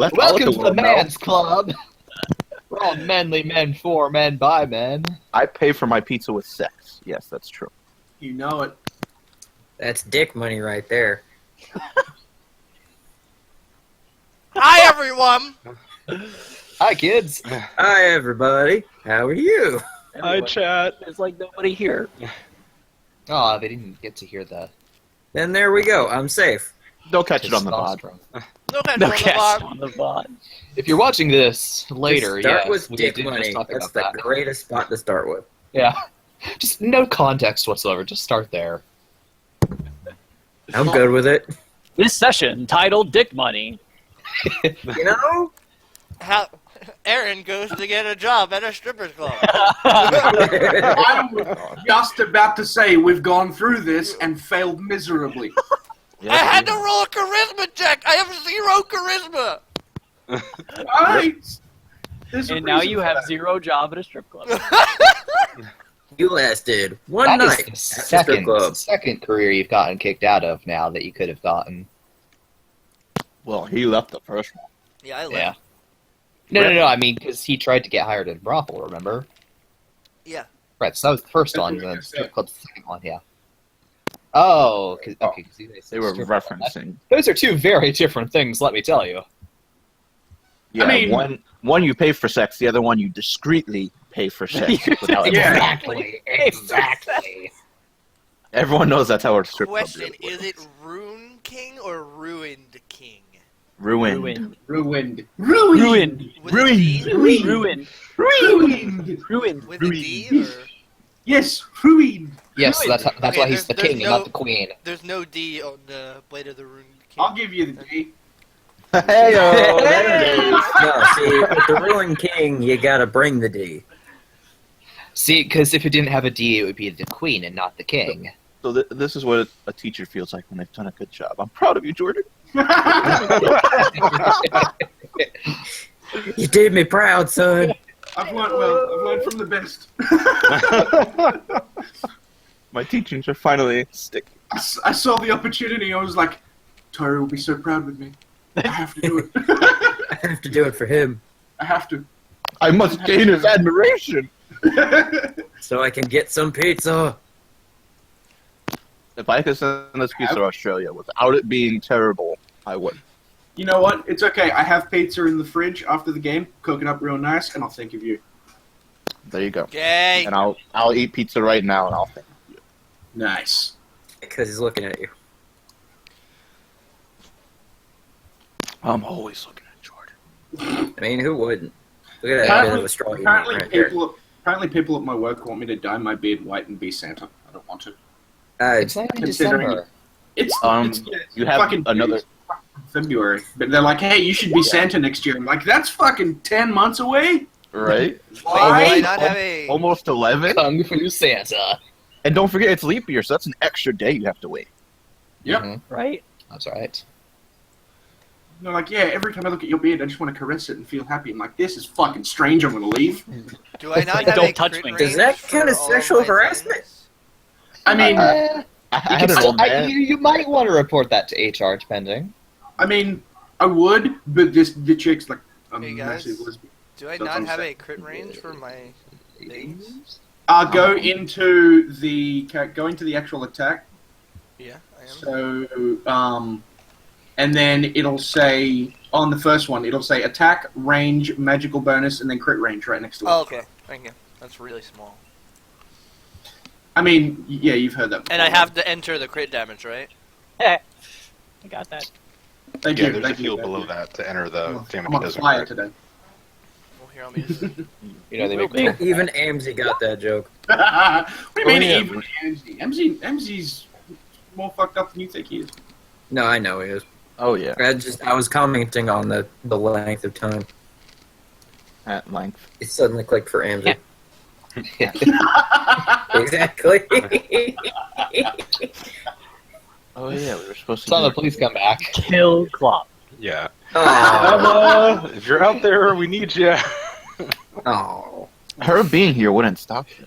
Let's Welcome to the world, Man's Club. We're all manly men for men by men. I pay for my pizza with sex. Yes, that's true. You know it. That's dick money right there. Hi, everyone. Hi, kids. Hi, everybody. How are you? Hi, chat. There's like nobody here. Oh, they didn't get to hear the Then there we go. I'm safe. Don't catch it on the pod. testosterone. No cast on the bot. If you're watching this later, Just start yes, with we dick did money. just talk That's about the that. greatest spot to start with. Yeah, just no context whatsoever. Just start there. I'm good with it. This session titled Dick Money. You know? How Aaron goes to get a job at a stripper's club. I'm just about to say we've gone through this and failed miserably. I had to roll a charisma check. I have 0 charisma. Alright. And now you have 0 job at a strip club. You lasted one That night is at the the strip club. second career you've gotten kicked out of now that you could have gotten. Well, he left the first one. Yeah, I left. Yeah. No. I mean, because he tried to get hired at a brothel. Remember? Yeah. Right. So that was the first That's one, what and I then said. strip club's the second one. Yeah. Oh, cause They were strip club. referencing. Those are two very different things. Let me tell you. Yeah, I mean- one you pay for sex, the other one you discreetly pay for sex. Without Yeah. Exactly. Everyone knows that's how our strip club Question: really Is it Rune King or Ruined King? ruined. Ruined. Ruined. Ruined. With a D? Ruined. Ruined. Ruined. With a D? Or... Yes, ruined. Yes, that's Okay, why he's the there's king and no- not the queen. There's no D on the Blade of the Ruined King. I'll give you the D. Hey-o, there it is. No, see, with the Ruined King, you gotta bring the D. See, because if it didn't have a D, it would be the queen and not the king. So this is what a teacher feels like when they've done a good job. I'm proud of you, Jordan. You did me proud, son. I've learned well. I've learned from the best. My teachings are finally sticking. I saw the opportunity. I was like, Tyra will be so proud with me. I have to do it. I have to do it for him, I have to. I must gain his admiration. so I can get some pizza. If I could send this pizza to Australia without it being terrible, I would. You know what? It's okay. I have pizza in the fridge after the game. Cook it up real nice, and I'll think of you. There you go. Yay! And I'll eat pizza right now, and I'll think. Nice. Because he's looking at you. I'm always looking at Jordan. I mean, who wouldn't? Look at that bit of a straw he went right there. Apparently people at my work want me to dye my beard white and be Santa. I don't want to. It's not even Considering- December. It's You have fucking another. it's fucking February, but they're like, "Hey, you should be Santa next year." I'm like, "That's fucking 10 months away." Right? Why Why? not have a... Almost 11. Kung Fu Santa. And don't forget, it's leap year, so that's an extra day you have to wait. Yep. Mhm. Right? That's right. They're like, "Yeah, every time I look at your beard, I just want to caress it and feel happy." I'm like, "This is fucking strange. I'm gonna leave." Do I not have Don't a touch crit me. range Is that for kinda all of sexual my harassment? things? I mean, I had an old man. You might want to report that to HR, depending. I would, but the chick's like a Hey, guys. massive lesbian. Do I That's not what have I'm a crit range for my things? Go into the actual attack. Yeah, I am. So, and then it'll say on the first one, it'll say attack, range, magical bonus, and then crit range right next to it. Oh, okay. Thank you. That's really small. I mean, yeah, you've heard that before. And I have to enter the crit damage, right? I got that. Thank Yeah, you. there's a Thank you. field below that to enter the damage I'm he on doesn't fire crit. today. Well, here, let me just... You know, they make Will cool. Even Ammzy got that joke. What do you mean, yeah. even Ammzy's more fucked up than you think he is. No, I know he is. Oh, yeah. I was commenting on the length of time. At length. It suddenly clicked for Ammzy. Exactly. Oh, yeah, we were supposed to Saw the do police come back. Kill Clop. Yeah. Oh. Emma, if you're out there, we need you. Oh. Her being here wouldn't stop you.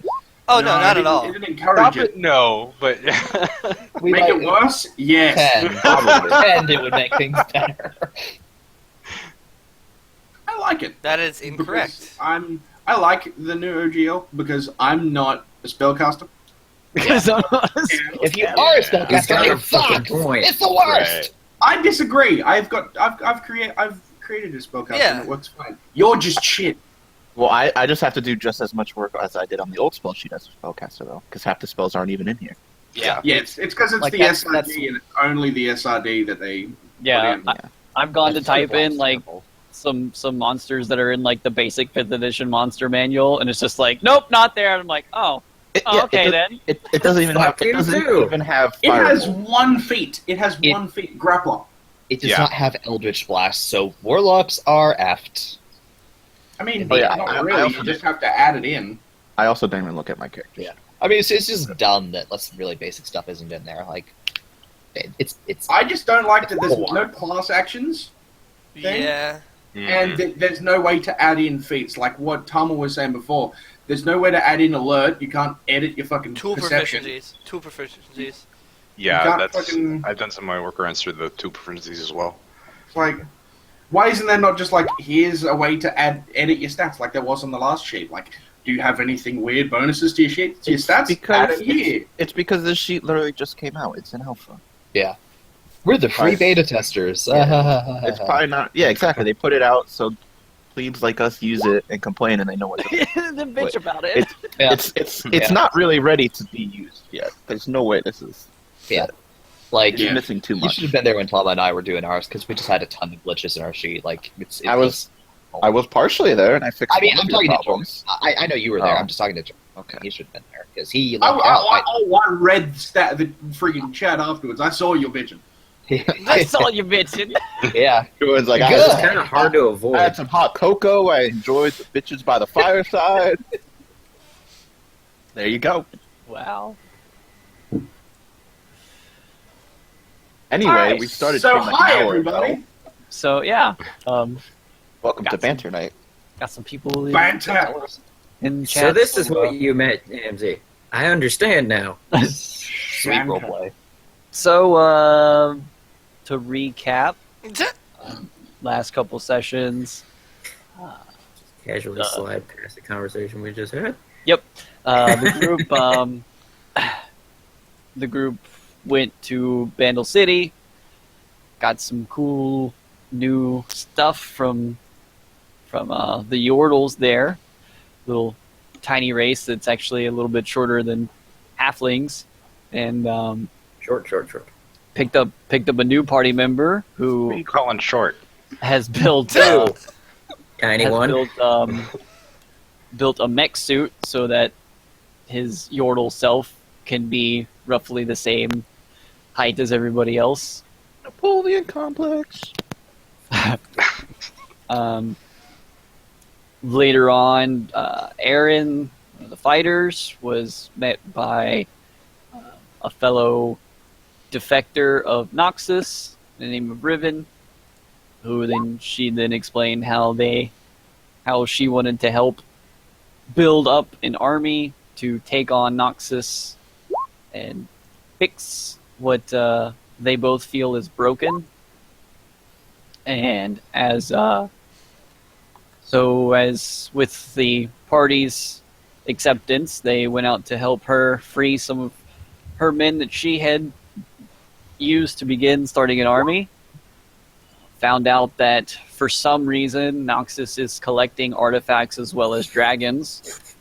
Oh, no, not at all. It didn't encourage Stop it. it, no. But We Make it worse? Yes. 10. Probably. 10, it would make things better. like it. That is Because incorrect. I like the new OGL because I'm not a spellcaster. Because I'm not a If you spellcaster. are a He's spellcaster, got a it fucking sucks. point. It's the worst. Right. I disagree. I've created a spellcaster Yeah. and it works fine. You're just shit. Well, I just have to do just as much work as I did on the old spell sheet as a spellcaster, though, because half the spells aren't even in here. Yeah. Yeah, it's because it's Like, the that's- SRD that's- and it's only the SRD that they Yeah, put in. I've gone to That's sort of type in like simple. some monsters that are in like the basic 5th edition monster manual, and it's just like, nope, not there. And I'm like, oh, okay then. It doesn't even have. Fuck It you doesn't too. even have. It has Firebolt. one feat. It has It- one feat. Grappler. It does Yeah. not have Eldritch Blast, so Warlocks are effed. I mean, Oh, yeah, not I really. also You just have to add it in. I also didn't even look at my characters. Yeah. I mean, it's just dumb that really basic stuff isn't in there. Like, it's I just don't like that there's Cool. no class actions thing? Yeah. and there's no way to add in feats. Like what Tama was saying before, there's no way to add in alert. You can't edit your fucking Tool perception. proficiencies. Tool proficiencies. Yeah, got that's. fucking- I've done some of my workarounds through the two proficiencies as well. It's like, why isn't there not just like, here's a way to edit your stats like there was on the last sheet? Like, do you have anything weird bonuses to your sheet, to your stats? Because Add it here. it's because this sheet literally just came out. It's in alpha. we're the free Right. beta testers. It's probably not. Yeah, exactly. They put it out so plebes like us use it and complain, and they know what to do. Then bitch Wait, about it. Yeah. It's Yeah. not really ready to be used yet. There's no way this is. Like, It's Yeah. missing too you much. should have been there when Tama and I were doing ours because we just had a ton of glitches in our sheet. Like, I was partially there, and I fixed. I mean, one I'm of your talking to problems. I know you were there. Oh. I'm just talking to John. Okay. He should have been there because he I, left out. I read the freaking chat afterwards. I saw you bitching. That's all you mentioned. Yeah. It was like Good. I, It's had, kind of hard to I avoid. had some hot cocoa. I enjoyed the bitches by the fireside. There you go. Wow. Anyway, Alright, we started. So stream like hi an hour everybody. ago. So yeah, Welcome to Got Banter Night. got some people Banter. in chat. So this is what you meant, Ammzy. I understand now. Sweet roleplay. So to recap, last couple sessions, Casually slide past the conversation we just had. the group went to Bandle City, got some cool new stuff from the Yordles there, little tiny race that's actually a little bit shorter than halflings, and Short. picked up a new party member What are who you calling short? has built Tiny has one. built a mech suit so that his Yordle self can be roughly the same height as everybody else. Napoleon complex. Later on, Aaron, one of the fighters, was met by a fellow defector of Noxus, the name of Riven, who she explained how she wanted to help build up an army to take on Noxus and fix what they both feel is broken. And as with the party's acceptance, they went out to help her free some of her men that she had used to begin starting an army. Found out that for some reason Noxus is collecting artifacts as well as dragons,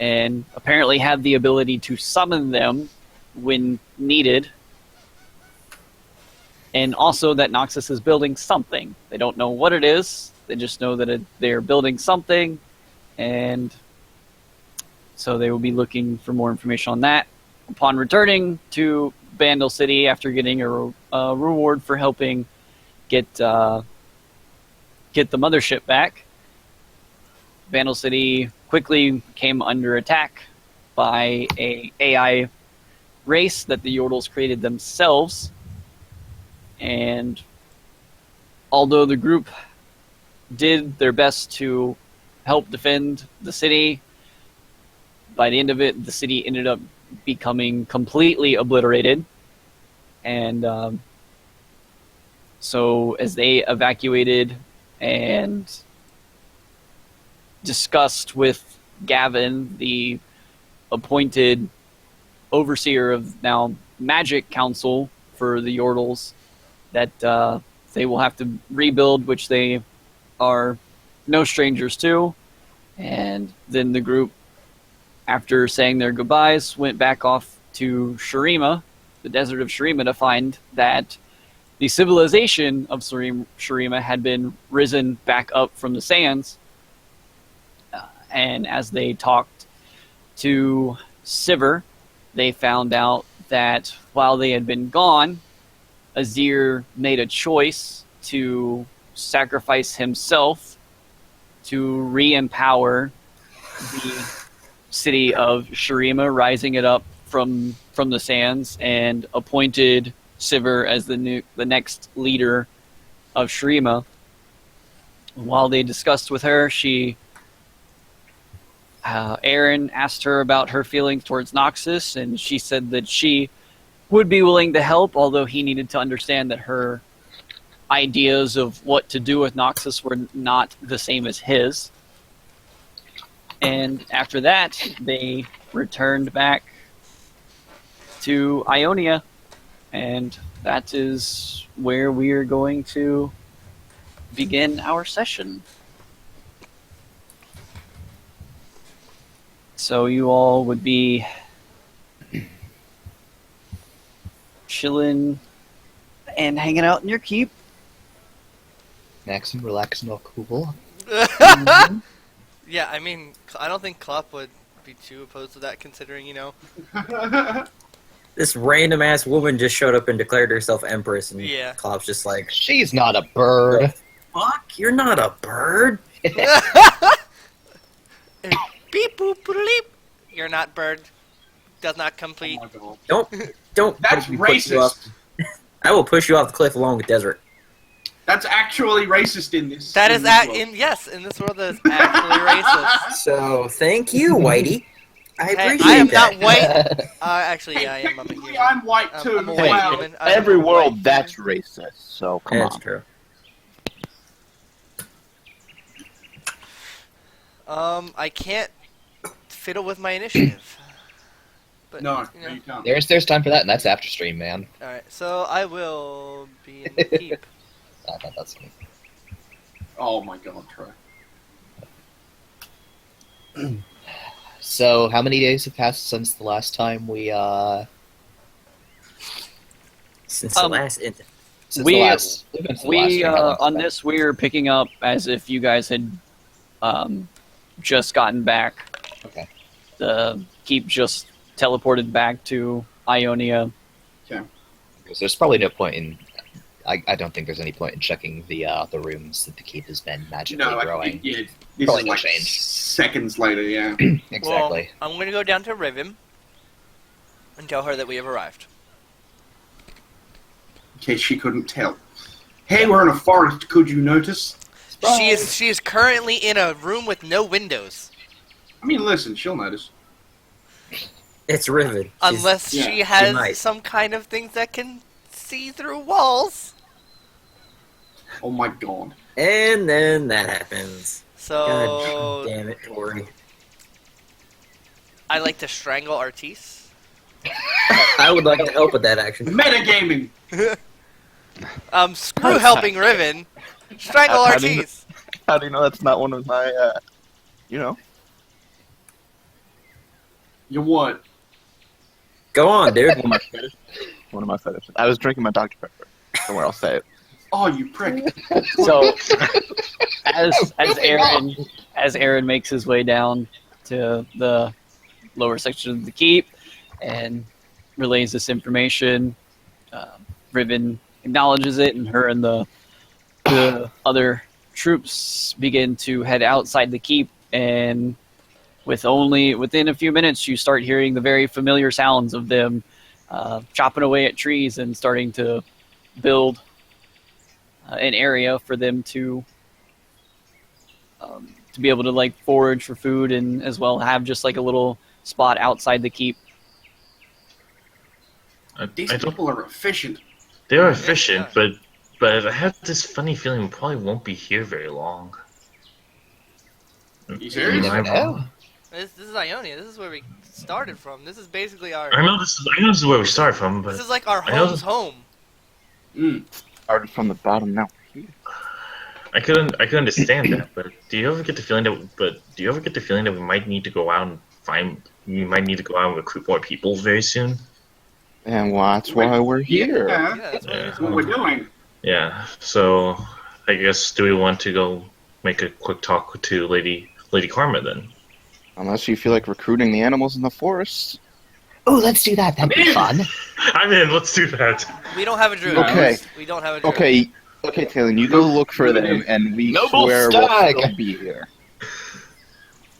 and apparently have the ability to summon them when needed. And also that Noxus is building something. They don't know what it is. They just know that they're building something, and so they will be looking for more information on that. Upon returning to Bandle City after getting a reward for helping get the mothership back, Bandle City quickly came under attack by a AI race that the Yordles created themselves. And although the group did their best to help defend the city, by the end of it, the city ended up becoming completely obliterated. And so as they evacuated and discussed with Gavin, the appointed overseer of now Magic Council for the Yordles, that they will have to rebuild, which they are no strangers to. And then the group, after saying their goodbyes, went back off to Shurima, the desert of Shurima, to find that the civilization of Shurima had been risen back up from the sands. And as they talked to Sivir, they found out that while they had been gone, Azir made a choice to sacrifice himself to re-empower the city of Shurima, rising it up from the sands, and appointed Sivir as the next leader of Shurima. While they discussed with her, Aaron asked her about her feelings towards Noxus, and she said that she would be willing to help, although he needed to understand that her ideas of what to do with Noxus were not the same as his. And after that, they returned back to Ionia, and that is where we are going to begin our session. So you all would be chilling and hanging out in your keep. Nice and relaxing, all cool. Yeah, I mean, I don't think Klopp would be too opposed to that, considering, you know. This random ass woman just showed up and declared herself empress, and Yeah. Klopp's just like, She's not a bird. "Fuck, you're not a bird." Beep boop boop. You're not bird. Does not complete. Oh my God. Don't. That's let me push you racist. off- I will push you off the cliff along with Desert. That's actually racist in this. That in is this world. yes, in this world that is actually racist. So thank you, Whitey. I Hey, appreciate I am that. not white. Actually, yeah, I am. I'm a Technically, human. I'm white too. I'm a Hey, white wow. human. I'm Every a world, white that's human. racist. So come That's on. true. I can't fiddle with my initiative. But, No, you know. no, you can't. There's time for that, and that's after stream, man. Alright, so I will be in the keep. I thought that's me. Oh my God, Troy. So, how many days have passed since the last time we, Since the last Since We since the last stream, how long's it on been? this, we're picking up as if you guys had just gotten back. Okay. The keep just teleported back to Ionia. Because there's probably no point in. I don't think there's any point in checking the rooms that the keep has been magically No, growing. yeah, this Probably is no like change. seconds later. Yeah. Exactly. Well, I'm going to go down to Riven and tell her that we have arrived. In case she couldn't tell. Hey, we're in a forest. Could you notice? She is currently in a room with no windows. I mean, listen, she'll notice. It's Riven. She's- Unless yeah, she she has might. some kind of things that can see through walls. Oh my God. And then that happens. So God damn it, Tori. I like to strangle Artis. I would like to help with that action. Metagaming. Screw helping Riven. Strangle How do you- Artis. How do you know that's not one of my, you know? You what? Go on, dude. One of my fetishes. One of my fetishes. I was drinking my Dr. Pepper. Somewhere I'll say it. Oh, you prick. So as Aaron makes his way down to the lower section of the keep and relays this information, Riven acknowledges it, and her and the other troops begin to head outside the keep. And within a few minutes, you start hearing the very familiar sounds of them chopping away at trees and starting to build an area for them to be able to like forage for food, and as well have just like a little spot outside the keep. These I don't, people are efficient. they are efficient, but I have this funny feeling we probably won't be here very long. You serious? You never know. This is Ionia. This is where we started from. This is basically our. I know this is where we start from, but This is like our I know home's home. Started from the bottom now. I could understand that. But do you ever get the feeling that we might need to go out and recruit more people very soon? And that's why we're here. Yeah, Yeah, that's what it is. that's what we're doing. Yeah. So I guess do we want to go make a quick talk to Lady Karma then? Unless you feel like recruiting the animals in the forest. Oh, let's do that. That'd be fun. I'm in. Let's do that. We don't have a druid. Okay. We don't have a druid. Okay, Taylor, you go look for them, and we Noble swear stag. we'll still be here.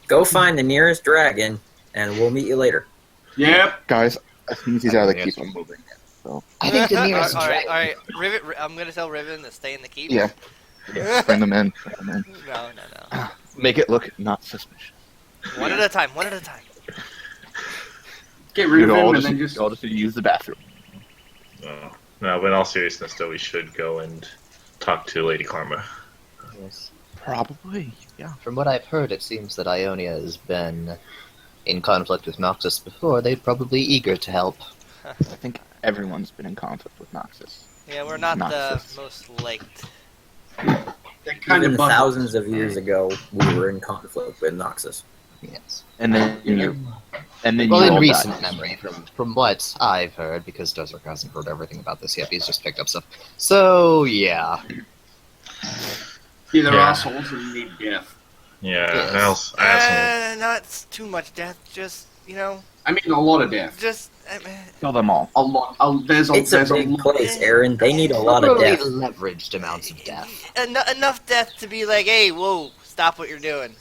Go find the nearest dragon, and we'll meet you later. Yep. Guys, I think these are the Yes. keep them moving. I think the nearest all right, dragon. all right. Rivet, I'm gonna tell Riven to stay in the keep. Yeah. Bring them in. Bring them in. No. Make it look not suspicious. One at a time. One at a time. Get rid of You'd him all and just, then just. you all just use the bathroom. No, but in all seriousness, though, we should go and talk to Lady Karma. Yes. Probably, yeah. From what I've heard, it seems that Ionia has been in conflict with Noxus before. They're probably eager to help. I think everyone's been in conflict with Noxus. Yeah, we're not the Nonsense. most liked. They're kind Even of bundled. thousands of years ago, we were in conflict with Noxus. Yes. And then you Well, in all recent died. memory, from what I've heard, because Desert hasn't heard everything about this yet, he's just picked up stuff. So, yeah. Yeah, they're Yeah. assholes and need death. Yeah, Yes. I also Not too much death. Just I mean, a lot of death. just. Kill them all. A lot. There's a It's a there's big lot. place, Aaron. They need a lot of Probably death. leveraged amounts of death. Enough death to be like, hey, whoa, stop what you're doing.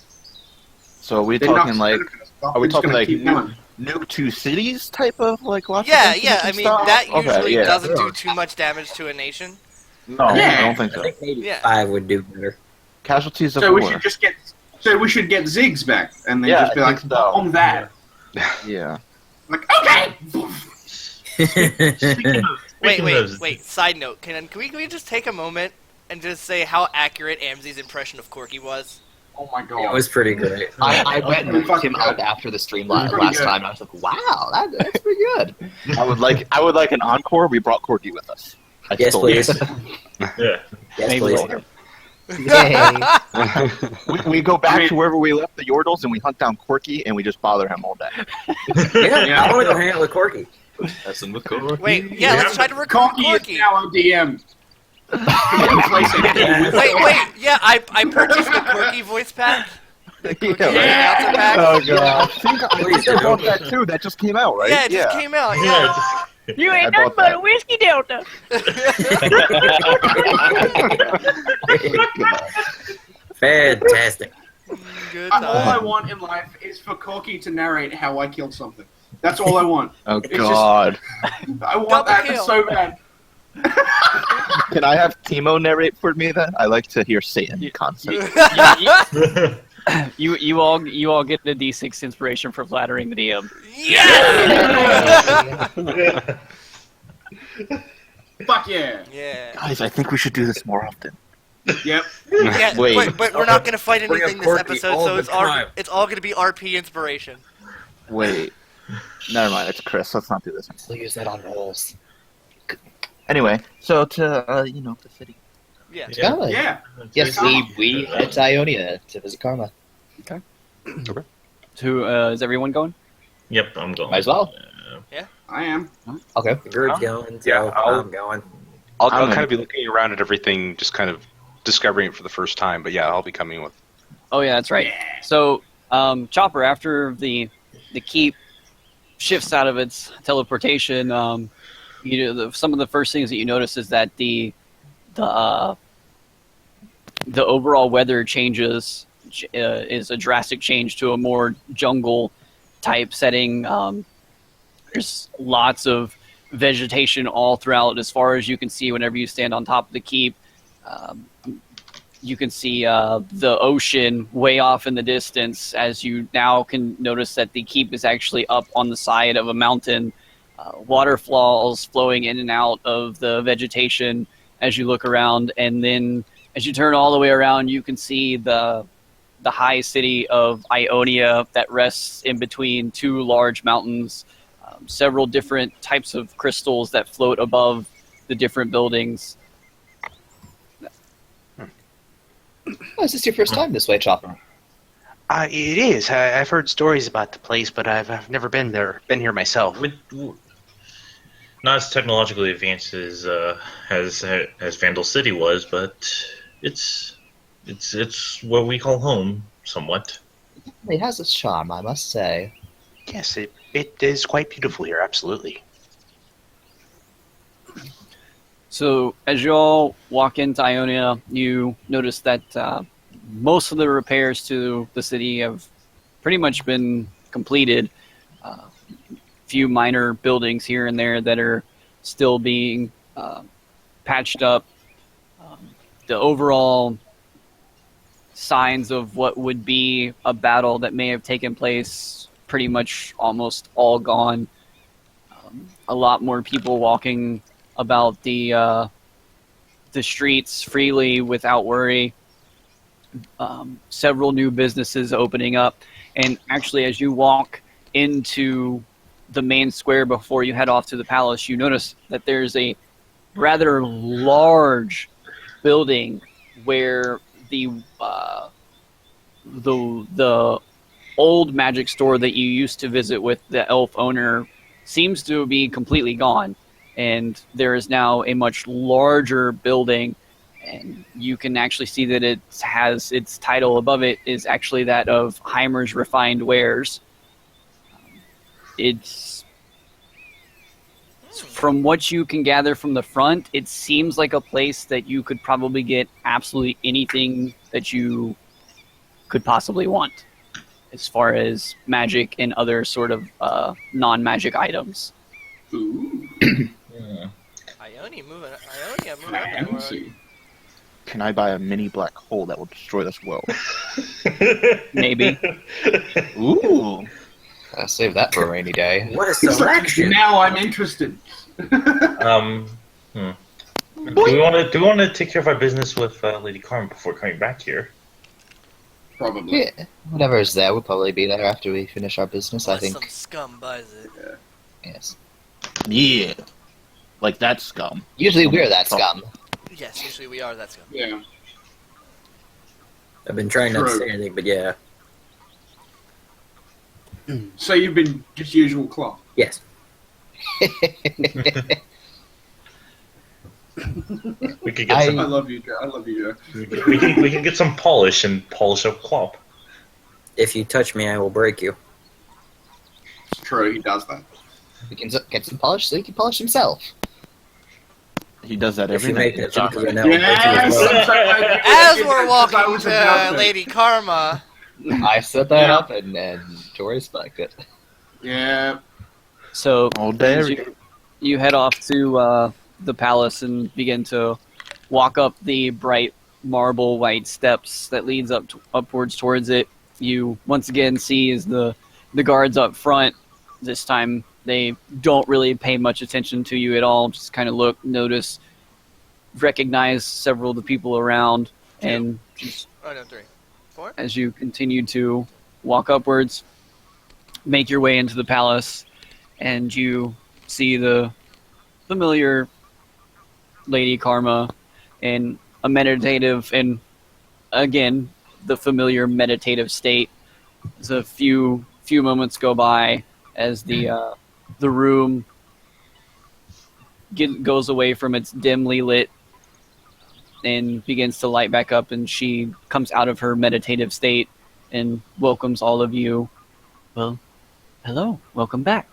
So are we They're talking not like gonna are stop. we We're just talking gonna like keep going. nuke two cities type of like lots Yeah, of yeah. I mean, stuff? that Okay, usually yeah. doesn't do too much damage to a nation. No, I Yeah. don't think I so. think maybe Yeah. 5 would do better. Casualties of So we war. should just get. So we should get Ziggs back and then Yeah, just be I like, think so. on that. Yeah. Like, okay. Wait. Side note: can we just take a moment and just say how accurate Ammzy's impression of Corky was? Oh my It god. was pretty great. I went and looked him Fucking up after the stream Pretty last good. time, and I was like, wow, that's pretty good. I would like an encore. We brought Corky with us. I Yes, stole please. it. yeah. Yes, Maybe please. later. Yay. We go back I mean- to wherever we left the Yordles and we hunt down Corky and we just bother him all day. Yeah, Yeah. I want to go hang out with Corky. Wait, yeah, let's try to recruit Corky is Corky. now our DM. Replace anything with- Wait, yeah, I purchased the Corky voice pack. The Corky Yeah, announcer pack. Oh god. I Please think I bought do. that too. That just came out, right? Yeah, it just came out. Yeah, Yeah. just, You I ain't bought nothing but that. a whiskey delta. Fantastic. Good All I time. want in life is for Corky to narrate how I killed something. That's all I want. Oh just- god. I want Double that kill. so bad. Can I have Timo narrate for me then? I like to hear Satan constantly. You all get the D6 inspiration for flattering the DM. Yeah! Fuck yeah. Yeah. Guys, I think we should do this more often. Yep. Yeah, Wait. but we're not gonna fight Bring up anything this Corky episode, all so the time. it's all gonna be RP inspiration. Wait. Never mind, it's Chris. Let's not do this. We'll use that on rolls. Anyway, so to the city. Yeah. Yeah. Yeah. Yes, we head to Ionia to visit Karma. So is everyone going? Yep, I'm going. Might as well. I am. Okay. The group's going, so Yeah, I'm going. I'll I'm kind in. of be looking around at everything, just kind of discovering it for the first time. But yeah, I'll be coming with. Oh yeah, that's right. So Chopper, after the keep shifts out of its teleportation, some of the first things that you notice is that the overall weather changes is a drastic change to a more jungle type setting. There's lots of vegetation all throughout as far as you can see whenever you stand on top of the keep. You can see the ocean way off in the distance, as you now can notice that the keep is actually up on the side of a mountain. Waterfalls flowing in and out of the vegetation as you look around, and then as you turn all the way around, you can see the the high city of Ionia that rests in between two large mountains, several different types of crystals that float above the different buildings. Oh, is this your first time this way, Chopper? It is. I've heard stories about the place, but I've never been there. Been here myself. Not as technologically advanced as Vandal City was, but it's what we call home, somewhat. It has its charm, I must say. Yes, it is quite beautiful here. Absolutely. So as you all walk into Ionia, you notice that most of the repairs to the city have pretty much been completed. Few minor buildings here and there that are still being patched up. The overall signs of what would be a battle that may have taken place pretty much almost all gone. A lot more people walking about the streets freely without worry. Several new businesses opening up, and actually, as you walk into the main square before you head off to the palace, you notice that there's a rather large building where the old magic store that you used to visit with the elf owner seems to be completely gone, and there is now a much larger building, and you can actually see that it has its title above it is actually that of Heimer's Refined Wares. It's, from what you can gather from the front, it seems like a place that you could probably get absolutely anything that you could possibly want as far as magic and other sort of non-magic items. Ooh. Ionia moving up in the world. Fancy. Can I buy a mini black hole that will destroy this world? Maybe. Ooh. I'll save that for a rainy day. What a selection! Now I'm interested. Do we want to take care of our business with Lady Carmen before coming back here? Probably. Yeah, whatever is there will probably be there after we finish our business, I Unless think. some scum buys it. Yes. Yeah. Like that scum. Usually we're that scum. Yes, usually we are that scum. Yeah. I've been trying not to True. say anything, but yeah. So you've been just usual clock. Yes. We could get I some. love you, Joe. I love you, Joe. We can get some polish and polish up Clop. If you touch me, I will break you. It's true, he does that. We can get some polish so he can polish himself. He does that If every you make night. that joke again, I will break you Yes! as well. As we're walking to Lady Karma, I set that Yeah. up and to respect it. Yeah. So All day. as you head off to the palace and begin to walk up the bright marble white steps that leads upwards towards it. You once again see is the guards up front. This time they don't really pay much attention to you at all. Just kind of look, notice, recognize several of the people around, and just oh no, 3, 4. as you continue to walk upwards, make your way into the palace, and you see the familiar Lady Karma in a meditative, and again, the familiar meditative state. As a few moments go by as the room goes away from its dimly lit and begins to light back up, and she comes out of her meditative state and welcomes all of you. Well, hello, welcome back.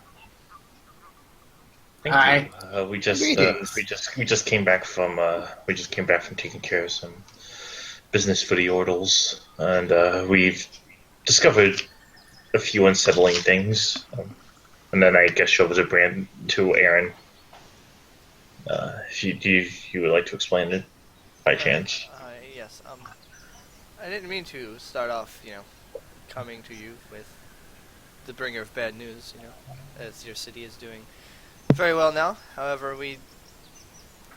Thank Hi. you. We just came back from taking care of some business for the Ordals, and we've discovered a few unsettling things. And then I guess show the brand to Aaron. If you would like to explain it by chance. Yes. I didn't mean to start off, coming to you with the bringer of bad news, as your city is doing very well now. However, we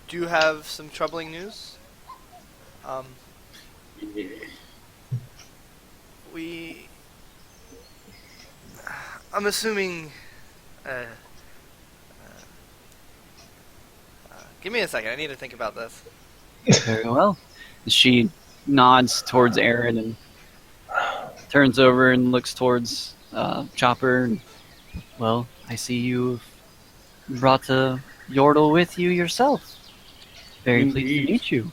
do have some troubling news. I'm assuming. Give me a second. I need to think about this. Very well. She nods towards Aaron and turns over and looks towards Chopper. And, well, I see you've brought the Yordle with you yourself. Very pleased to Indeed. meet you.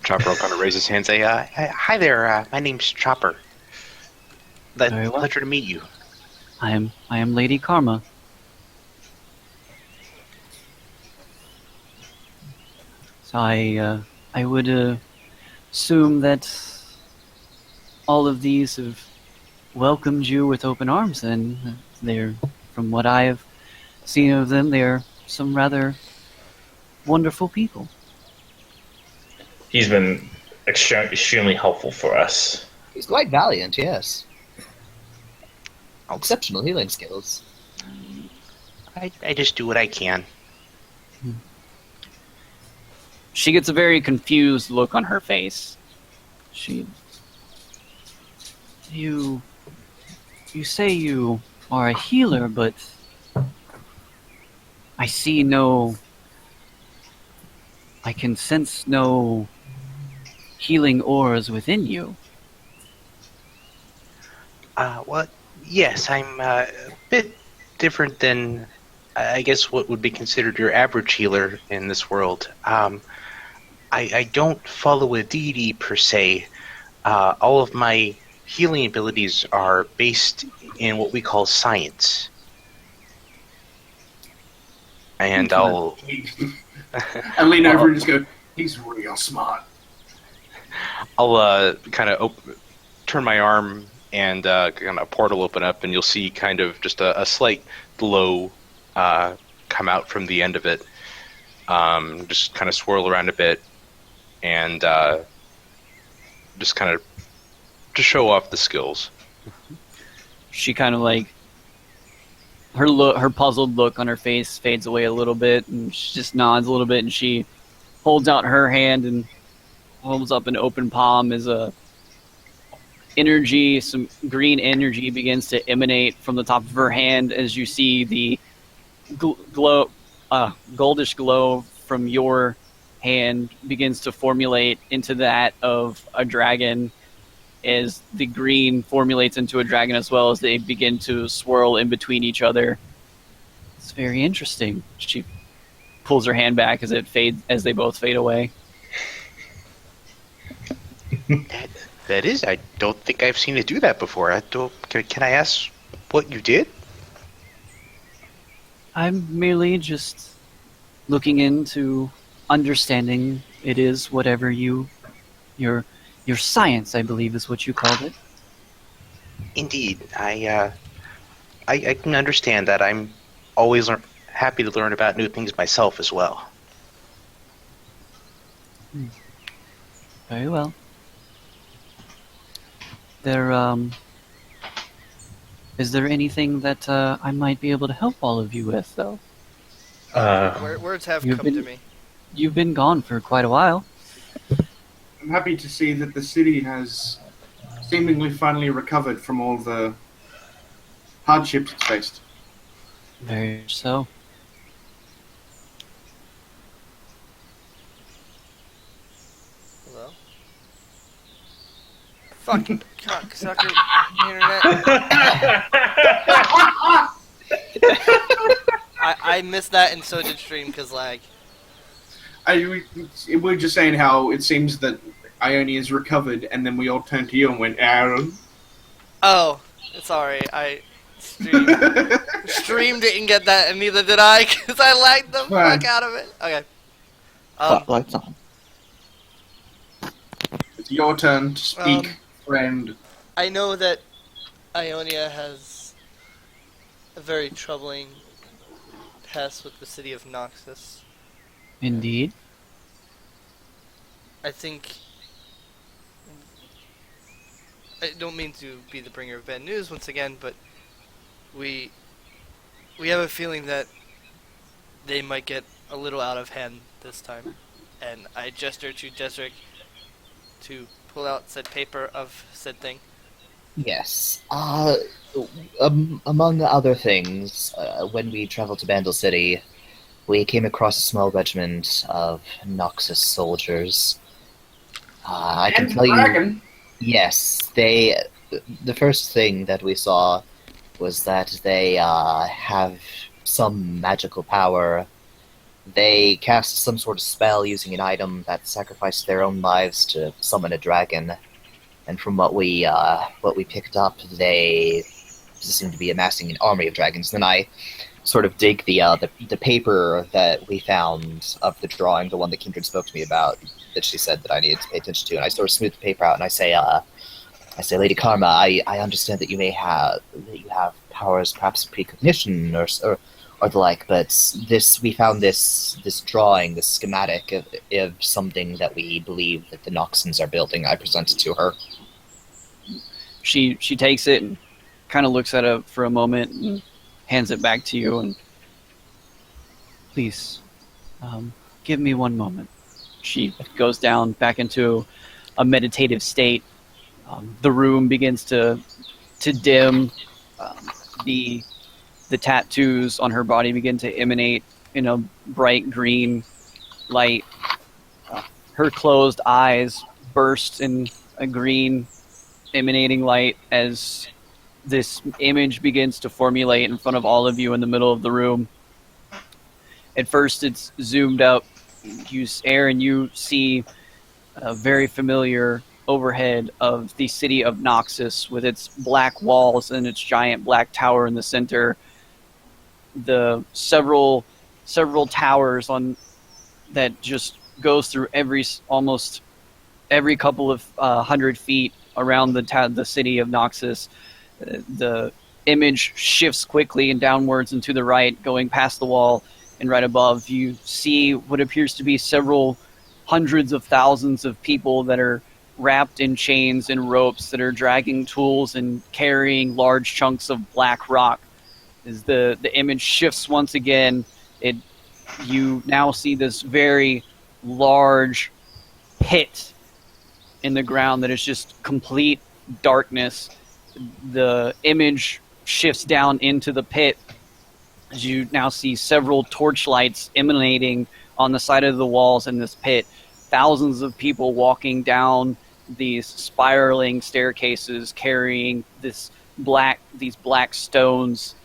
Chopper will kind of raise his hand and say, hi there, my name's Chopper. Very well. Pleasure to meet you. I am Lady Karma. So I would assume that all of these have welcomed you with open arms. Then they're, from what I have seen of them, they're some rather wonderful people. He's been extremely helpful for us. He's quite valiant, yes. Exceptional healing skills. I just do what I can. She gets a very confused look on her face. You say you are a healer, but I can sense no healing auras within you. Well, yes, I'm a bit different than, I guess, what would be considered your average healer in this world. I don't follow a deity per se. All of my healing abilities are based in what we call science. And I'll I lean over and just go, he's real smart. I'll kind of turn my arm and kind of a portal open up, and you'll see kind of just a slight glow come out from the end of it. Just kind of swirl around a bit, and just kind of to show off the skills. She kind of like her puzzled look on her face fades away a little bit, and she just nods a little bit, and she holds out her hand and holds up an open palm as some green energy begins to emanate from the top of her hand as you see the goldish glow from your hand begins to formulate into that of a dragon, as the green formulates into a dragon as well, as they begin to swirl in between each other. It's very interesting. She pulls her hand back as they both fade away. That is, I don't think I've seen it do that before. Can I ask what you did? I'm merely just looking into understanding. It is whatever your science, I believe, is what you called it. Indeed, I can understand that. I'm always happy to learn about new things myself as well. Very well. Is there anything that I might be able to help all of you with, though? Words have You've come to been- me. You've been gone for quite a while. I'm happy to see that the city has seemingly finally recovered from all the hardships it's faced. Very much so. Hello? Fucking cocksucker internet. I missed that, and so did stream, because lag. We're just saying how it seems that Ione has recovered, and then we all turned to you and went, Aaron. Oh, sorry. I stream didn't get that, and neither did I, because I lagged the Fine. fuck out of it. Okay. Spotlight's on. It's your turn to speak, friend. I know that Ionia has a very troubling past with the city of Noxus. Indeed. I think... I don't mean to be the bringer of bad news once again, but we have a feeling that they might get a little out of hand this time. And I gesture to Jesric to pull out said paper of said thing. Yes. Among other things, when we traveled to Bandle City, we came across a small regiment of Noxus soldiers. I can And tell you, dragon. yes, they. The first thing that we saw was that they have some magical power. They cast some sort of spell using an item that sacrificed their own lives to summon a dragon. And from what we picked up, they seem to be amassing an army of dragons. Then I sort of dig the paper that we found of the drawing, the one that Kindred spoke to me about, that she said that I needed to pay attention to, and I sort of smooth the paper out and I say, Lady Karma, I understand that you have powers, perhaps of precognition or the like, but we found this drawing, this schematic of something that we believe that the Noxans are building. I presented to her. She takes it and kind of looks at it for a moment and hands it back to you. And please, give me one moment. She goes down back into a meditative state. The room begins to dim. The tattoos on her body begin to emanate in a bright green light. Her closed eyes burst in a green emanating light as this image begins to formulate in front of all of you in the middle of the room. At first it's zoomed up. Aaron, you see a very familiar overhead of the city of Noxus with its black walls and its giant black tower in the center. The several towers on that just goes through almost every couple of 100 feet around the city of Noxus. The image shifts quickly and downwards and to the right, going past the wall, and right above you see what appears to be several hundreds of thousands of people that are wrapped in chains and ropes that are dragging tools and carrying large chunks of black rock. As the image shifts once again, you now see this very large pit in the ground that is just complete darkness. The image shifts down into the pit as you now see several torchlights emanating on the side of the walls in this pit. Thousands of people walking down these spiraling staircases carrying these black stones.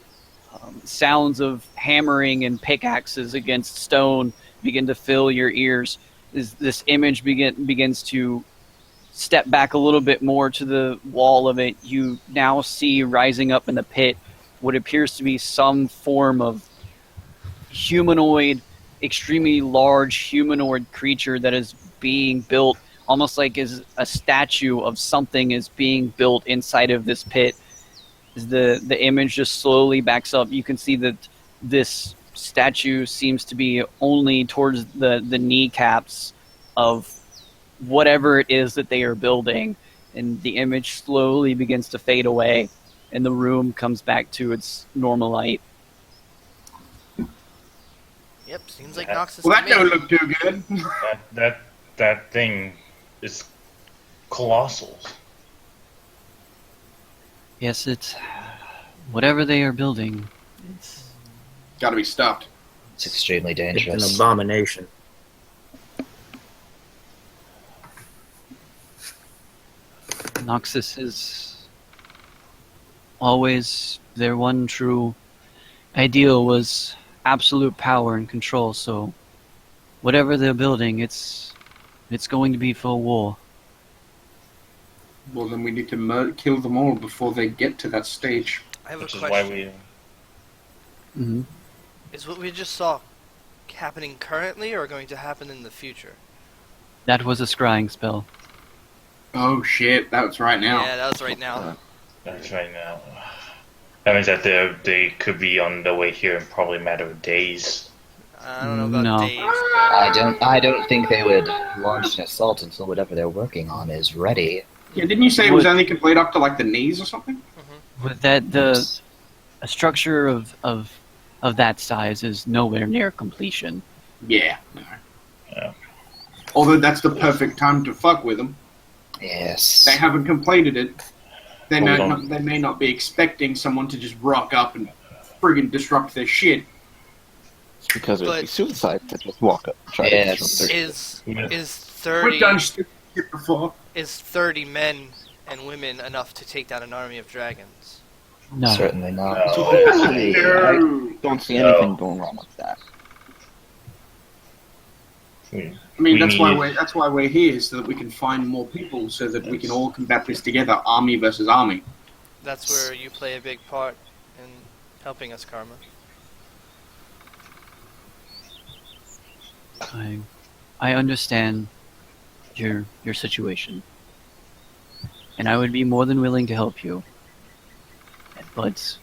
Sounds of hammering and pickaxes against stone begin to fill your ears. As this image begins to step back a little bit more to the wall of it, you now see rising up in the pit what appears to be some form of humanoid, extremely large humanoid creature that is being built, almost like as a statue of something is being built inside of this pit. As the image just slowly backs up, you can see that this statue seems to be only towards the kneecaps of whatever it is that they are building, and the image slowly begins to fade away and the room comes back to its normal light. Yep, seems like Noxus. Well, that to me. don't look too good. That thing is colossal. Yes, it's whatever they are building. It's Gotta be stopped. It's extremely It's dangerous. an abomination. Noxus is always their one true ideal was absolute power and control, so whatever they're building, it's going to be for war. Well, then we need to kill them all before they get to that stage. I have Which a is why question. we. Mm-hmm. Is what we just saw happening currently or going to happen in the future? That was a scrying spell. Oh shit, that's right now. Yeah, that was right now. That's right now. That means that they could be on the way here in probably a matter of days. I don't know about No. days, but I don't think they would launch an assault until whatever they're working on is ready. Yeah, didn't you say it was only complete up to like the knees or something? With that, a structure of that size is nowhere near completion. Yeah. No. Yeah. Although that's the perfect time to fuck with them. Yes. They haven't completed it. They Well, may we not. don't- They may not be expecting someone to just rock up and friggin' disrupt their shit. It's because it would be But- suicide to just walk up and try Yes. to disrupt their Is Yeah. is We've done 30 stupid shit before. is 30 men and women enough to take down an army of dragons? No. Certainly not. Actually, I No. don't see No. anything going wrong with that. We- I mean, We need- that's why we're here, so that we can find more people, so that we can all combat this together, army versus army. That's where you play a big part in helping us, Karma. I understand your situation, and I would be more than willing to help you. But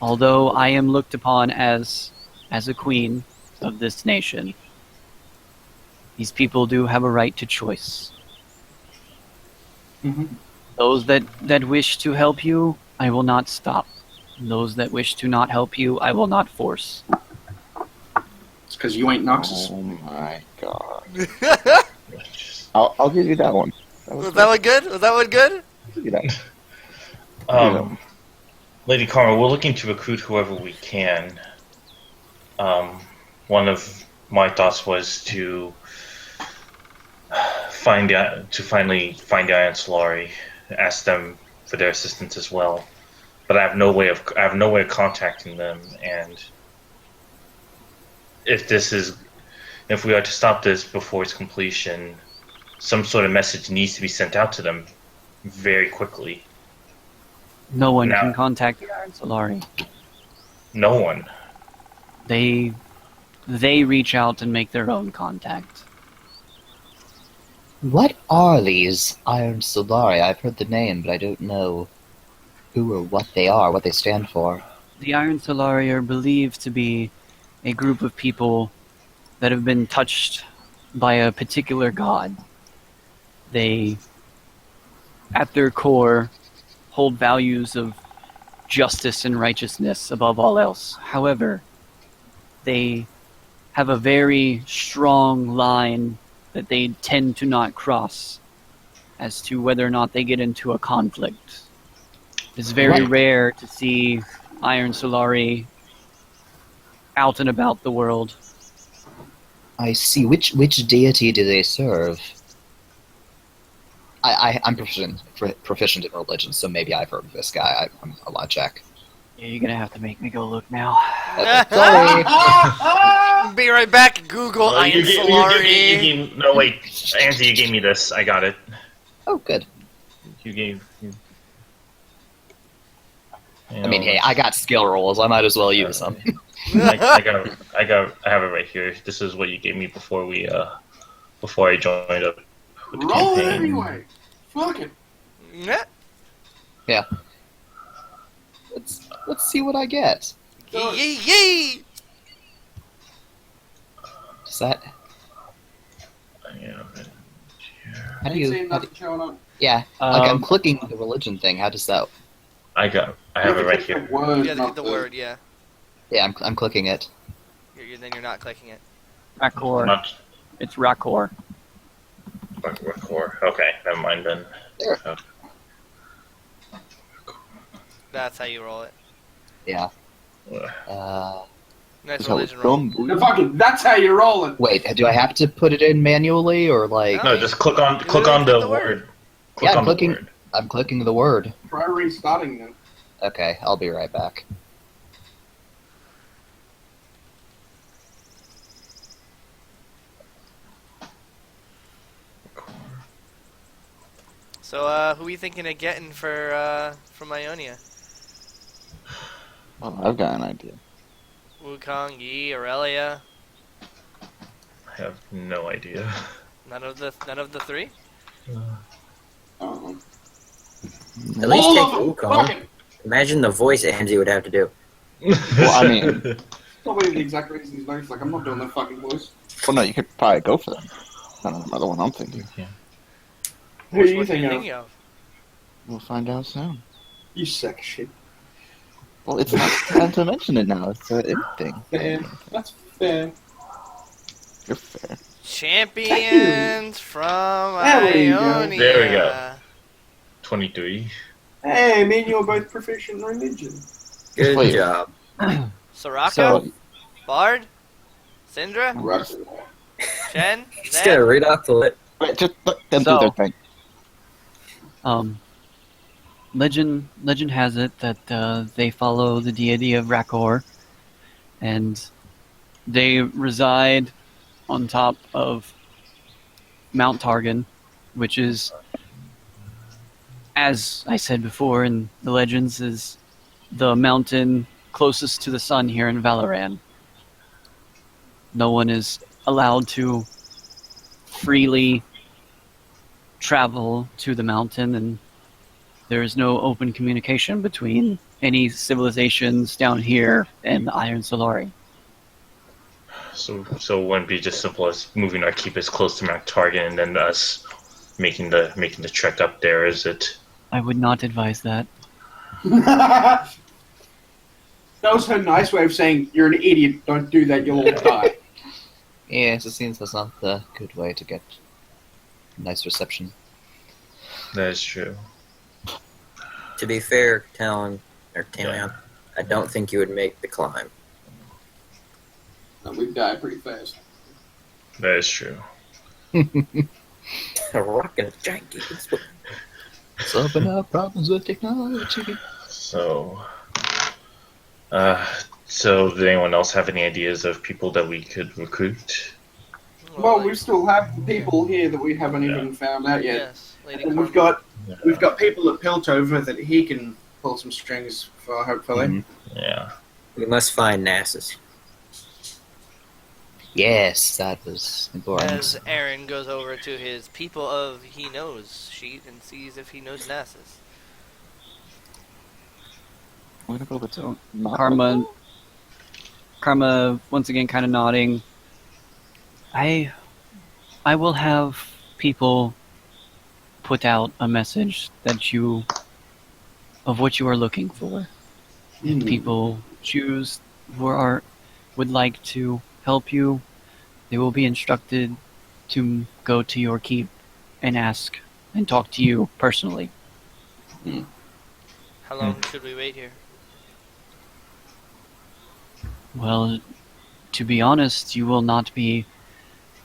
although I am looked upon as a queen of this nation, these people do have a right to choice. Mhm. Those that wish to help you, I will not stop. Those that wish to not help you, I will not force. It's because you ain't Noxus. Oh my god. I'll give you that one. Was that one good? Was that one good? I'll give you that. Lady Karma, we're looking to recruit whoever we can. One of my thoughts was to finally find the Iron Solari, ask them for their assistance as well. But I have no way of contacting them, and if we are to stop this before its completion, some sort of message needs to be sent out to them very quickly. No one No. can contact the Iron Solari. No one. They reach out and make their own contact. What are these Iron Solari? I've heard the name, but I don't know who or what they are, what they stand for. The Iron Solari are believed to be a group of people that have been touched by a particular god. They, at their core, hold values of justice and righteousness above all else. However, they have a very strong line that they tend to not cross as to whether or not they get into a conflict. It's very Right. rare to see Iron Solari out and about the world. I see. Which deity do they serve? I'm proficient in religion, so maybe I've heard of this guy. I'm a lot check. You're gonna have to make me go look now. Sorry. Be right back. Google Oh, Iron Solari. No, wait. Ammzy, you gave me this. I got it. Oh, good. You gave... I mean, hey, I got skill rolls. I might as well use them. I have it right here. This is what you gave me before I joined up with the Roll it campaign. anyway. Fuck it. Yeah. Let's see what I get. Yee yee yee. Does that? Yeah. How do Ain't you? seen nothing showing up. Yeah, like I'm clicking the religion thing. How does that? I have it right here. Word, Yeah, not the word. Yeah. Yeah, I'm clicking it. Then you're not clicking it. Rakor. Not It's Rakor. record. Okay, never mind then. There. Okay. That's how you roll it. Yeah. Uh, Nice That's how it's religion roll. done, The boy. fucking, that's how you roll it. Wait, do I have to put it in manually or like? No, just click on You the literally word. Click Yeah, on the clicking. word. I'm clicking the word. Try restarting them. Okay, I'll be right back. So, who are you thinking of getting from Ionia? Well, I've got an idea. Wukong, Yi, Aurelia? I have no idea. None of the three? Um, At least all take of them. Wukong. Fucking. Imagine the voice Ammzy would have to do. Well, I mean, Probably the exact reason he's like, I'm not doing that fucking voice. well, no, you could probably go for them. None of them are the one I'm thinking. Who Which do you one think of? thinking of? We'll find out soon. You sack of shit. Well, it's not time to mention it now. It's an thing. Fair. That's fair. You're fair. Champions from There we go. Ionia. There we go. 23. Hey, me and you are both proficient in religion. Good Wait. job. Soraka, So, Bard, Syndra, Right. Chen, Just gotta Zan. read off the lit. Wait, just let them do So- their thing. legend has it that they follow the deity of Rakor, and they reside on top of Mount Targan, which is, as I said before in the legends, is the mountain closest to the sun here in Valoran. No one is allowed to freely travel to the mountain, and there is no open communication between any civilizations down here and the Iron Solari. So it wouldn't be just simple as moving our keep as close to Mount Target and then us making the trek up there, is it? I would not advise that. That was her nice way of saying, you're an idiot, don't do that, you'll all die. Yes, it seems that's not the good way to get nice reception. That is true. To be fair, Talon, I don't think you would make the climb. And we'd die pretty fast. That is true. A rock and a giant gate. Solving our problems with technology. So, did anyone else have any ideas of people that we could recruit? Well, we still have the people here that we haven't even found out yet. Yes, Lady And Carmen. we've got people at Piltover that he can pull some strings for, hopefully. Mhm. Yeah. We must find Nasus. Yes, that was important. As Aaron goes over to his people of he knows sheet and sees if he knows Nasus. I'm gonna go with So, not- Karma once again kind of nodding. I will have people put out a message of what you are looking for. If people choose or would like to help you, they will be instructed to go to your keep and ask and talk to you personally. How long should we wait here? Well, to be honest, you will not be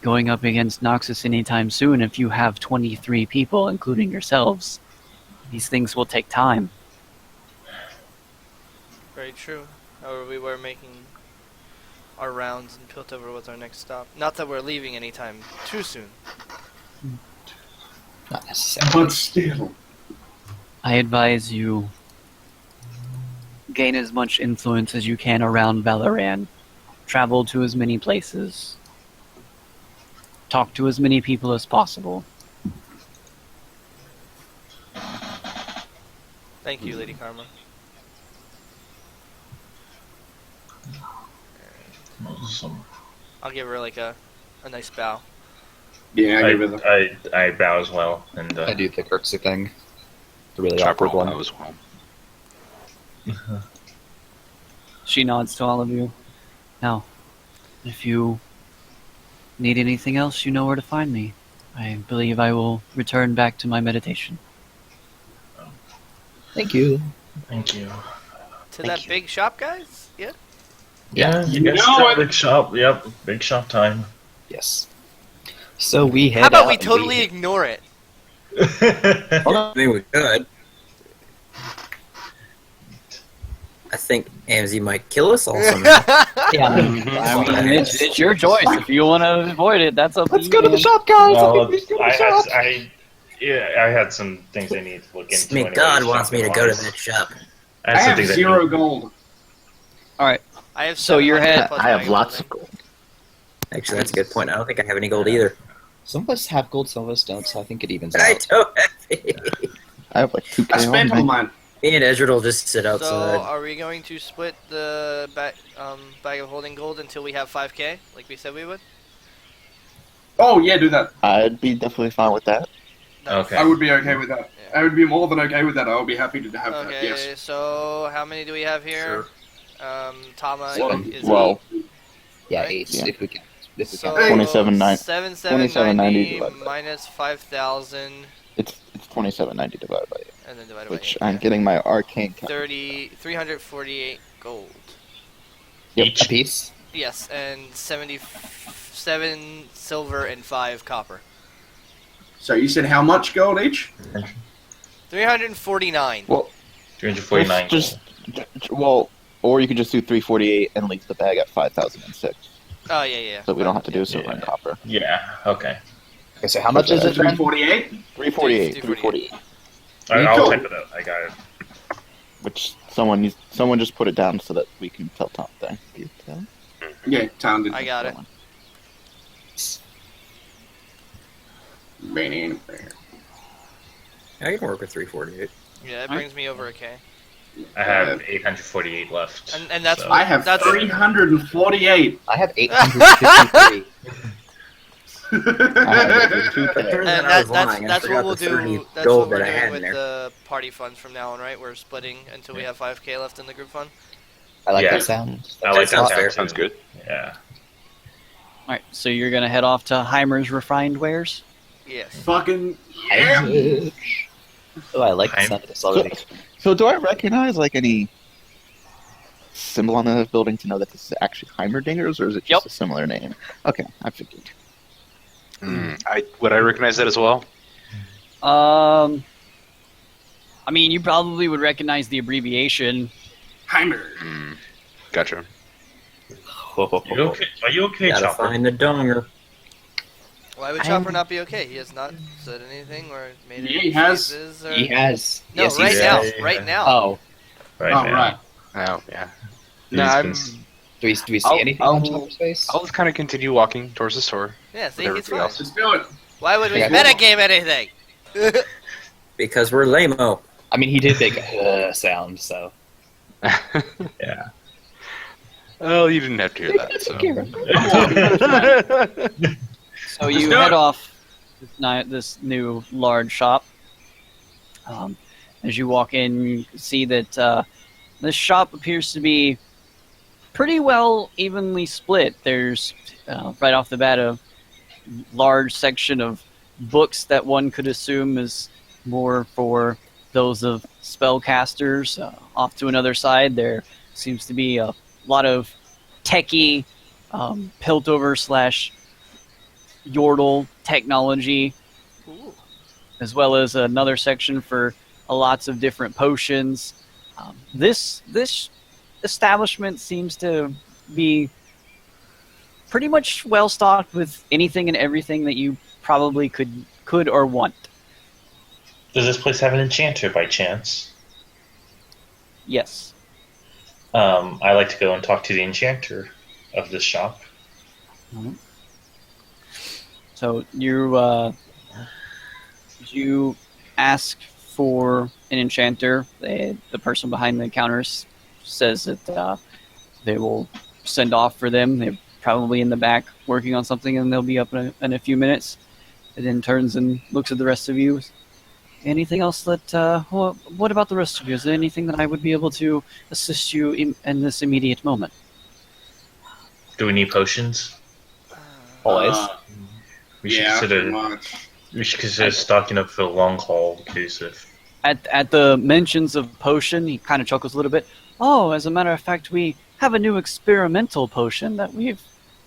going up against Noxus anytime soon if you have 23 people, including yourselves. These things will take time. Very true. However, we were making our rounds, and Piltover was our next stop. Not that we're leaving anytime too soon. Not necessarily. But still. I advise you gain as much influence as you can around Valoran. Travel to as many places. Talk to as many people as possible. Thank you, Lady Karma. Awesome. I'll give her like a nice bow. Yeah, I give it the... I bow as well, and I do the curtsy thing. The really Chop awkward roll one. as well. She nods to all of you. Now, if you need anything else, you know where to find me. I believe I will return back to my meditation. Thank you. Thank you. To Thank that you. big shop, guys? Yeah? Yeah, you You guys know got it. big shop. Yep, big shop time. Yes. So we head How about out we and totally ignore it? I think we could. I think Ammzy might kill us all somehow. Yeah, I mean, it's your choice. If you want to avoid it, that's up to you. Let's go to the man. shop, guys. Well, Let's go to the shop. I had some things I need to look into. Me, anyway, God wants me to go to shopping-wise. that shop. I I had some have things 0 gold. I have So your 700 head- plus I have value lots of building. gold. Actually, that's a good point. I don't think I have any gold either. Some of us have gold, some of us don't, so I think it evens I out. don't have any. I have like 2K I spent on all me. mine. Me and Ezra will just sit So, outside. are we going to split the bag of holding gold until we have 5k, like we said we would? Oh, yeah, do that. I'd be definitely fine with that. Okay. I would be okay with that. Yeah. I would be more than okay with that. I would be happy to have that, Okay, yes. so how many do we have here? Tama Seven. is Well, Yeah, Right. 8, Yeah. if we can. If we so can. 27,990 2790 divided by- minus 5,000. It's 2790 divided by 8, and then divided which by 8. I'm getting my arcane count. 348 gold. Yep. A piece? Yes, and 77 silver and 5 copper. So you said how much gold each? 349. Well, 349. well, or you could just do 348 and leave the bag at 5006. Oh, yeah. So we don't have to do silver and copper. Yeah. Okay. Okay, so how much is it then? 348? 348. 348. 348. I'll Cool. type it out. I got it. Which someone just put it down so that we can tell Tom. Thank you. Tom. Yeah, Tom did. I got it. I can work with 348. Yeah, that brings me over a K. I have 848 left. And that's so- I have That's- 348. I have 853. That's what we'll do. That's what we're doing with the party funds from now on, right? We're splitting until we have 5K left in the group fund. I like Yeah. that sound. I like that sounds sound fair. too. Sounds good. Yeah. All right, so you're gonna head off to Heimer's Refined Wares. Yes. Fucking yeah. Oh, I like the sound of this already. So do I recognize like any symbol on the building to know that this is actually Heimerdinger's, or is it just Yep. a similar name? Okay, I figured. Would I recognize that as well? I mean, you probably would recognize the abbreviation. Heimer. Gotcha. Are you okay, Gotta Chopper? find the donger. Why would Chopper not be okay? He has not said anything or made any Yeah, he has. faces or... He has. No, yes, right he's- now. Yeah. Right now. Oh, Right Oh, now. right. Oh, yeah. He's No, been- do we see I'll- anything I'll- on Chopper's face? I'll just kind of continue walking towards the store. Yeah, see, with he's everybody fine. else. Let's do it. Why would we Okay. metagame anything? Because we're lame-o. I mean, he did make a sound, so. Yeah. Oh, you didn't have to hear that. So. So you do head it. off this new large shop. As you walk in, you see that this shop appears to be pretty well evenly split. There's right off the bat a large section of books that one could assume is more for those of spellcasters. Off to another side, there seems to be a lot of techie, Piltover / Yordle technology, Ooh. as well as another section for lots of different potions. This establishment seems to be pretty much well stocked with anything and everything that you probably could or want. Does this place have an enchanter by chance? Yes. I like to go and talk to the enchanter of this shop. So you ask for an enchanter. The person behind the counters says that they will send off for them. They're probably in the back working on something, and they'll be up in a few minutes. And then turns and looks at the rest of you. Anything else that? What about the rest of you? Is there anything that I would be able to assist you in this immediate moment? Do we need potions? Always. We should Yeah, consider. pretty much. We should consider stocking up for the long haul in case if. At the mentions of potion, he kind of chuckles a little bit. Oh, as a matter of fact, we have a new experimental potion that we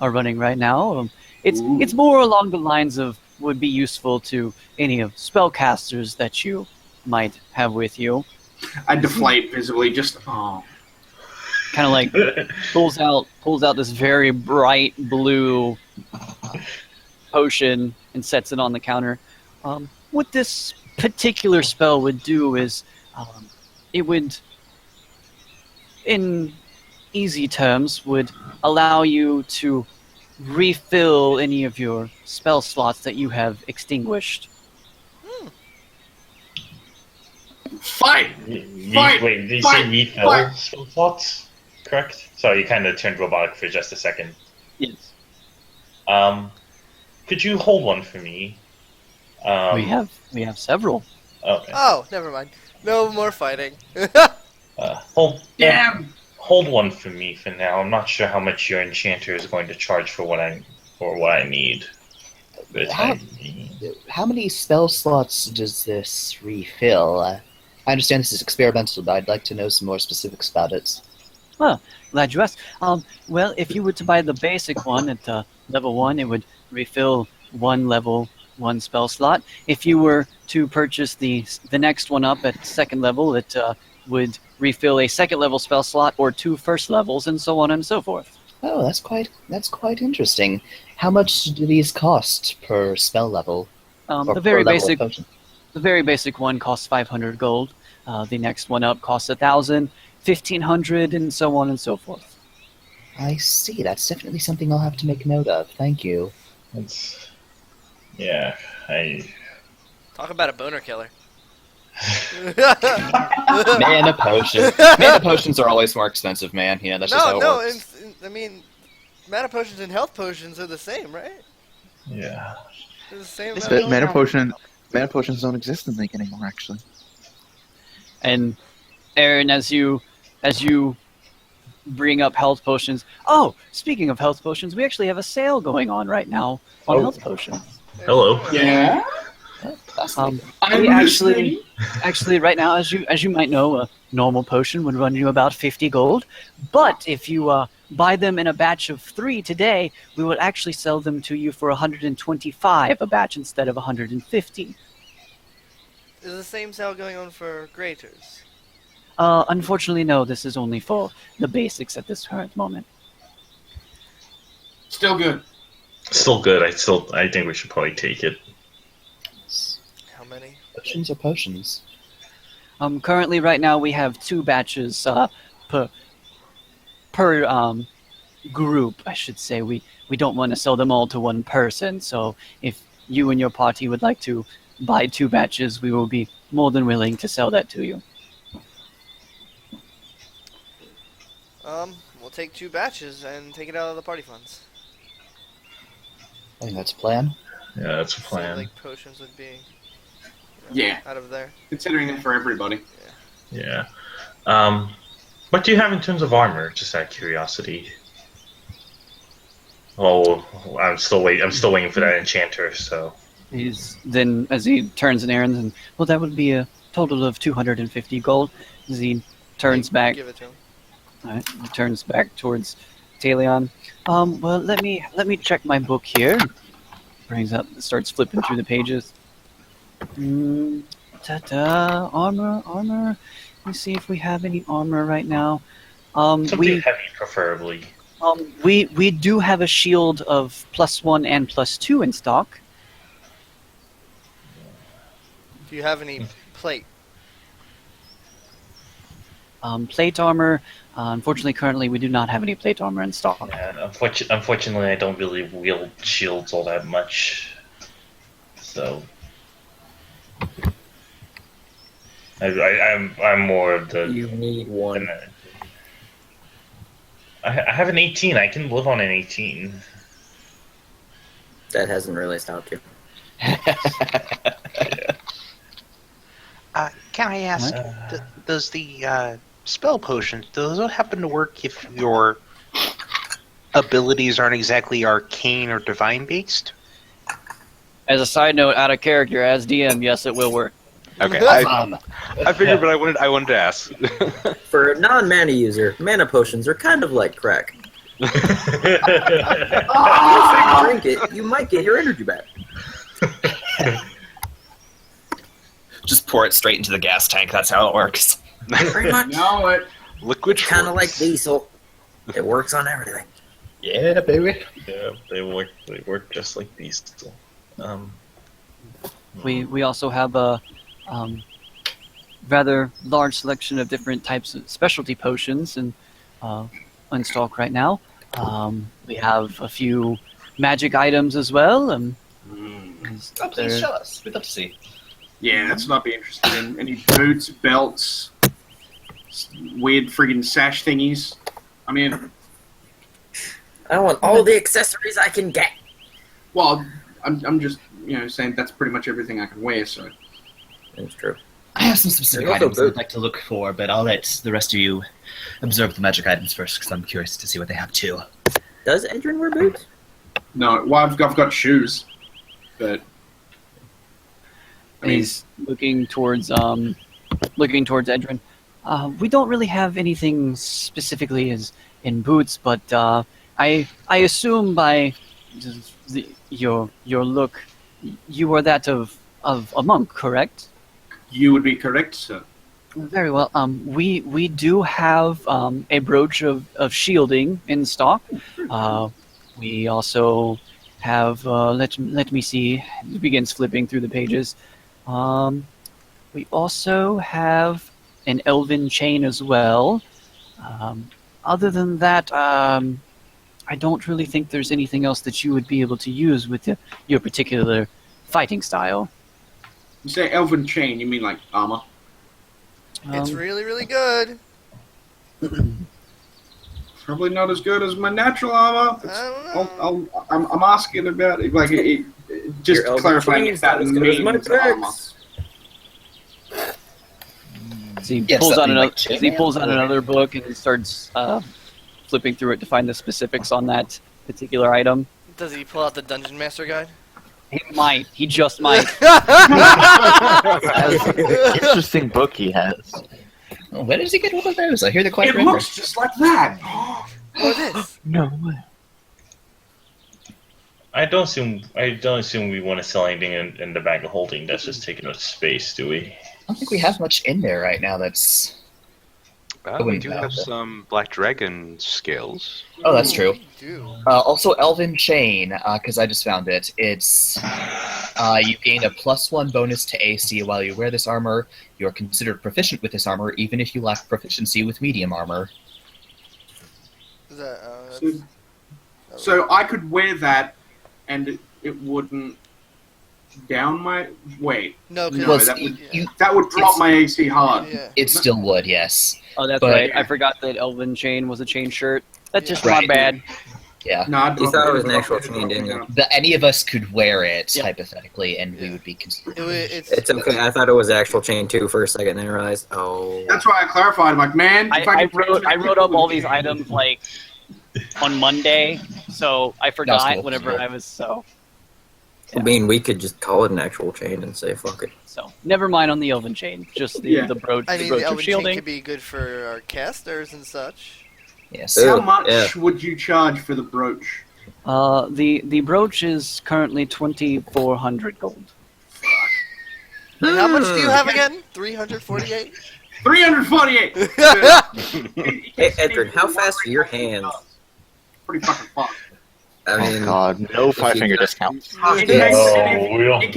are running right now. It's more along the lines of would be useful to any of spellcasters that you might have with you. I deflate visibly, just oh. Kind of like pulls out this very bright blue potion and sets it on the counter. What this particular spell would do is it would, in easy terms, would allow you to refill any of your spell slots that you have extinguished. Fight! Wait, Fight! did you Fight! say refill Fight! spell slots? Correct? Sorry, you kind of turned robotic for just a second. Yes. Could you hold one for me? We have Okay. several. Oh, never mind. No more fighting. Damn! Hold one for me for now. I'm not sure how much your enchanter is going to charge for what I need. For the How- time being. How many spell slots does this refill? I understand this is experimental, but I'd like to know some more specifics about it. Glad you asked. Well, if you were to buy the basic one at level 1, it would refill one level, one spell slot. If you were to purchase the next one up at second level, it would refill a second level spell slot or 2 first levels, and so on and so forth. Oh, that's quite interesting. How much do these cost per spell level? Or The per very level of basic, potion? the very basic one costs 500 gold. The next one up costs 1,000, 1,500, and so on and so forth. I see. That's definitely something I'll have to make note of. Thank you. Yeah, Talk about a boner killer. Mana potion. Mana potions are always more expensive, man. Yeah, that's just how it works. I mean, mana potions and health potions are the same, right? yeah. They're the same But amount. mana potions don't exist in Link anymore, actually. And Aaron, as you bring up health potions. Oh, speaking of health potions, we actually have a sale going on right now on Oh. health potions. Hello. Yeah. We actually right now, as you might know, a normal potion would run you about 50 gold. But if you buy them in a batch of 3 today, we would actually sell them to you for 125 a batch instead of 150. Is the same sale going on for graters? Unfortunately, no. This is only for the basics at this current moment. Still good. Still good. I think we should probably take it. How many? Potions or potions? Currently, right now, we have 2 batches per group, I should say. We don't want to sell them all to one person, so if you and your party would like to buy 2 batches, we will be more than willing to sell that to you. We'll take 2 batches and take it out of the party funds. I think that's a plan. Yeah, that's a Seems plan. like potions would be Yeah. out of there. Considering that for everybody. Yeah. What do you have in terms of armor? Just out of curiosity. Oh, I'm still waiting for that enchanter. So. Then, as he turns and Aaron, and well, that would be a total of 250 gold. As he turns back, Give it to him. all right, he turns back towards Talion. Well, let me check my book here. Brings up, starts flipping through the pages. Armor. Let me see if we have any armor right now. Something heavy, preferably. We do have a shield of +1 and +2 in stock. Do you have any plate? Plate armor. Unfortunately, currently we do not have any plate armor in stock. Yeah, unfortunately, I don't really wield shields all that much. So. I'm more of the. You need one. I have an 18. I can live on an 18. That hasn't really stopped you. Can I ask, does the spell potions, do those happen to work if your abilities aren't exactly arcane or divine based? As a side note, out of character, as DM, yes, it will work. Okay, I figured, but I wanted to ask. For a non-mana user, mana potions are kind of like crack. If you drink it, you might get your energy back. Just pour it straight into the gas tank. That's how it works. Pretty much. No, it. Liquid Kind of Schwartz. like diesel. It works on everything. Yeah, baby. Yeah, they work just like these. We also have a rather large selection of different types of specialty potions in stock right now. We have a few magic items as well. Oh, please show us. We'd love to see. Yeah, that's not be interested in any boots, belts, weird friggin' sash thingies. I mean, I want all the accessories I can get. well, I'm just saying that's pretty much everything I can wear. So That's true. I have some specific There's also items I'd boots. like to look for, but I'll let the rest of you observe the magic items first, because I'm curious to see what they have too. Does Edrin wear boots? no, well, I've got shoes. but I And mean, he's looking towards Edrin. We don't really have anything specifically as in boots, but I assume by your look, you are that of a monk, correct? you would be correct, sir. Very well. We do have a brooch of shielding in stock. We also have. Let me see. He begins flipping through the pages. We also have an elven chain as well. Other than that, I don't really think there's anything else that you would be able to use with your particular fighting style. You say elven chain, you mean like armor? It's really, really good. Probably not as good as my natural armor. I don't know. I'm asking about it, like just Your elven clarifying chain if that is good as my means armor. picks. So he Yes, pulls out something another. like chain He pulls out mail. another book and starts flipping through it to find the specifics on that particular item. Does he pull out the Dungeon Master Guide? He might. He just might. Interesting book he has. Oh, where does he get one of those? I hear they're quite It rare. looks just like that. Oh, this. No way. I don't assume we want to sell anything in the bag of holding that's just taking up space, do we? I don't think we have much in there right now that's... We wouldn't do know, have but- some Black Dragon scales. Oh, that's true. We do. Also, Elven Chain, because I just found it. It's you gain a +1 bonus to AC while you wear this armor. You are considered proficient with this armor, even if you lack proficiency with medium armor. Is that, So I could wear that, and it wouldn't down my wait. no, No, Well, because that you- would- you- That would drop It's- my AC hard. yeah. It still would, yes. Oh, that's But- right. I forgot that Elven Chain was a chain shirt. That's just Right. my bad. Yeah. No, I'd You drop thought it was an I'd actual drop chain, didn't you? Any of us could wear it, Yep. hypothetically, and we Yeah. would be considered. It's okay. I thought it was actual chain too for a second, then I realized. Oh. That's why I clarified. I'm like, man, if I could wrote up all these items like on Monday, so I forgot cool. whenever I was so. I mean, we could just call it an actual chain and say fuck it. So never mind on the Elven Chain, just the Yeah. the brooch, I the mean, brooch the of Elven Chain shielding. could be good for our casters and such. Yes. Ew. How much Yeah. would you charge for the brooch? The brooch is currently 2,400 gold. And how much do you have again? 348? 348. Hey, Edward, how fast are your hands? Pretty fucking fun. Oh I mean, god, no five-finger discounts. In case, No, in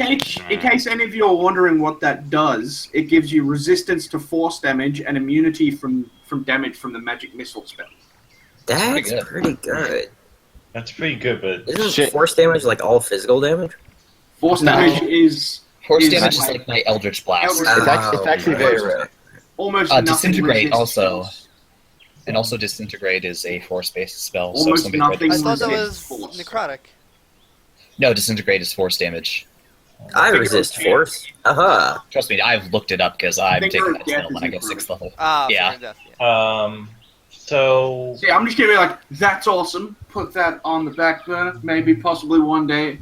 case any of you are wondering what that does, it gives you resistance to force damage and immunity from damage from the magic missile spell. that's good. pretty good. That's pretty good, but Isn't Shit. force damage like all physical damage? Force No. damage is Force is damage is like- like my Eldritch Blast. Eldritch- It's actually very rare. almost Uh, nothing disintegrate resists also. force. And also Disintegrate is a force-based spell. Almost so if somebody nothing I tried to thought that resists was force. necrotic. No, Disintegrate is force damage. I resist force. Aha. Trust me, I've looked it up because I'm think taking her that death spell when I is go improved. 6th level. Ah, Yeah. fair enough, yeah. So See, I'm just gonna be like, that's awesome. Put that on the back burner. Maybe, possibly one day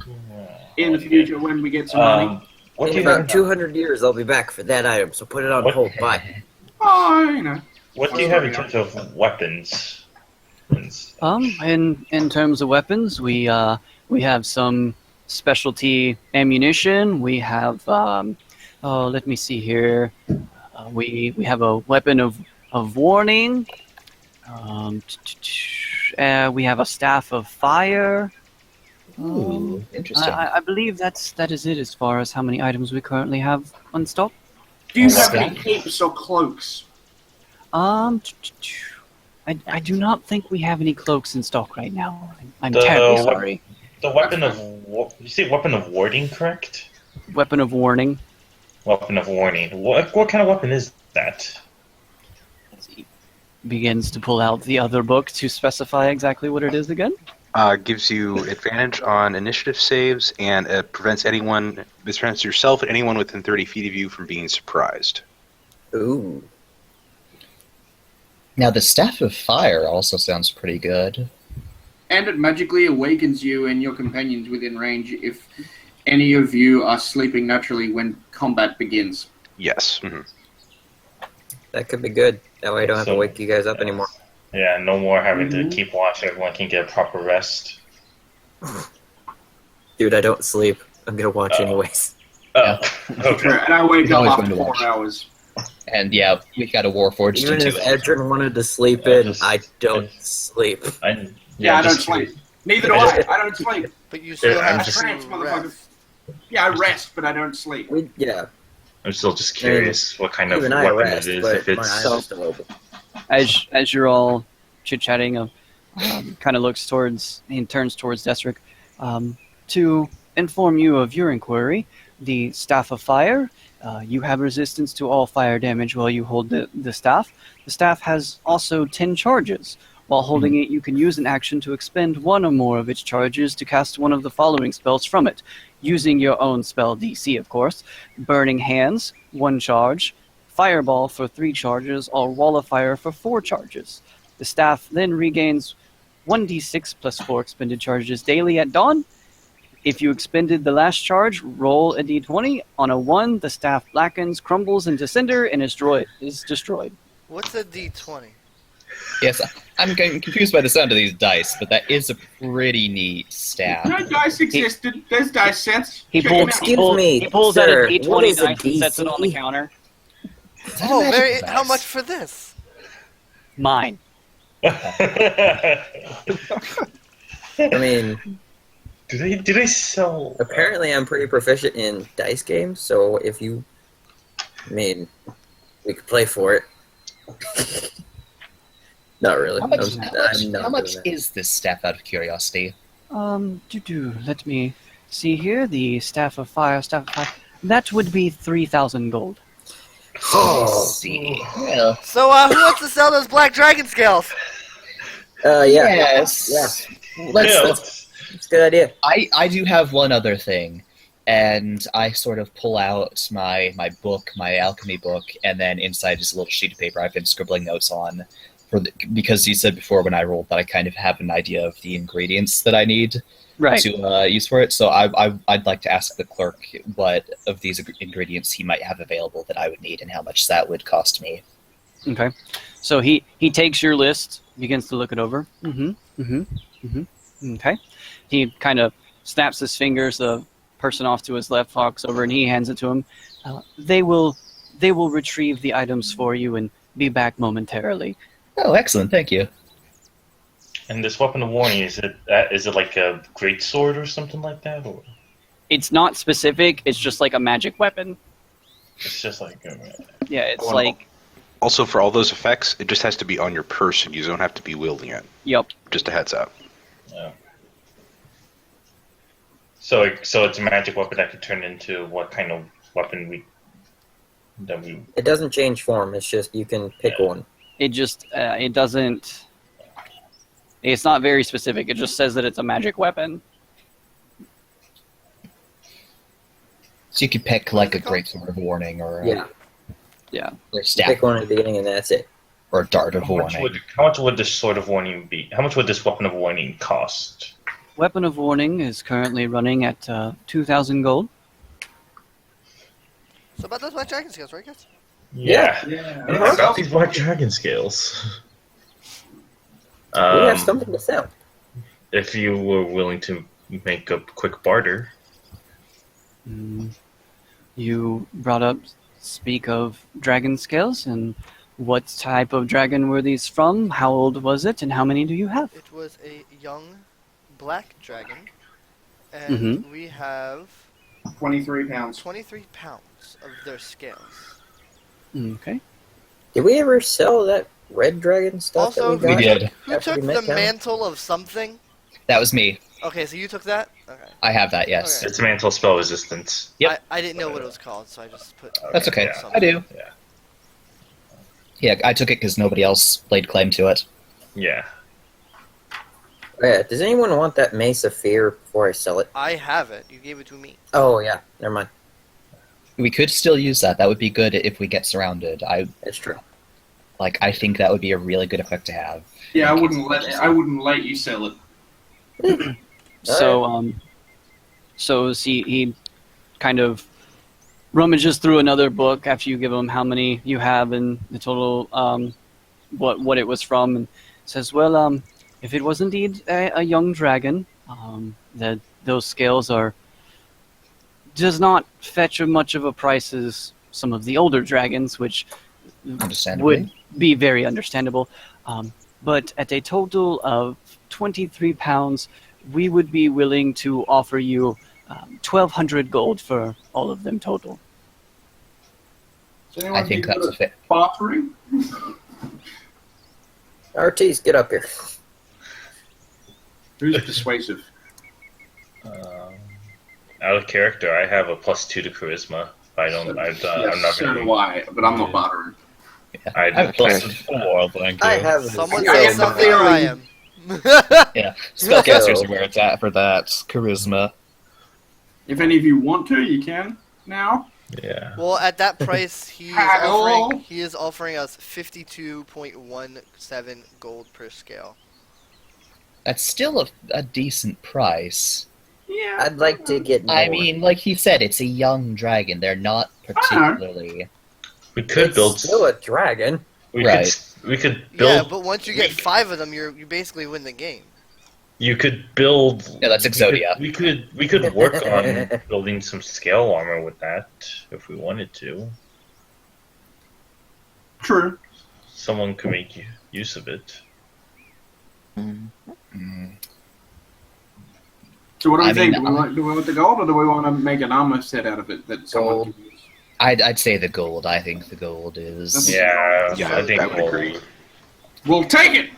in the future when we get some money. what do In you about have? 200 years, I'll be back for that item, so put it on What? hold. Bye. Oh, you know. What do you have in terms of weapons? In terms of weapons, we have some specialty ammunition. We have let me see here. We have a weapon of warning. We have a staff of fire. Ooh, interesting. I believe that is it as far as how many items we currently have on stock. Do you have Okay. any capes or cloaks? I do not think we have any cloaks in stock right now. I'm The terribly wep- sorry. The weapon of you say weapon of warding, correct? Weapon of warning. Weapon of warning. What kind of weapon is that? He begins to pull out the other book to specify exactly what it is again. Gives you advantage on initiative saves and prevents yourself and anyone within 30 feet of you from being surprised. Ooh. Now, the Staff of Fire also sounds pretty good. And it magically awakens you and your companions within range if any of you are sleeping naturally when combat begins. Yes. Mhm. That could be good. That way I don't have to So- wake you guys up anymore. Yeah, no more having to Mhm. keep watch. Everyone can get proper rest. Dude, I don't sleep. I'm gonna watch Oh. anyways. Oh, okay. And I wake He's up always after going to 4 watch. hours. And yeah, we got a Warforged Even into if it. Edrin wanted to sleep I in, just- I don't sleep. Yeah, I don't just- sleep. Neither do I. I don't sleep. But you still Yeah, have I'm I just- trance, to motherfucker. rest. Yeah, I rest, but I don't sleep. Yeah, I'm still just curious what kind of even I weapon rest, it is. but If my it's eyes are still open. As you're all chit-chatting, kind of looks towards and turns towards Desric. To inform you of your inquiry, the Staff of Fire, you have resistance to all fire damage while you hold the staff. The staff has also 10 charges. While holding it, you can use an action to expend one or more of its charges to cast one of the following spells from it, using your own spell DC, of course. Burning Hands, 1 charge. Fireball for 3 charges, or Wall of Fire for 4 charges. The staff then regains 1d6 plus 4 expended charges daily at dawn. If you expended the last charge, roll a d20. On a 1, the staff blackens, crumbles into cinder, and is destroyed. What's a D20? Yes, I'm getting confused by the sound of these dice, but that is a pretty neat staff. No dice existed. There's dice sets. He Check pulls, it out. Excuse me, he pulls sir, out a what d20 is a dice and sets it on the DC? counter. Oh, magic very. dice? How much for this? Mine. I mean, do they sell? apparently I'm pretty proficient in dice games, so if you... I mean, we could play for it. Not really. How much, I'm how not much, doing how much that. is this staff, out of curiosity? Let me see here. The Staff of Fire, that would be 3,000 gold. I see. Well, So, who wants to sell those black dragon scales? Yeah. yes. Yeah. Let's, It's a good idea. I do have one other thing, and I sort of pull out my book, my alchemy book, and then inside is a little sheet of paper I've been scribbling notes on, because you said before when I rolled that I kind of have an idea of the ingredients that I need Right. to use for it. So I'd like to ask the clerk what of these ingredients he might have available that I would need, and how much that would cost me. Okay. So he takes your list, begins to look it over. Okay. He kind of snaps his fingers. The person off to his left walks over, and he hands it to him. They will retrieve the items for you and be back momentarily. Oh, excellent! Thank you. And this weapon of warning, is it like a great sword or something like that, or It's not specific. It's just like a magic weapon. it's just like Yeah, it's Oh, like Also, for all those effects, it just has to be on your person. You don't have to be wielding it. yep. Just a heads up. so it's a magic weapon that could turn into what kind of weapon we. It doesn't change form. It's just you can pick one. It just it doesn't. It's not very specific. It just says that it's a magic weapon. So you could pick like a great sword of warning, or Yeah. or a staff, Pick one at the beginning, and that's it. or a dart of How much warning. would this sword of warning be? How much would this weapon of warning cost? Weapon of warning is currently running at 2,000 gold. So about those black dragon scales, right, guys? Yeah. Yeah. What about these black dragon scales? We have something to sell. If you were willing to make a quick barter. You brought up, speak of dragon scales, and what type of dragon were these from? How old was it, and how many do you have? It was a young black dragon, and we have 23 pounds. 23 pounds of their scales. Okay. Did we ever sell that red dragon stuff Also, that we got? We did. Who After took we met the down? mantle of something? That was me. Okay, so you took that? Okay. I have that. Yes. Okay. It's mantle spell resistance. Yep. I didn't know what it was called, so I just put... That's okay. Yeah. I do. Yeah. Yeah, I took it because nobody else laid claim to it. Yeah. Yeah. Does anyone want that Mace of Fear before I sell it? I have it. You gave it to me. Oh yeah. Never mind. We could still use that. That would be good if we get surrounded. That's true. I think that would be a really good effect to have. Yeah, I wouldn't let you sell it. So as he kind of rummages through another book after you give him how many you have and the total, what it was from, and says, well, if it was indeed a young dragon, that those scales does not fetch much of a price as some of the older dragons, which Understandably. would be very understandable. But at a total of 23 pounds, we would be willing to offer you 1,200 gold for all of them total. Does anyone I think be that's good a fair. at bartering? Ortiz, get up here. Who's persuasive? Out of character, I have a +2 to charisma. I'm not So going do I, but I'm not bartering. I I have don't- +4, thank you. I have Someone zero. say something or I am. Yeah, spellcasters are where it's at for that charisma. If any of you want to, you can now. Yeah. Well, at that price, he is offering us 52.17 gold per scale. That's still a decent price. Yeah. I'd like to get more. I mean, like he said, it's a young dragon. They're not particularly. We could It's build. still a dragon. We Right. We could Yeah, build. but once you get 5 of them, you basically win the game. You could build. Yeah, that's Exodia. We could work on building some scale armor with that if we wanted to. True. Someone could make use of it. Mm. So what do we I think? mean, Do we want the gold, or do we want to make an armor set out of it that someone Gold. can use? I'd say the gold. I think the gold is. Yeah, Yeah, I think I would agree. We'll take it.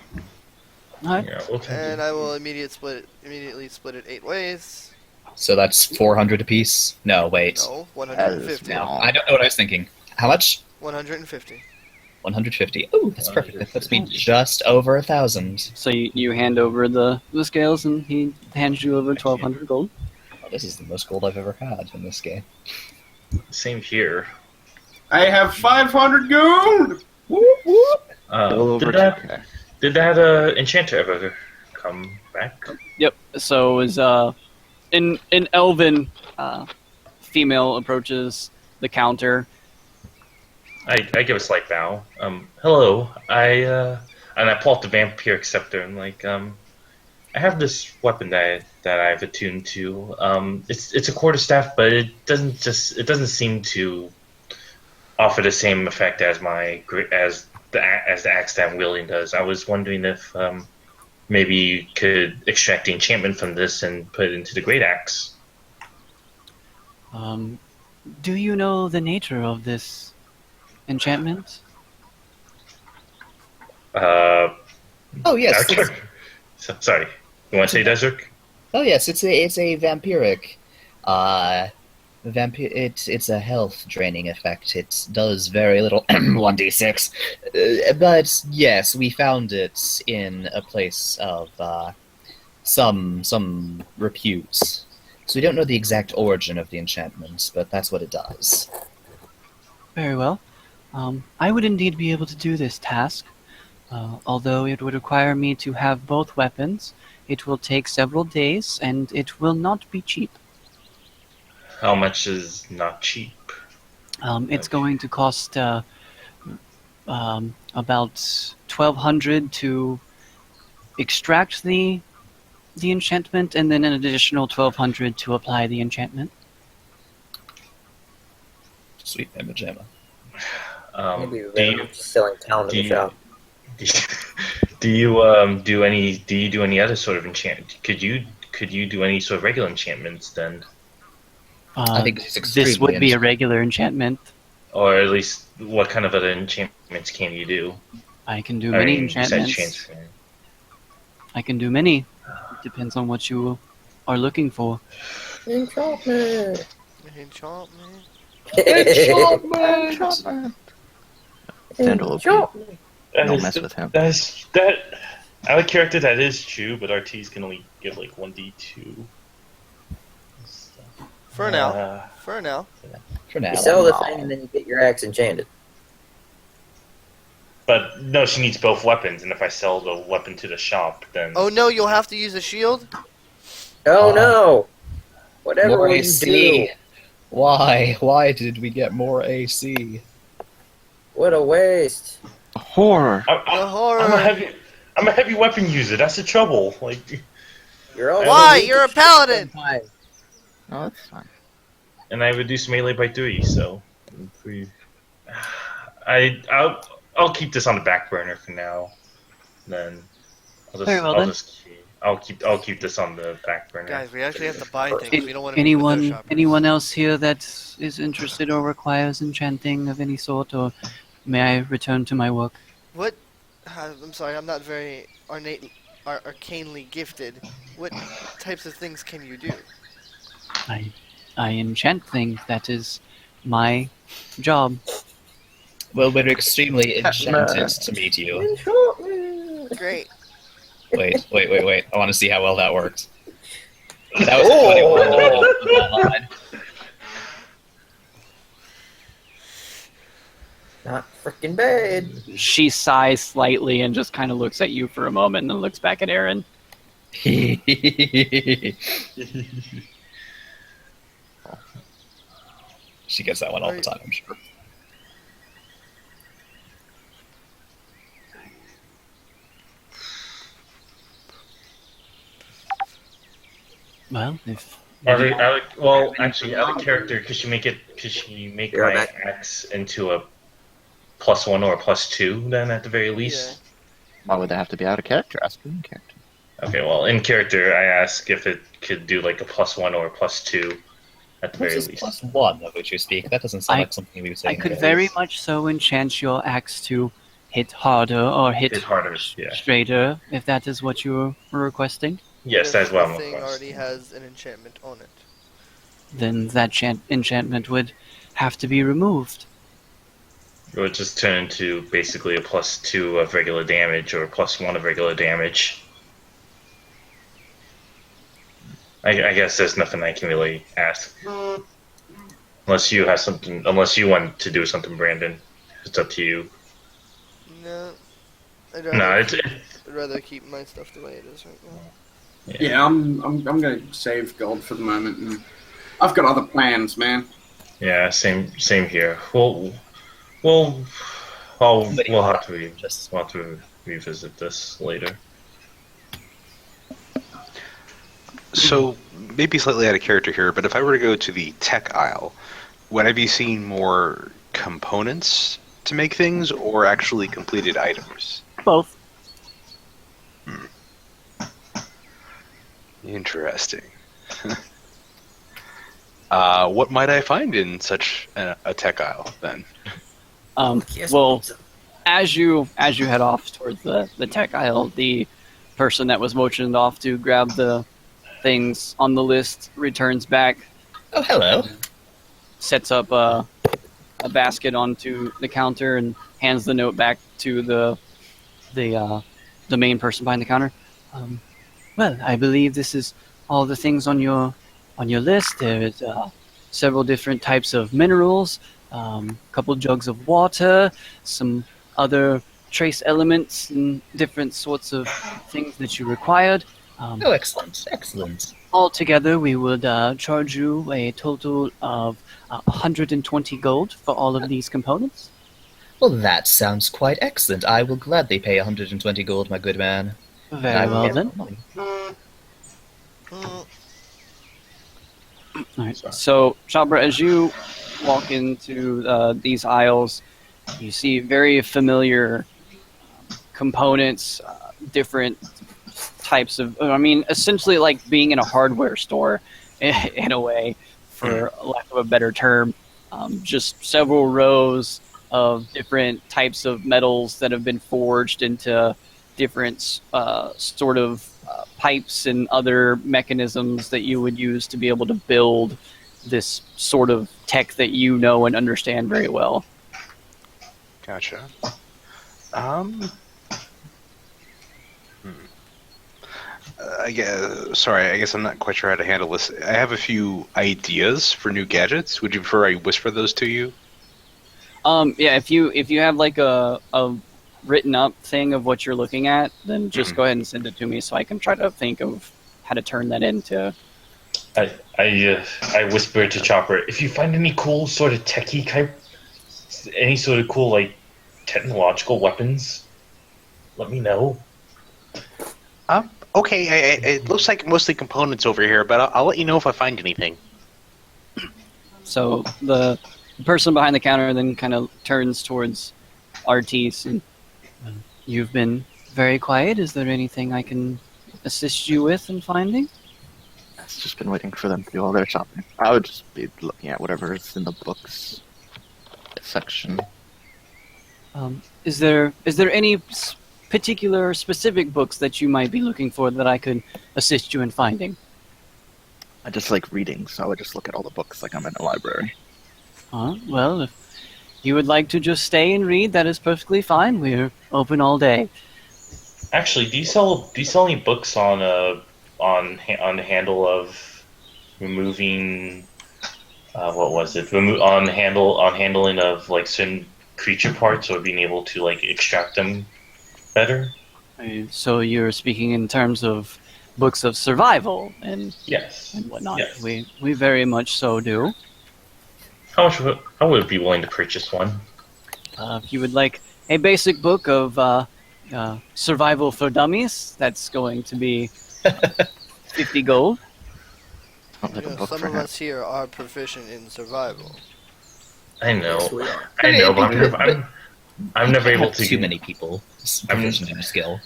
Alright. Yeah, we'll take And it. I will immediately split it 8 ways. So that's 400 apiece. No, wait. No, 150. No. I don't know what I was thinking. How much? 150. 150. Oh, that's perfect. That puts me just over 1,000. So you hand over the scales, and he hands you over 1,200 gold. Oh, this is the most gold I've ever had in this game. Same here. I have 500 gold. Did that enchanter ever come back? Yep. So as an elven female approaches the counter. I give a slight bow. Hello. And I pull out the vampiric scepter and I have this weapon that I've attuned to. It's a quarterstaff, but it doesn't seem to offer the same effect as the axe that I'm wielding does. I was wondering if maybe you could extract the enchantment from this and put it into the great axe. Do you know the nature of this enchantment? Oh yes. Sorry. You want to say Desert? Oh yes, it's a vampiric. It's a health draining effect. It does very little. 1d6. But yes, we found it in a place of some repute. So we don't know the exact origin of the enchantment, but that's what it does. Very well. I would indeed be able to do this task, although it would require me to have both weapons. It will take several days, and it will not be cheap. How much is not cheap? It's going to cost about 1,200 to extract the enchantment, and then an additional 1,200 to apply the enchantment. Sweet image, Emma. Maybe Do they're you just selling talent in the shop. do you do any other sort of enchantment? Could you do any sort of regular enchantments then, I think it's this extremely would be a regular enchantment. or at least what kind of other enchantments can you do? I can do I many mean, besides enchantments. transferring. I can do many. It depends on what you are looking for. Enchantment. Enchantment. Enchantment. Sandal, Enchantment. don't mess with him. That out of character, that is true, but RTs can only give 1d2. For now. For now. For now. You sell the thing and then you get your axe enchanted. But no, she needs both weapons, and if I sell the weapon to the shop, then Oh no, you'll have to use a shield? Oh no! Whatever More will AC. you do? Why? Why did we get more AC? What a waste. Horror. The I'm a horror. heavy weapon user. That's the trouble. Like, You're also Why? weak You're a at the paladin. same time. Oh, that's fine. and I reduced melee by 3. So, we, I'll keep this on the back burner for now. Then Very well, then. I'll keep this on the back burner. Guys, we actually have to buy things. We don't want to be window Anyone, shoppers. anyone else here that is interested or requires enchanting of any sort, or may I return to my work? What? I'm sorry, I'm not very arcanely gifted. What types of things can you do? I enchant things. That is my job. Well, we're extremely enchanted to meet you. Great. Wait. I want to see how well that worked. That was a 21. Not freaking bad. She sighs slightly and just kind of looks at you for a moment, and then looks back at Aaron. She gets that one all the time, I'm sure. Well, if Actually, out of character, could she make You're my back. axe into a +1 or a +2? Then, at the very least. Why would that have to be out of character? Ask in character. Okay, well, in character, I ask if it could do like a +1 or a +2 at the very This is least. +1 of which you speak. That doesn't sound I- like something we would say. I could very much so enchant your axe to hit harder or hit Hit harder, yeah. straighter, if that is what you were requesting. Yes, If that's what I'm the thing requesting. already has an enchantment on it. Then that enchantment would have to be removed. It would just turn into basically a +2 of regular damage or a +1 of regular damage. I guess there's nothing I can really ask. Unless you have something, unless you want to do something, Brandon. It's up to you. No. I'd No, rather, I'd rather keep my stuff the way it is right now. Yeah, I'm gonna save gold for the moment, and I've got other plans, man. Yeah, same here. We'll have to revisit this later. So, maybe slightly out of character here, but if I were to go to the tech aisle, would I be seeing more components to make things, or actually completed items? Both. Interesting. What might I find in such a tech aisle, then? Well, as you head off towards the tech aisle, the person that was motioned off to grab the things on the list returns back, Oh, hello. sets up a basket onto the counter, and hands the note back to the main person behind the counter. Well, I believe this is all the things on your list. There's several different types of minerals, a couple jugs of water, some other trace elements, and different sorts of things that you required. Oh, excellent. Altogether, we would charge you a total of 120 gold for all of these components. Well, that sounds quite excellent. I will gladly pay 120 gold, my good man. Very well, then. Mm, All right. So, Shabra, as you walk into these aisles, you see very familiar components, different types of. I mean, essentially, like being in a hardware store, in a way, for lack of a better term. Just several rows of different types of metals that have been forged into different sort of pipes and other mechanisms that you would use to be able to build this sort of tech that you know and understand very well. Gotcha. I guess I'm not quite sure how to handle this. I have a few ideas for new gadgets. Would you prefer I whisper those to you? Yeah, if you have like a written up thing of what you're looking at, then just go ahead and send it to me so I can try to think of how to turn that into I whispered to Chopper, if you find any cool sort of techie type, any sort of cool like technological weapons, let me know. Okay, it looks like mostly components over here, but I'll let you know if I find anything. So the person behind the counter then kind of turns towards Artis, and you've been very quiet. Is there anything I can assist you with in finding? I've just been waiting for them to do all their shopping. I would just be looking at whatever is in the books section. Is there any particular specific books that you might be looking for that I could assist you in finding? I just like reading, so I would just look at all the books like I'm in a library. Well, if you would like to just stay and read, that is perfectly fine. We're open all day. Actually, do you sell any books on the handle of removing what was it? Handling of like certain creature parts or being able to like extract them better? So you're speaking in terms of books of survival and Yes. and whatnot. Yes. We very much so do. How would I be willing to purchase one? If you would like a basic book of survival for dummies, that's going to be 50 gold. Sounds like a book Some for of him. us here are proficient in survival. I know, Yes, we are. I know, but I'm never able to Too get many people proficient in a skill.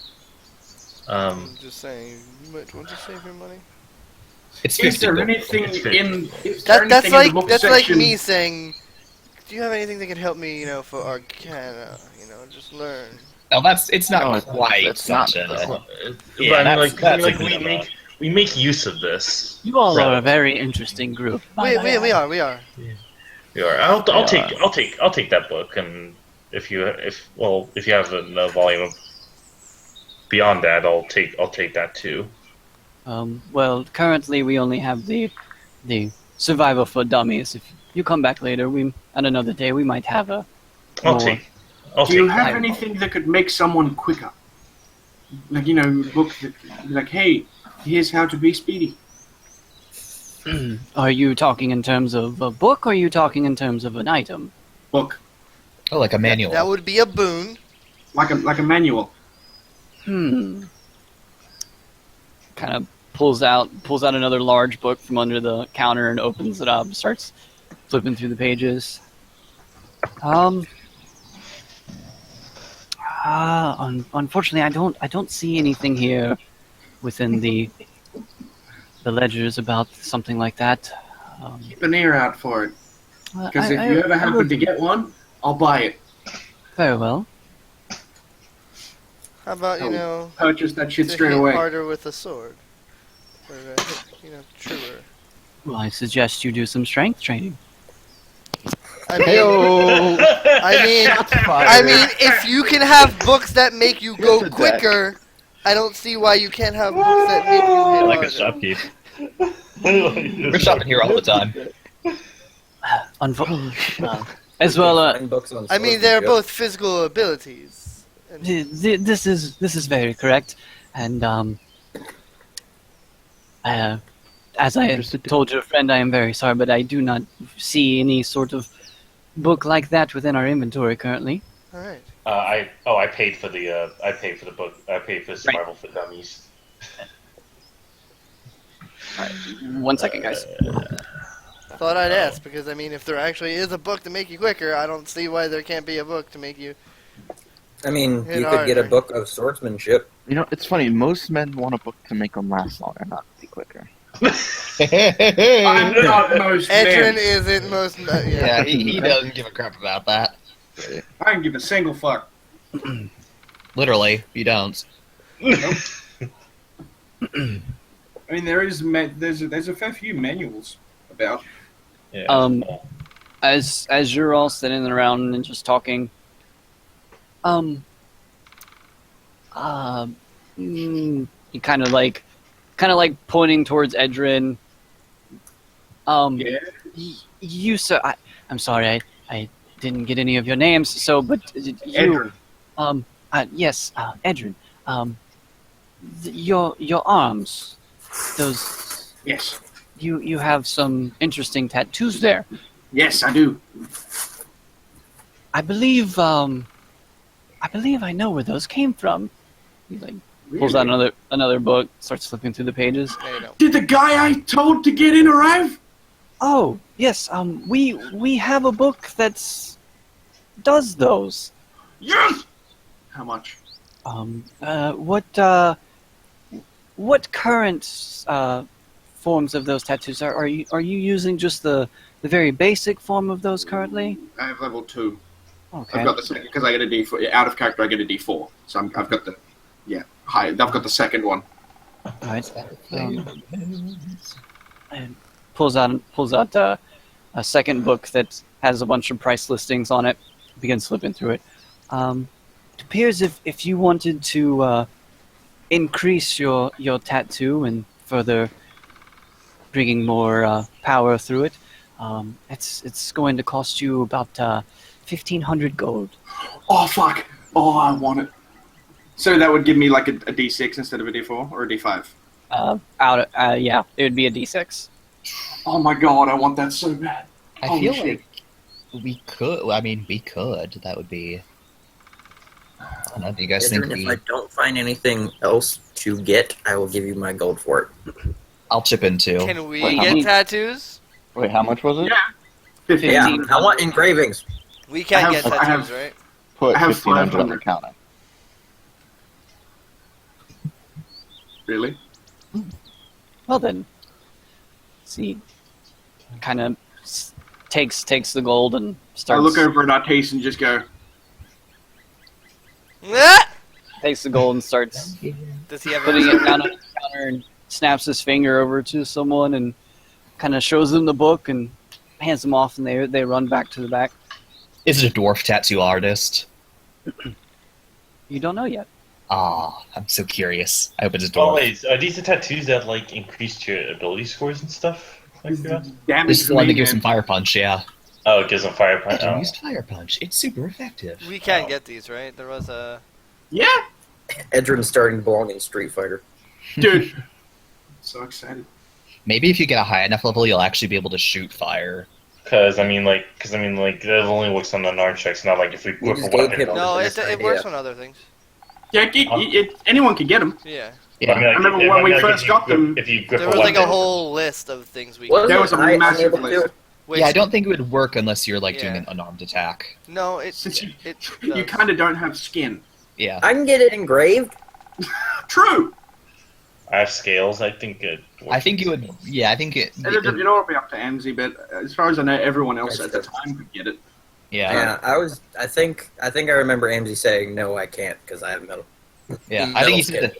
I'm just saying, you might want to save your money. It's Is 50 there gold. anything It's in? Is there That's anything in like the book that's section? like me saying, "Do you have anything that can help me, for Arcana? Just learn." Now it's not No, quite it's such not, a. though. Yeah, but that's a we good amount. make use of this. You all are Right. a very interesting group. We are. Yeah, I'll take that book, and if you have a volume of beyond that, I'll take that too. Well, currently we only have the survival for dummies. If you come back later, on another day we might have a I'll more. take Do you have that. anything that could make someone quicker? Like book that, like, hey, here's how to be speedy. Are you talking in terms of a book, or are you talking in terms of an item? Book, Oh, like a manual. That would be a boon. like a manual. Kind of pulls out another large book from under the counter and opens it up. Starts flipping through the pages. Unfortunately, I don't see anything here within the ledgers about something like that. Keep an ear out for it, because if I- you ever I happen will- to get one, I'll buy it. Very well. How about Purchase that shit to straight hit away. harder with a sword, or to hit, truer. Well, I suggest you do some strength training. I mean, if you can have books that make you go Look at that. quicker, I don't see why you can't have books that make you hit like a harder. shopkeep. We're shopping here all the time. As well, Find books on I mean, swords they're and go. both physical abilities. And this is very correct, and as I had told your friend, I am very sorry, but I do not see any sort of book like that within our inventory currently. all right. I paid for the book. I paid for Survival for Dummies. 1 second, guys. Thought I'd ask because if there actually is a book to make you quicker, I don't see why there can't be a book to make you. I mean, Hit you could get a harder. book of swordsmanship. It's funny. Most men want a book to make them last longer, not be quicker. I'm not most Edrin men. isn't most. Yeah, he doesn't give a crap about that. I can give a single fuck. Literally, he don't. I mean, there's a fair few manuals about. Yeah. As you're all sitting around and just talking, you kind of like pointing towards Edrin. Yeah. You sir, I'm sorry, I didn't get any of your names. So, but you, Edrin. yes, Edrin. Your arms, those Yes. you have some interesting tattoos there. Yes, I do. I believe I know where those came from. He like pulls out another book, starts flipping through the pages. There you go. Did the guy I told to get in arrive? Oh, yes, we have a book that's does those. Yes! How much? What current forms of those tattoos are you using? Just the very basic form of those currently? I have level 2. Okay. I've got the second, because I get a D4. Out of character, I get a D4. So I've got the, high. I've got the second one. Right. And pulls out a second book that has a bunch of price listings on it. Begins flipping through it. It appears if you wanted to increase your tattoo and further bringing more power through it, it's going to cost you about 1,500 gold. Oh, fuck. Oh, I want it. So that would give me like a D6 instead of a D4 or a D5? Yeah, it would be a D6. Oh my god, I want that so bad. I Holy feel shit. like we could. I mean, we could. That would be. I don't know, do you guys think Adrian, we? if I don't find anything else to get, I will give you my gold for it. I'll chip in too. Can we Wait, how get many- tattoos? Wait, how much was it? Yeah. 15. Yeah, I want engravings. We can't I get have- I tattoos, have- right? Put I have 1,500 on 500. the counter. Really? Well then, see, kind of takes the gold and starts. I look over at Artis and just go, Ah! Takes the gold and starts Does he have putting it a down on the counter and snaps his finger over to someone and kind of shows them the book and hands them off, and they run back to the back. Is it a dwarf tattoo artist? You don't know yet. Ah, I'm so curious. I hope it's a Oh dwarf. wait, are these the tattoos that like increased your ability scores and stuff like that? damage This is the one me, that gives him man. fire punch. Yeah. Oh, it gives them fire punch. I Oh. used fire punch. It's super effective. We can't get these, right? There was a. Yeah, Edrin's starting to belong in Street Fighter. dude. So excited. Maybe if you get a high enough level, you'll actually be able to shoot fire. Because I mean, like, that only works on the unarmed checks, not like if we equip just a gave weapon. him- No, that's it an works idea. on other things. Yeah, anyone can get them. Yeah. Yeah. I mean, like, I remember if- when we like, first if you got grip- them, If you grip There a was like a weapon- whole list of things we Well, could There was a I massive unable to- list. Which, Yeah, I don't think it would work unless you're like doing Yeah. an unarmed attack. No, it. Since it you does. kind of don't have skin. Yeah. I can get it engraved. True. I have scales. I think it. I think you would. Yeah, I think it. You know, it'll be up to Ammzy, but as far as I know, everyone else at the time could get it. Yeah. Yeah, I think I remember Ammzy saying no, I can't because I have metal. Yeah. I Metal think he skin. said that.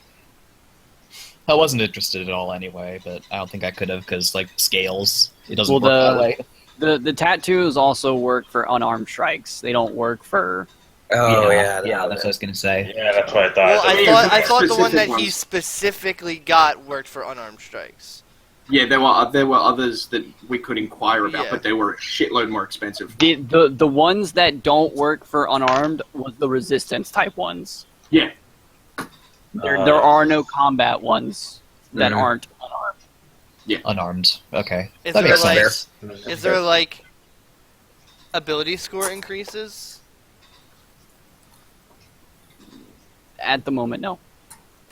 I wasn't interested at all anyway, but I don't think I could have because like scales, it doesn't Well, work that way. The tattoos also work for unarmed strikes. They don't work for. Oh yeah, yeah, that's what I was gonna say. Yeah, that's what I thought. Well, Yeah, I thought the one specific that he ones. specifically got worked for unarmed strikes. Yeah, there were others that we could inquire about, Yeah. but they were a shitload more expensive. The ones that don't work for unarmed was the resistance type ones. Yeah. There are no combat ones that Mhm. aren't unarmed. Unarmed. Okay. Is That there makes like sense. is there like ability score increases? At the moment, no.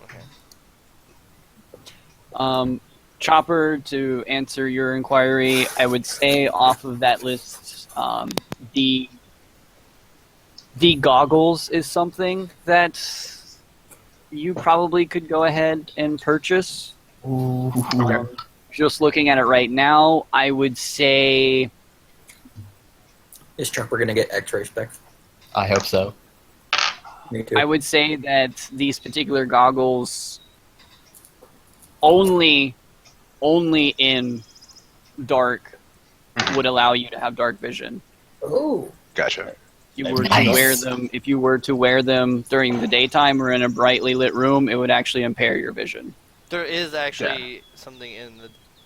Okay. Chopper, to answer your inquiry, I would say off of that list, the goggles is something that you probably could go ahead and purchase. Okay. Just looking at it right now, I would say Is Chopper gonna get X-ray specs? I hope so. Me too. I would say that these particular goggles only in dark would allow you to have dark vision. Oh, Gotcha. If you were Nice. to wear them, if you were to wear them during the daytime or in a brightly lit room, it would actually impair your vision. There is actually something in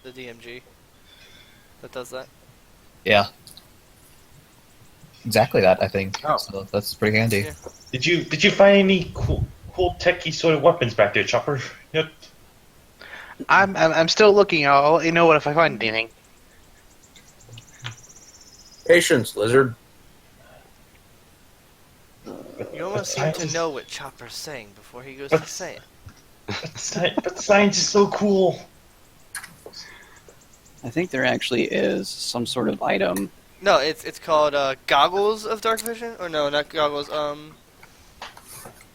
the DMG that does that. Yeah. Exactly that, I think. Oh. So that's pretty handy. Yeah. Did you find any cool techie sort of weapons back there, Chopper? Yep. I'm still looking. I'll let you know what if I find anything. Patience, lizard. You almost seem to know what Chopper's saying before he goes to say it. But science is so cool. I think there actually is some sort of item. No, it's called goggles of dark vision, or no, not goggles.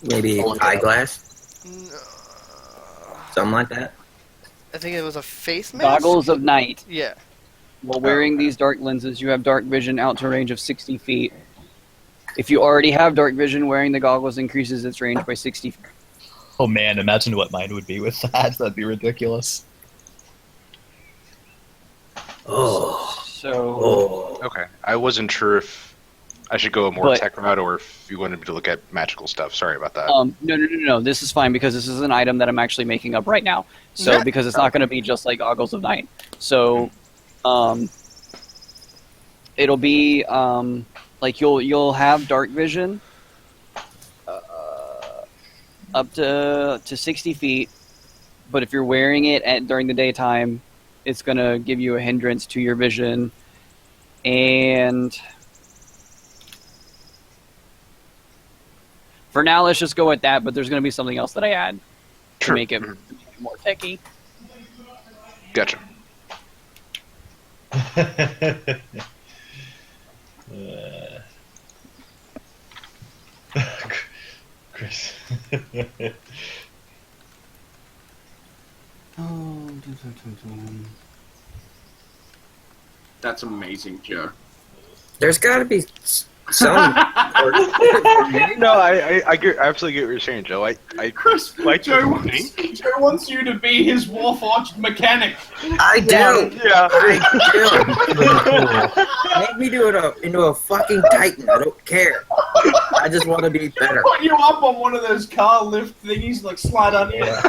Maybe eyeglass, No, something like that. I think it was a face mask. Goggles of night. Yeah. While wearing these dark lenses, you have dark vision out to a range of 60 feet. If you already have dark vision, wearing the goggles increases its range by 60 feet. Oh man, imagine what mine would be with that. That'd be ridiculous. Oh. So, Okay, I wasn't sure if I should go a more But- tech route or if you wanted me to look at magical stuff. Sorry about that. no. This is fine because this is an item that I'm actually making up right now. So, Yeah. because it's not going to be just like goggles of night. So, it'll be like you'll have dark vision up to 60 feet, but if you're wearing it during the daytime, it's going to give you a hindrance to your vision. And for now, let's just go with that, but there's going to be something else that I add to Sure. make it more techy. Gotcha. Chris. That's amazing, Joe. There's got to be some. No, I absolutely get what you're saying, Joe. I Chris, like Joe, to wants, think. Joe wants you to be his Warforged mechanic. I do. Yeah. I do. Make me do it into a fucking Titan. I don't care. I just want to be better. Put you up on one of those car lift thingies, like slide under. Yeah.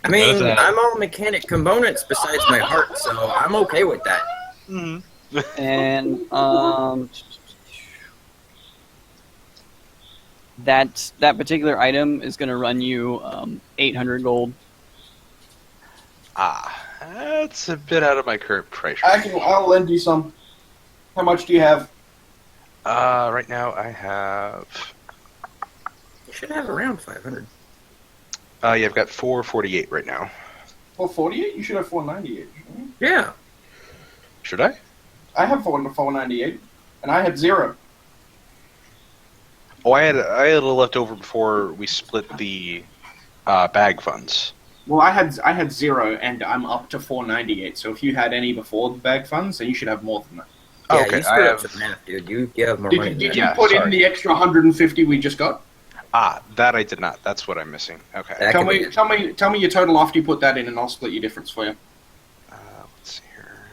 I mean, Does that- I'm all mechanic components besides my heart, so I'm okay with that. And that particular item is going to run you 800 gold. That's a bit out of my current price I'll lend you some. How much do you have? Right now I have. You should have around 500. Yeah, I've got 448 right now. 448? You should have 498. Yeah. Should I? I have 498, and I had 0. Oh, I had a little left over before we split the bag funds. Well, I had 0, and I'm up to 498. So if you had any before the bag funds, then you should have more than that. Oh, Yeah, okay, you screwed I up have- some math, dude. You have more money Did than you that. put in sorry. the extra 150 we just got? That I did not. That's what I'm missing. Okay. That Tell could me, be- tell me your total after you put that in, and I'll split your difference for you. Let's see here.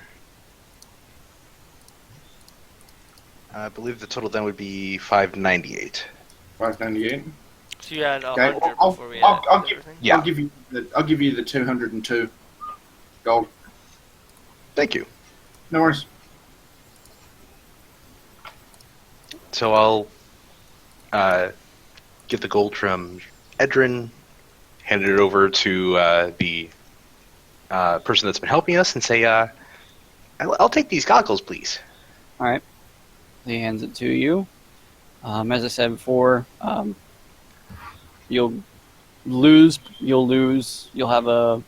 I believe the total then would be 598. 598. So you had Okay, 100 I'll, before we I'll, added I'll give, everything? Yeah. I'll give you the 202 gold. Thank you. No worries. So I'll get the gold from Edrin, hand it over to the person that's been helping us, and say, I'll take these goggles, please. All right. He hands it to you. As I said before, you'll lose. You'll have a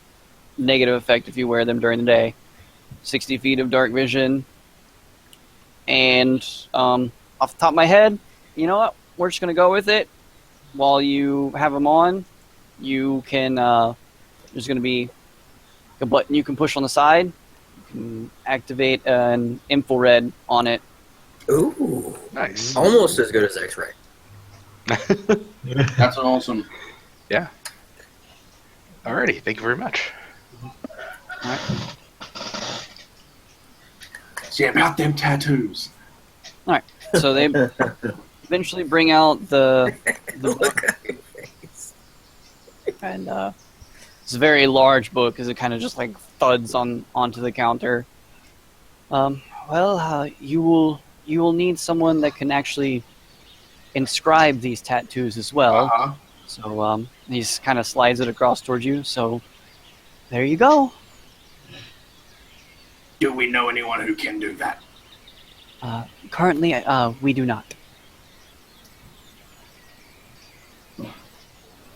negative effect if you wear them during the day. 60 feet of dark vision. And off the top of my head, you know what? We're just going to go with it. While you have them on, you can, there's going to be a button you can push on the side. You can activate an infrared on it. Ooh. Nice. Almost as good as X-ray. That's awesome. Alrighty, thank you very much. See about them tattoos. So they eventually bring out the Look at your face. and it's a very large book because it kind of just like thuds onto the counter. You will need someone that can actually inscribe these tattoos as well. Uh-huh. So he kind of slides it across towards you. So there you go. Do we know anyone who can do that? Currently, we do not.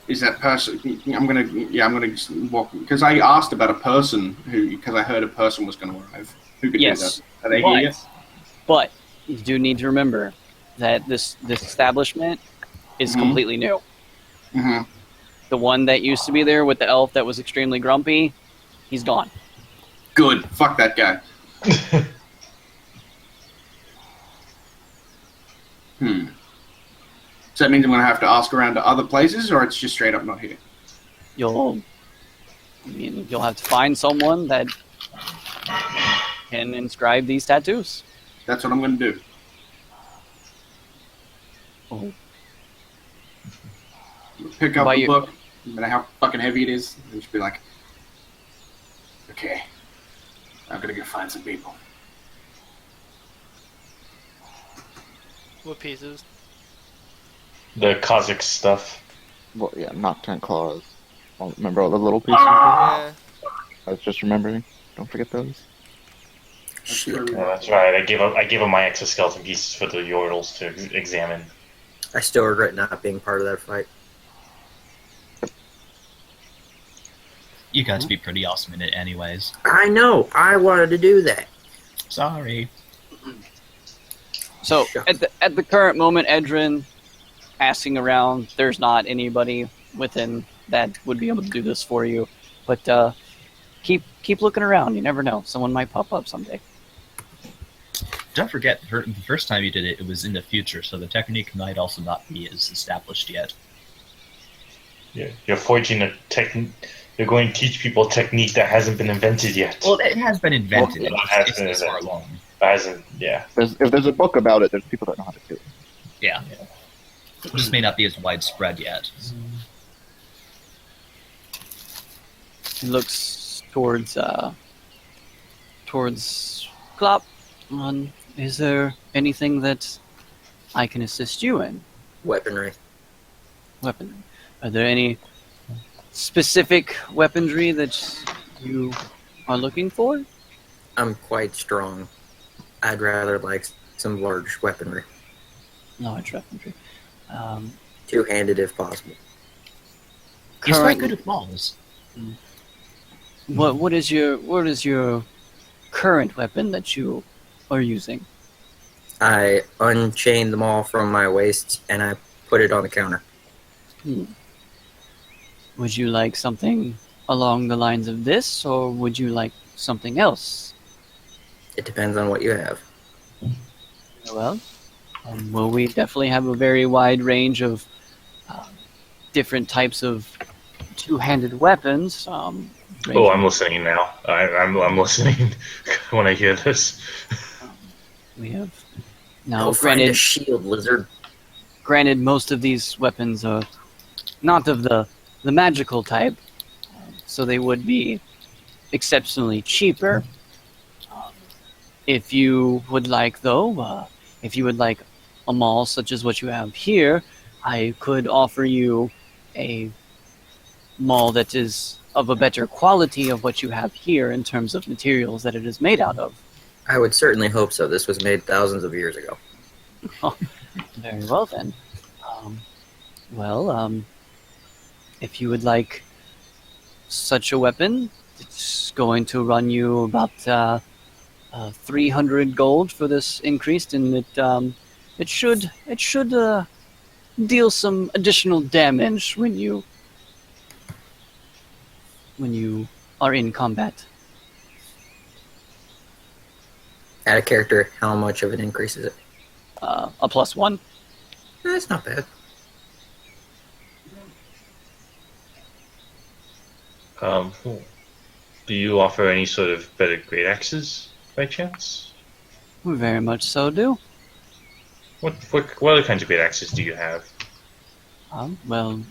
Is that person? I'm gonna just walk because I asked about a person because I heard a person was gonna arrive who could Yes, do that. Are they here yet? but you do need to remember that this establishment is Mhm. completely new. Mm-hmm. The one that used to be there with the elf that was extremely grumpy, he's gone. Good. Fuck that guy. So that means I'm gonna have to ask around to other places, or it's just straight up not here. You'll have to find someone that can inscribe these tattoos. That's what I'm gonna do. Oh. Pick up Why the you- book, no matter how fucking heavy it is, and just be like, okay, I'm gonna go find some people. What pieces? The Kazakh stuff. Well, yeah, Nocturne Claws. Oh, remember all the little pieces? Yeah. I was just remembering. Don't forget those. Shit. Yeah, that's right. I gave him my exoskeleton pieces for the Yordles to examine. I still regret not being part of that fight. You got to be pretty awesome in it, anyways. I know. I wanted to do that. Sorry. So Sure. at the current moment, Edrin, asking around, there's not anybody within that would be able to do this for you. But keep looking around. You never know. Someone might pop up someday. Don't forget, the first time you did it, it was in the future, so the technique might also not be as established yet. You're forging a technique. You're going to teach people a technique that hasn't been invented yet. Well, it has been invented. Well, It's this far along. Yeah. If there's a book about it, there's people that know how to do it. Yeah. It just may not be as widespread yet. He looks towards Klopp. Is there anything that I can assist you in? Weaponry. Weaponry. Are there any specific weaponry that you are looking for? I'm quite strong. I'd rather like some large weaponry. Large weaponry. Two-handed if possible. He's quite Current- good at balls. What is your current weapon that you are using? I unchained them all from my waist and I put it on the counter. Would you like something along the lines of this, or would you like something else? It depends on what you have. Well, we definitely have a very wide range of different types of two-handed weapons. Oh, I'm listening now. I'm listening when I hear this. We have now. Go find a Granted, shield, lizard. granted, most of these weapons are not of the magical type, so they would be exceptionally cheaper. If you would like, though, if you would like a maul such as what you have here, I could offer you a maul that is of a better quality of what you have here in terms of materials that it is made out of. I would certainly hope so. This was made thousands of years ago. Very well then. If you would like such a weapon, it's going to run you about 300 gold for this increased, and it should deal some additional damage when you are in combat. Add a character, how much of an increase is it? A +1. That's not bad. Do you offer any sort of better great axes by chance? We very much so do. What other kinds of great axes do you have? Well,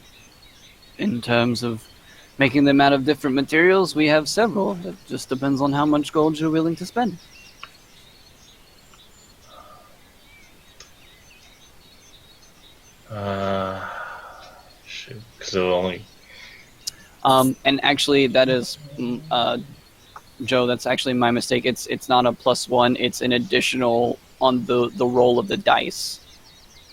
in terms of making them out of different materials, we have several. It just depends on how much gold you're willing to spend. Shoot, because it'll only. And actually, that is, Joe. That's actually my mistake. It's not a +1. It's an additional on the roll of the dice.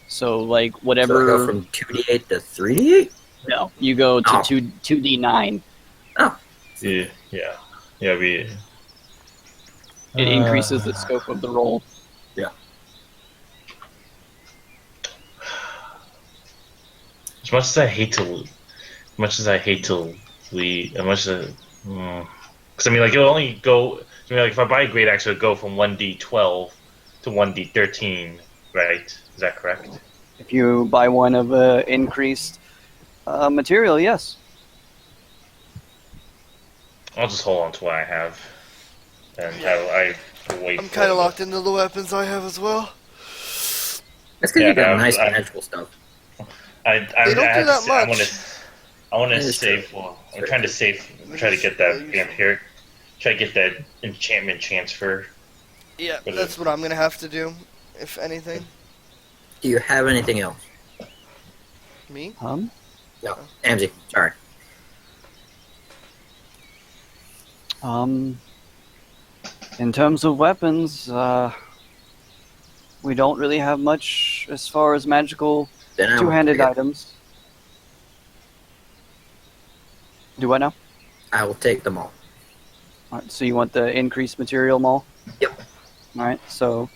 So like whatever. So I go from 2d8 to 3d8. No, you go to 2d9. Oh. Yeah. We. It increases the scope of the roll. As much as I hate to leave, because I mean, like it'll only go. I mean, like if I buy a great axe, it'll go from 1d12 to 1d13, right? Is that correct? If you buy one of increased material, yes. I'll just hold on to what I have, and I wait. I'm kind of locked into the weapons I have as well. That's because you got nice magical stuff. They don't do that much. I want to save. Well, I'm trying to save. Try to get that vampiric. Try to get that enchantment transfer. Yeah, that's what I'm gonna have to do, if anything. Do you have anything else? Me? No. Ammzy, sorry. In terms of weapons, we don't really have much as far as magical two-handed items. Do what now? I will take them all. Alright, so you want the increased material maul? Yep. Alright, so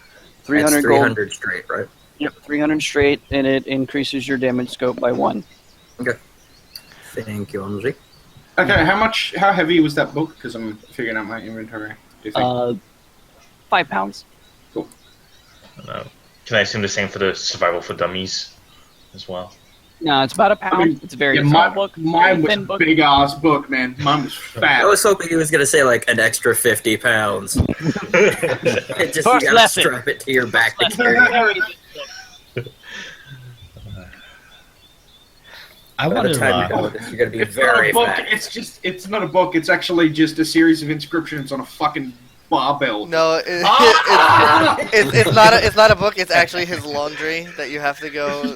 300 That's gold. 300 straight, right? Yep, 300 straight, and it increases your damage scope by 1. Okay. Thank you, Ammzy. Okay, how heavy was that book? Because I'm figuring out my inventory. Do you think? 5 pounds. Cool. Can I assume the same for the Survival for Dummies as well? No, it's about a pound. I mean, it's a very yeah, small book. Mine was thin a book. big ass book, man. Mine was fat. I was hoping he was going to say like an extra 50 pounds. Just you First gotta lesson. strap it to your back to First carry it. I By want the to. time you're done with this, you're going to be It's not very a book. fat. It's not a book. It's actually just a series of inscriptions on a fucking barbell. No, it's not a book. It's actually his laundry that you have to go.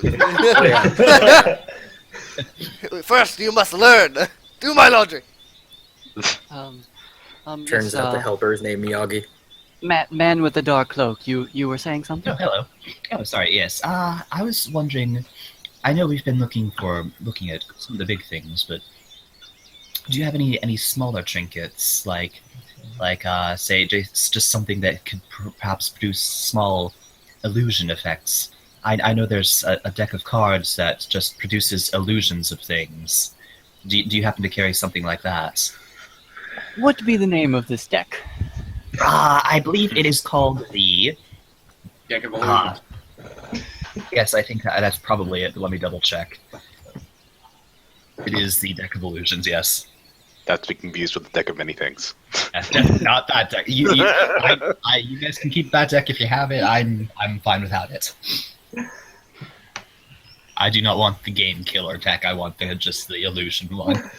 First, you must learn. Do my laundry. Turns out the helper is named Miyagi. Man with the dark cloak. You were saying something? Oh, hello. Oh, sorry. Yes. I was wondering. I know we've been looking at some of the big things, but do you have any smaller trinkets like say just something that could perhaps produce small illusion effects? I know there's a deck of cards that just produces illusions of things. Do you happen to carry something like that? What would be the name of this deck? I believe it is called the Deck of Illusions. Yes, I think that's probably it. Let me double check. It is the Deck of Illusions, yes. That's to be confused with the deck of many things. Not that deck. You guys can keep that deck if you have it. I'm fine without it. I do not want the game killer deck. I want just the illusion one.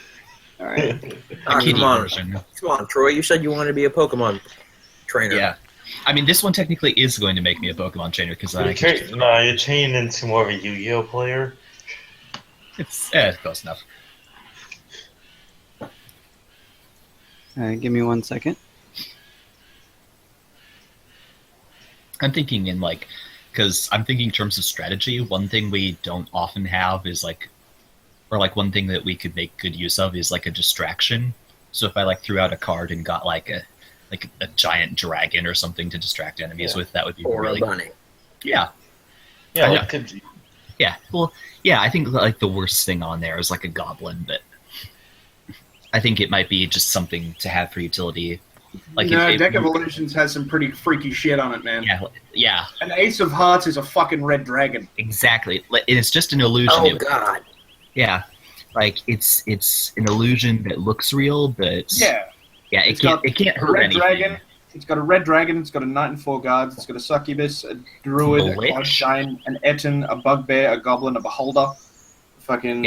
All right. The kitty version. Come on, Troy. You said you wanted to be a Pokemon trainer. Yeah. I mean, this one technically is going to make me a Pokemon trainer because you're turning into more of a Yu-Gi-Oh player. It's close enough. Give me 1 second. I'm thinking in terms of strategy. One thing we don't often have is one thing that we could make good use of is like a distraction. So if I threw out a card and got like a giant dragon or something to distract enemies with, that would be Or really a bunny. Yeah. Yeah. Yeah. Well, yeah. I think the worst thing on there is like a goblin, but I think it might be just something to have for utility. Deck of Illusions has some pretty freaky shit on it, man. Yeah. An Ace of Hearts is a fucking red dragon. Exactly. It's just an illusion. Oh God. Yeah. It's an illusion that looks real, but yeah, it can't hurt anything. Dragon. It's got a red dragon. It's got a knight and 4 guards. It's got a succubus, a druid, a cloudshine, an etin, a bugbear, a goblin, a beholder. Fucking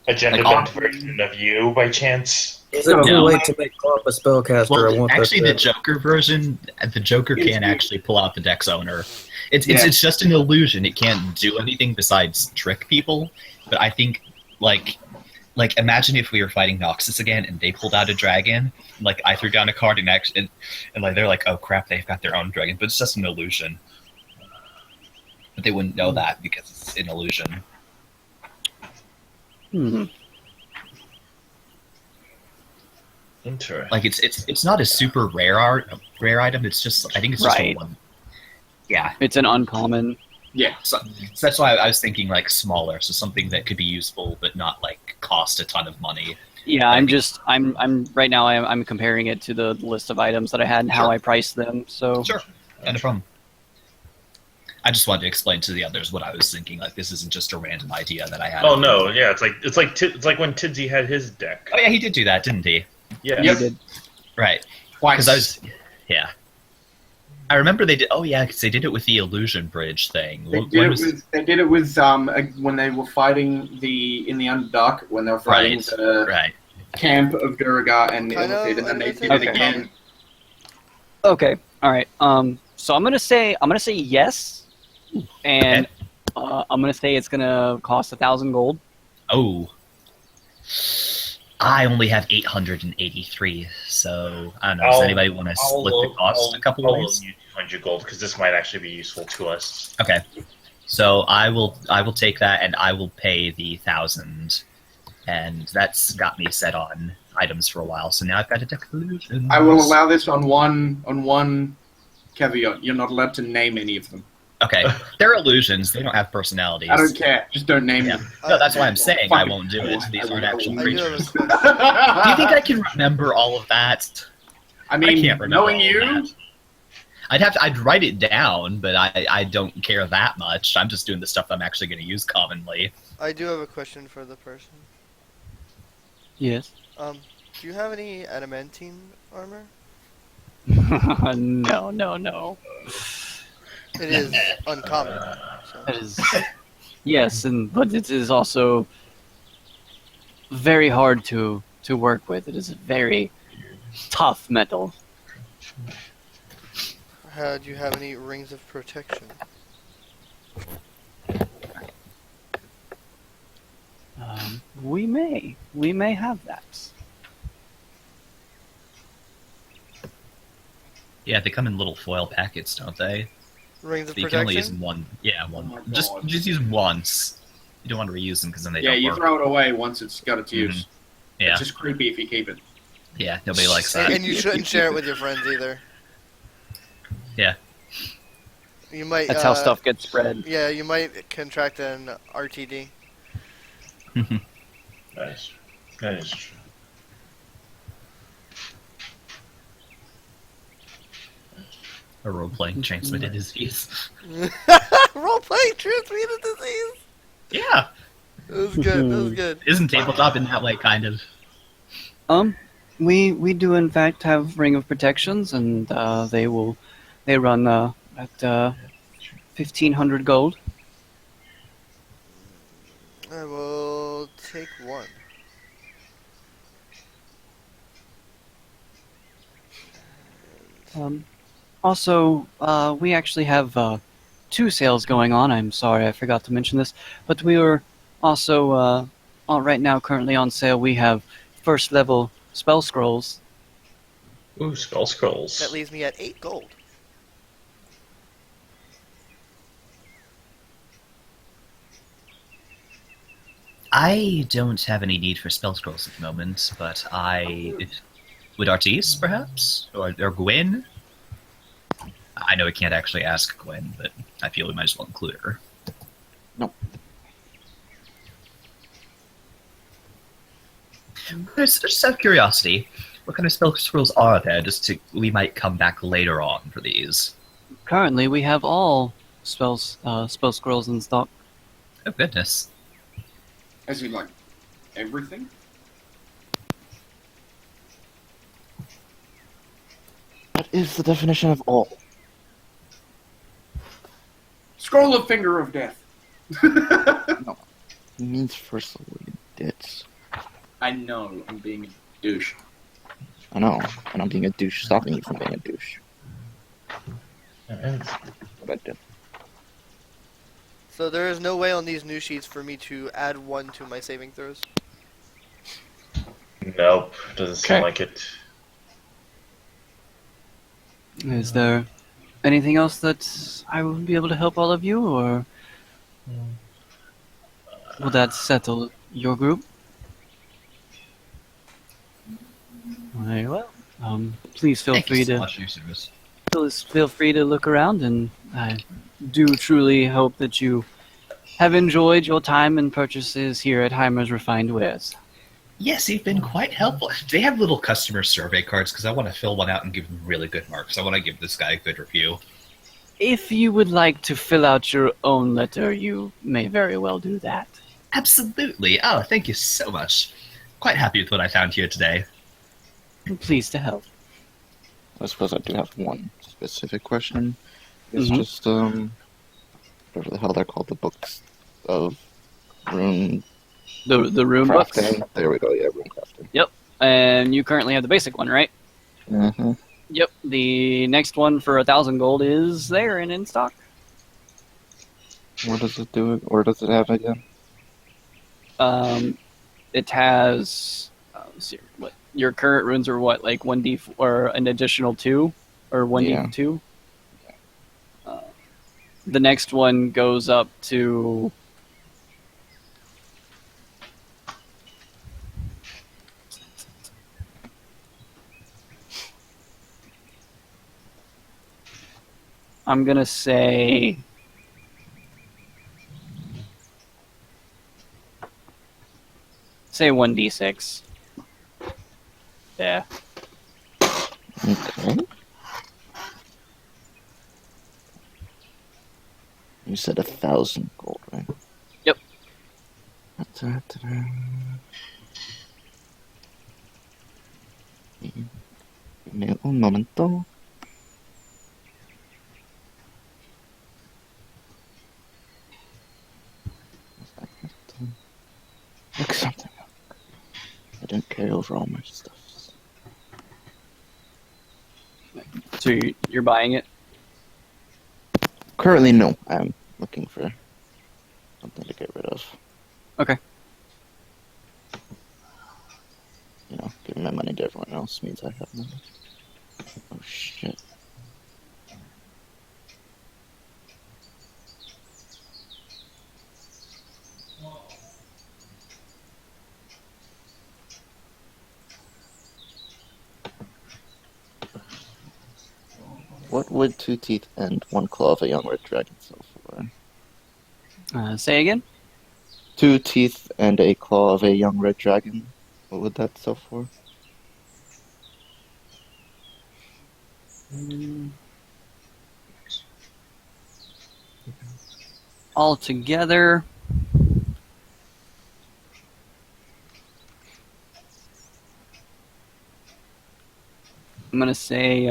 a gender-bent version of you, by chance. Is it too late to make Clop a spellcaster? Well, actually, the Joker version, the Joker can actually pull out the Dex owner. It's just an illusion. It can't do anything besides trick people. But I think like, imagine if we were fighting Noxus again and they pulled out a dragon. Like, I threw down a card and like they're like, oh crap, they've got their own dragon, but it's just an illusion. But they wouldn't know that because it's an illusion. Interesting. Like, it's not a super rare item. It's just, I think it's just a Right. one. Yeah. It's an uncommon. Yeah. So that's why I was thinking like smaller, so something that could be useful but not like cost a ton of money. Yeah, I'm right now. I'm comparing it to the list of items that I had and how Sure. I priced them. So Sure, not a problem. I just wanted to explain to the others what I was thinking. Like, this isn't just a random idea that I had. Oh no, yeah, it's like when Tidsy had his deck. Oh yeah, he did do that, didn't he? Yeah. Yep. did. Right. Twice. Because yeah. I remember they did. Oh yeah, because they did it with the illusion bridge thing. They did it with when they were fighting in the Underdark, when they were fighting the Right. camp of Duragar and Kind of Illithid, and then they did Okay. it again. Okay. All right. So I'm gonna say yes, and I'm gonna say it's gonna cost 1,000 gold. Oh. I only have 883, so I don't know. Does anybody want to split the cost a couple I'll ways? loan you 200 gold because this might actually be useful to us. Okay. So I will take that and I will pay the 1,000, and that's got me set on items for a while. So now I've got a deck of illusions. I will allow this on one caveat. You're not allowed to name any of them. Okay, they're illusions. They don't have personalities. I don't care. Just don't name Yeah. them. No, that's why I'm saying I Fuck it. won't do it. These aren't actual I do have a creatures. question. Do you think I can remember all of that? I mean, can't remember knowing all of you, that. I'd write it down, but I don't care that much. I'm just doing the stuff I'm actually going to use commonly. I do have a question for the person. Yes. Do you have any adamantine armor? No. It is uncommon. So. That is yes, but it is also very hard to work with. It is a very tough metal. Do you have any rings of protection? We may have that. Yeah, they come in little foil packets, don't they? Rings of But you can only use protection? them one. Yeah, one. Oh my just God. use them once. You don't want to reuse them because then they yeah, don't you work. throw it away once it's got its use. Yeah, It's just creepy if you keep it. yeah. Nobody likes that. And you shouldn't share it with your friends either. Yeah. You might. That's how stuff gets spread. Yeah, you might contract an RTD. Nice. That is true. A role-playing transmitted disease. Role playing transmitted disease. Yeah. That was good. That was good. Isn't tabletop in that way, kind of? We do in fact have ring of protections, and they run at 1,500 gold. I will take one. Also, we actually have 2 sales going on. I'm sorry, I forgot to mention this, but we are also right now currently on sale. We have first level spell scrolls. Ooh, spell scrolls. That leaves me at 8 gold. I don't have any need for spell scrolls at the moment, but would Artis perhaps or Gwen? I know we can't actually ask Gwen, but I feel we might as well include her. No. Just out of curiosity, what kind of spell scrolls are there? We might come back later on for these. Currently, we have all spell scrolls in stock. Oh goodness. As in, like, everything? What is the definition of all? Scroll of Finger of Death. It means first level units. I know, I'm being a douche. I know, and I'm being a douche, stopping you from being a douche. And What I did. So there is no way on these new sheets for me to add 1 to my saving throws. Nope, doesn't seem Okay. like it. Is there anything else that I will be able to help all of you, or will that settle your group? Very well. Please feel Thank you free so to much for your service. please feel free to look around, and I do truly hope that you have enjoyed your time and purchases here at Heimer's Refined Wares. Yes, you've been quite helpful. They have little customer survey cards because I want to fill one out and give them really good marks. I want to give this guy a good review. If you would like to fill out your own letter, you may very well do that. Absolutely. Oh, thank you so much. Quite happy with what I found here today. I'm pleased to help. I suppose I do have one specific question. It's Mhm. just whatever the hell they're called, the books of rune The rune books? crafting. There we go. Yeah, rune crafting. And you currently have the basic one, right? Mm-hmm. Yep. The next one for 1,000 gold is there and in stock. What does it do? Or does it have again? It has. Let's see, what your current runes are? What, like 1d or an additional 2 or 1d2? The next one goes up to. I'm gonna say. Say 1d6. Yeah. Okay. You said 1,000 gold, right? Yep. Un momento. Look something up. I didn't carry over all my stuff. So you're buying it? Currently, no. I'm looking for something to get rid of. Okay. You know, giving my money to everyone else means I have money. Oh shit. What would 2 teeth and 1 claw of a young red dragon sell for? Say again? 2 teeth and a claw of a young red dragon. What would that sell for? All together. I'm gonna say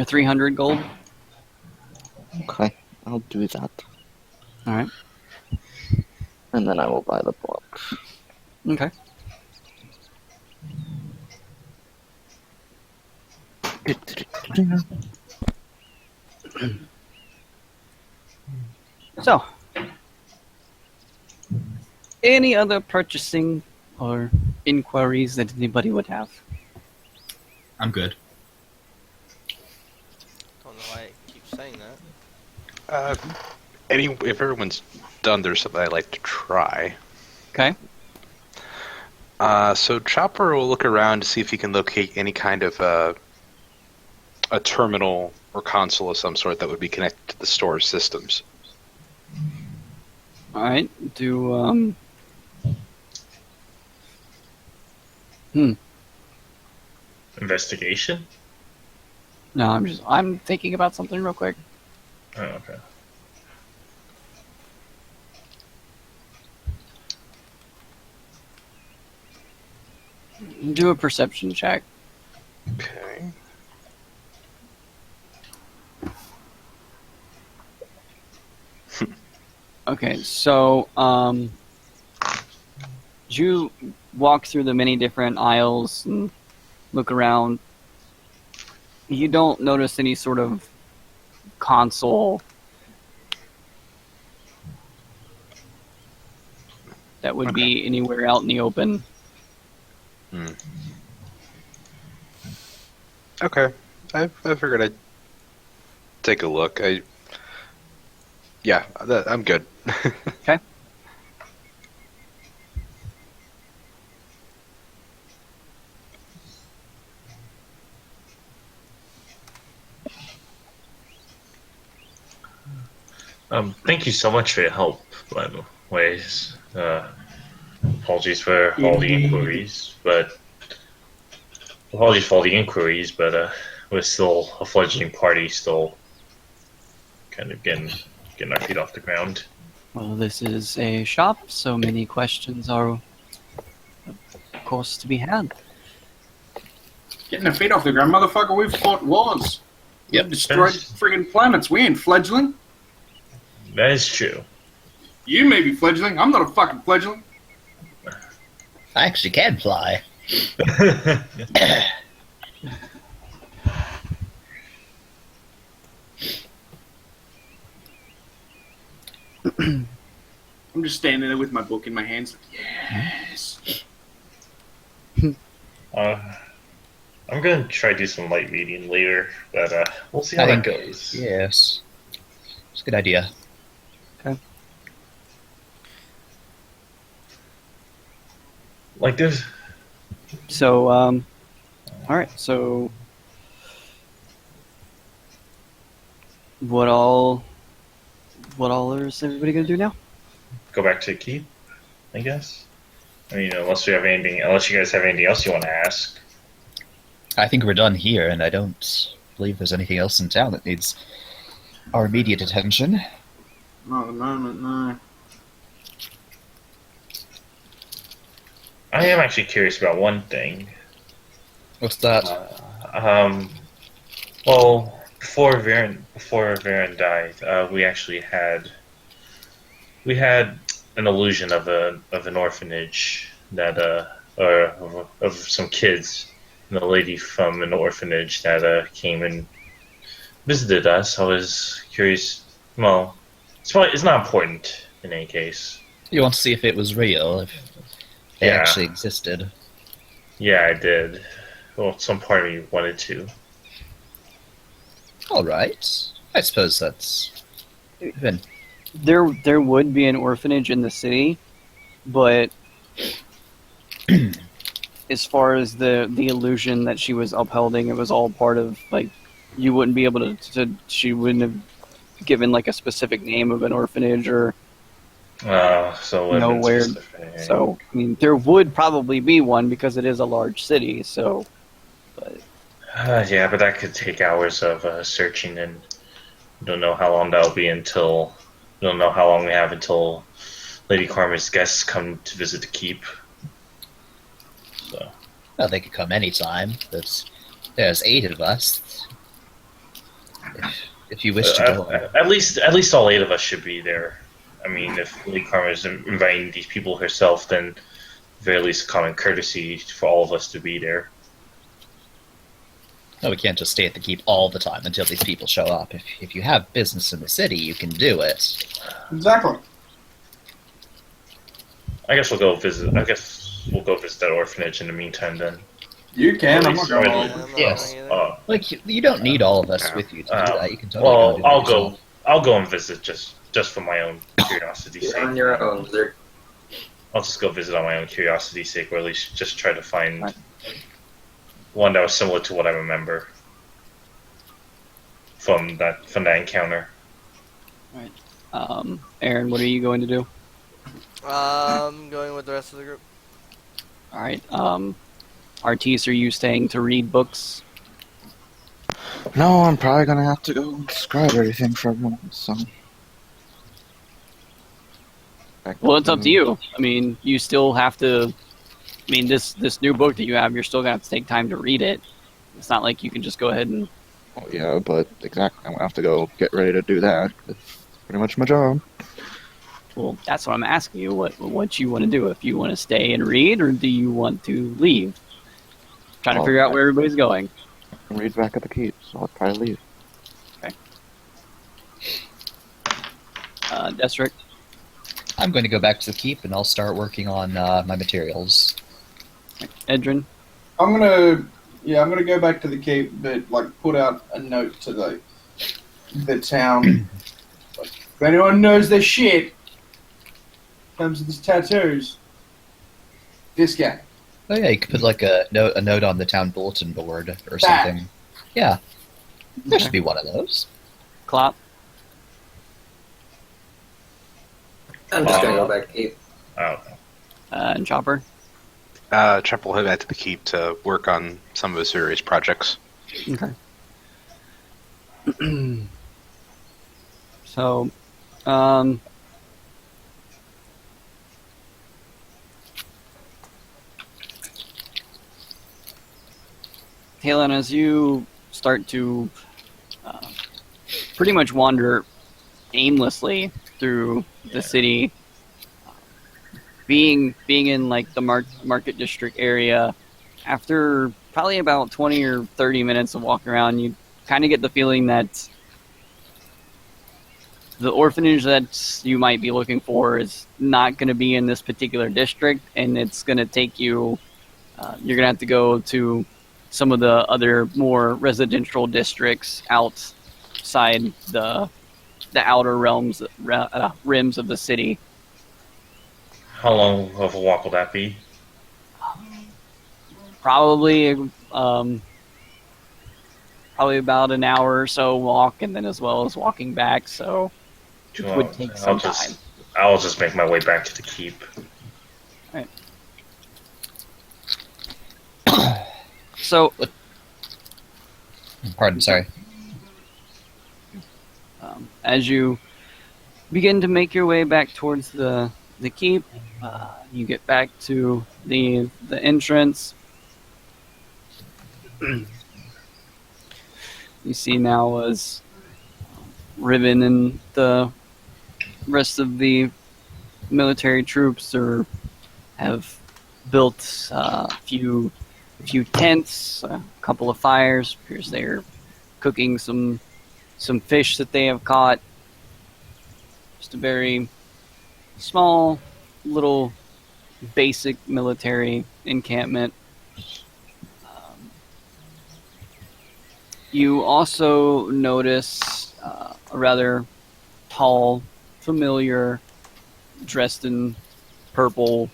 300 gold. Okay, I'll do that. All right. And then I will buy the book. Okay. So, any other purchasing or inquiries that anybody would have? I'm good. Don't know why I keep saying that. If everyone's done, there's something I'd like to try. Okay. So Chopper will look around to see if he can locate any kind of a terminal or console of some sort that would be connected to the store's systems. All right. Investigation? No, I'm thinking about something real quick. Oh, okay. Do a perception check. Okay. Okay, so you walk through the many different aisles and look around. You don't notice any sort of console that would be anywhere out in the open. Okay. I figured I'd take a look. I'm good. Okay. Thank you so much for your help, by the way. Apologies for all the inquiries, but we're still a fledgling party, still kind of getting our feet off the ground. Well, this is a shop, so many questions are, of course, to be had. Getting their feet off the ground, motherfucker. We've fought wars. We've destroyed friggin' planets. We ain't fledgling. That is true. You may be fledgling. I'm not a fucking fledgling. I actually can fly. I'm just standing there with my book in my hands. Yes. I'm gonna try to do some light reading later, but we'll see how that goes. Yes. It's a good idea. Okay. Like this. So, all right. So, what all is everybody gonna do now? Go back to the keep, I guess. I mean, unless you guys have anything else you want to ask. I think we're done here, and I don't believe there's anything else in town that needs our immediate attention. Not at the moment, no. I am actually curious about one thing. What's that? Well, before Varen died, we actually had an illusion of an orphanage that or of some kids, and a lady from an orphanage that came and visited us. I was curious. Well, it's not important in any case. You want to see if it was real, if they actually existed. Yeah, I did. Well, some part of me wanted to. All right. I suppose that's even. There would be an orphanage in the city, but as far as the illusion that she was upholding, it was all part of, like, you wouldn't be able to she wouldn't have given like a specific name of an orphanage or nowhere. So I mean, there would probably be one because it is a large city. So, but yeah, but that could take hours of searching, and we don't know how long that'll be until. We don't know how long we have until Lady Karma's guests come to visit the keep. So. Well, they could come anytime. There's 8 of us. If you wish to go. At least all 8 of us should be there. I mean, if Lady Karma is inviting these people herself, then at the very least common courtesy for all of us to be there. No, we can't just stay at the keep all the time until these people show up. If you have business in the city, you can do it. Exactly. I guess we'll go visit that orphanage in the meantime. Then you can. I'm not going. Yes. You don't need all of us with you to do that. You can totally. Well, go do that yourself. I'll go and visit just for my own curiosity's sake. On your own, sir. I'll just go visit on my own curiosity's sake, or at least just try to find one that was similar to what I remember from that encounter. All right. Aaron, what are you going to do? Going with the rest of the group. All right. Artis, are you staying to read books? No, I'm probably gonna have to go describe everything for everyone. So. Well, it's up to you. I mean, you still have to. I mean, this new book that you have, you're still gonna have to take time to read it. It's not like you can just go ahead and. Oh, yeah, but exactly, I'm gonna have to go get ready to do that. It's pretty much my job. Well, that's what I'm asking you. What you want to do? If you want to stay and read, or do you want to leave? Trying to figure out where everybody's going. I can read back at the keep, so I'll probably leave. Okay. District. I'm going to go back to the keep and I'll start working on my materials. Edrin? I'm gonna go back to the keep, but like put out a note to the town. Like, if anyone knows their shit, comes with his tattoos. This guy. Oh yeah, you could put like a note on the town bulletin board or something. Yeah, there should be one of those. Clop? I'm just gonna go back to keep. Oh, And Chopper? Trap will head back to the keep to work on some of his various projects. Okay. So, Halen, as you start to pretty much wander aimlessly through the city, being in like the market district area, after probably about 20 or 30 minutes of walking around, you kind of get the feeling that the orphanage that you might be looking for is not going to be in this particular district, and it's going to take you, you're going to have to go to some of the other more residential districts outside the outer rims of the city. how long of a walk will that be? Probably about an hour or so walk, and then as well as walking back, so it would take some time. I'll just make my way back to the keep. Right. So, Pardon, sorry. as you begin to make your way back towards the keep, you get back to the entrance. You see now as Riven and the rest of the military troops have built a few tents, a couple of fires. Appears they're cooking some fish that they have caught. Just a very small, little, basic military encampment. You also notice a rather tall, familiar, dressed in purple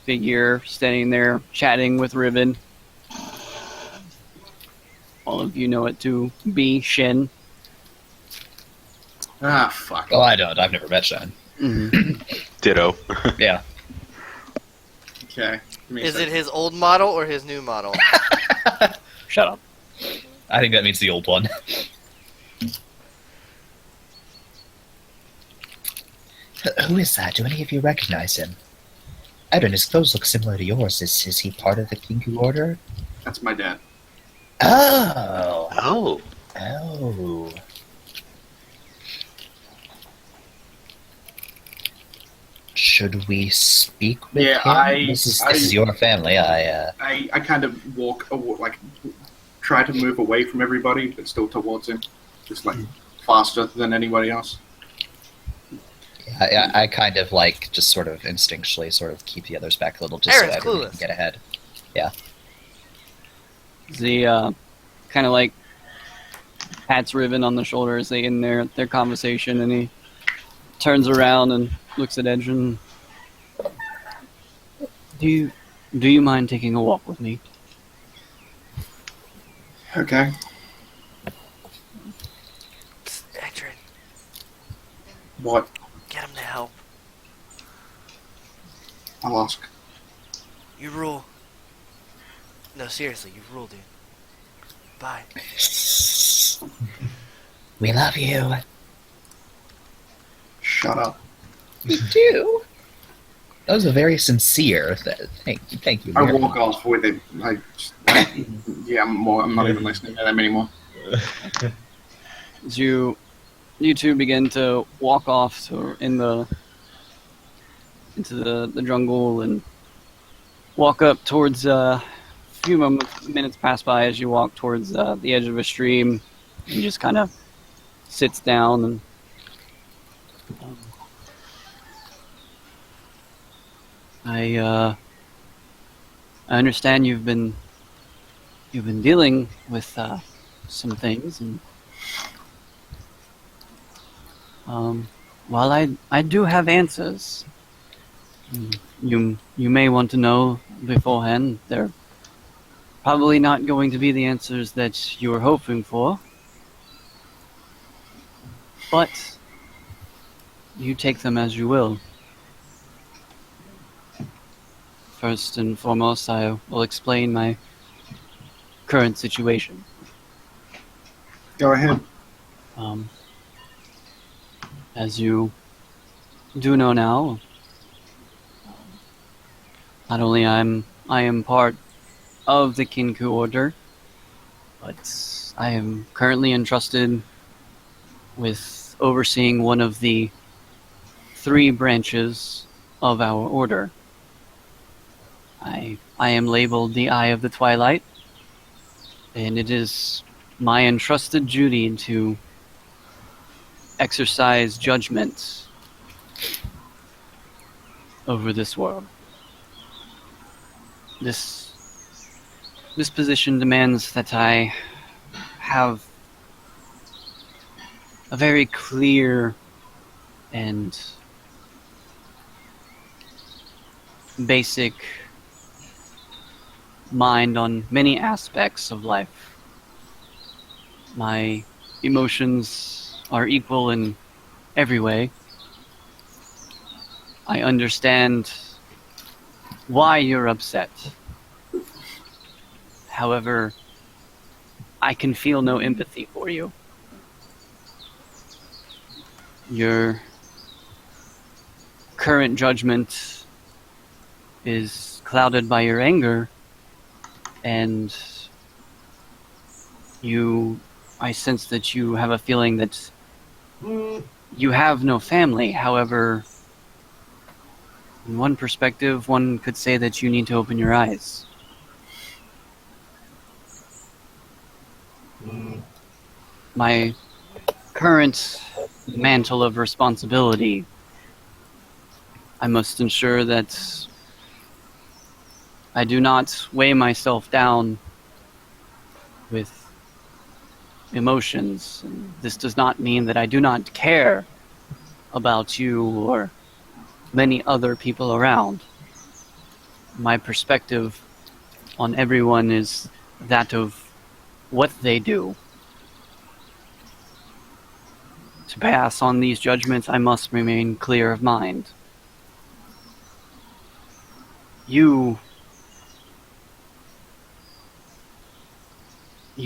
figure standing there chatting with Riven. All of you know it to be Shin. Ah, fuck. Oh, I don't. I've never met Shen. Ditto. Yeah. Okay. Give me a Is it second. his old model or his new model? Shut up. I think that means the old one. Who is that? Do any of you recognize him? Edwin, his clothes look similar to yours. Is he part of the Kinku Order? That's my dad. Oh. Oh. Oh. Should we speak with Yeah, him? This is your family. I kind of walk, like, try to move away from everybody, but still towards him. Just, like, faster than anybody else. I kind of like just sort of instinctually sort of keep the others back a little just Aaron's so everyone clueless. can get ahead. The kind of like pats Riven on the shoulder as they end their conversation, and he turns around and looks at Edrin. Do you mind taking a walk with me? Okay. Psst, Adrian, What? get him to help. I'll ask. You rule. No, seriously, you rule, dude. Bye. We love you. Shut up. We do. That was a very sincere. Thank you. I very walk much. off with it. Yeah, I'm not even listening to them anymore. As you two begin to walk off into the jungle and walk up towards a few minutes pass by as you walk towards the edge of a stream. He just kind of sits down and I understand you've been dealing with some things, and while I do have answers, you may want to know beforehand. They're probably not going to be the answers that you were hoping for, but you take them as you will. First and foremost, I will explain my current situation. Go ahead. Um, as you do know now, not only I am part of the Kinku Order, but I am currently entrusted with overseeing one of the 3 branches of our order. I am labeled the Eye of the Twilight, and it is my entrusted duty to exercise judgment over this world. This position demands that I have a very clear and basic mind on many aspects of life. My emotions are equal in every way. I understand why you're upset. However, I can feel no empathy for you. Your current judgment is clouded by your anger, and I sense that you have a feeling that you have no family. However, in one perspective, one could say that you need to open your eyes. My current mantle of responsibility, I must ensure that I do not weigh myself down with emotions. And this does not mean that I do not care about you or many other people around. My perspective on everyone is that of what they do. To pass on these judgments, I must remain clear of mind. You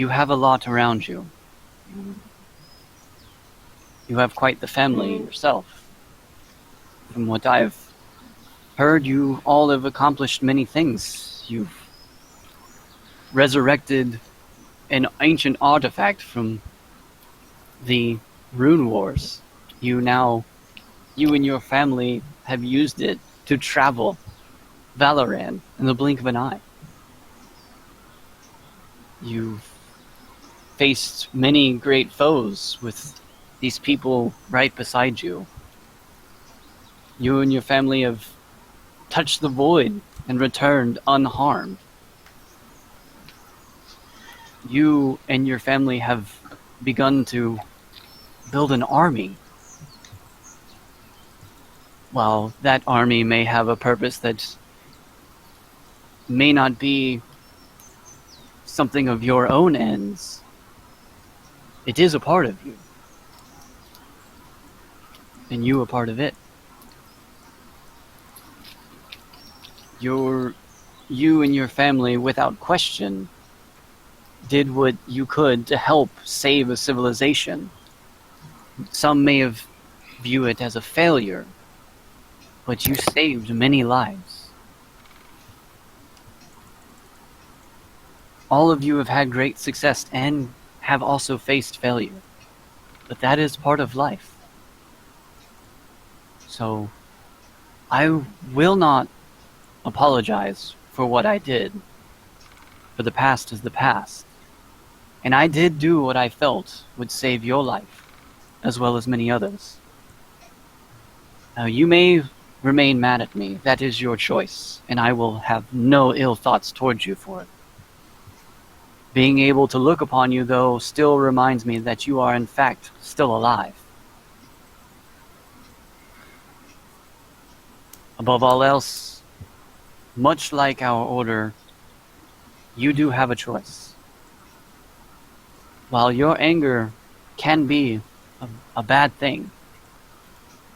have a lot around you. You have quite the family yourself. From what I've heard, you all have accomplished many things. You've resurrected an ancient artifact from the Rune Wars. You and your family have used it to travel Valoran in the blink of an eye. You've faced many great foes with these people right beside you. You and your family have touched the void and returned unharmed. You and your family have begun to build an army. While that army may have a purpose that may not be something of your own ends, it is a part of you. And you a part of it. You and your family, without question, did what you could to help save a civilization. Some may have viewed it as a failure, but you saved many lives. All of you have had great success and have also faced failure, but that is part of life. So, I will not apologize for what I did, for the past is the past. And I did do what I felt would save your life, as well as many others. Now, you may remain mad at me. That is your choice, and I will have no ill thoughts towards you for it. Being able to look upon you, though, still reminds me that you are in fact still alive. Above all else, much like our order, you do have a choice. While your anger can be a bad thing,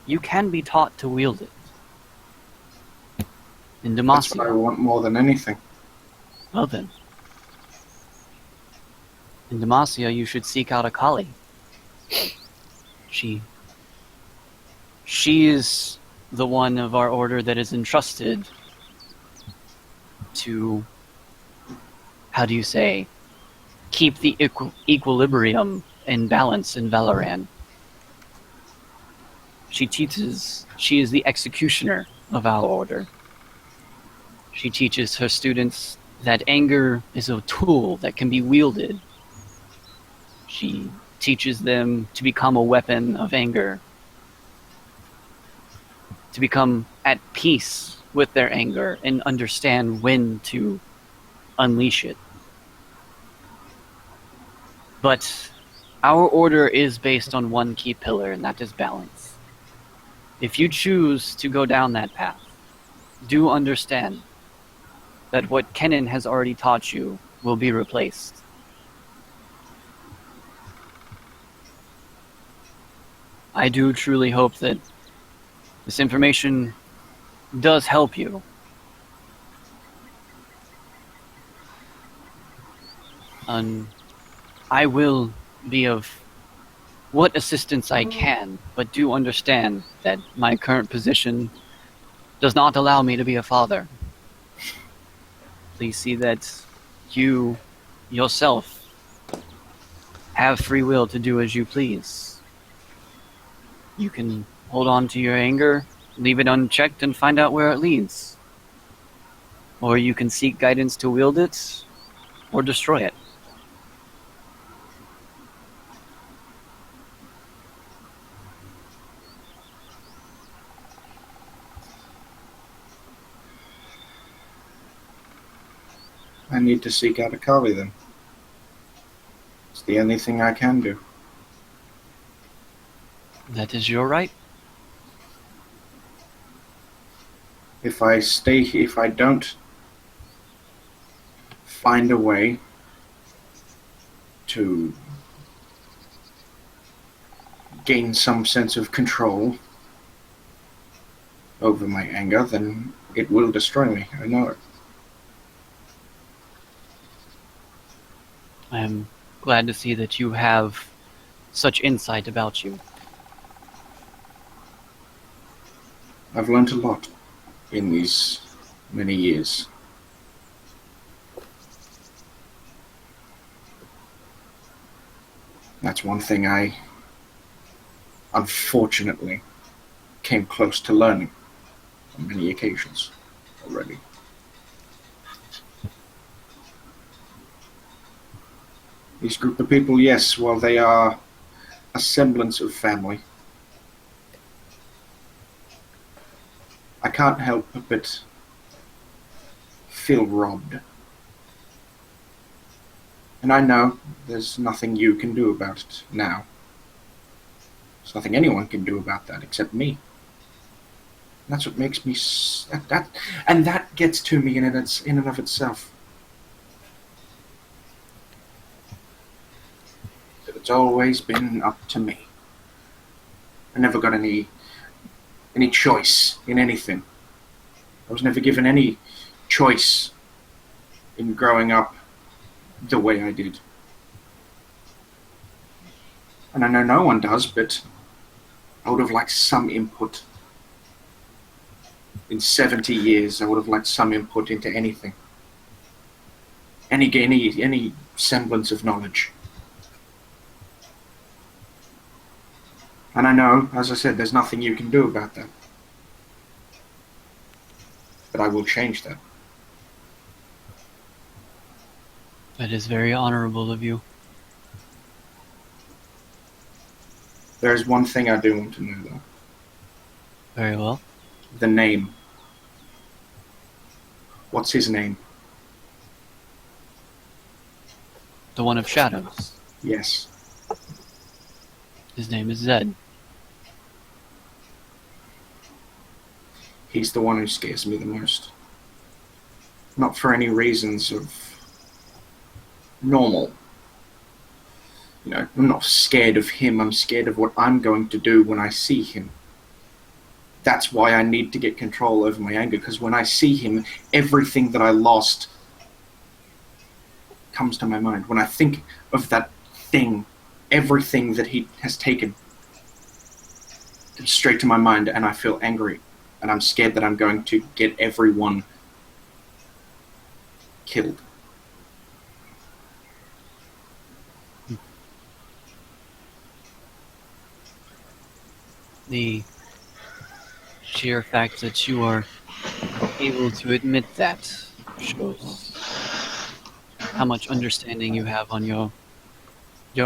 you can be taught to wield it. In That's what I Demacia, want more than anything. well then, in Demacia you should seek out a Kali. She is the one of our order that is entrusted to, how do you say, keep the equilibrium and balance in Valoran. She is the executioner of our order. She teaches her students that anger is a tool that can be wielded. She teaches them to become a weapon of anger, to become at peace with their anger and understand when to unleash it. But our order is based on one key pillar, and that is balance. If you choose to go down that path, do understand that what Kennen has already taught you will be replaced. I do truly hope that this information does help you. And I will be of what assistance I can, but do understand that my current position does not allow me to be a father. Please see that you yourself have free will to do as you please. You can hold on to your anger, leave it unchecked, and find out where it leads. Or you can seek guidance to wield it, or destroy it. I need to seek out a Kali then. It's the only thing I can do. That is your right. If I don't find a way to gain some sense of control over my anger, then it will destroy me. I know it. I am glad to see that you have such insight about you. I've learned a lot in these many years. That's one thing I, unfortunately, came close to learning on many occasions already. This group of people, yes, while they are a semblance of family, I can't help but feel robbed. And I know there's nothing you can do about it now. There's nothing anyone can do about that except me. And that's what makes me that gets to me in and of itself. That it's always been up to me. I never got any choice in anything. I was never given any choice in growing up the way I did. And I know no one does, but I would have liked some input. In 70 years, I would have liked some input into anything. Any semblance of knowledge. And I know, as I said, there's nothing you can do about that. But I will change that. That is very honorable of you. There is one thing I do want to know, though. Very well. the name. What's his name? The one of shadows. Yes. His name is Zed. He's the one who scares me the most. Not for any reasons of normal. You know, I'm not scared of him, I'm scared of what I'm going to do when I see him. That's why I need to get control over my anger, because when I see him, everything that I lost comes to my mind. When I think of that thing, everything that he has taken comes straight to my mind, and I feel angry. And I'm scared that I'm going to get everyone killed. The sheer fact that you are able to admit that shows how much understanding you have on your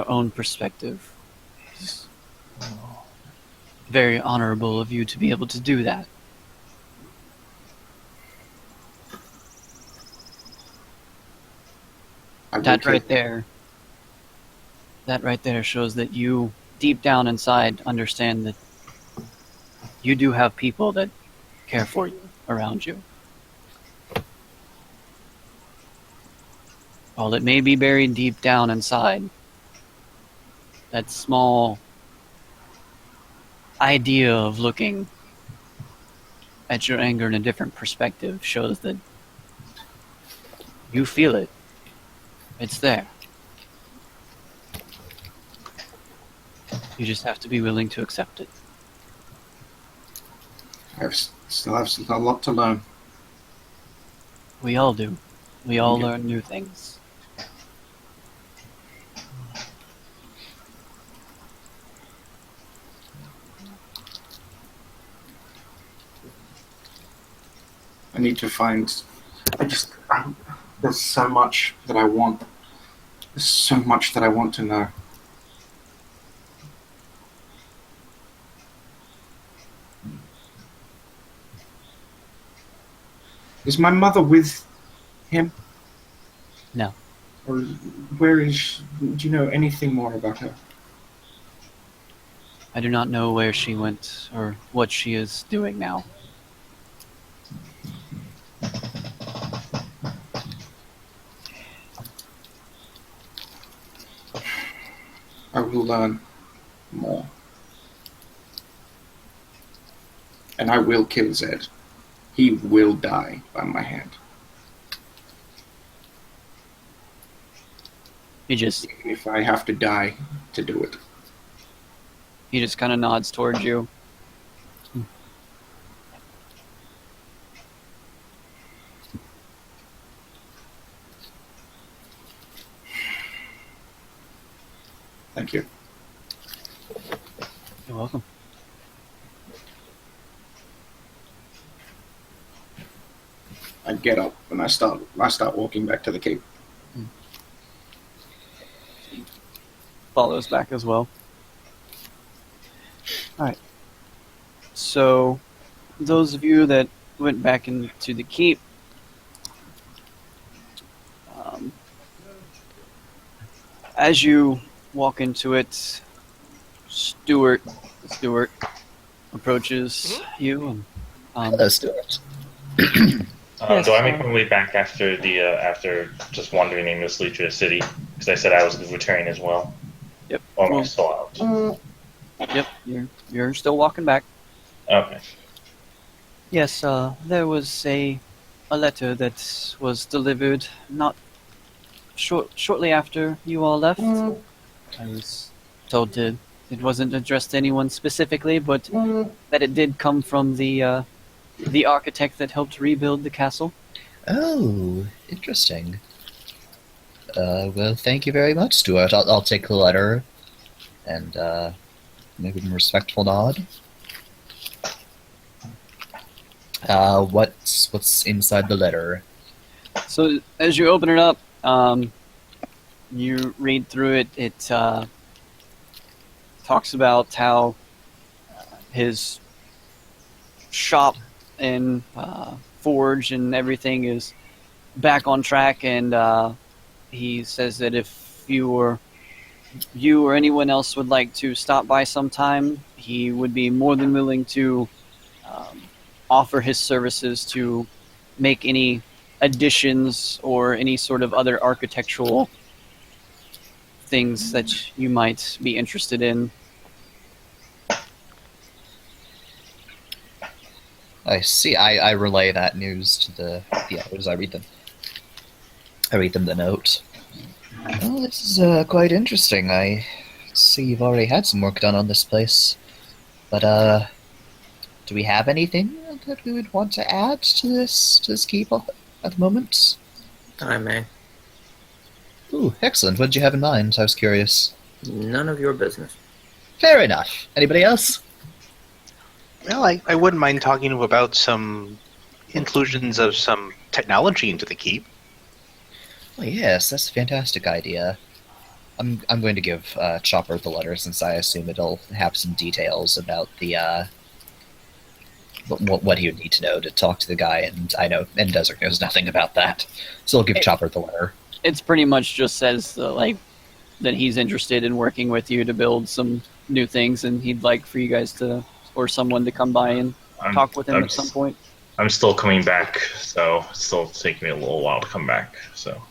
own perspective. It's very honorable of you to be able to do that. That right there shows that you, deep down inside, understand that you do have people that care for you around you. While it may be buried deep down inside, that small idea of looking at your anger in a different perspective shows that you feel it. It's there. You just have to be willing to accept it. I still have a lot to learn. We all do. We all learn new things. I need to find... there's so much that I want. There's so much that I want to know. Is my mother with him? No. Or where is she? Do you know anything more about her? I do not know where she went or what she is doing now. I will learn more. And I will kill Zed. He will die by my hand. Even if I have to die to do it. He just kind of nods towards you. Thank you. You're welcome. I get up and I start walking back to the cape. Follows back as well. Alright. So, those of you that went back into the keep, as you walk into it, Stuart approaches you. And, Hello, Stuart. Yes, do I make my way back after after just wandering aimlessly through the city? Because I said I was returning as well. Yep. Or am I still out? Yep, you're still walking back. Okay. Yes, there was a letter that was delivered not shortly after you all left. I was told it wasn't addressed to anyone specifically, but that it did come from the architect that helped rebuild the castle. Oh, interesting. Well, thank you very much, Stuart. I'll take the letter and give him a respectful nod. What's inside the letter? So as you open it up, you read through it. It talks about how his shop and Forge and everything is back on track, and he says that if you or anyone else would like to stop by sometime, he would be more than willing to um, offer his services to make any additions or any sort of other architectural things that you might be interested in. I see. I relay that news to the others. I read them. I read them the note. Well, this is quite interesting. I see you've already had some work done on this place. But do we have anything that we would want to add to this keep at the moment? I may. Ooh, excellent. What did you have in mind? I was curious. None of your business. Fair enough. Anybody else? Well, I wouldn't mind talking to him about some inclusions of some technology into the keep. Well, yes, that's a fantastic idea. I'm going to give Chopper the letter since I assume it'll have some details about the what he would need to know to talk to the guy, and I know and Desert knows nothing about that, so I'll give Chopper the letter. It's pretty much just says like that he's interested in working with you to build some new things, and he'd like for you guys to or someone to come by and talk with him at some point. I'm still coming back, so it's still taking me a little while to come back. So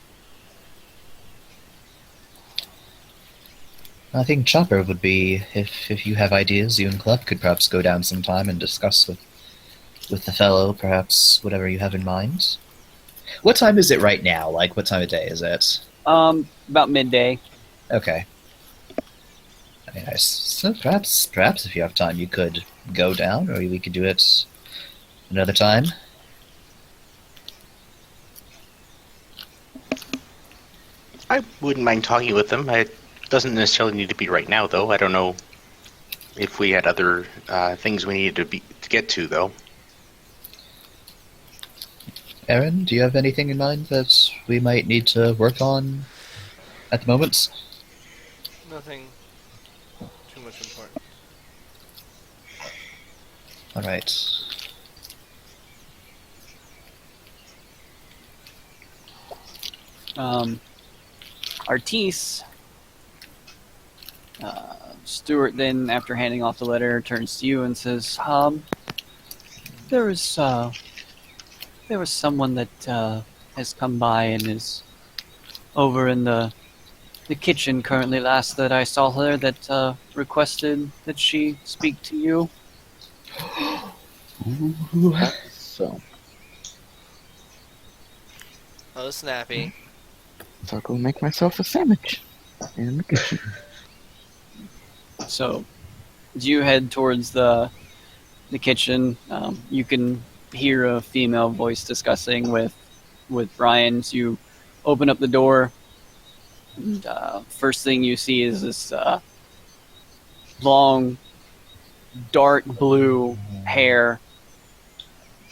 I think Chopper would be, if you have ideas, you and Clep could perhaps go down sometime and discuss with the fellow, perhaps whatever you have in mind. What time is it right now? Like, what time of day is it? About midday. Okay. Very nice. So perhaps if you have time, you could go down, or we could do it another time. I wouldn't mind talking with him. It doesn't necessarily need to be right now, though. I don't know if we had other things we needed to get to, though. Aaron, do you have anything in mind that we might need to work on at the moment? Nothing too much important. All right. Artis, Stuart then, after handing off the letter, turns to you and says, there was someone that has come by and is over in the kitchen currently. Last that I saw her, that requested that she speak to you. So, Oh, snappy. I'll go make myself a sandwich in the kitchen. So, as you head towards the kitchen, you can hear a female voice discussing with Brian. So you open up the door, and first thing you see is this long, dark blue hair,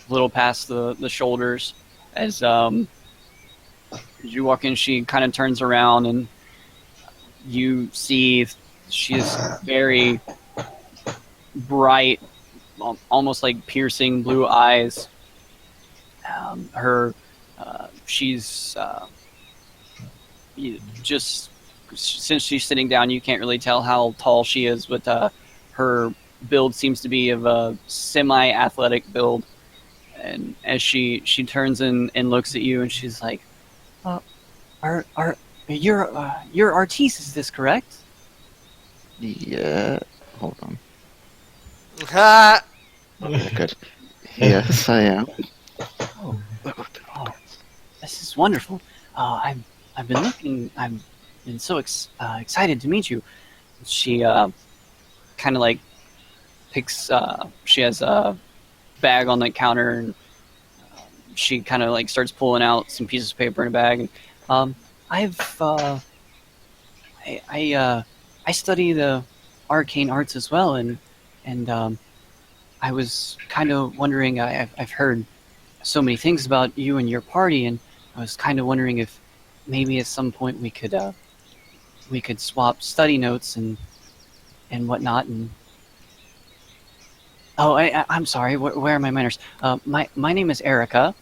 a little past the shoulders. As you walk in, she kind of turns around, and you see she has very bright, almost like piercing blue eyes. She's just, since she's sitting down, you can't really tell how tall she is, but her build seems to be of a semi-athletic build. And as she turns and looks at you, and she's like, you're Artis, is this correct? Yeah. Hold on. Ha! Okay, good. Yes, I am. Oh, this is wonderful. I've been looking. I've been so excited to meet you. She kind of like picks. She has a bag on the counter, and she kind of like starts pulling out some pieces of paper in a bag. And I study the arcane arts as well, and I was kind of wondering. I've heard so many things about you and your party, and I was kind of wondering if maybe at some point we could swap study notes and whatnot. And Oh, I'm sorry. Where are my manners? My name is Erica.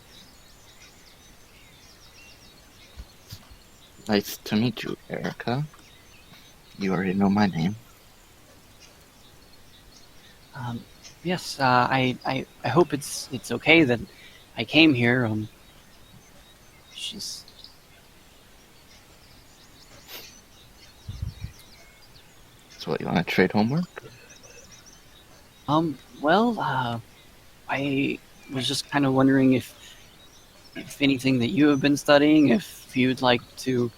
Nice to meet you, Erica. You already know my name. Um, yes. I hope it's okay that I came here. She's So what, you want to trade homework? well. I was just kind of wondering if anything that you have been studying, if you'd like to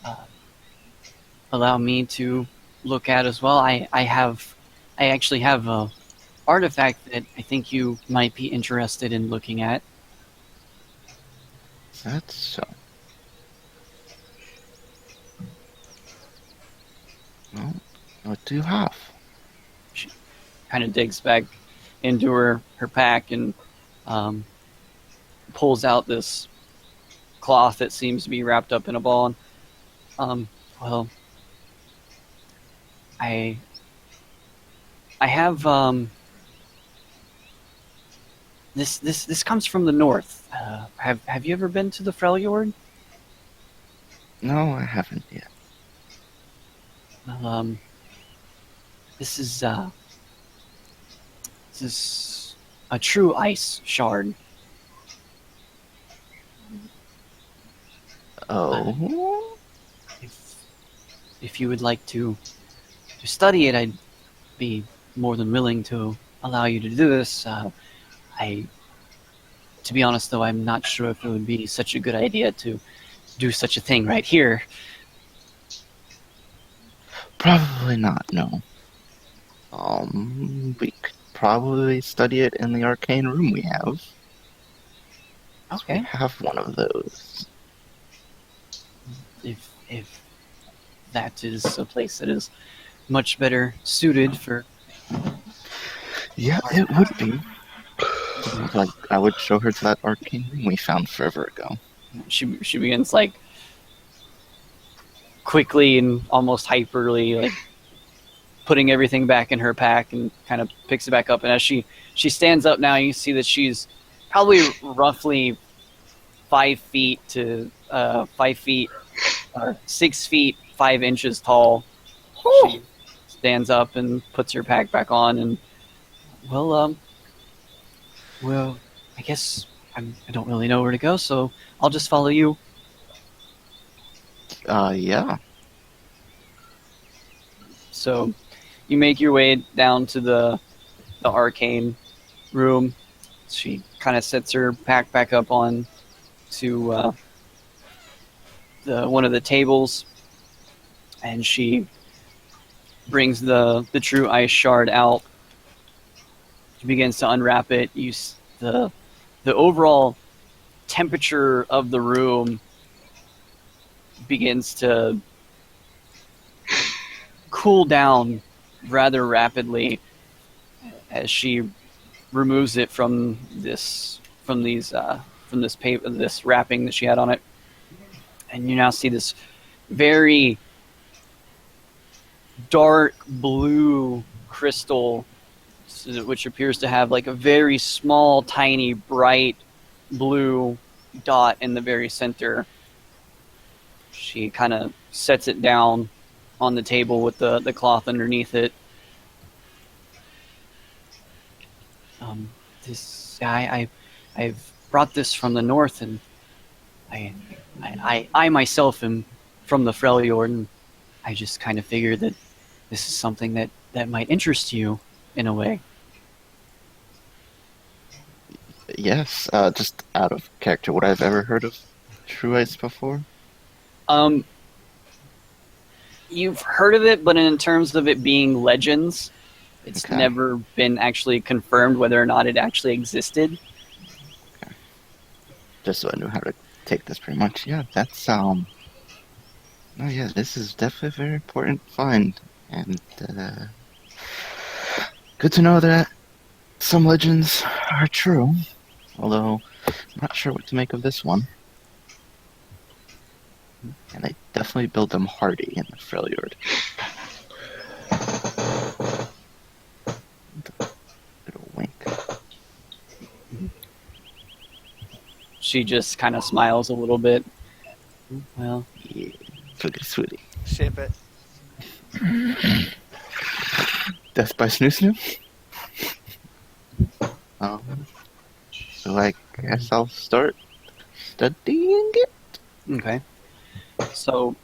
uh, allow me to look at as well. I actually have a artifact that I think you might be interested in looking at. That's so. Well, what do you have? She kind of digs back into her pack and um, pulls out this cloth that seems to be wrapped up in a ball. And, well, I have this comes from the north. Have you ever been to the Freljord? No, I haven't yet. Well, this is this is a true ice shard. Oh? If you would like to study it, I'd be more than willing to allow you to do this. To be honest, though, I'm not sure if it would be such a good idea to do such a thing right here. Probably not, no. We could probably study it in the arcane room we have. We Okay. have one of those. If that is a place that is much better suited for. Yeah, it would be. Like, I would show her to that arcane room we found forever ago. She begins like quickly and almost hyperly like putting everything back in her pack and kind of picks it back up. And as she stands up now, you see that she's probably roughly 5 feet to 5 feet or 6 feet 5 inches tall. She stands up and puts her pack back on, and well, I guess I don't really know where to go, so I'll just follow you. Yeah. So you make your way down to the arcane room. She kind of sets her pack back up on to one of the tables, and she brings the true ice shard out. She begins to unwrap it. The overall temperature of the room begins to cool down rather rapidly as she removes it from this paper, this wrapping that she had on it, and you now see this very dark blue crystal, which appears to have like a very small, tiny, bright blue dot in the very center. She kind of sets it down on the table with the cloth underneath it. This guy, I've brought this from the north, and I myself am from the Freljord, and I just kind of figured that this is something that might interest you in a way. Yes, just out of character, would I have ever heard of True Ice before? You've heard of it, but in terms of it being legends, it's Okay. never been actually confirmed whether or not it actually existed. Just so I knew how to take this pretty much. Yeah, that's, oh yeah, this is definitely a very important find. And, good to know that some legends are true. Although, I'm not sure what to make of this one. And they definitely build them hardy in the Freljord. Good She just kind of smiles a little bit. Well, Yeah, sweetie, sweetie. Ship it. Death by Snoo Snoo? So I guess I'll start studying it. okay. So,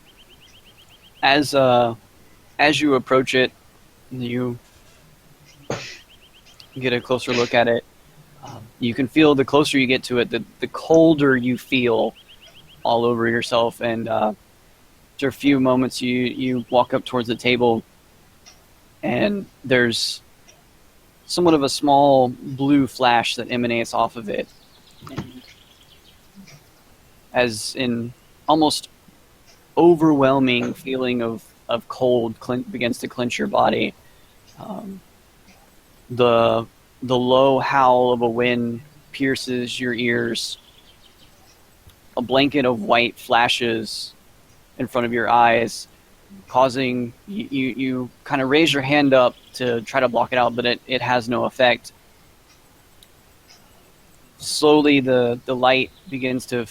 as you approach it, you get a closer look at it. You can feel the closer you get to it, the colder you feel all over yourself. And after a few moments, you walk up towards the table, and there's somewhat of a small blue flash that emanates off of it. And as in almost overwhelming feeling of cold begins to clench your body. The low howl of a wind pierces your ears. A blanket of white flashes in front of your eyes, causing you kind of raise your hand up to try to block it out, but it has no effect. Slowly the light begins to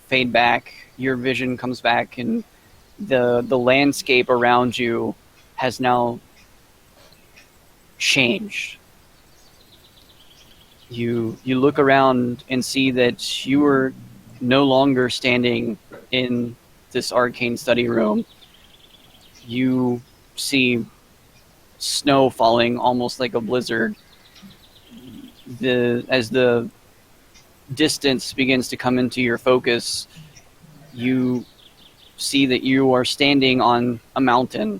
fade back, your vision comes back, and the landscape around you has now changed. You look around and see that you are no longer standing in this arcane study room. You see snow falling almost like a blizzard. As the distance begins to come into your focus, you see that you are standing on a mountain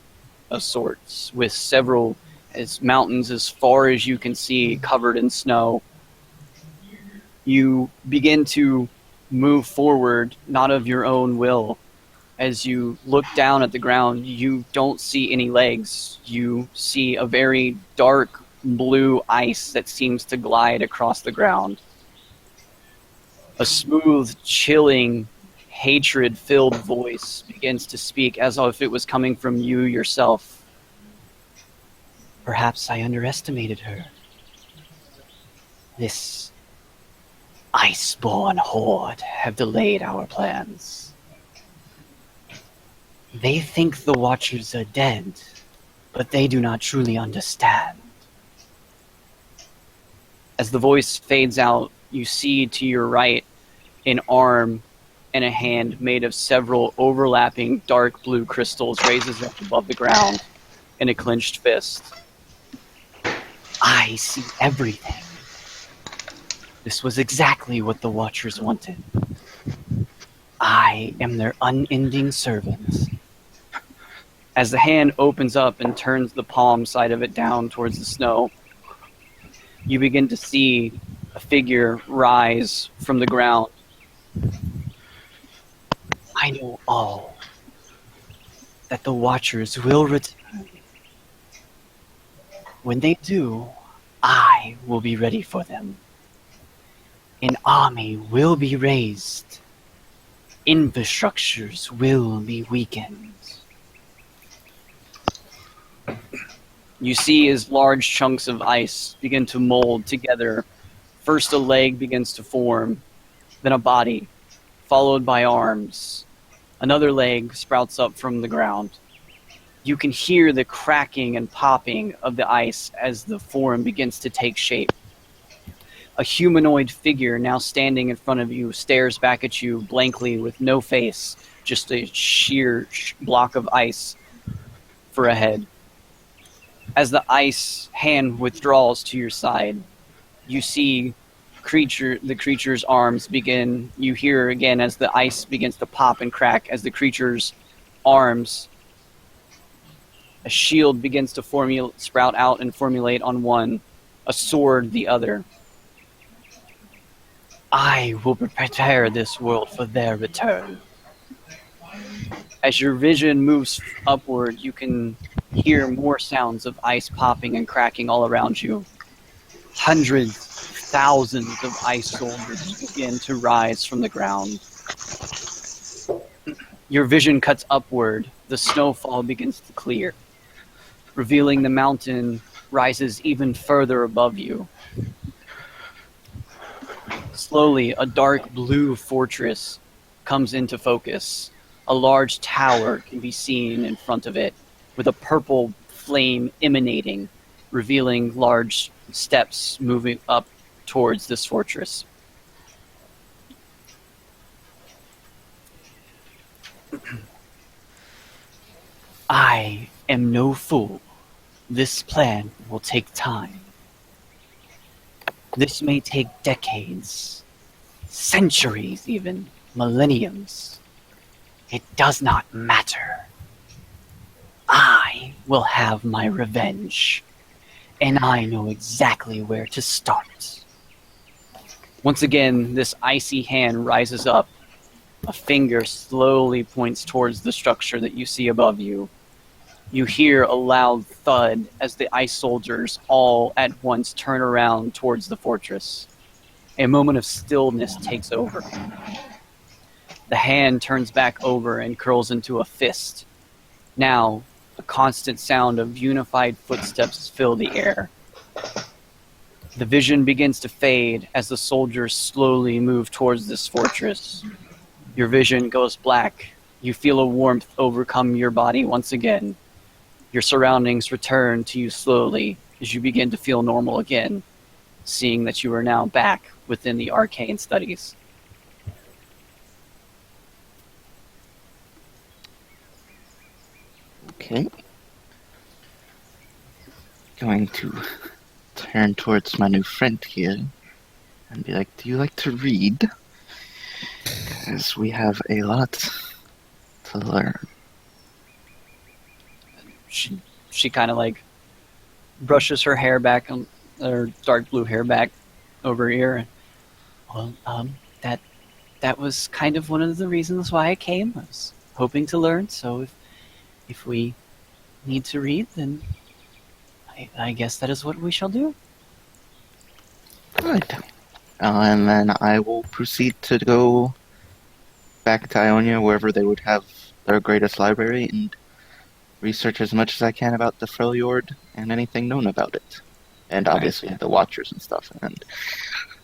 of sorts with several mountains as far as you can see covered in snow. You begin to move forward, not of your own will. As you look down at the ground, you don't see any legs. You see a very dark blue ice that seems to glide across the ground. A smooth, chilling, hatred-filled voice begins to speak as if it was coming from you yourself. Perhaps I underestimated her. This iceborn horde have delayed our plans. They think the Watchers are dead, but they do not truly understand. As the voice fades out, you see to your right an arm and a hand made of several overlapping dark blue crystals raises up above the ground in a clenched fist. I see everything. This was exactly what the Watchers wanted. I am their unending servant. As the hand opens up and turns the palm side of it down towards the snow, you begin to see a figure rise from the ground. I know all that the Watchers will return. When they do, I will be ready for them. An army will be raised. Infrastructures will be weakened. You see as large chunks of ice begin to mold together. First a leg begins to form, then a body, followed by arms. Another leg sprouts up from the ground. You can hear the cracking and popping of the ice as the form begins to take shape. A humanoid figure now standing in front of you stares back at you blankly with no face, just a sheer block of ice for a head. As the ice hand withdraws to your side, you see the creature's arms begin. You hear again as the ice begins to pop and crack as the creature's arms. A shield begins to sprout out and formulate on one, a sword the other. I will prepare this world for their return. As your vision moves upward, you can hear more sounds of ice popping and cracking all around you. Hundreds, thousands of ice soldiers begin to rise from the ground. Your vision cuts upward. The snowfall begins to clear, revealing the mountain rises even further above you. Slowly, a dark blue fortress comes into focus. A large tower can be seen in front of it, with a purple flame emanating, revealing large steps moving up towards this fortress. I am no fool. This plan will take time. This may take decades, centuries even, millenniums. It does not matter. I will have my revenge, and I know exactly where to start. Once again, this icy hand rises up. A finger slowly points towards the structure that you see above you. You hear a loud thud as the ice soldiers all at once turn around towards the fortress. A moment of stillness takes over. The hand turns back over and curls into a fist. Now, a constant sound of unified footsteps fill the air. The vision begins to fade as the soldiers slowly move towards this fortress. Your vision goes black. You feel a warmth overcome your body once again. Your surroundings return to you slowly as you begin to feel normal again, seeing that you are now back within the arcane studies. Okay. Going to turn towards my new friend here and be like, do you like to read? Because we have a lot to learn. She kind of like brushes her hair back, her dark blue hair back over here. Well, that was kind of one of the reasons why I came. I was hoping to learn, so if we need to read, then I guess that is what we shall do. Good. And then I will proceed to go back to Ionia, wherever they would have their greatest library, and research as much as I can about the Freljord and anything known about it. And obviously the Watchers and stuff. And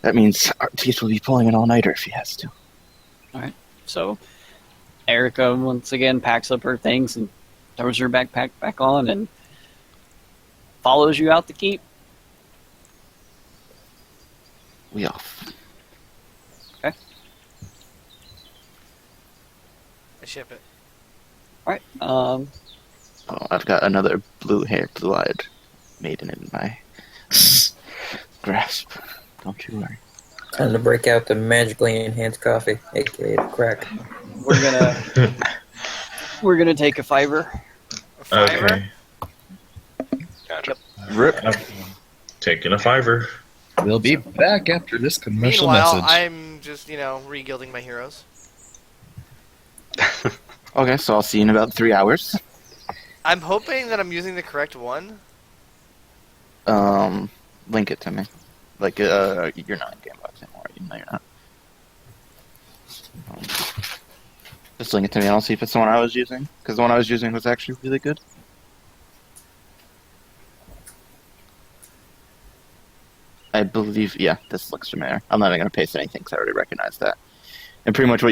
that means Artis will be pulling an all-nighter if he has to. Alright, so Erica once again packs up her things and throws her backpack back on and follows you out the keep. We off. Okay. I ship it. Alright, Oh, I've got another blue-eyed maiden in my grasp. Don't you worry. Time to break out the magically enhanced coffee, aka the crack. we're gonna take a fiver. A fiver? Okay. Gotcha. Rip. Taking a fiver. We'll be back after this commercial Meanwhile, message. I'm just, re-gilding my heroes. Okay, so I'll see you in about 3 hours. I'm hoping that I'm using the correct one. Link it to me. Like, you're not in Gamebox anymore. No, you're not. Just link it to me and I'll see if it's the one I was using. Because the one I was using was actually really good. I believe, yeah, this looks familiar. I'm not even going to paste anything because I already recognize that. And pretty much what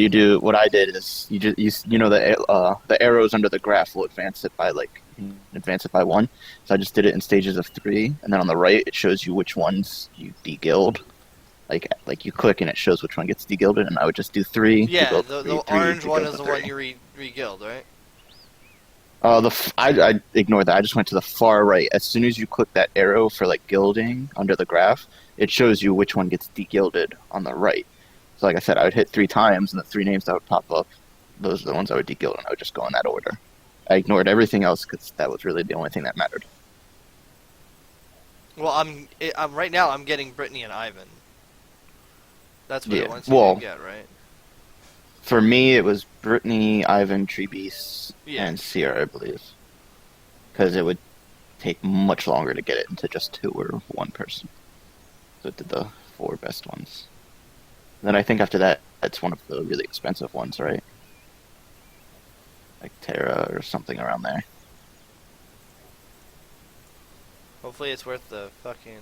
I did is, the arrows under the graph will advance it by 1. So I just did it in stages of 3, and then on the right it shows you which ones you de-guild. Like you click and it shows which one gets de-guilded, and I would just do 3. Yeah, de-guild the 3, 3, orange one de-guild is the 3. one you re-guild, right? I ignored that. I just went to the far right. As soon as you click that arrow for gilding under the graph, it shows you which one gets de-guilded on the right. So like I said, I would hit 3 times, and the 3 names that would pop up, those are the ones I would de-guild, and I would just go in that order. I ignored everything else because that was really the only thing that mattered. Well, I'm right now. I'm getting Brittany and Ivan. That's what it wants you to get, right? For me, it was Brittany, Ivan, Treebeast, Yeah. and Sierra, I believe. Because it would take much longer to get it into just 2 or 1 person. So it did the 4 best ones. Then I think after that, it's one of the really expensive ones, right? Like Terra or something around there. Hopefully, it's worth the fucking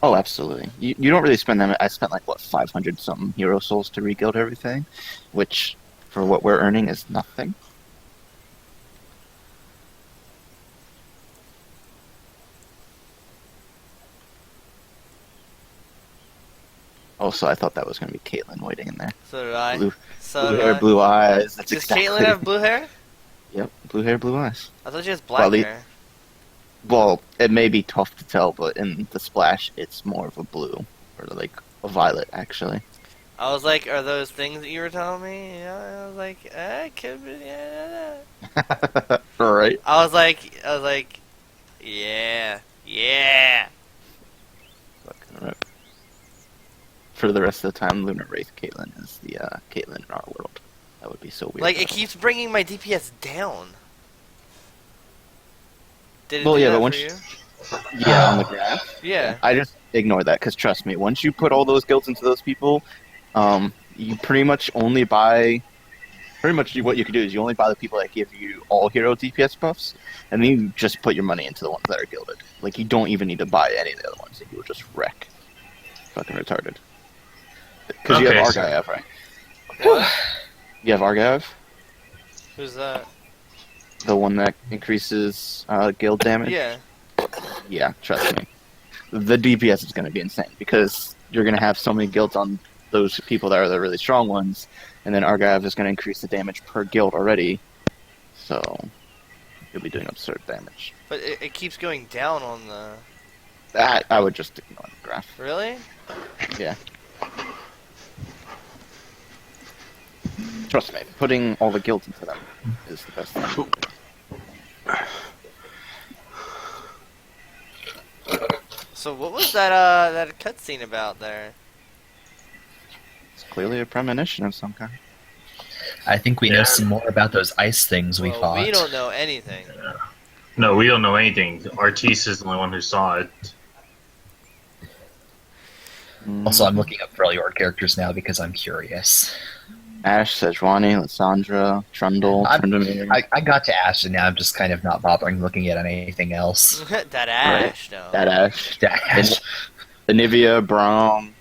Oh, absolutely. You don't really spend them. I spent like, what, 500 something hero souls to reguild everything, which, for what we're earning, is nothing. Also, I thought that was going to be Caitlyn waiting in there. So did I. Blue, So blue did hair, I. blue eyes. That's Does exactly. Caitlyn have blue hair? Yep, blue hair, blue eyes. I thought she has black Well, the- hair. Well, it may be tough to tell, but in the splash, it's more of a blue, or like a violet, actually. I was like, are those things that you were telling me? Yeah, I was like, it could be. Yeah. Right. I was like, yeah. Fucking rip. For the rest of the time, Lunar Wraith Caitlyn is the Caitlyn in our world. That would be so weird. Like, it keeps bringing my DPS down. Did it Well, do yeah, that but for once you? yeah, on the graph. Yeah. I just ignore that because trust me, once you put all those guilds into those people, you pretty much only buy. Pretty much what you can do is you only buy the people that give you all hero DPS buffs, and then you just put your money into the ones that are gilded. Like, you don't even need to buy any of the other ones, and you will just wreck. Fucking retarded. Because you have Okay, so- Argyle, right? What? You have Argyle, Who's that? the one that increases guild damage? Yeah. Yeah, trust me. The DPS is going to be insane, because you're going to have so many guilds on those people that are the really strong ones, and then Argyle is going to increase the damage per guild already, so you'll be doing absurd damage. But it keeps going down on the... I would just ignore the graph. Really? Yeah. Trust me, putting all the guilds into them is the best thing. So what was that that cutscene about there? It's clearly a premonition of some kind. I think we know some more about those ice things we Well, fought. we don't know anything. No, we don't know anything. Artis is the only one who saw it. Also, I'm looking up Freljord characters now because I'm curious. Ash, Sejuani, Lysandra, Trundle, Tryndamere. I got to Ash, and now I'm just kind of not bothering looking at anything else. That Ash, no. That Ash. Ash. Anivia, Braum.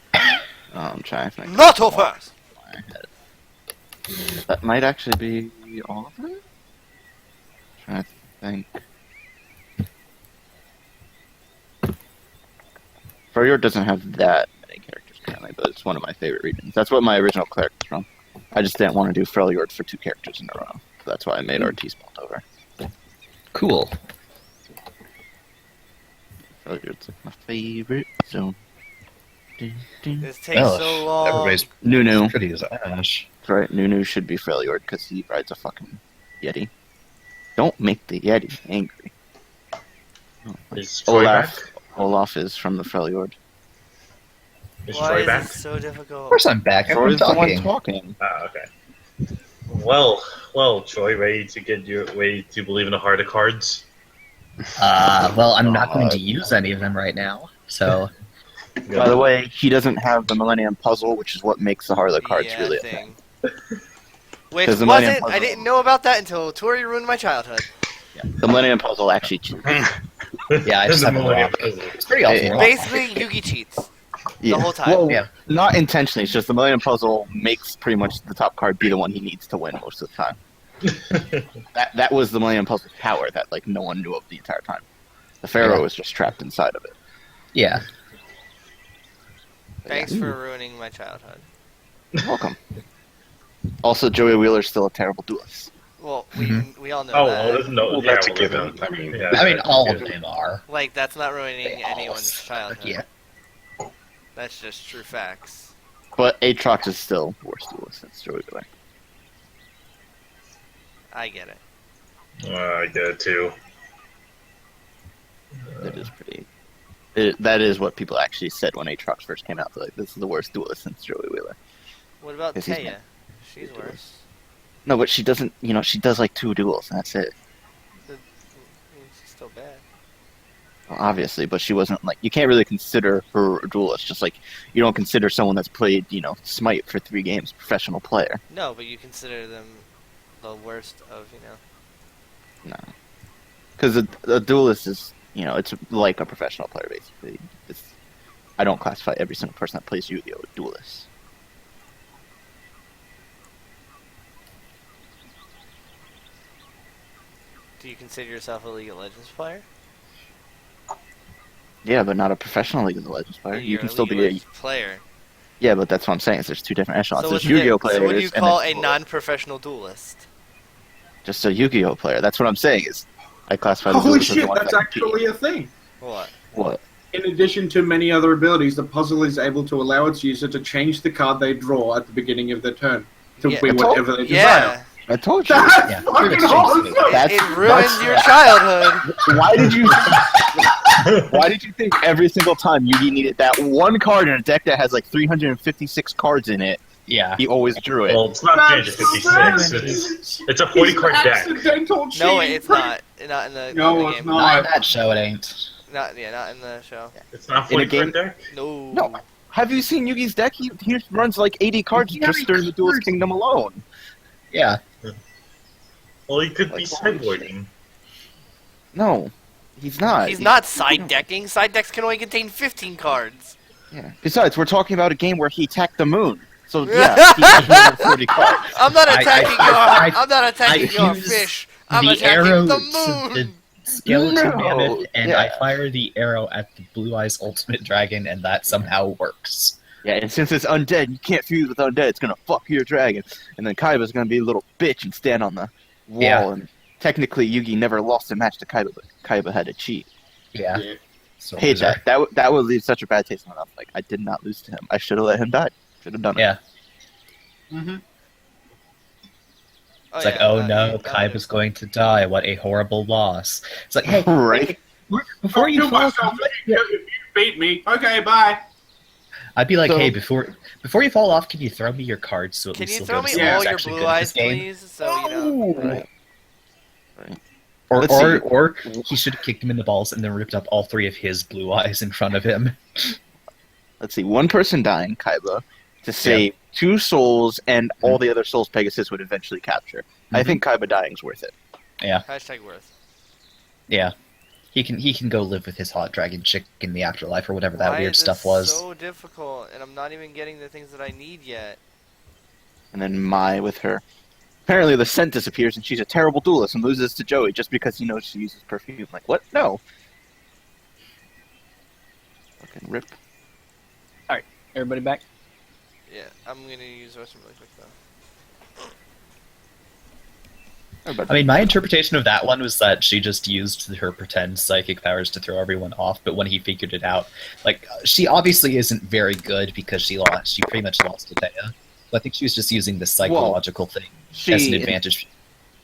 I'm trying to think. Not so fast! That might actually be all of them? Trying to think. Freljord doesn't have that many characters currently, but it's one of my favorite regions. That's what my original cleric is from. I just didn't want to do Freljord for 2 characters in a row. So that's why I made Artis Moldover. Cool. Freljord's like my favorite zone. This takes Well, so long. Everybody's Nunu. pretty as Ash. That's right, Nunu should be Freljord because he rides a fucking Yeti. Don't make the Yeti angry. Is Troy Olaf. back? Olaf is from the Freljord. Is Why Troy is back? it so difficult? Of course I'm back. I'm Troy's the one talking. talking. Ah, okay. Well, Troy, ready to believe in the heart of cards? Well, I'm not going to use any of them right now, so... By the way, he doesn't have the Millennium Puzzle, which is what makes the heart of the cards Yeah, really a thing. thing. Which 'Cause the Millennium wasn't... I Puzzle- didn't know about that until Tori ruined my childhood. The Millennium Puzzle actually cheats. Yeah, I just The have a Millennium rock. Puzzle. It's pretty awful. Basically, Yugi cheats. Yeah. The whole time. Well, Yeah. not intentionally. It's just the Millennium Puzzle makes pretty much the top card be the one he needs to win most of the time. That was the Millennium Puzzle's power that like no one knew of the entire time. The Pharaoh Yeah. was just trapped inside of it. Yeah. But Thanks yeah. for ruining my childhood. You're welcome. Also, Joey Wheeler's still a terrible duelist. Well, we all know Oh, that. well, there's no. Well, yeah, that's a well, given. there's no- I mean, yeah, I mean, that's all a of given. them are. Like, that's not ruining They all anyone's suck. childhood. Yeah. That's just true facts. But Aatrox is still the worst duelist since Joey Wheeler. I get it. I get it too. It is pretty. That is what people actually said when Aatrox first came out. They're like, this is the worst duelist since Joey Wheeler. What about Yes, he's Taya? not. She's worse. No, but she doesn't. You know, she does like 2 duels, and that's it. She's still bad. Well, obviously, but she wasn't like. You can't really consider her a duelist. Just like you don't consider someone that's played, Smite for 3 games professional player. No, but you consider them the worst of, No, because a duelist is, it's like a professional player basically. I don't classify every single person that plays Yu-Gi-Oh! Duelist. Do you consider yourself a League of Legends player? Yeah, but not a professional League of Legends player. You You're can a still League of be a Legends player. yeah, but that's what I'm saying. Is there's two different echelons. So There's what's Yu-Gi-Oh the, players. so what do you and call then a non-professional duelist? just a Yu-Gi-Oh player? That's what I'm saying. Is I classify the Holy duelist as the shit, one that's that compete. actually a thing. What? What? In addition to many other abilities, the puzzle is able to allow its user to change the card they draw at the beginning of their turn to Yeah. be whatever they desire. Yeah. I told you. That's Yeah. fucking It's awesome! That's- It ruins your childhood. Why did you? Why did you think every single time Yugi needed that one card in a deck that has like 356 cards in it, Yeah. he always drew it? Well, it's not That's 356. It's a 40 card deck. Accidental No, cheating. it's not. Not in the, No, in the it's game. not. Not in that show, it ain't. Not in the show. It's not In a 40 card game- deck? No. No. Have you seen Yugi's deck? He runs like 80 cards Yeah, just during the Duelist Kingdom alone. Yeah. Well, he could be Like, holy sideboarding. No, he's not. He's not side decking. Side decks can only contain 15 cards. Yeah. Besides, we're talking about a game where he attacked the moon. So yeah, he has more than 40 cards. I'm not attacking I I'm not attacking your use fish. I'm the attacking arrow the to the moon. skeleton No, mammoth, and yeah. I fire the arrow at the Blue Eyes Ultimate Dragon, and that somehow works. Yeah, and since it's undead, you can't fuse with undead. It's gonna fuck your dragon. And then Kaiba's gonna be a little bitch and stand on the wall. Yeah. And technically, Yugi never lost a match to Kaiba, but Kaiba had to cheat. Yeah. Yeah. So Hate bizarre. that would leave such a bad taste in my mouth. Like I did not lose to him. I should have let him die. Should have done it. Yeah. Mm-hmm. It's like, oh no, Kaiba's going to die. What a horrible loss. It's like, hey, Right. before you kill fall, myself if you beat me. Okay, bye. I'd be like, So- hey, before you fall off, can you throw me your cards so at Can least you we'll throw go me to see who's all your actually blue good at eyes, this game? please? So you know. Right. Or, Let's or, see. or he should have kicked him in the balls and then ripped up all three of his blue eyes in front of him. Let's see. One person dying, Kaiba, to save 2 souls, and all the other souls Pegasus would eventually capture. I Mhm. think Kaiba dying's worth it. Hashtag worth. Yeah. He can go live with his hot dragon chick in the afterlife or whatever that Why weird is this stuff was. so difficult, and I'm not even getting the things that I need yet. And then Mai with her. Apparently the scent disappears and she's a terrible duelist and loses to Joey just because he knows she uses perfume. Like, what? No. Fucking rip. Everybody back? Yeah, I'm gonna use the restroom really quick though. I mean, my interpretation of that one was that she just used her pretend psychic powers to throw everyone off, but when he figured it out, like, she obviously isn't very good because she pretty much lost to Thea. So I think she was just using the psychological thing as an advantage.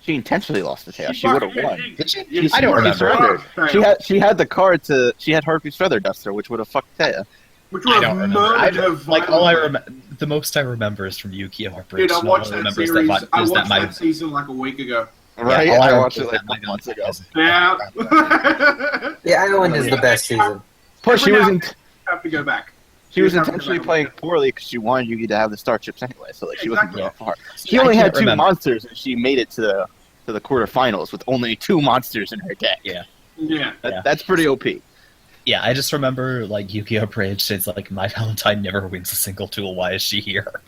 She intentionally lost to Taya. She would have won. Did she? You I don't fucking remember. surrendered. She had the card to. She had Harpy's Feather Duster, which would have fucked Taya. Which I would don't have remember. murdered her Like, all I violently. remember, the most I remember is from Yu-Gi-Oh! Heartbreak. Dude, I and all watched that remember is series. that I is watched my that season like a week ago. Right? all I watched remember it is like that months ago. Yeah. The island is the best season. Plus, she Every was now in, have to go back. she was You have to intentionally go back. playing poorly because she wanted Yugi to have the star chips anyway. So like she Exactly. wasn't going far. See, She I only had can't 2 remember. monsters, and she made it to the quarterfinals with only 2 monsters in her deck. Yeah. Yeah. Yeah. That's pretty OP. Yeah, I just remember, like, Yu-Gi-Oh! Bridge, it's like, my Valentine never wins a single duel, why is she here?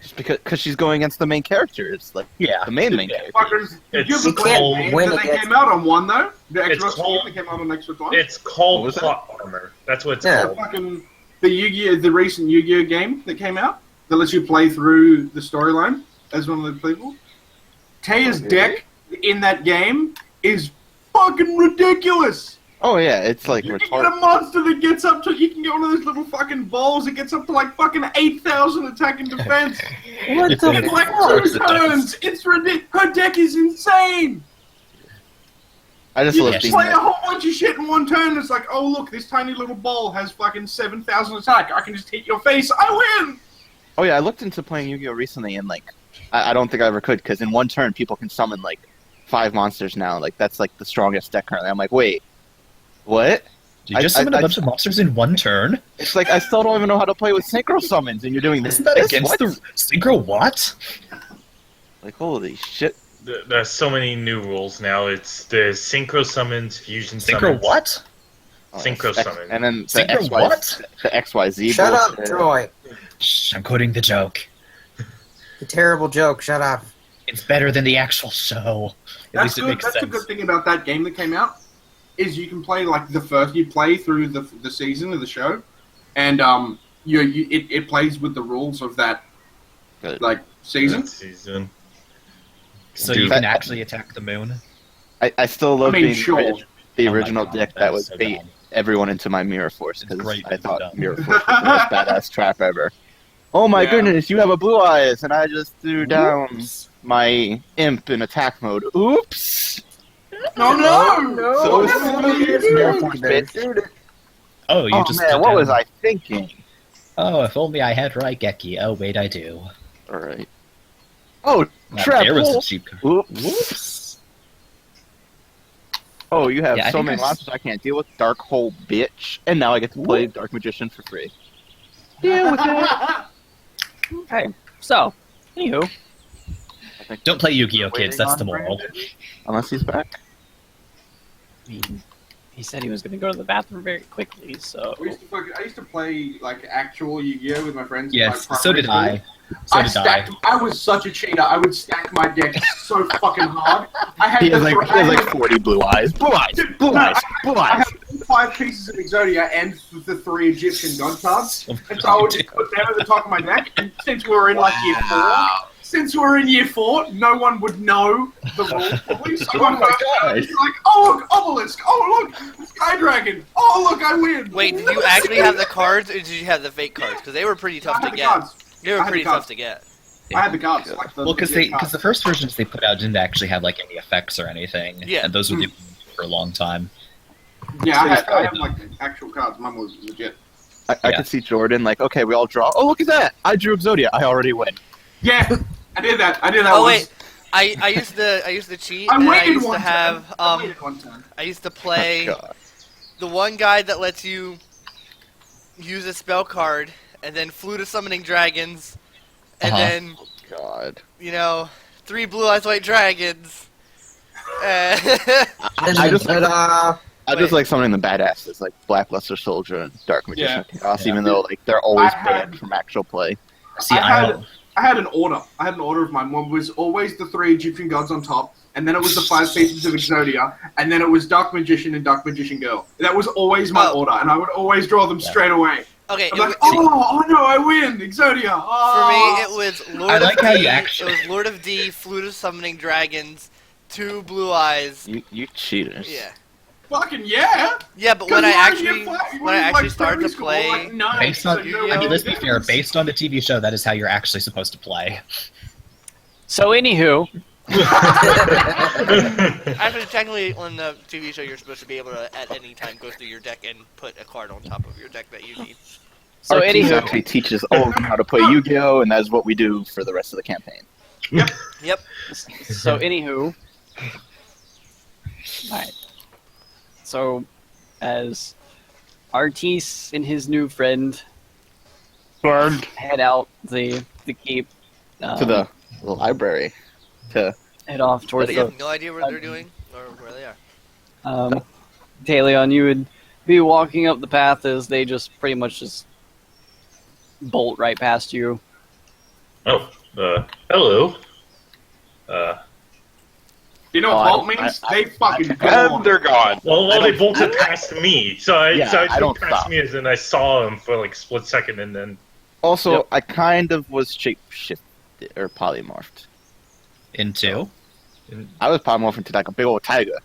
Just because she's going against the main character. It's like Yeah. the main Yeah, character. fuckers, did you It's ever play called- the game Win that they against- came out on one though? The It's Xbox called- game that came out on Xbox One? It's What called was that? plot armor. That's what it's Yeah. called. Fucking the Yu-Gi-Oh! The recent Yu-Gi-Oh! Game that came out that lets you play through the storyline as one of the people. Taya's deck in that game is fucking ridiculous. Oh yeah, it's like You can get a retarded. monster that gets up to. You can get one of those little fucking balls that gets up to like fucking 8,000 attack and defense. What It's the in In like fuck? 2 turns. It's ridiculous. Her deck is insane. I just You love can being play a there. whole bunch of shit in one turn. It's like, oh look, this tiny little ball has fucking 7,000 attack. I can just hit your face. I win. Oh yeah, I looked into playing Yu-Gi-Oh recently, and like, I don't think I ever could because in one turn people can summon like 5 monsters now. Like that's like the strongest deck currently. I'm like, wait, what? Did you just summon a bunch of monsters in one turn? It's like I still don't even know how to play with synchro summons, and you're doing this. Isn't that this? against What? the synchro what? Like holy shit! There's so many new rules now. It's the synchro summons, fusion Synchro summons. what? Synchro summon. And then the Synchro what? The XYZ Shut up, bullshit. Troy. Shh, I'm quoting the joke. The terrible joke. Shut up. It's better than the actual show. At That's least it good. makes That's the sense. good thing about that game that came out is you can play like you play through the season of the show, and it plays with the rules of that Good. like season. Season. So Dude, you can that- actually attack the moon. I still love I mean, being sure. the Oh my original God, dick that that is would so bait dumb. everyone into my mirror force It's because great, I but thought dumb. mirror force was the most badass trap ever. Oh my Yeah. goodness, you have a blue eyes, and I just threw down my imp in attack mode. Oops. Oh no! So silly. mirror force bitch. Oh, you Oh just man, put what was down- I thinking? Oh, if only I had Raigeki. Oh, wait, I do. All right. Oh, Now, trap there was hole. a cheap card. Whoops. Oh, you have Yeah, I so think many I s- monsters I can't deal with. Dark hole, bitch. And now I get to play Dark Magician for free. Deal with it. Okay, so, anywho, I think Don't play Yu-Gi-Oh, waiting kids. That's on the moral. Brandon, unless he's back. I mean, he said he was going to go to the bathroom very quickly, so... I used to play like actual Yu-Gi-Oh with my friends. in, Yes, like, so did primary I. school. So did I. I was such a cheater. I would stack my deck so fucking hard. I had He has the like, thr- he has I like had- 40 blue eyes. Blue eyes. Blue No, eyes. Blue I eyes. had 5 pieces of Exodia and the 3 Egyptian god cards. Of And course so I would you just put them at the top of my deck. And since we were in like year 4, no one would know the rules probably. So Oh my I was God. like, oh look, obelisk. Oh look, sky dragon. Oh look, I win. Wait, did you actually have the cards, or did you have the fake cards? Because they were pretty I tough had to the get. cards. They were I had pretty the cards. tough to get. I had the cards. Like the Well, because legit the cards. first versions they put out didn't actually have like any effects or anything. Yeah. And those were the for a long time. Yeah, I had like actual cards. Mine was legit. I Yeah. could see Jordan like, okay, we all draw. Oh, look at that! I drew Exodia. I already win. Yeah, I did that. Oh once. wait, I used to cheat, I and I waited used one to have time. I waited one time. I used to play God. the one guide that lets you use a spell card and then flute of summoning dragons, and Uh-huh. then God. 3 blue eyes white dragons. I just I Wait. just like summoning the badasses like Blackluster Soldier and Dark Magician Chaos, Yeah. even though like they're always I had- banned from actual play. See, I had an order. I had an order of mine. One was always the 3 Egyptian gods on top, and then it was the 5 pieces of Exodia, and then it was Dark Magician and Dark Magician Girl. That was always my Oh. order, and I would always draw them straight away. Okay, I'm like, oh no, I win, Exodia. for Oh. me it was Lord I of like how D. you actually- It was Lord of D, flute of summoning dragons, 2 blue eyes. You cheaters. Yeah. Fucking yeah. Yeah, but 'Cause when I why are actually you fi- when I you, actually like, started primary to school, play, like, nine, based on, so no I mean, one let's be fair. knows. Based on the TV show, that is how you're actually supposed to play. So, anywho, actually technically on the TV show you're supposed to be able to at any time go through your deck and put a card on top of your deck that you need. so Our team anywho, actually teaches all of them how to play Yu-Gi-Oh, and that's what we do for the rest of the campaign. Yep. so anywho, alright. So, as Artis and his new friend head out the keep To the library. To head off But towards you the have no idea what they're doing or where they are. Talion, you would be walking up the path as they just pretty much just bolt right past you. Oh, hello. You know Oh, what I bolt don't- means? I- They fucking And gone. they're gone. Well, they bolted past me, so I Yeah, I took don't past stop. me, and then I saw him for like a split second, and then also, Yep. I kind of was shape-shifted or polymorphed. Into I was polymorphed into like a big old tiger,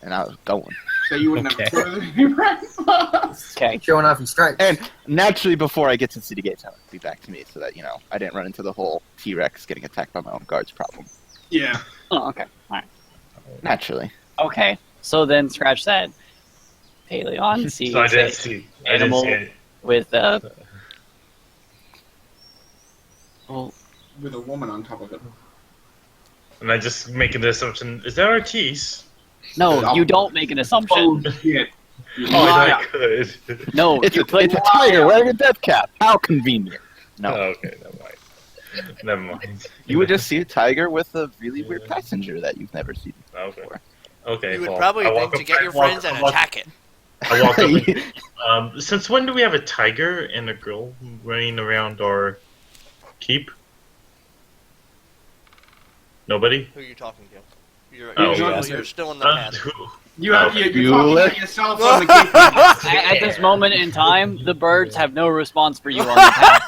and I was going. So you wouldn't Okay. have further. Okay. Showing off your stripes. And naturally, before I get to City Gates, I would be back to me, so that I didn't run into the whole T-Rex getting attacked by my own guards problem. Yeah. Oh, okay. Alright. Naturally. Okay. So then scratch that. Talion sees so I didn't a see. animal I didn't see it. with well, With a woman on top of it. And I just making the assumption: is that Artis? no, you don't make an assumption. Oh shit. You Oh, liar. I could. No, It's you a put tiger wearing a death cap. How convenient. No. Oh, okay, never mind. Never mind. You would just see a tiger with a really weird passenger that you've never seen Okay. before. Okay. You would well, probably I think walk to up- get your I walk- friends and I walk- attack it. I walk up. Since when do we have a tiger and a girl running around our keep? Nobody. Who are you talking to? You're, Oh, you're still in the path. You're You talking let- to yourself on the keep. At this moment in time, the birds have no response for you on the path.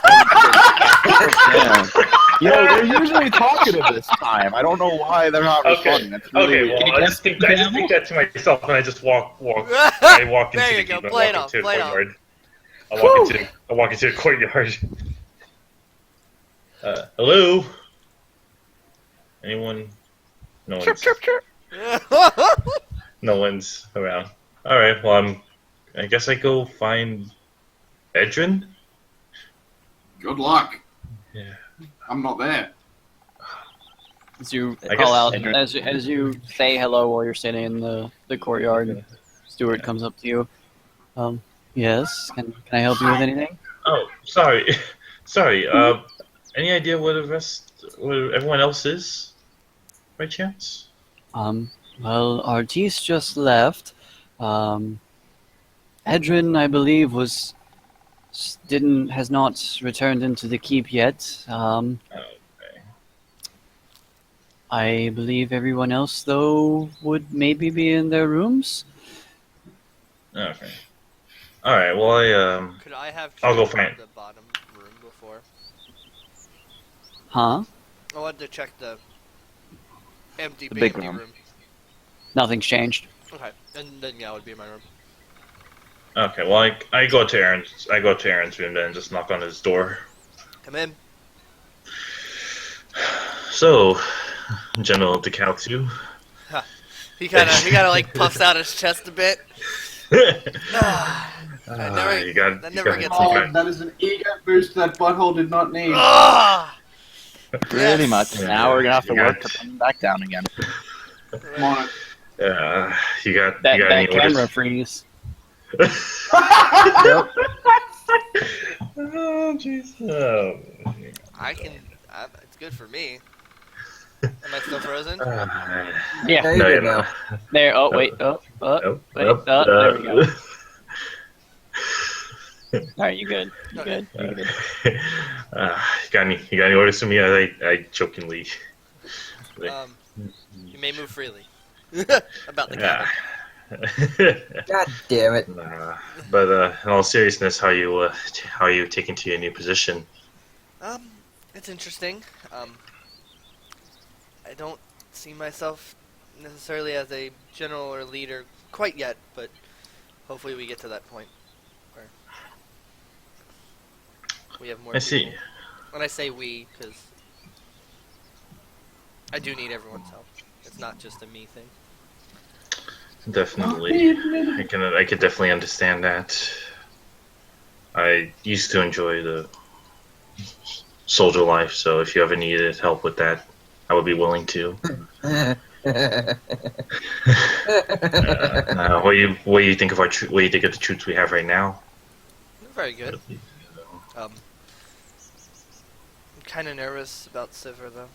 Yeah. They're usually talkative this time. I don't know why they're not responding. That's really Okay. weird. Well, I just think that to myself, and I just walk. I walk into There the you go. keep and Play it walk off. into the Play it off. courtyard. I walk into the courtyard. Hello. Anyone? No one's. No one's around. All right. Well, I guess I go find Edrin. Good luck. Yeah. I'm not there. As you I call guess- out, as you say hello while you're standing in the courtyard, Stuart comes up to you. Yes, can I help you with anything? Oh, sorry. Sorry. Any idea where everyone else is? By chance? Well, Artis just left. Edrin, I believe, has not returned into the keep yet. Okay. I believe everyone else, though, would maybe be in their rooms. Okay. All right. Well, Could I have I'll go checked find- the bottom room before? Huh? I wanted to check the empty The big big empty room. Nothing's changed. Okay, and then yeah, it would be my room. Okay. Well, I go to Aaron's room then and just knock on his door. Come in. So, General Dekautu. He kind of like puffs out his chest a bit. That never gets Oh, that is an ego boost that butthole did not need. Ah! Pretty Yes. much. Now we're gonna have to You work got- to bring him back down again. Come on it. You got That any camera orders? freeze. Oh, jeez. Oh. It's good for me. Am I still frozen? Yeah. There No, you you're go. not. There. Oh wait. Oh. Nope, Wait. nope, There we go. uh, All right. You good? You good? You good? you got any orders for me? I jokingly. You may move freely. About the Yeah. cabin. God damn it. But in all seriousness, how are you taking to your new position? It's interesting. I don't see myself necessarily as a general or leader quite yet, but hopefully we get to that point where we have more I see. people. When I say we, because I do need everyone's help. It's not just a me thing. Definitely, I could definitely understand that. I used to enjoy the soldier life, so if you ever needed help with that, I would be willing to. What do you think of what do you think of the troops we have right now? Very good. I'm kind of nervous about Sivir, though.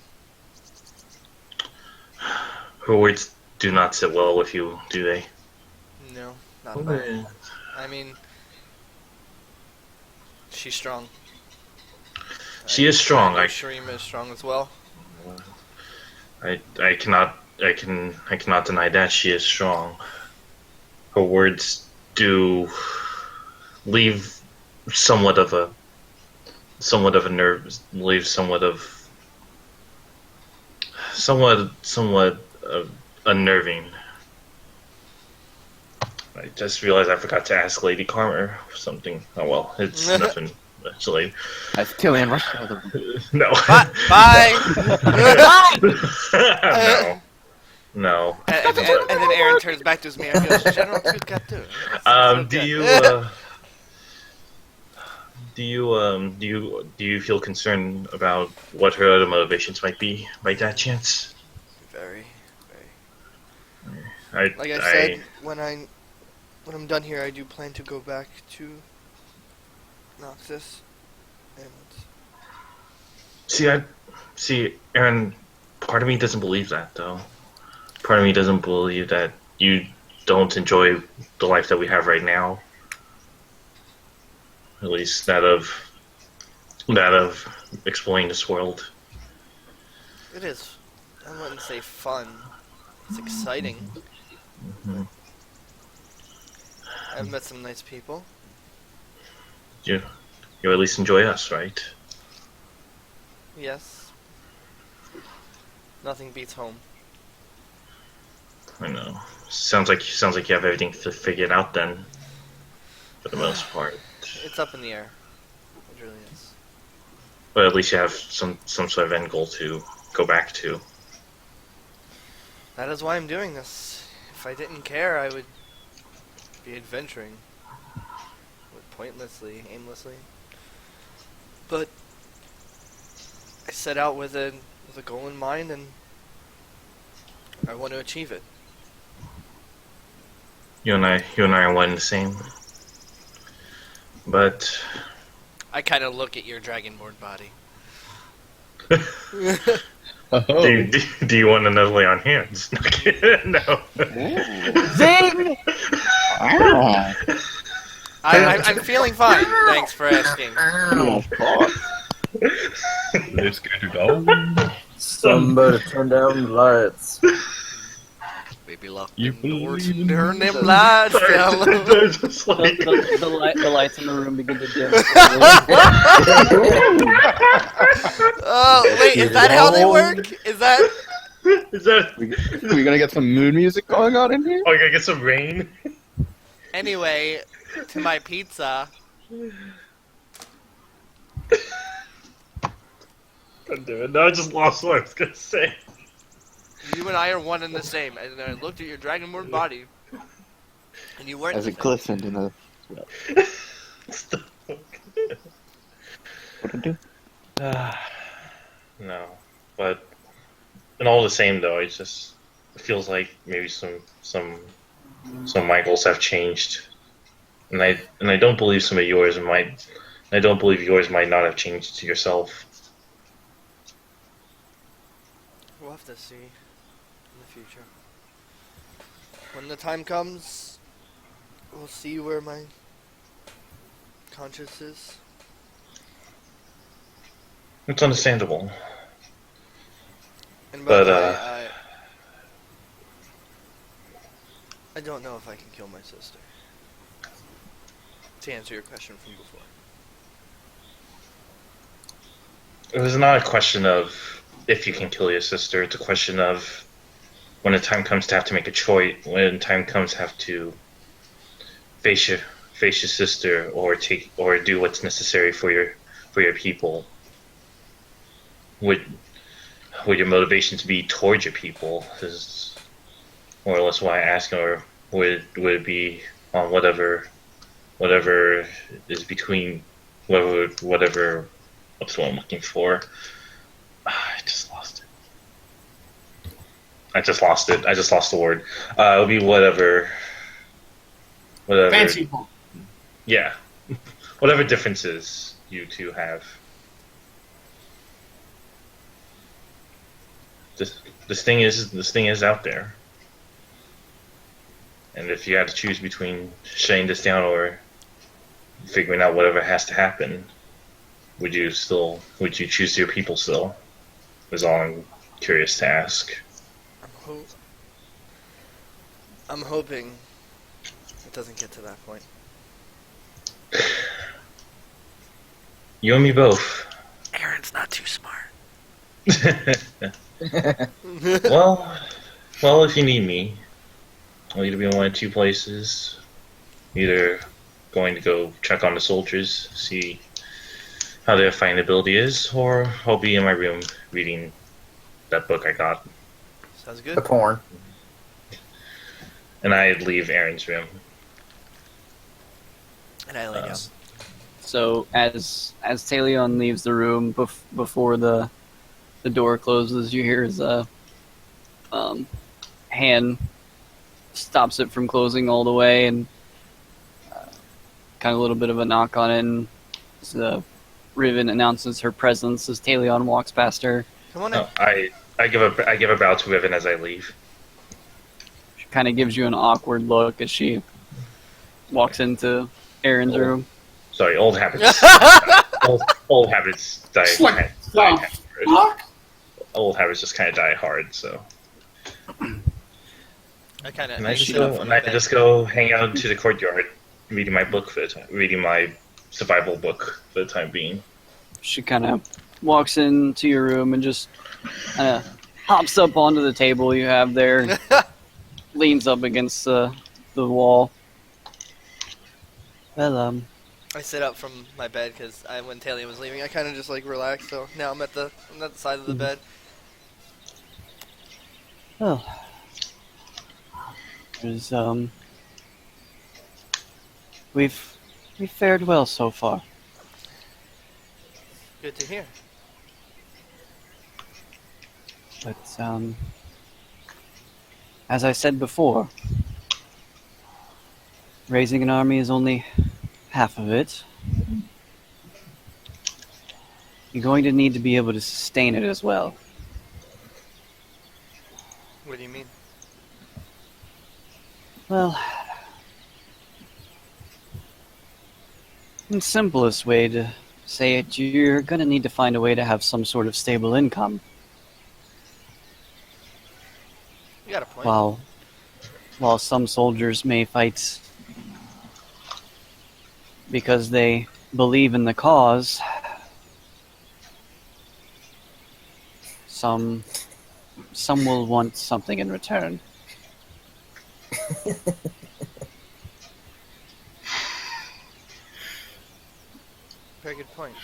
Her words do not sit well with you, do they? No, not at all. I mean, she's strong. She is strong. Shurima is strong as well. I cannot deny that she is strong. Her words do leave somewhat of a unnerving. I just realized I forgot to ask Lady Carmer something. Oh well, it's nothing actually. As Tillian rushed out of the room. No. Bye! No. And then Aaron turns back to his man and goes, General Tukatu. Do you feel concerned about what her other motivations might be by that chance? Very, very. Like I said, when I'm done here, I do plan to go back to Noxus. And See, Aaron. Part of me doesn't believe that, though. Part of me doesn't believe that you don't enjoy the life that we have right now. At least that of exploring this world. It is. I wouldn't say fun. It's exciting. Mhm. I've met some nice people. You at least enjoy us, right? Yes. Nothing beats home. I know. Sounds like you have everything figured out then, for the most part. It's up in the air. It really is. But at least you have some sort of end goal to go back to. That is why I'm doing this. If I didn't care, I would be adventuring. Pointlessly, aimlessly. But I set out with a goal in mind, and I want to achieve it. You and I are one and the same. But I kind of look at your dragonborn body. do you want another lay on hands? No. Zing! Ah, I'm feeling fine. Thanks for asking. of course. Let's get it on. Somebody turn down the lights. Baby lock You them doors believe and in turn them lights down. They're just like, The lights in the room begin to dim. Oh, wait, is that how they work? Is that... is that? We gonna get some mood music going on in here? Oh, you gotta get some rain. Anyway, to my pizza. God damn it! Now I just lost what I was gonna say. You and I are one and the same. And then I looked at your dragonborn body, and you weren't As the it same. glistened in the. What did it do? No, but and all the same though, it feels like maybe some my goals have changed, and I don't believe some of yours might. I don't believe yours might not have changed to yourself. We'll have to see in the future. When the time comes, we'll see where my conscience is. It's understandable. And by But, the way, I don't know if I can kill my sister. To answer your question from before. It was not a question of if you can kill your sister. It's a question of when the time comes to have to make a choice. When the time comes to have to face your sister, or do what's necessary for your people. Would your motivations be towards your people? Is more or less why I ask, or would it be on whatever is between whatever. What's what I'm looking for? I just lost it. I just lost the word. It'll be whatever. Fancy. Yeah. Whatever differences you two have. This thing is out there. And if you had to choose between shutting this down or figuring out whatever has to happen, would you choose your people still? Is all I'm curious to ask. I'm hoping it doesn't get to that point. You and me both. Aaron's not too smart. Well, if you need me, I'll either be in one of two places. Either going to go check on the soldiers, see how their fighting ability is, or I'll be in my room reading that book I got. Sounds good. The porn. And I'd leave Aaron's room. And I lay down. So as Talion leaves the room before the door closes, you hear his hand stops it from closing all the way, and kind of a little bit of a knock on it. And Riven announces her presence as Talion walks past her. Come on in. I give a bow to Riven as I leave. kind of gives you an awkward look as she walks into Aaron's room. Sorry, old habits. old habits die. It's like, die fuck. hard. Old habits just kind of die hard. So. I kind of. And I just go hang out to the courtyard, reading my book reading my survival book for the time being. She kind of walks into your room and just kind of hops up onto the table you have there, and leans up against the wall. Well, I sit up from my bed because when Talia was leaving, I kind of just like relaxed. So now I'm at the side of the bed. Well, there's we've fared well so far. Good to hear. But as I said before, raising an army is only half of it. You're going to need to be able to sustain it as well. What do you mean? Well, the simplest way to say it, you're going to need to find a way to have some sort of stable income. You got a point. While some soldiers may fight because they believe in the cause, some will want something in return. Very good point.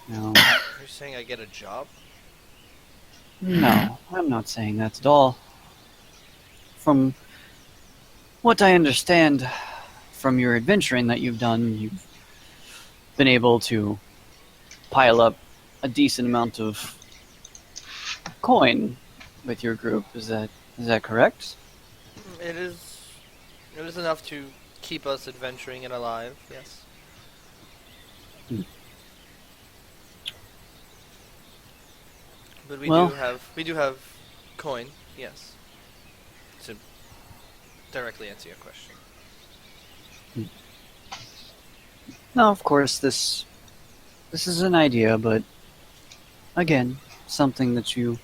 No, You're saying I get a job? no, I'm not saying that at all. From what I understand from your adventuring that you've done, you've been able to pile up a decent amount of coin with your group. Is that correct? It is enough to keep us adventuring and alive. Yes. But we do have coin. Yes. To directly answer your question. No, of course, this is an idea, but again, something that you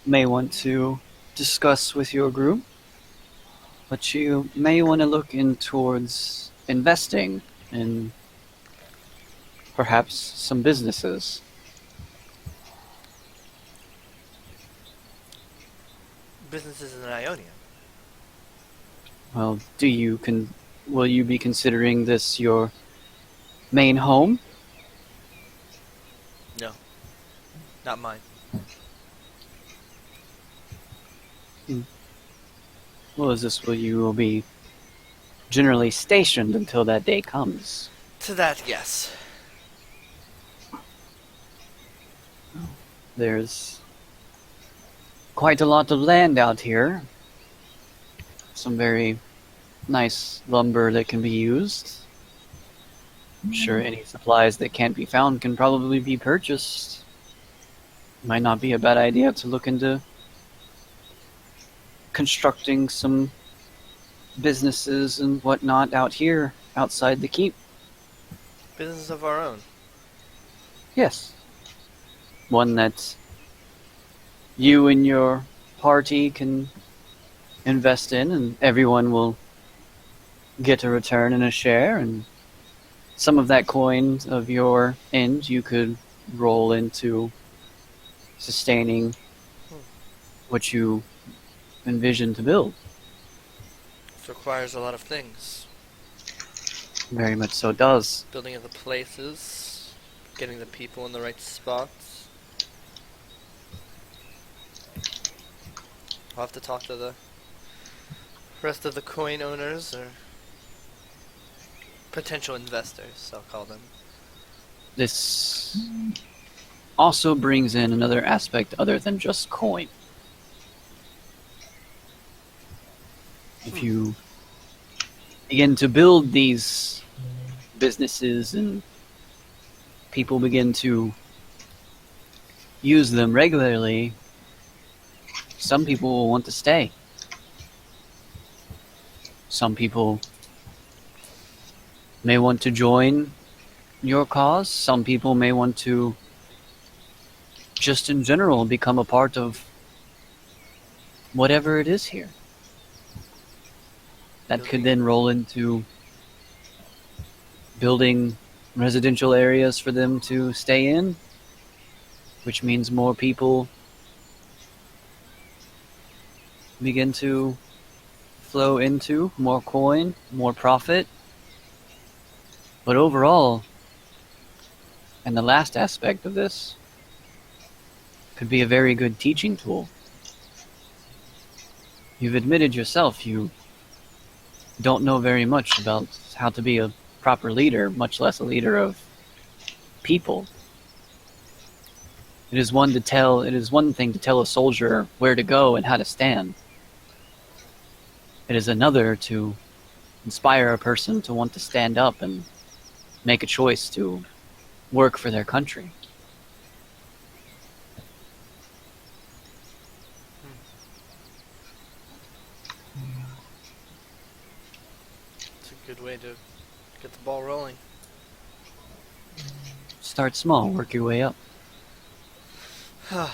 may want to discuss with your group. But you may want to look in towards investing in perhaps some businesses. Businesses in Ionia. Well, will you be considering this your main home? No. Not mine. Well, is this where you will be generally stationed until that day comes? To that, yes. There's quite a lot of land out here. Some very nice lumber that can be used. I'm sure any supplies that can't be found can probably be purchased. Might not be a bad idea to look into constructing some businesses and whatnot out here, outside the keep. Business of our own. Yes. One that you and your party can invest in, and everyone will get a return and a share, and some of that coin of your end you could roll into sustaining what you envision to build. This requires a lot of things. Very much so does. Building of the places, getting the people in the right spots. I'll have to talk to the rest of the coin owners or potential investors, I'll call them. This also brings in another aspect other than just coin. If you begin to build these businesses and people begin to use them regularly, some people will want to stay. Some people may want to join your cause. Some people may want to just in general become a part of whatever it is here. That could then roll into building residential areas for them to stay in, which means more people begin to flow into, more coin, more profit. But overall, and the last aspect of this, could be a very good teaching tool. You've admitted yourself you don't know very much about how to be a proper leader, much less a leader of people. It is one thing to tell a soldier where to go and how to stand. It is another to inspire a person to want to stand up and make a choice to work for their country. It's a good way to get the ball rolling. Start small, work your way up. You're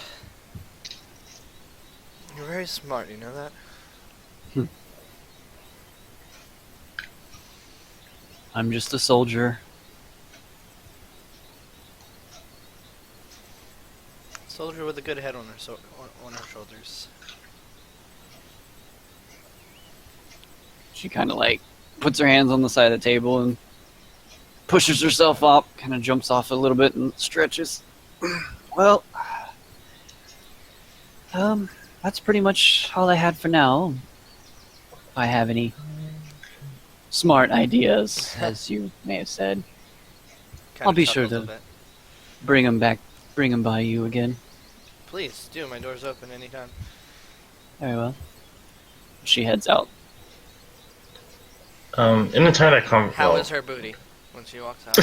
very smart, you know that? I'm just a soldier. Soldier with a good head on her shoulders. She kind of like puts her hands on the side of the table and pushes herself up, kind of jumps off a little bit and stretches. Well, that's pretty much all I had for now. If I have any smart ideas, as you may have said, Kinda I'll be chuckles sure a to bit. bring them by you again. Please do. My door's open anytime. Very well. She heads out. In the time I come, How well, is her booty when she walks out?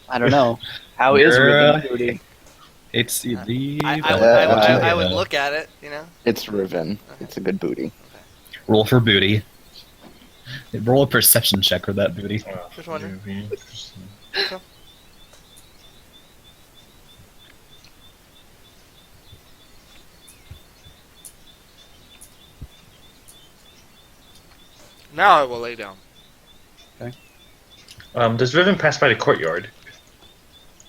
I don't know. How is Girl. Riven booty? It's the. I would look at it, you know. It's Riven. It's a good booty. Roll for booty. Roll a perception check for that booty. Just wondering. Now I will lay down. Does Riven pass by the courtyard?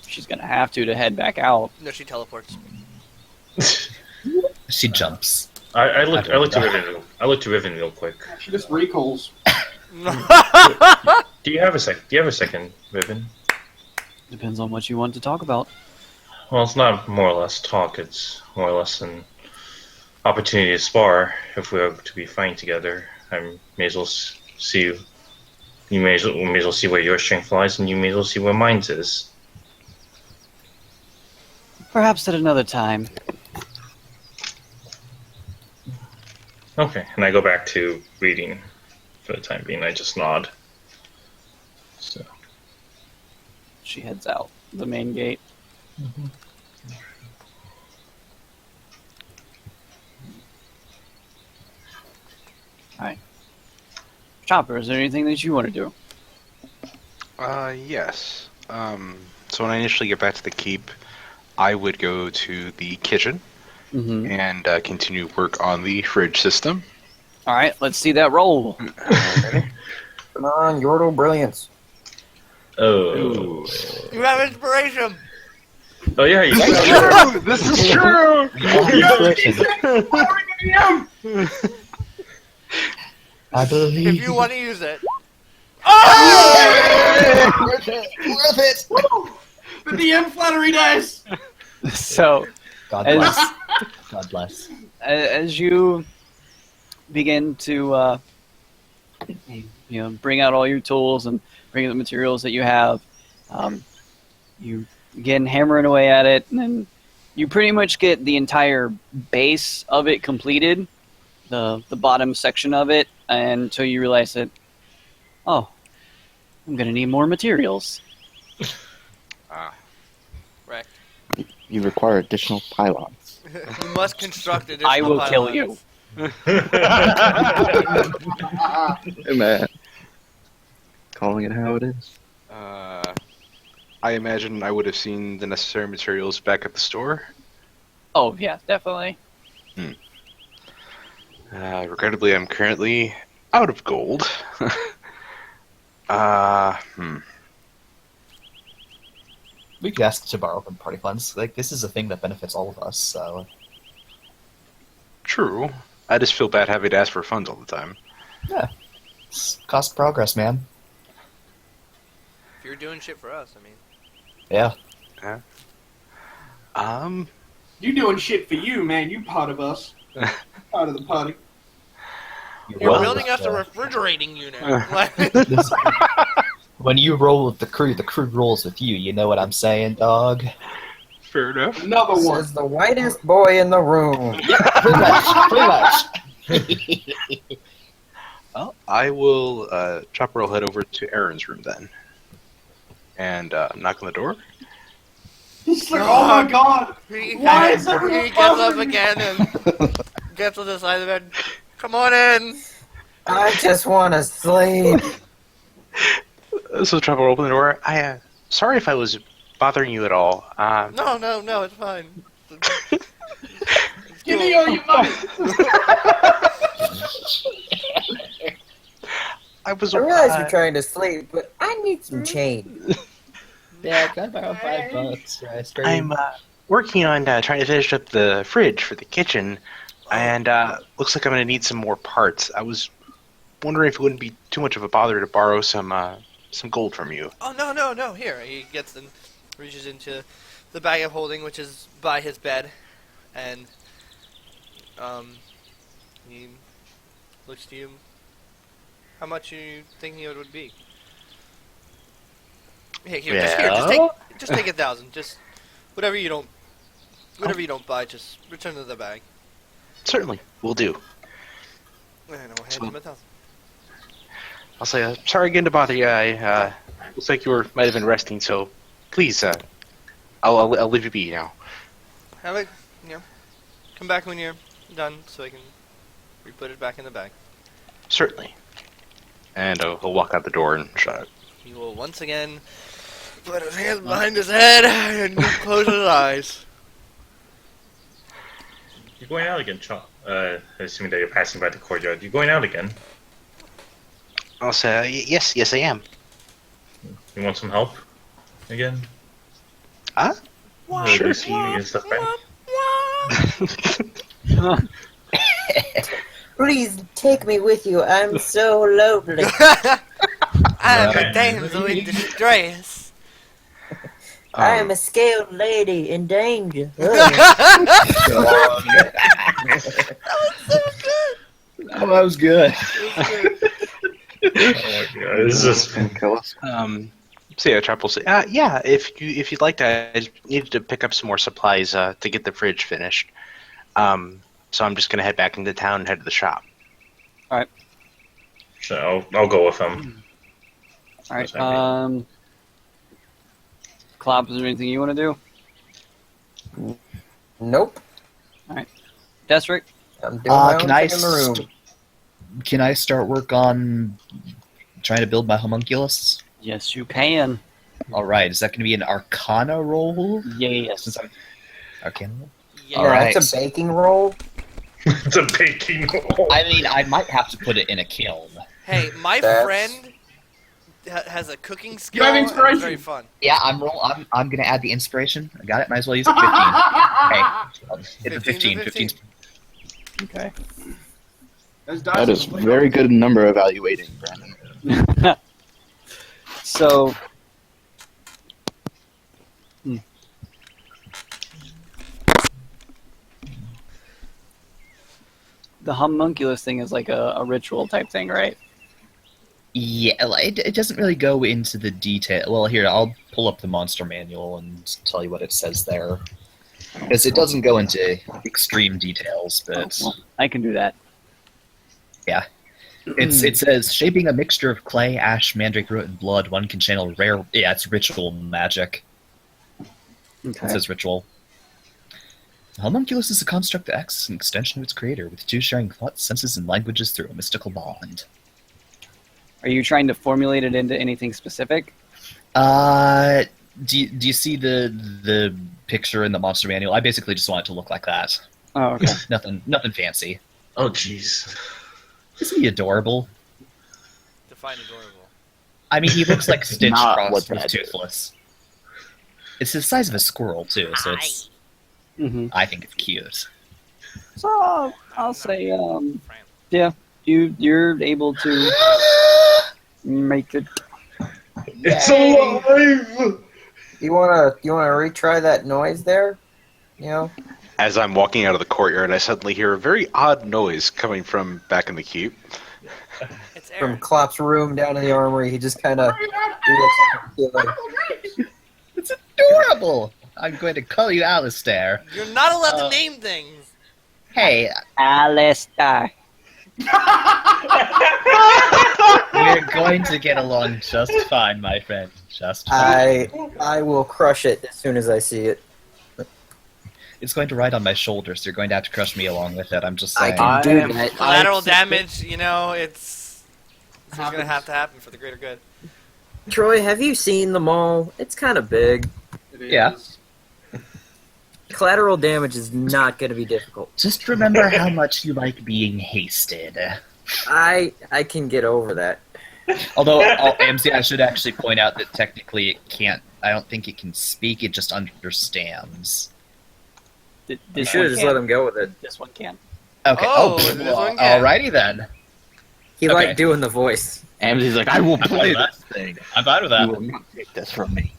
She's gonna have to head back out. No, she teleports. She jumps. I looked to Riven. I looked to Riven real quick. She just recalls. Do you have a second, Riven? Depends on what you want to talk about. Well, it's not more or less talk. It's more or less an opportunity to spar. If we are to be fighting together, I may as well see. You may as well see where your strength lies, and you may as well see where mine is. Perhaps at another time. Okay, and I go back to reading for the time being. I just nod. So. She heads out the main gate. Alright. Chopper, is there anything that you want to do? Yes. So when I initially get back to the keep, I would go to the kitchen Mm-hmm. and continue work on the fridge system. Alright, let's see that roll. Come on, Yordle brilliance. Oh. You have inspiration. Oh yeah, you True! This is true! I believe. If you want to use it. Worth it. The DM flattery dice! So, God As- bless. God bless. as you begin to bring out all your tools and bring the materials that you have, you begin hammering away at it, and then you pretty much get the entire base of it completed, the bottom section of it, until you realize that, oh, I'm gonna need more materials. Right. You require additional pylons. You must construct additional I will kill pylons. you. Hey, man. Calling it how it is. I imagine I would have seen the necessary materials back at the store. Oh yeah, definitely. Regrettably, I'm currently out of gold. We could ask to borrow from party funds. Like, this is a thing that benefits all of us, so... True. I just feel bad having to ask for funds all the time. Yeah. It's cost progress, man. If you're doing shit for us, I mean. Yeah. You doing shit for you, man. You part of us. Part of the party. You're Well, building us a refrigerating unit. When you roll with the crew rolls with you. You know what I'm saying, dog? Fair enough. Another one. Says the whitest boy in the room. Pretty much. Well, I will chopper will head over to Aaron's room then. And knock on the door. He's like, oh my god. He Why is gets everyone up bothering me? again and gets to the side of the bed. Come on in. I just want to sleep. So chopper will open the door. Sorry if I was bothering you at all. No, it's fine. Give me all your money. I was. I realize you're trying to sleep, but I need some change. Yeah, can I borrow $5? I'm working on trying to finish up the fridge for the kitchen, and looks like I'm going to need some more parts. I was wondering if it wouldn't be too much of a bother to borrow some gold from you. Oh, no. Here. He gets and reaches into the bag of holding, which is by his bed, and he looks to you. How much are you thinking it would be? Hey, here, just take 1,000. Just whatever you don't buy, just return to the bag. Certainly, will do. And I'll hand him 1,000. I'll say, sorry again to bother you. Looks like you might have been resting, so please, I'll leave you be now. Have it, come back when you're done, so I can re-put it back in the bag. Certainly. And he'll walk out the door and shut it. He will once again put his hands behind his head and close his eyes. You're going out again, assuming that you're passing by the courtyard. You're going out again. I'll say, yes, I am. You want some help? Again? Huh? Sure. And stuff back? Please take me with you. I'm so lonely. I'm a damsel in distress. I am a scaled lady in danger. Oh, that was good. Oh my god, this is So yeah, Chop will say, yeah, if you'd like to, I just needed to pick up some more supplies to get the fridge finished. So I'm just gonna head back into town and head to the shop. So I'll go with him. All right. Klopp, is there anything you want to do? Nope. Desric? I'm doing my own can I thing in the room. Can I start work on trying to build my homunculus? Yes, you can. All right. Is that going to be an Arcana roll? Yes. Since I'm Arcana roll? Yeah. All right. That's a baking roll. It's a baking roll. I mean, I might have to put it in a kiln. Hey, my That's- friend has a cooking skill. have And it's inspiration. very fun. Yeah, I'm going to add the inspiration. I got it. Might as well use it. 15. Okay. It's a 15. 15. Okay. That is very good number evaluating, Brandon. So, the homunculus thing is like a ritual type thing, right? Yeah, it doesn't really go into the detail. Well, here, I'll pull up the monster manual and tell you what it says there. Because it doesn't go into extreme details, but Well, I can do that. yeah. It says, shaping a mixture of clay, ash, mandrake root, and blood, one can channel rare... Yeah, it's ritual magic. It Okay. says ritual. The homunculus is a construct that acts as an extension of its creator, with two sharing thoughts, senses, and languages through a mystical bond. Are you trying to formulate it into anything specific? Do you see the picture in the monster manual? I basically just want it to look like that. Oh, okay. Nothing fancy. Oh, jeez. Isn't he adorable? Define adorable. I mean, he looks like Stitch Not crossed what with that is. Toothless. It's the size of a squirrel, too, so it's... Mm-hmm. I think it's cute. So I'll say, yeah, you're able to make it. It's alive! You wanna retry that noise there? You know? As I'm walking out of the courtyard, I suddenly hear a very odd noise coming from back in the keep. It's From Aaron. Klopp's room down in the armory, he just kind of. It's adorable! I'm going to call you Alistair. You're not allowed to name things. Hey, Alistair. we're going to get along just fine, my friend. Just fine. I will crush it as soon as I see it. It's going to ride on my shoulders, so you're going to have to crush me along with it. I'm just I saying. can do that. Collateral damage, you know, it's going to have to happen for the greater good. Troy, have you seen the mall? It's kind of big. It is. Yeah. Collateral damage is not going to be difficult. Just remember how much you like being hasted. I can get over that. Although, Ammzy, I should actually point out that technically it can't. I don't think it can speak. It just understands. You This should have one just can. let him go with it. This one can. Okay. Oh, Oh, this one can. alrighty then. He Okay. liked doing the voice. Ammzy's like, I will I'm fine play with that. this thing. I'm fine with You that. will not take this from me.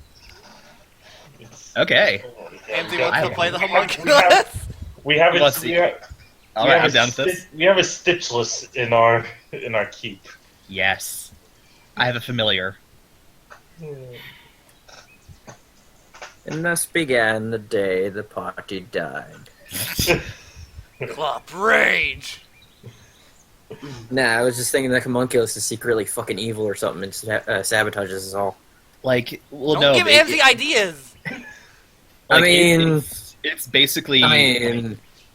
Okay. Ammzy wants to play the We homunculus. We have Let's a, see. we have, All we right, have I'm a down with this. We have a stitchless in our keep. Yes. I have a familiar. And thus began the day the party died. Clop rage. Nah, I was just thinking that homunculus is secretly fucking evil or something and sabotages us all. Like, well, Don't no. give it- Ammzy ideas. like, I mean, it's basically.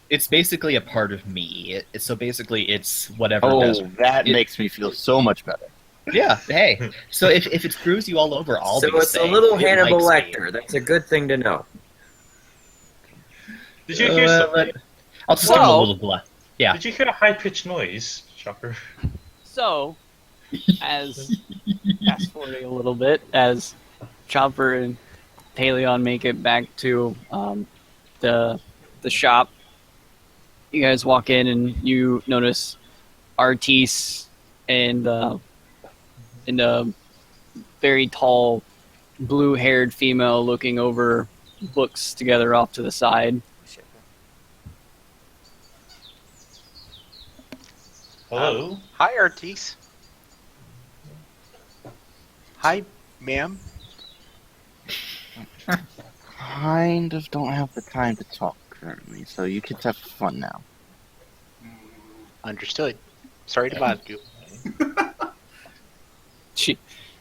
It's basically a part of me. So basically, it's whatever. Oh, does. that it- makes me feel so much better. Yeah. Hey. So if it screws you all over, I'll so be it's a saying little it Hannibal likes me. Lecter. That's a good thing to know. Did you hear something? I'll just give him a little blah. Yeah. Did you hear a high pitched noise, Chopper? So, as fast forwarding a little bit, as Chopper and Paleon make it back to the shop, you guys walk in and you notice Artis and a very tall, blue-haired female looking over books together off to the side. Hello? Hi, Artis. Hi, ma'am. Kind of don't have the time to talk currently, so you kids have fun now. Understood. Sorry to bother you.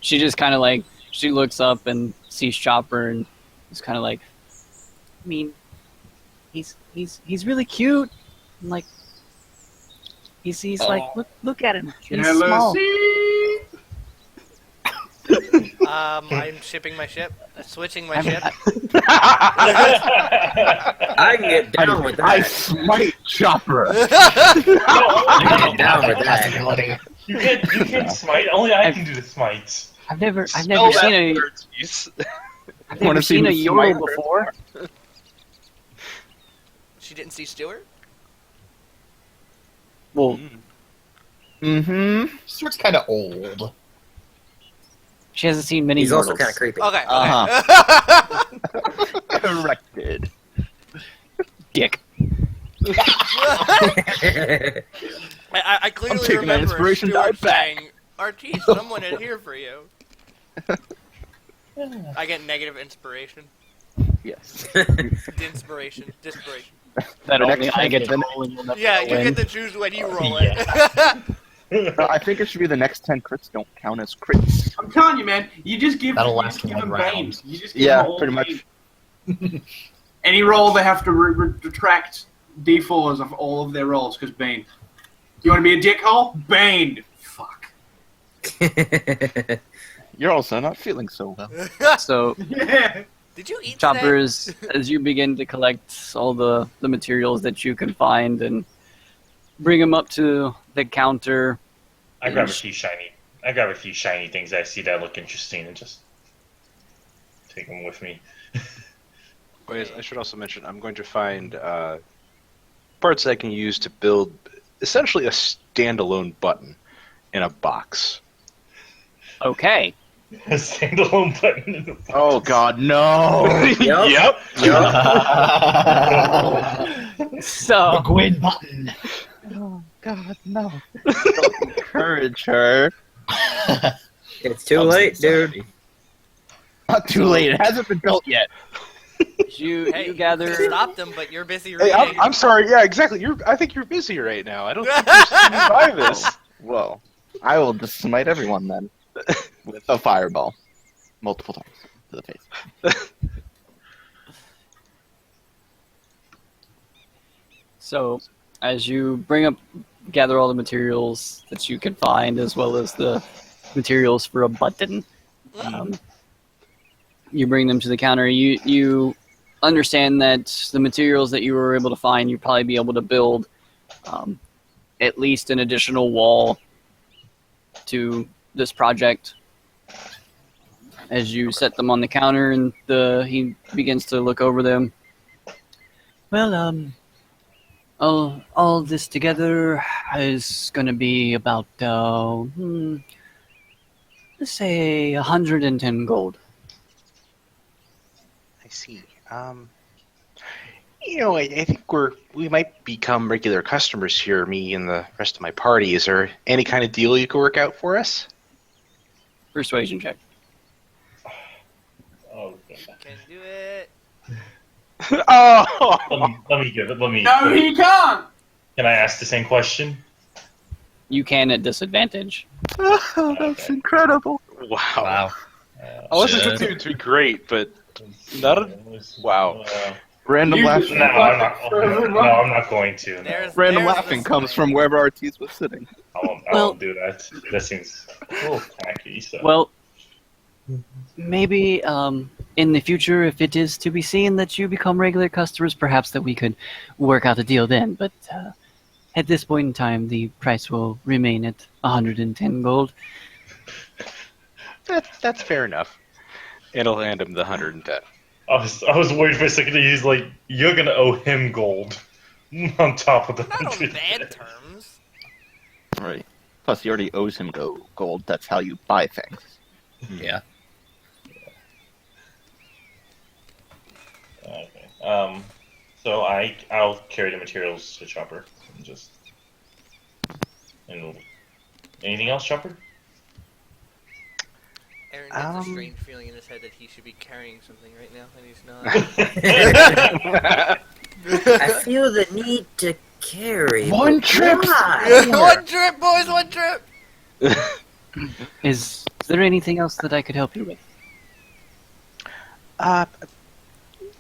She just kind of like, she looks up and sees Chopper and is kind of like, I mean, he's really cute. And like, he's like, look at him. He's small. I'm shipping my ship. Switching my ship. I can get down with I that. smite Chopper. I can get down with that. You can smite. Only I can do the smites. I've never seen a Wanna see me yodel smite? before. She didn't see Stewart? Well, Mm-hmm. Stuart's kind of old. she hasn't seen many He's also yodels. kind of creepy. Okay. Uh-huh. Corrected. Dick. I clearly taking that remember inspiration Stewart dive back. saying, Artis, someone is here for you. I get negative inspiration. Yes. Dinspiration. Dispiration. That The only next I time- get to the roll and you'll never Yeah, know you when. get to choose when you roll it. I think it should be the next 10 crits don't count as crits. I'm telling you, man. You just give. That'll you last just give one them round. Bane. You just give Yeah, them all pretty much. Bane. Any roll, they have to retract D4s of all of their rolls, because Bane. You want to be a dickhole? Bane! Fuck. You're also not feeling so well. So, Did you eat Choppers, as you begin to collect all the materials that you can find and bring them up to the counter. I grab a few shiny things I see that look interesting and just take them with me. Wait, I should also mention I'm going to find parts I can use to build essentially a standalone button in a box. Okay. A standalone button in the box. Oh God, no! Yep. So, Gwyn button. Oh God, no! Don't encourage her. It's too late, dude. Not too late. It hasn't been built yet. you Hey, gather. you stopped them, but you're busy Hey, reading. I'm sorry. Yeah, exactly. I think you're busy right now. I don't think you're standing by this. Well, I will just smite everyone then with a fireball, multiple times to the face. So, as you gather all the materials that you can find, as well as the materials for a button, you bring them to the counter. You understand that the materials that you were able to find, you'd probably be able to build at least an additional wall to this project. As you set them on the counter, and he begins to look over them. Well, all this together is going to be about, let's say 110 gold. I see. I think we might become regular customers here, me and the rest of my party. Is there any kind of deal you could work out for us? Persuasion check. Oh, Can do it. Oh! let me give it. No, he can't! Can I ask the same question? You can at disadvantage. Oh, that's incredible. Wow. I wasn't expecting it to be great, but wow. Random You laughing. No, I'm not going to. No. Random there's laughing the comes from wherever Ortiz was sitting. I won't Well- do that. That seems a little tacky. So. Well, maybe in the future, if it is to be seen that you become regular customers, perhaps that we could work out a deal then. But at this point in time, the price will remain at 110 gold. That's fair enough. And I'll hand him the 110. I was worried for a second that he's like, you're gonna owe him gold on top of the Not on 100. bad terms. Right. Plus, he already owes him gold. That's how you buy things. Yeah. Okay. So I'll carry the materials to Chopper and just. And anything else, Chopper? Aaron gets a strange feeling in his head that he should be carrying something right now, and he's not. I feel the need to carry. One but trip! why? One trip, boys, one trip! Is there anything else that I could help you with?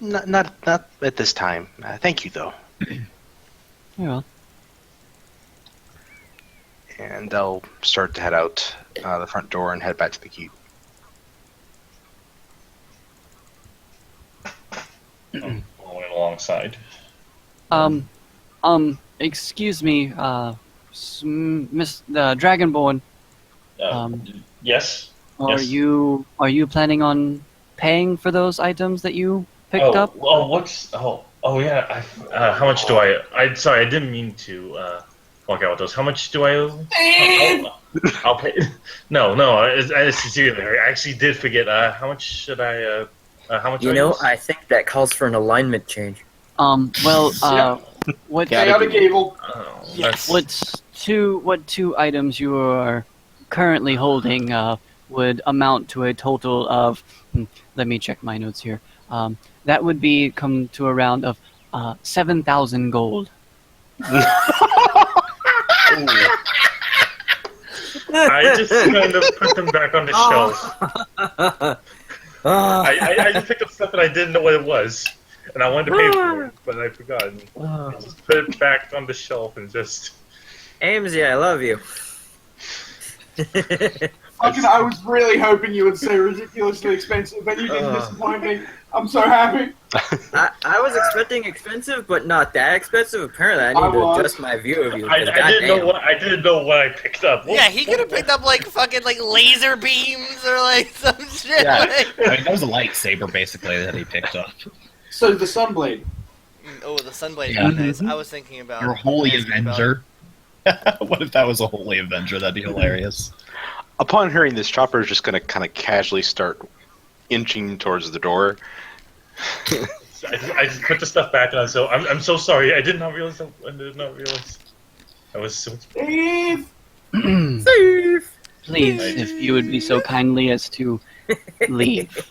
Not at this time. Thank you, though. Well, And I'll start to head out the front door and head back to the keep. I'm going alongside. excuse me, Miss Dragonborn. Yes. Are Yes. you planning on paying for those items that you picked up? Yeah. How much do I? Sorry, I didn't mean to walk out with those. How much do I owe? I'll pay. No. I sincerely, I actually did forget. How much should I? How much? You do know, use? I think that calls for an alignment change. Well, what Chaotic evil. Oh, Yes. that's- what two items you are currently holding would amount to a total of? Let me check my notes here. That would come to a round of 7,000 gold. I just kind of put them back on the shelf. I just picked up stuff that I didn't know what it was. and I wanted to pay for it, but I forgot. And I just put it back on the shelf and just. Ammzy, I love you. I was really hoping you would say ridiculously expensive, but you didn't disappoint me. I'm so happy. I was expecting expensive, but not that expensive. Apparently, I need to adjust my view of you. I didn't know what I picked up. Yeah, he could have picked up like fucking like laser beams or like some shit. Yeah, Like... I mean, that was a lightsaber basically that he picked up. So the Sunblade. Oh, the Sunblade. Yeah. Nice. I was thinking about Your holy asking about- Avenger. What if that was a holy Avenger? That'd be hilarious. Upon hearing this, Chopper is just going to kind of casually start inching towards the door. I just put the stuff back, and I'm so sorry. I did not realize. I was so. Steve! Please, if you would be so kindly as to leave.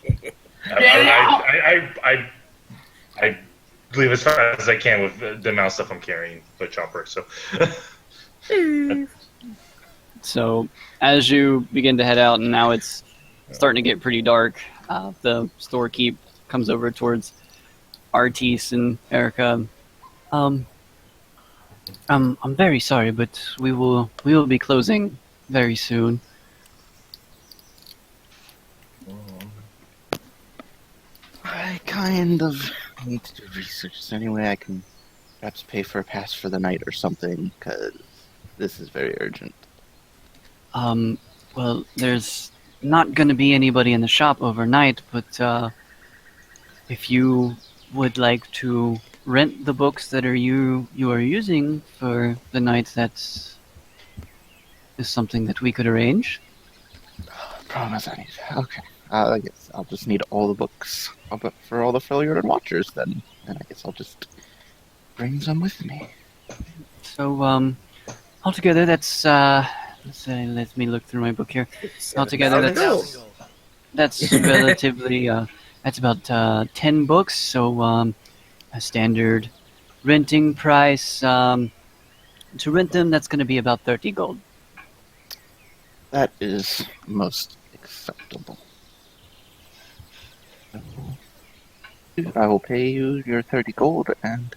I leave as fast as I can with the amount of stuff I'm carrying for Chopper. So. So, as you begin to head out, and now it's starting to get pretty dark, the storekeep comes over towards Artis and Erica. I'm very sorry, but we will be closing very soon. I kind of need to do research. Is there any way I can perhaps pay for a pass for the night or something? Because this is very urgent. Well, there's not going to be anybody in the shop overnight, but if you would like to rent the books that you are using for the night, that is something that we could arrange. Promise I need. Okay. I guess I'll just need all the books for all the Freljord Watchers then. And I guess I'll just bring some with me. So, altogether, that's let me look through my book here. Altogether, that's relatively that's about 10 books. So, a standard renting price to rent them, that's going to be about 30 gold. That is most acceptable. I will pay you your 30 gold, and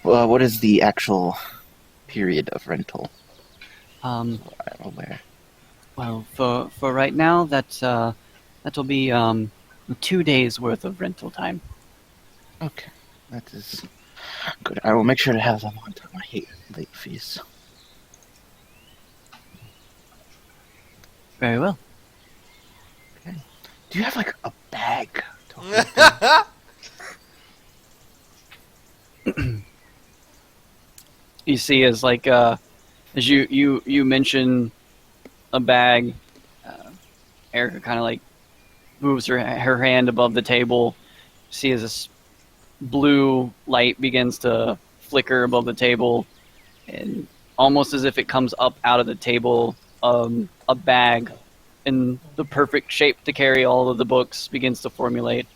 what is the actual period of rental? I'm aware. Well, for right now, that'll be 2 days worth of rental time. Okay, that is good. I will make sure to have them on time. I hate late fees. Very well. Okay. Do you have like a bag? You see, as like as you mention a bag, Erica kind of like moves her hand above the table. See as this blue light begins to flicker above the table, and almost as if it comes up out of the table, a bag in the perfect shape to carry all of the books begins to formulate.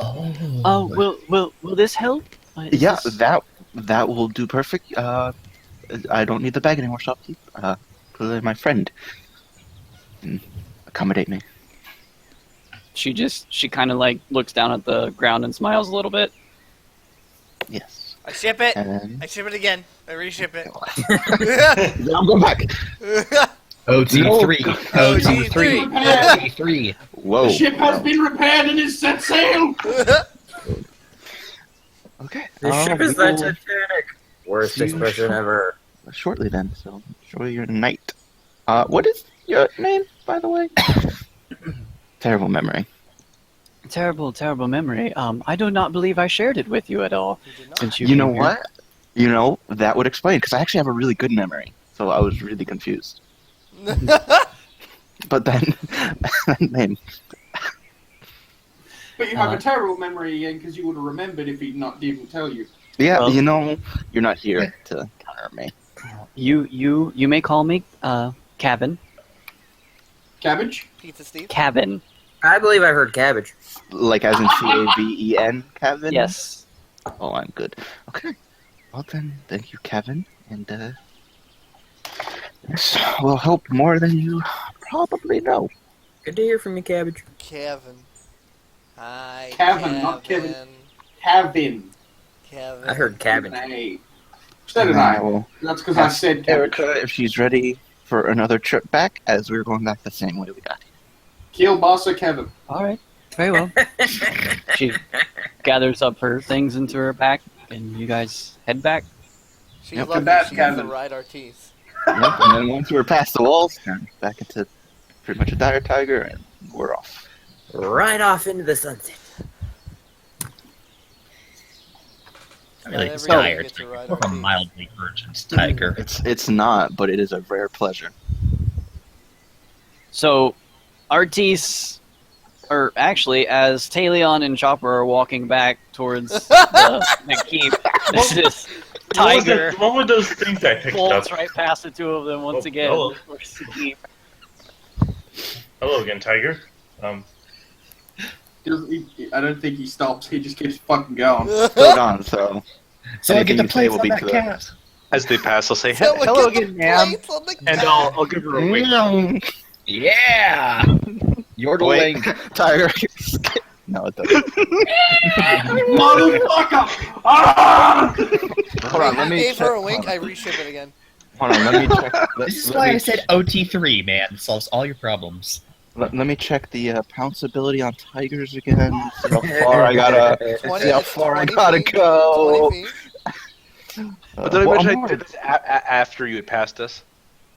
Will this help? Yeah, that will do perfect. I don't need the bag anymore, shopkeep. Clearly my friend. Accommodate me. She kind of like looks down at the ground and smiles a little bit. Yes. I ship it. And... I ship it again. I reship it. I'm going back. OT3. OT3. OT3. Whoa. The ship has been repaired and is set sail. Okay. The ship is the Titanic. Worst Huge. expression ever. Shortly then, so enjoy your night. What is your name, by the way? Terrible memory. Terrible memory. I do not believe I shared it with you at all. Since You know came here. what? You know, that would explain, because I actually have a really good memory, so I was really confused. But then, But you have a terrible memory again because you would have remembered if he didn't tell you. yeah, Well- you know, you're not here to counter me. You may call me Kevin. Cabbage? Pizza Steve. Kevin. I believe I heard cabbage. Like as in Caven, Kevin? Yes. Oh, I'm good. Okay. Well then, thank you, Kevin, and this will help more than you probably know. Good to hear from you, cabbage. Kevin. Hi. Kevin, not Kevin. Cabin. Kevin. I heard cabin. Hey. So did I. will That's because I said cabin. Erica if she's ready for another trip back, as we're going back the same way we got here. Kill boss or Kevin. All right, very well. She gathers up her things into her pack, and you guys head back. She's Yep. lucky That she gets to Kevin. ride our teeth. Yep, and then once we're past the walls, turn back into pretty much a dire tiger, and we're off. Right off into the sunset. Not really Not just everybody dire gets to tiger, ride more of our a teeth. mildly urgent tiger. It's not, but it is a rare pleasure. So, Artis, or actually, as Talion and Chopper are walking back towards the keep, this tiger What were those things I picked bolts up? right past the two of them once Oh, again. hello. Towards the keep. Hello again, Tiger. I don't think he stops. He just keeps fucking going. Still gone, so So I get anything to you say play will on be that to the- cat. As they pass, I'll say, Someone hello get the again, ma'am. plates on the And I'll give her a wink. Yeah! Yodeling. Tiger. No, it doesn't. Motherfucker! Ah! Hold on, let I me gave check. her a wink, I reshipped it again. Hold on, let me check. This is why I said OT3, man. It solves all your problems. Let me check the pounce ability on tigers again. See how far I gotta. 20, See how it's far I 20 gotta feet, go. 20 feet. But did I Well, mention I'm I more- did this after you had passed us?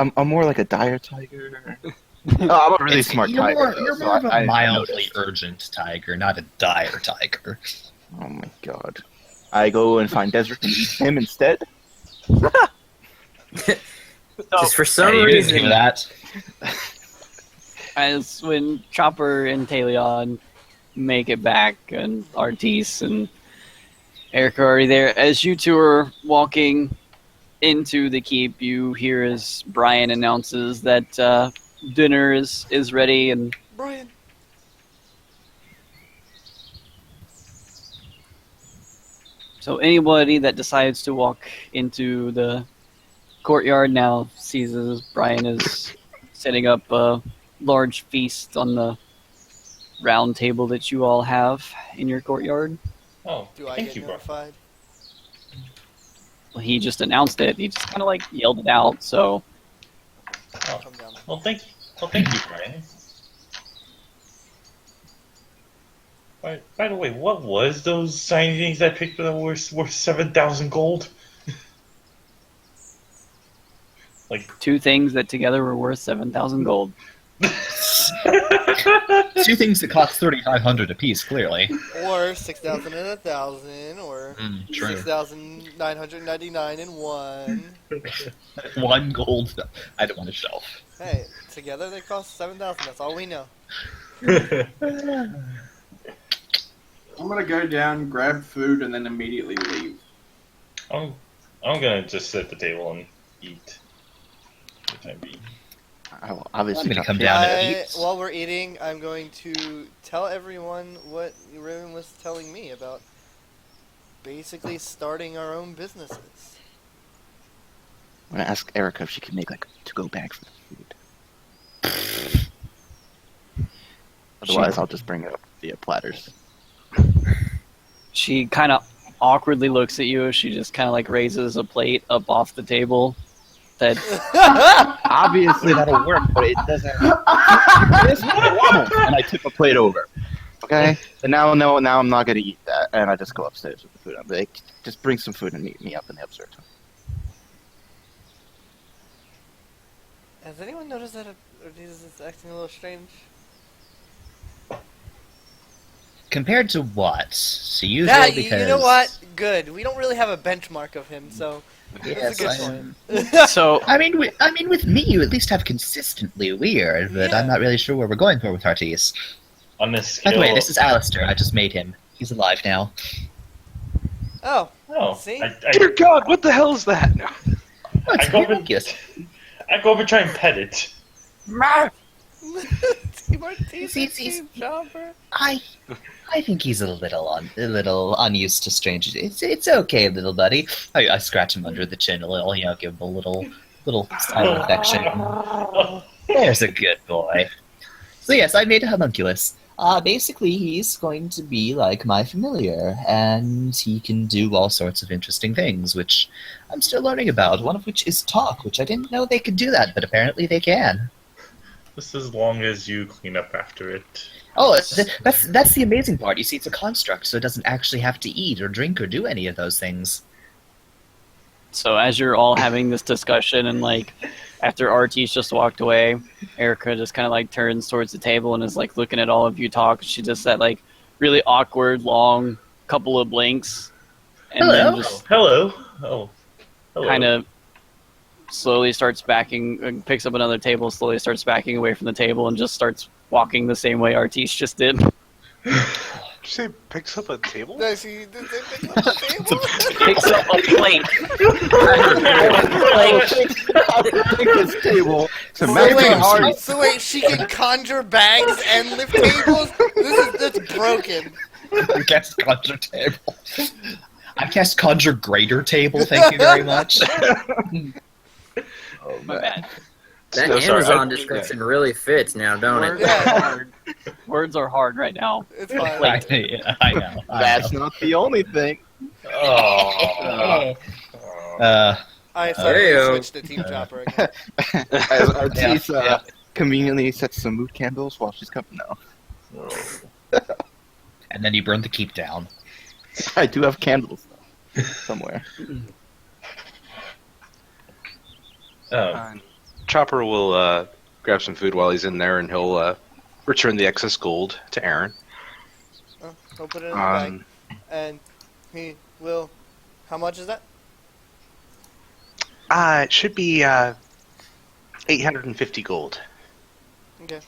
I'm more like a dire tiger. I'm a really It's- smart you're tiger. More, though, you're so more of a I mildly noticed. urgent tiger, not a dire tiger. Oh my god. I go and find Desert and eat him instead. Just for some Hey, you didn't reason. hear that. As when Chopper and Talion make it back, and Artis and Erica are already there. As you two are walking into the keep, you hear as Brian announces that dinner is ready, and Brian. so anybody that decides to walk into the courtyard now sees as Brian is setting up a large feast on the round table that you all have in your courtyard. Oh, Do I thank get you, bro. notified? Well, he just announced it. He just kind of like yelled it out. So Oh, Come down. well, thank you. Well, thank you, Brian. By the way, what was those shiny things I picked that were worth 7,000 gold? Like, two things that together were worth 7,000 gold. Two things that cost 3,500 apiece, clearly. Or 6,000 and 1,000, or True. 6,999 and 1. One gold item on the shelf. Hey, together they cost 7,000. That's all we know. I'm gonna go down, grab food, and then immediately leave. I'm gonna just sit at the table and eat. For the time being. I will obviously I'm gonna not come share. down and eat. While we're eating, I'm going to tell everyone what Raven was telling me about basically starting our own businesses. I'm gonna ask Erica if she can make like a to-go bag for the food. Otherwise, I'll just bring it up via platters. She kind of awkwardly looks at you as she just kind of like raises a plate up off the table. That Obviously, that'll work, but it doesn't. It's not a wobble, and I tip a plate over. Okay, and now I'm not gonna eat that, and I just go upstairs with the food. I'm like, just bring some food and meet me up in the upstairs. Has anyone noticed that Ortiz is acting a little strange? Compared to what? To usual, That, because... you know what? Good. We don't really have a benchmark of him, so Yes, that's a good I- point. so I mean, with me, you at least have consistently weird, but Yeah. I'm not really sure where we're going for with Artis. On this By scale. the way, this is Alistair. I just made him. He's alive now. Oh, Oh, see? Dear God, what the hell is that? No. Oh, it's I go over- humongous. I go over and try and pet it. Team Ortiz, See, Team Chopper. I think he's a little unused to strangers. It's okay, little buddy. I scratch him under the chin a little, give him a little sign of affection. There's a good boy. So yes, I made a homunculus. Basically, he's going to be like my familiar, and he can do all sorts of interesting things, which I'm still learning about. One of which is talk, which I didn't know they could do that, but apparently they can. Just as long as you clean up after it. Oh, that's the amazing part. You see, it's a construct, so it doesn't actually have to eat or drink or do any of those things. So as you're all having this discussion, and like after RT's just walked away, Erica just kind of like turns towards the table and is like looking at all of you talk. She does that like really awkward, long couple of blinks, and then just Hello. Oh. Hello. kind of slowly starts backing, picks up another table, slowly starts backing away from the table, and just starts walking the same way Artis just did. Did you say picks up a table? Did they pick up the table? Picks up a plate. Take this table to So match wait, the party. so wait, she can conjure bags and lift tables? That's broken. I cast conjure table. I cast conjure greater table. Thank you very much. My bad. That No, sorry, Amazon I- description really fits now, don't Words it? are hard. Words are hard right now. It's fine. I know. That's not the only thing. Oh. I suddenly Heyo. switched to Team Chopper again. As Artis conveniently sets some mood candles while she's coming now. And then you burn the keep down. I do have candles though, somewhere. Oh. Chopper will grab some food while he's in there, and he'll return the excess gold to Aaron. He'll put it in the bag. Um, And he will... How much is that? it should be 850 gold. Okay.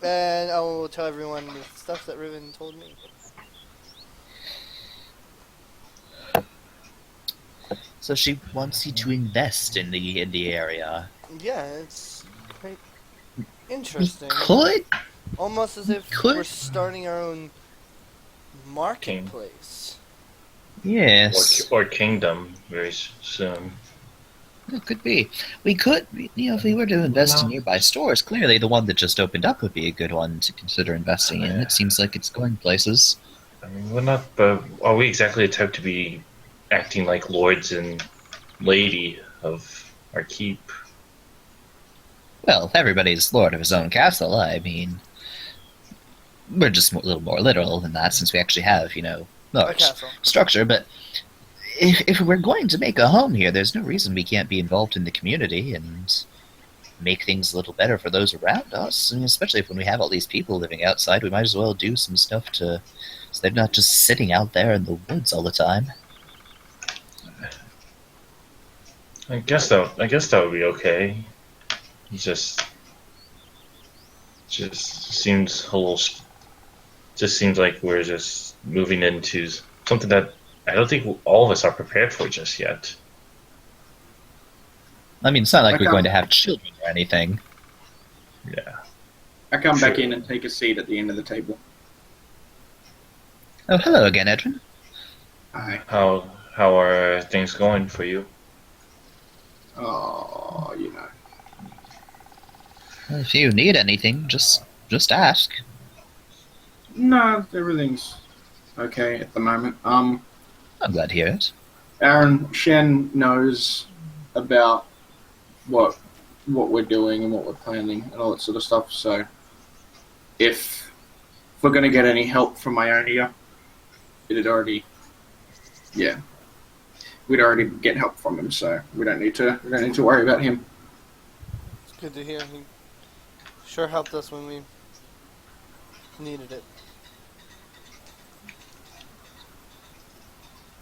And I will tell everyone the stuff that Riven told me. So she wants you to invest in the area. Yeah, it's quite interesting. Could Almost as if Could- we're starting our own marketplace. yes, Or kingdom very soon. it could be. We could, if we were to invest in nearby stores, clearly the one that just opened up would be a good one to consider investing in. It seems like it's going places. I mean, we're not. But are we exactly the type to be acting like lords and lady of our keep? Well, everybody's lord of his own castle. I mean, we're just a little more literal than that, since we actually have, A large castle. structure. But if we're going to make a home here, there's no reason we can't be involved in the community and make things a little better for those around us. And especially when we have all these people living outside, we might as well do some stuff so they're not just sitting out there in the woods all the time. I guess that would be okay. He just seems a little. Just seems like we're just moving into something that I don't think all of us are prepared for just yet. I mean, it's not like Okay. we're going to have children or anything. Yeah. I come back Sure. in and take a seat at the end of the table. Oh, hello again, Edwin. Hi. How are things going for you? Oh, If you need anything, just ask. No, everything's okay at the moment. I'm glad to hear it. Aaron Shen knows about what we're doing and what we're planning and all that sort of stuff. So, if we're going to get any help from Ionia, we'd already get help from him. So we don't need to worry about him. It's good to hear. He sure helped us when we needed it.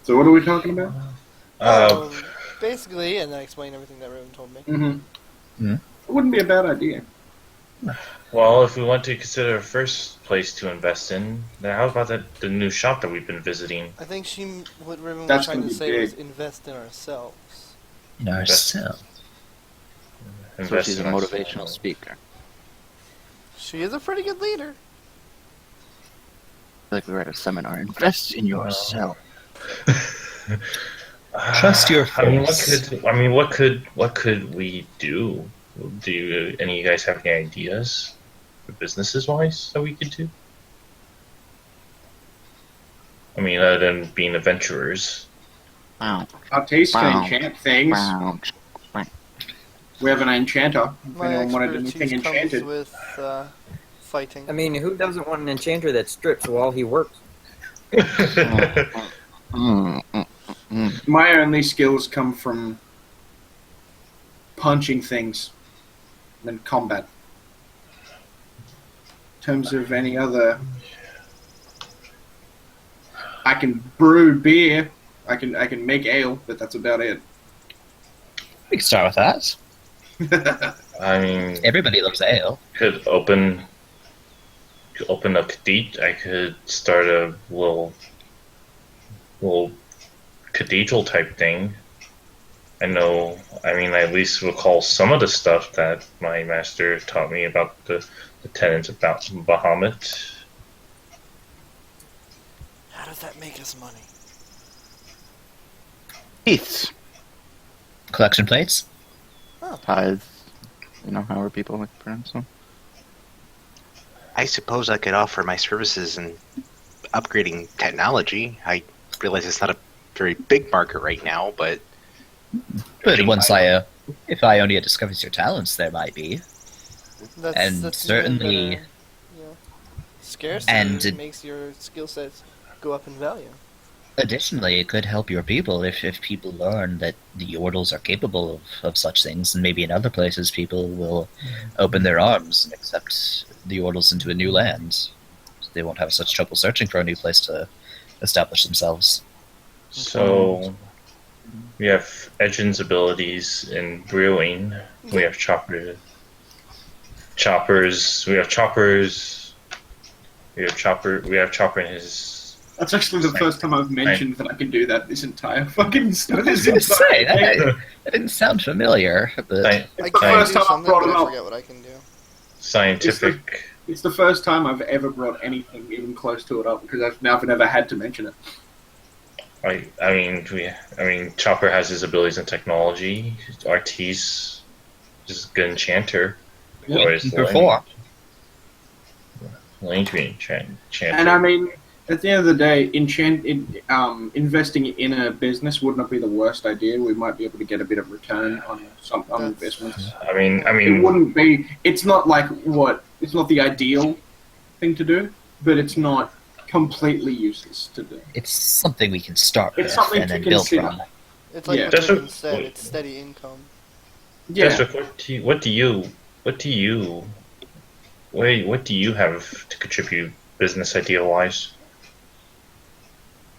So what are we talking about? Basically, and I explained everything that Riven told me. Mm-hmm. It wouldn't be a bad idea. Well, if we want to consider a first place to invest in, then how about the new shop that we've been visiting? I think what Riven was That's trying gonna to be say was big. invest in ourselves. In ourselves. So Invest she's a in motivational ourselves. speaker. She is a pretty good leader. Like we were at a seminar. Invest in yourself. Trust your I mean, force. what could we do? Do any of you guys have any ideas? businesses wise that we could do? I mean, other than being adventurers. Wow. Artis can Wow. enchant things. Wow. We have an enchanter. If My anyone wanted anything expertise comes enchanted. with fighting. I mean, who doesn't want an enchanter that strips while he works? My only skills come from punching things and combat. In terms of any other, I can brew beer. I can make ale, but that's about it. We can start with that. I mean, Everybody loves ale. could open a cathedral. I could start a little cathedral type thing. I know. I mean, I at least recall some of the stuff that my master taught me about the tenets about Bahamut. How does that make us money? Heaths. Collection plates. Tithes. You know, however people like to pronounce them. I suppose I could offer my services in upgrading technology. I realize it's not a very big market right now, but But if Ionia discovers your talents, there might be. And certainly- better, scarcity and it- makes your skill sets go up in value. Additionally, it could help your people if people learn that the Yordles are capable of such things, and maybe in other places people will open their arms and accept the Yordles into a new land. They won't have such trouble searching for a new place to establish themselves. So we have Edgin's abilities in brewing. We have choppers. We have choppers. We have chopper in his. That's actually the first time I've mentioned that I can do that this entire fucking I was going to say, that didn't sound familiar, but I the can first do time I something, brought but it I up. forget what I can do. Scientific. It's the first time I've ever brought anything even close to it up because I've never had to mention it. I mean, Chopper has his abilities in technology. Artis is a good enchanter. Yeah, Or his before. enchanter. And I mean, at the end of the day, investing in a business would not be the worst idea. We might be able to get a bit of return on investments. I mean, It wouldn't be. It's not like It's not the ideal thing to do, but it's not completely useless to do. it's something we can start It's with something and to then build consider. from. It's like Yeah. what That's Jordan what- said, it's steady income. Yeah. Desric, what do you have to contribute business idea wise?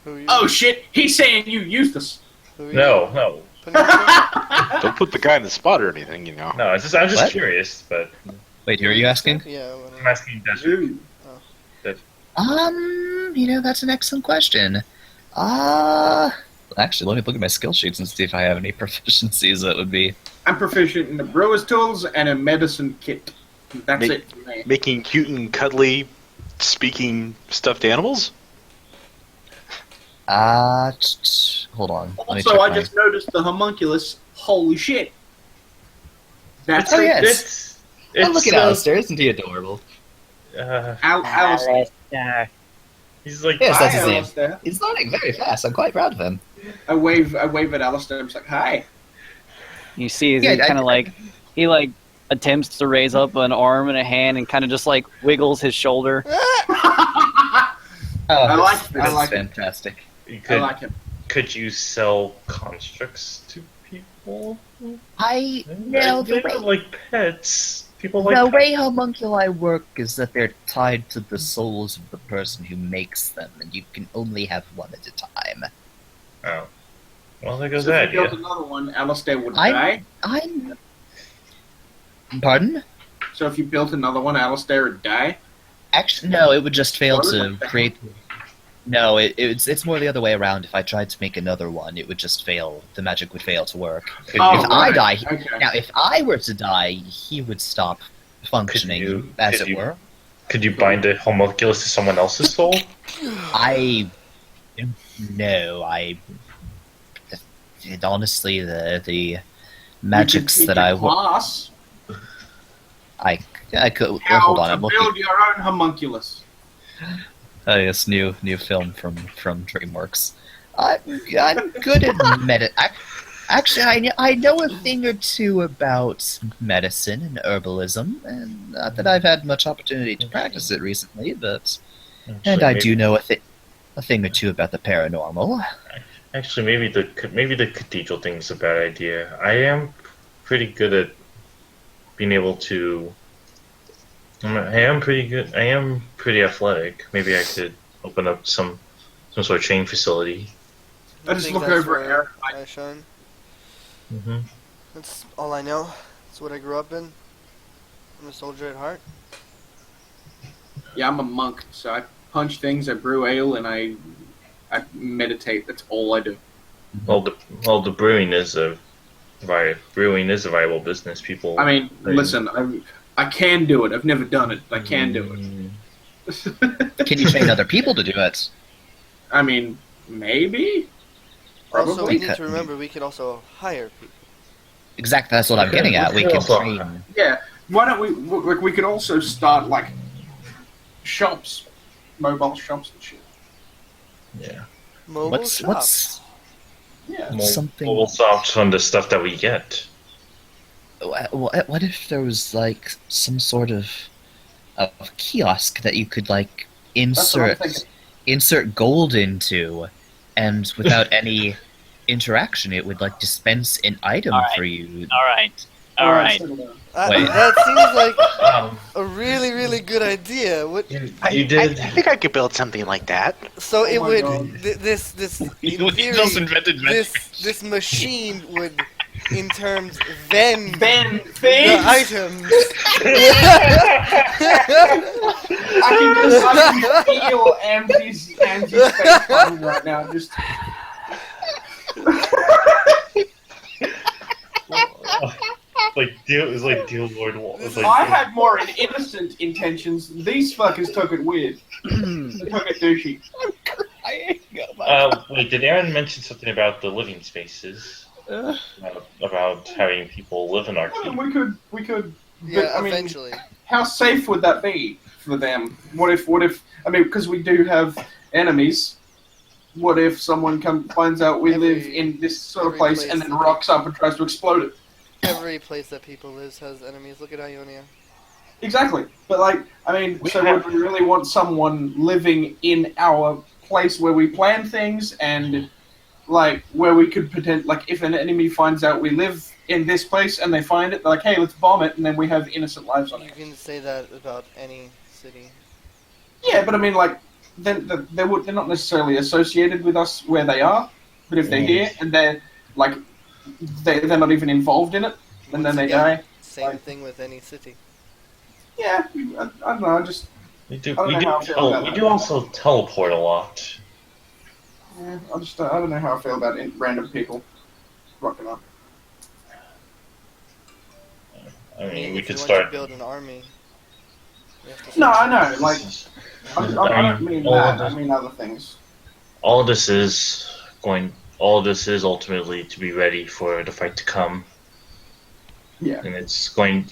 Who are you? Oh shit! He's saying you useless. Who are you? No. Peninsula? Don't put the guy in the spot or anything, you know. No, I'm just What? curious, but Wait, who are you asking? Yeah. I'm asking Desric. Dude. That's an excellent question. Actually, let me look at my skill sheets and see if I have any proficiencies that would be. I'm proficient in the brewer's tools and a medicine kit. That's Make- it for me. Making cute and cuddly speaking stuffed animals? Hold on. Let me Also, check I my- just noticed the homunculus. Holy shit! That's Oh, it. yes. Oh, look at Alistair. Isn't he adorable? Alistair. He's like, Yes, that's Hi, his name. Alistair. He's learning very fast. I'm quite proud of him. I wave at Alistair. I'm just like, hi. You see, Yeah, he kind of he attempts to raise up an arm and a hand and kind of just wiggle his shoulder. I like it. That's I like it. fantastic. you I could, like him. could you sell constructs to people? No, They're like pets. People like the pets. way homunculi work is that they're tied to the souls of the person who makes them, and you can only have one at a time. Oh. Well, there goes So that if you built idea. another one, Alistair would I'm- die. Pardon? So if you built another one, Alistair would die. Actually, no, it would just fail What? to create. No, it's more the other way around. If I tried to make another one, it would just fail. The magic would fail to work. Could Oh, if I right. die, Okay. now if I were to die, he would stop functioning, as could it you- were. Could you bind a homunculus to someone else's soul? Honestly, the magics You Uh, could that teach a class. Yeah, I could. Well, How hold on, to I'm looking. build your own homunculus. Oh yes, new film from DreamWorks. I'm good at Actually, I know a thing or two about medicine and herbalism, and not that I've had much opportunity to practice it recently, but and I do know a thing or two about the paranormal. Actually, maybe the cathedral thing is a bad idea. I am pretty good at being able to. I am pretty good. I am pretty athletic. Maybe I could open up some sort of training facility. I just think look that's over at where Aaron. I shine. Hmm. That's all I know. That's what I grew up in. I'm a soldier at heart. Yeah, I'm a monk, so I punch things, I brew ale, and I meditate. That's all I do. Well, the brewing is a viable business. People. I mean, listen, I can do it. I've never done it. But I can do it. Can you train other people to do it? I mean, maybe. Also, Probably. we need to remember we can also hire people. Exactly, that's what I'm getting at. We can train. Yeah. Why don't we could also start like shops, mobile shops and shit. Yeah. Mobile shops. Yeah. Something. Mobile shops from the stuff that we get. What if there was like some sort of kiosk that you could like That's what I'm thinking. insert gold into, and without any interaction, it would like dispense an item Alright. for you. All right. Wait. That seems like Um, a really, really good idea. What? you I did. think I could build something like that. So it my would. God. This in theory, invented this machine would, in terms, vend Ben, the things. items. I can feel Ammzy's face falling right now. Just Deal Lord. It's like I had more innocent intentions. These fuckers took it weird. They took it douchey. Wait, did Aaron mention something about the living spaces? About having people live in our Well, keep? we could. Yeah, But, I mean, eventually. how safe would that be for them? What if? I mean, because we do have enemies. What if someone finds out we live in this sort of every place place and then that rocks up and tries to explode it? Every place that people live has enemies. Look at Ionia. Exactly. But like, I mean, would we really want someone living in our place where we plan things and like where we could pretend like if an enemy finds out we live in this place and they find it, they're like, hey, let's bomb it, and then we have innocent lives on You it. can say that about any city. Yeah, but I mean, like, then they're not necessarily associated with us where they are, but if they're here and they're like they're not even involved in it, and then Once they again, die. Same Like- thing with any city. Yeah, I don't know. We do. I don't We know do. how I feel about We that. do also teleport a lot. Yeah, I don't know how I feel about random people rocking up. I mean, we if could you want start. to build an army. you have to No, start I know. Like, I don't mean that. I mean other things. All of this is going. All of this is ultimately to be ready for the fight to come, Yeah. and it's going.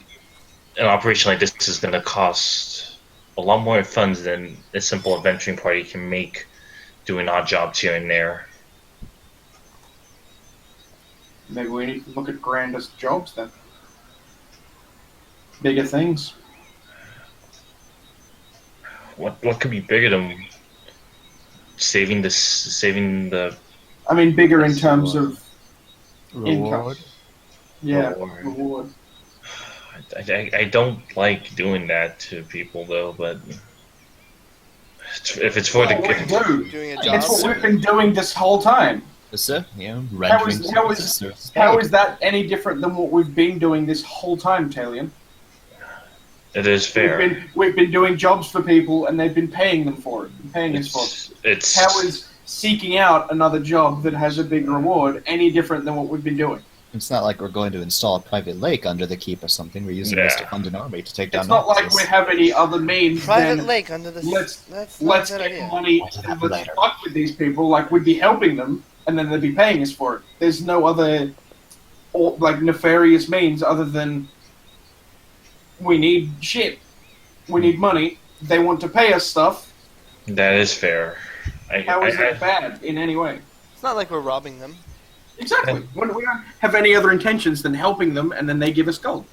An operation like this is going to cost a lot more funds than a simple adventuring party can make, doing odd jobs here and there. Maybe we need to look at grandest jobs then. Bigger things. What could be bigger than saving the I mean, bigger in terms of income. Reward. Yeah, Reward. reward. I don't like doing that to people though, but if it's for the Well, we do. doing a job. It's what we've been doing this whole time. So, How rendering is that any different than what we've been doing this whole time, Talion? it is fair. We've been doing jobs for people, and they've been paying them for it, paying us for it. It's How is seeking out another job that has a big reward any different than what we've been doing? It's not like we're going to install a private lake under the keep or something. We're using this to Yeah. fund an army to take down It's not like Nazis. we have any other means Private than lake under the. let's- That's not let's a bad get idea. money Why did that and let's later? fuck with these people. Like, we'd be helping them, and then they'd be paying us for it. There's no other, like, nefarious means other than We need shit. We need money. They want to pay us stuff. That is fair. How is that bad in any way? It's not like we're robbing them. Exactly. When we don't have any other intentions than helping them, and then they give us gold.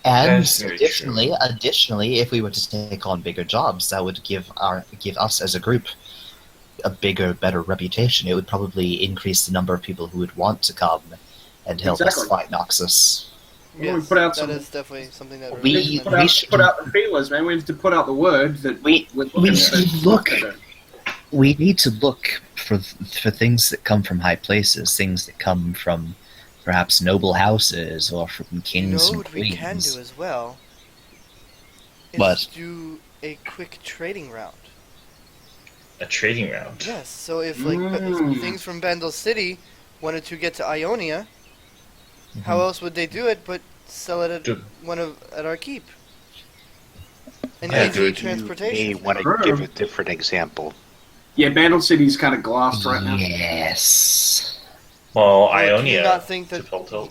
And That's very additionally, if we were to take on bigger jobs, that would give us as a group a bigger, better reputation. It would probably increase the number of people who would want to come and help us Exactly. fight Noxus. Well, we put out that some- is definitely something that We- We need to put out the feelers, man. We need to put out the word that We we're should look. We need to look for things that come from high places, things that come from perhaps noble houses or from You kings know and what we can queens. do as well? Is What? do a quick trading round. A trading round. Yes, so if if things from Bandle City wanted to get to Ionia, how else would they do it but sell it at at our keep? An Yeah, easy do- transportation. You want to give a different example. Yeah, Bandle City's kind of glassed right now. Yes. Well, Well, do you Ionia not think to that? Piltover.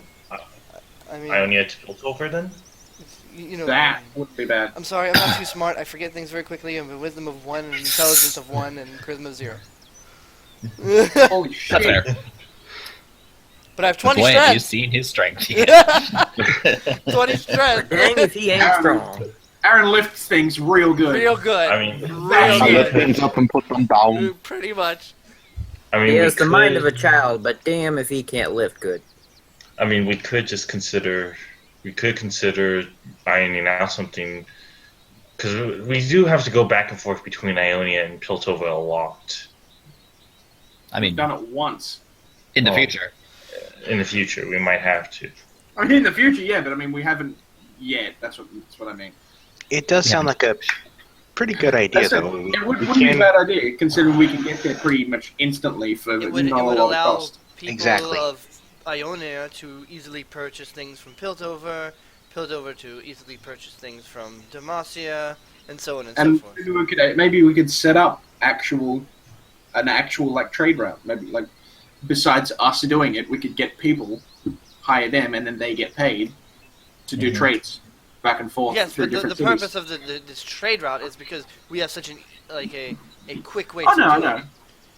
I mean, Ionia to Piltover, then. you know, That wouldn't be bad. I'm sorry, I'm not too smart. I forget things very quickly. I have a wisdom of 1, and intelligence of 1, and charisma of 0. Holy That's shit. fair. But I have 20 Boy, have you strength. seen his strength. 20 strength. Dang if he ain't strong. Aaron lifts things real good. Real good. I mean, Real I lift good. things up and put them down. Pretty much. I mean, He we has the mind could- of a child, but damn if he can't lift good. I mean, we could just consider. We could consider ironing out something, because we do have to go back and forth between Ionia and Piltover a lot I mean, We've done it once. in the Oh. future. in the future. We might have to. I mean, in the future, yeah, but I mean, we haven't yet. That's what I mean. It does sound like a pretty good idea, That's it. though. It wouldn't be a bad idea, considering we can get there pretty much instantly for It would not a lot of allow cost. people Exactly. of Ionia to easily purchase things from Piltover, Piltover to easily purchase things from Demacia, and so on and, And so forth. maybe we could set up an actual like trade route. Maybe like besides us doing it, we could get people, hire them, and then they get paid to do trades back and forth Yes, through but the different cities. purpose of this trade route is because we have such a quick way I to know, do I know. it.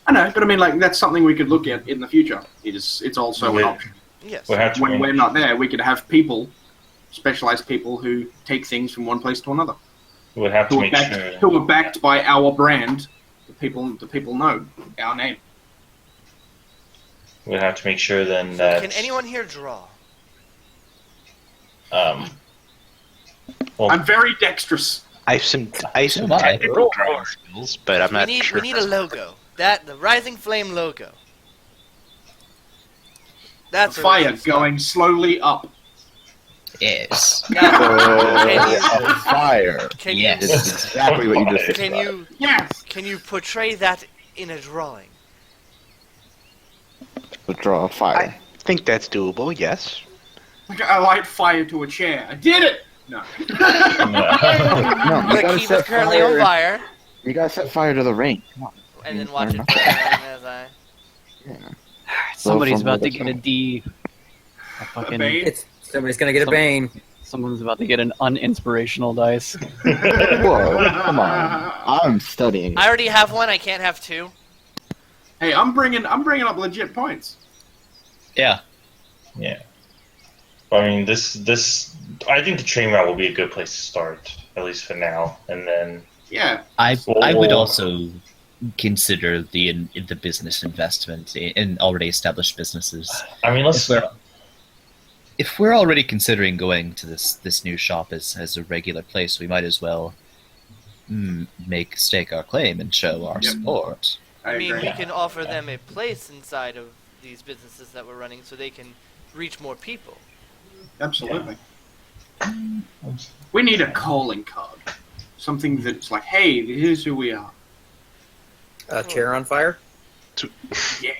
I know, but I mean, like that's something we could look at in the future. It's also an Yeah. option. Yes. We'll have to. When we're not there, we could have people, specialized people who take things from one place to another, We'll have to who are make backed, sure. who are backed by our brand. The people know our name. We'll have to make sure then So that. can anyone here draw? Um. Well, I'm very dexterous. I have some So am I. technical drawing skills, but I'm not we sure. need a logo. The Rising Flame logo. That's where we Fire should start. going slowly up. Yes. Now, Fire. can Yes. you It's exactly what you just said. Yes. can you portray that in a drawing? Withdraw fire. I think that's doable, yes. Like I light fire to a chair. I did it. No. No, you The gotta keep is set currently on fire, You gotta set fire to the ring. Come on. and then watch it burn as I. Somebody's from about the to get a D. A fucking, Bane? Somebody's gonna get a bane. someone's about to get an uninspirational dice. Whoa, come on. I'm studying. I already have one. I can't have two. Hey, I'm bringing up legit points. Yeah. Yeah. I mean, this. I think the train route will be a good place to start, at least for now, and then. Yeah. I would Or- also consider the business investment in already established businesses. I mean, let's. If we're already considering going to this new shop as a regular place, we might as well stake our claim and show our Yep. support. I mean, agree. we can offer them a place inside of these businesses that we're running, so they can reach more people. Absolutely. We need a calling card. Something that's like, hey, here's who we are. A chair on fire? Yeah.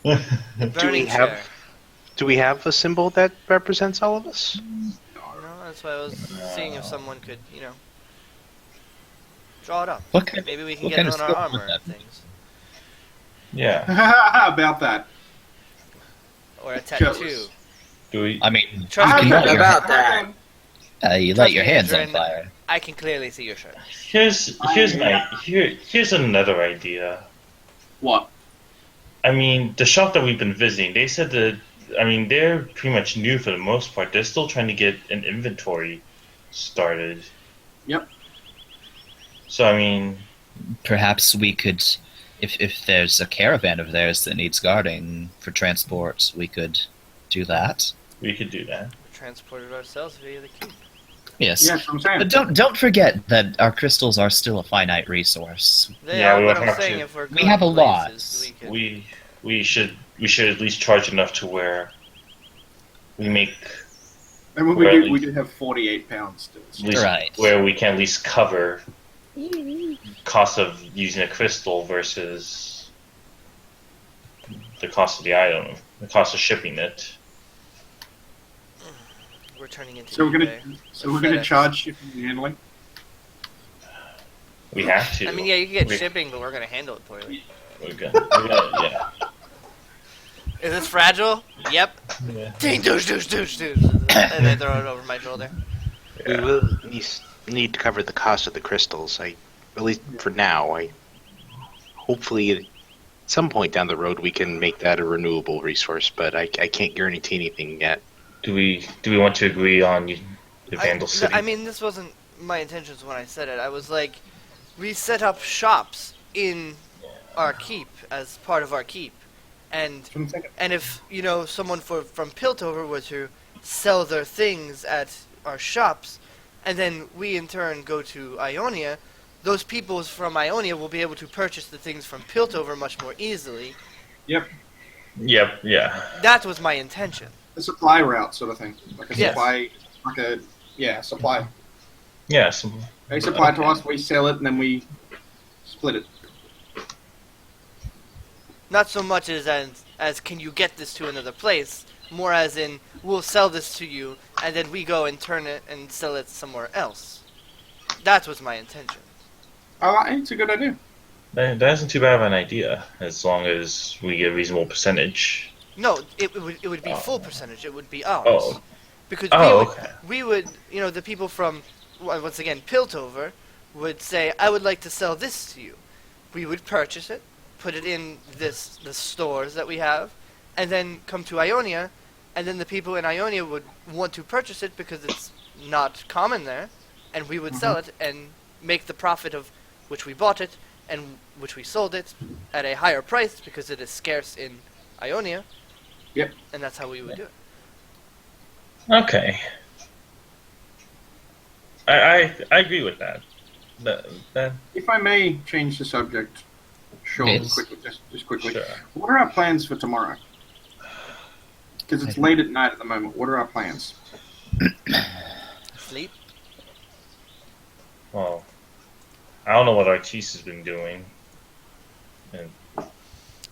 Burning have- chair. Do we have a symbol that represents all of us? No, that's why I was seeing if someone could, draw it up. What kind Maybe we can what get kind it of on our skill would armor that and be? things, Yeah. About that. or a Jealous. tattoo. Do we? I mean, Trust me, can- About that. You Trust light your me, hands on Adrian, fire. I can clearly see your shirt. Here's another idea. What? I mean, the shop that we've been visiting, they said that, I mean, they're pretty much new for the most part. They're still trying to get an inventory started. Yep. So, I mean, Perhaps we could, if there's a caravan of theirs that needs guarding for transport, we could do that. we could do that. We transported ourselves via the keep. Yes. Yes, I'm saying. But don't forget that our crystals are still a finite resource. They Yeah, are, we but will I'm have saying to- if we're We going have a places, lot. we could- We should at least charge enough to where we make And when Or at we least- do have 48 pounds to at least Right. where we can at least cover cost of using a crystal versus the cost of the item, the cost of shipping it. We're turning into So we're gonna FedEx. charge shipping and handling. We have to. I mean, yeah, you can get We- shipping, but we're gonna handle it for you. yeah. Is this fragile? Yep. Yeah. Ding, douche, douche, douche, douche. And then throw it over my shoulder. We will need to cover the cost of the crystals. At least for now. Hopefully, at some point down the road, we can make that a renewable resource. But I can't guarantee anything yet. Do we want to agree on the Vandal City? I mean, this wasn't my intentions when I said it. I was like, we set up shops in our keep as part of our keep, and if someone from Piltover were to sell their things at our shops, and then we in turn go to Ionia, those people from Ionia will be able to purchase the things from Piltover much more easily. Yep. Yeah. That was my intention. A supply route sort of thing. Like a Yes. supply, supply. Yeah. They supply to us, we sell it, and then we split it. Not so much as can you get this to another place, more as in we'll sell this to you and then we go and turn it and sell it somewhere else. That was my intention. It's a good idea. That isn't too bad of an idea, as long as we get a reasonable percentage. No, it would be full percentage. It would be ours. Oh. Because Okay. we would the people from once again Piltover would say, I would like to sell this to you. We would purchase it, put it in the stores that we have, and then come to Ionia, and then the people in Ionia would want to purchase it because it's not common there, and we would sell it and make the profit of which we bought it and which we sold it at a higher price because it is scarce in Ionia. Yep. And that's how we would do it. Okay. I agree with that. That If I may change the subject, Yes. quickly, just quickly. Sure. What are our plans for tomorrow? Because it's late at night at the moment. What are our plans? Sleep? Well, I don't know what Artis has been doing. And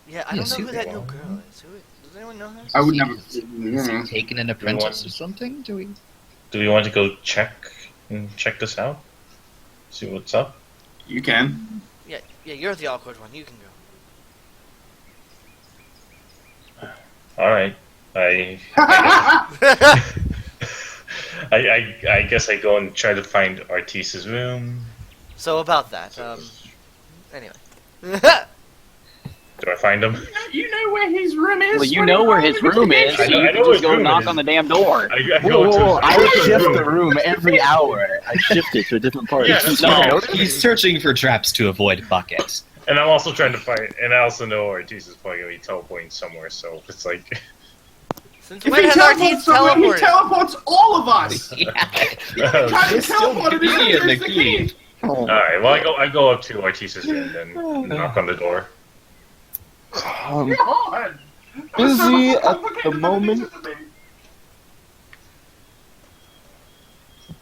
Yeah, I Yes, don't know you who that can. new girl is. Does anyone know her? I would never. Is he taking an apprentice want- or something? Do we? do we want to go check this out? See what's up? You can. Yeah, you're the awkward one. You can go. All right. I guess I go and try to find Artis's room. So about that, anyway. Do I find him? You know where his room is. Well, you know where his room is. I know- You I know can his just go room knock is. on the damn door. I go to his- I shift the room every hour. I shift it to a different part. Yeah, that's No. fine. He's searching for traps to avoid bucket. And I'm also trying to find, and I also know Artis is probably going to be teleporting somewhere, so it's like, Since If when he has Artis teleports somewhere, he teleported? teleports all of us. Yeah. Trying to It's still teleport it convenient, into the the key. key. alright, well, I go up to Artis's room and knock on the door. God. Busy at the moment.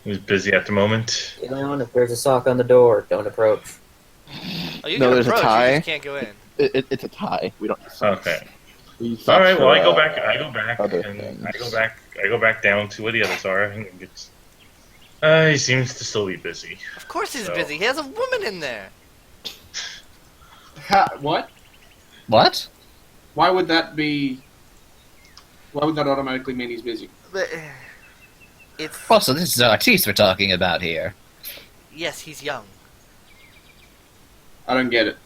He's busy at the moment. If there's a sock on the door, don't approach. Oh, you No, can there's a approach, tie. you just can't go in. It's a tie. We don't. Okay. We search Alright, well, for, I go back, other and things. I go back down to where the others are, and it's, he seems to still be busy. Of course he's So- busy. He has a woman in there. What? What? Why would that be? Why would that automatically mean he's busy? But, It's Also, this is Artiste we're talking about here. yes, he's young. I don't get it.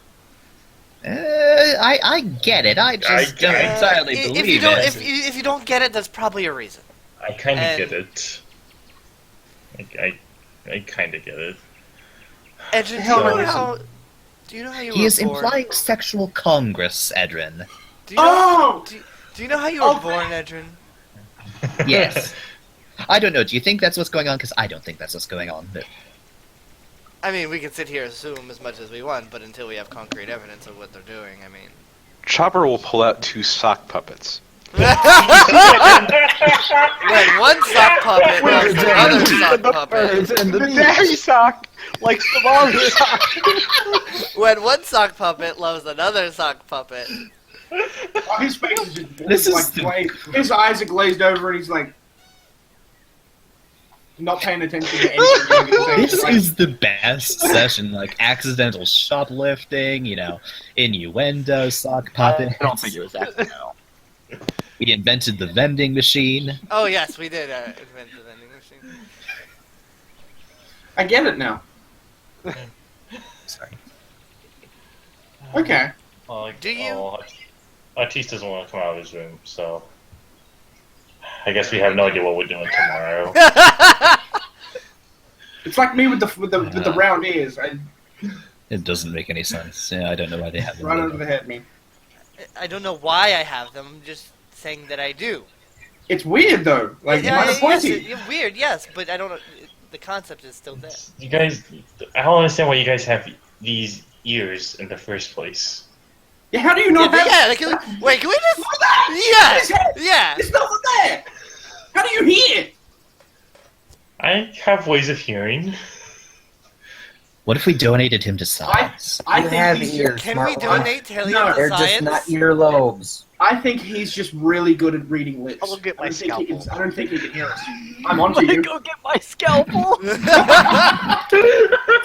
I get it. I just don't entirely if believe you don't, it. if you don't get it, that's probably a reason. I kind of And- get it. I kind of get it. Edrin, do you hell know no, how? Do you know how you He were is born? implying sexual congress, Edrin. Do you know, Oh! do you know how you were Oh, born, Edrin? Yes. I don't know. Do you think that's what's going on? Because I don't think that's what's going on. But I mean, we can sit here and assume as much as we want, but until we have concrete evidence of what they're doing, I mean. Chopper will pull out 2 sock puppets. When one sock puppet loves another sock puppet. The daddy sock likes the mom sock. When one sock puppet loves another sock puppet. Oh, his face is just This is like the- glazed. His eyes are glazed over, and he's like not paying attention to anything. this is the best session. Like accidental shoplifting, innuendo, sock puppet. I don't think it was accidental. We invented the vending machine. Oh yes, we did invent the vending machine. I get it now. Sorry. Okay. Well, like, Do you? Artiste doesn't want to come out of his room, so I guess we have no idea what we're doing tomorrow. It's like me with the round ears. I It doesn't make any sense. Yeah, I don't know why they have them. right over the head, me. I don't know why I have them. I'm just saying that I do. It's weird though. Like Yeah, mine are yes, pointy. weird, yes, but I don't know. The concept is still there. You guys, I don't understand why you guys have these ears in the first place. Yeah, how do you not have? Wait, can we just? Look at that! Yes, His head! yeah. It's not there. How do you hear? I have ways of hearing. What if we donated him to science? I You think have he's ears. Can we smart donate Talia No, to They're science? just not earlobes. I think he's just really good at reading lips. I'll get my I don't think he can- scalpel. I don't think he can hear us. I'm onto you. Go get my scalpel.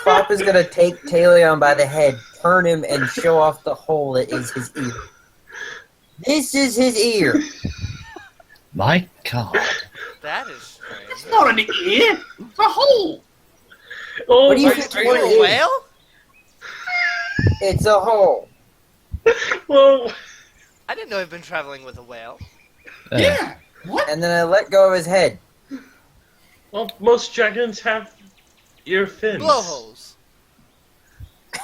Flop is gonna take Talion by the head, turn him, and show off the hole that is his ear. This is his ear. My God. That is strange. It's not an ear. It's a hole. Oh, What do you my- think Are you a whale? It's a hole. Well, I didn't know I've been traveling with a whale. Yeah. What? And then I let go of his head. well, most dragons have ear fins. Blowholes.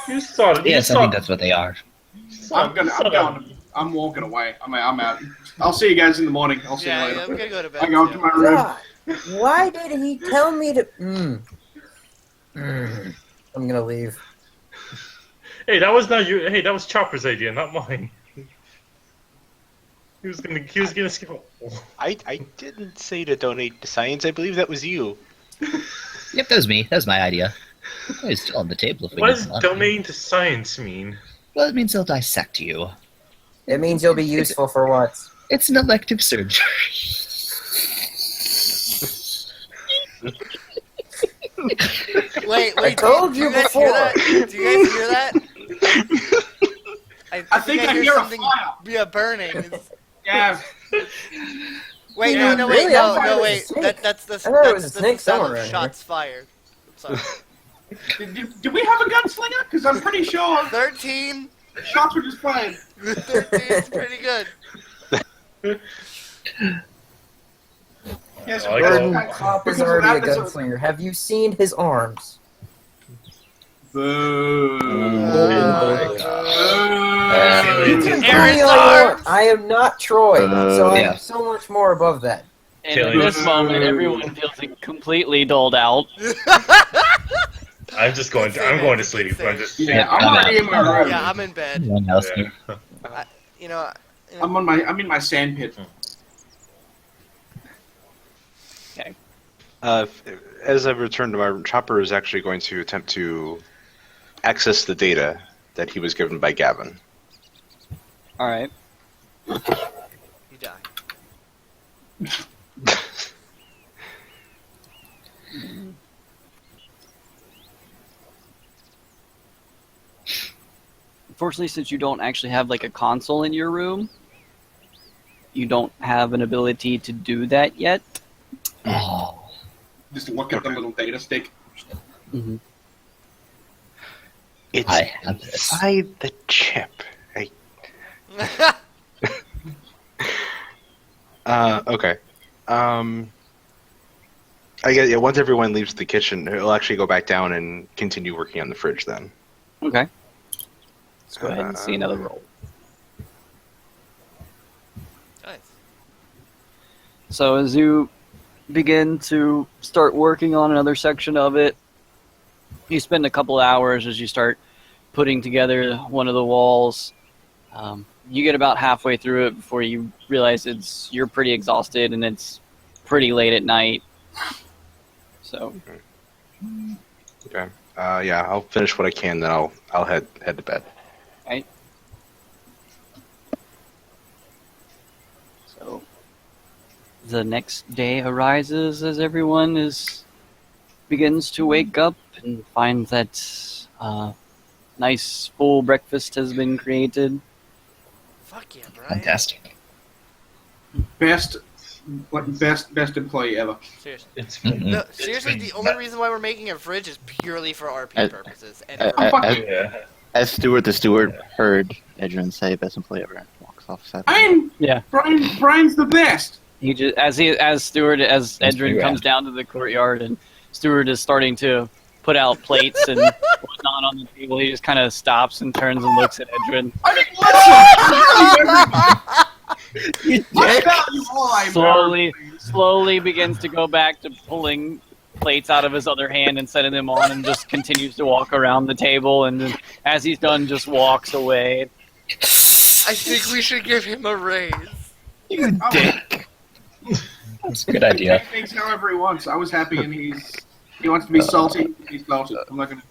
You saw it. Yes, I think that's what they are. I'm walking away. I'm out. I'll see you guys in the morning. I'll see Yeah, you I'm later. gonna go to bed. I go up to my room. God, why did he tell me to? I'm gonna leave. Hey, that was not you. Hey, that was Chopper's idea, not mine. He was gonna skip. I didn't say to donate to science. I believe that was you. Yep, that was me. That was my idea. It's still on the table if we What need does one. domain to science mean? Well, it means they'll dissect you. It means you'll be useful for what? It's an elective surgery. Wait, I told you do guys before. hear that? Do you guys hear that? I think I hear a something. fire. Yeah, burning. Yeah. Wait, Yeah, no, really? wait, I thought it no, was a wait. snake. That's I thought it was a the snake sound somewhere of around shots fired. Sorry. Did we have a gunslinger? Because I'm pretty sure 13. shots were just fired. 13 is pretty good. Yes, I like Burden that. Cop is Because already a what happens- gunslinger. Have you seen his arms? Boo. Oh You can Aaron's be all you want. arms! I am not Troy, so Yeah. I'm so much more above that. And in this moment, everyone feels completely dulled out. I'm just going. I'm going to sleep. I'm just. Yeah, I'm already in my room. Yeah, I'm in bed. One else. Yeah. You know, I'm in my sand pit. As I return to my room, Chopper is actually going to attempt to access the data that he was given by Gavin. All right. you die. Unfortunately, since you don't actually have like a console in your room, you don't have an ability to do that yet. Oh. Just look at the little data stick. Mm-hmm. It's I have this. inside the chip. Okay. I guess once everyone leaves the kitchen, he'll actually go back down and continue working on the fridge then. Okay. Let's go ahead and see another roll. Nice. So as you begin to start working on another section of it, you spend a couple hours as you start putting together one of the walls. You get about halfway through it before you realize you're pretty exhausted and it's pretty late at night. So Okay. Yeah, I'll finish what I can, then I'll head to bed. right. So the next day arises as everyone begins to wake up and find that nice full breakfast has been created. Fuck yeah, Brian. Fantastic. Best employee ever. Seriously. It's Mhm. No, seriously, the only reason why we're making a fridge is purely for RP I- purposes. And I- for- Oh, fuck I- you. yeah. As Stewart, the steward heard Edrin say best employee ever. Walks off sad. And Yeah. Brian's the best. He just as Let's Edrin be comes around. down to the courtyard and Stewart is starting to put out plates and whatnot on the table, he just kind of stops and turns and looks at Edrin. I mean, listen! I value all I Slowly begins to go back to pulling plates out of his other hand and setting them on, and just continues to walk around the table. And then, as he's done, just walks away. I think we should give him a raise. You dick. That's a good idea. Take things however he wants. I was happy, and he wants to be salty. He's salty. I'm not gonna.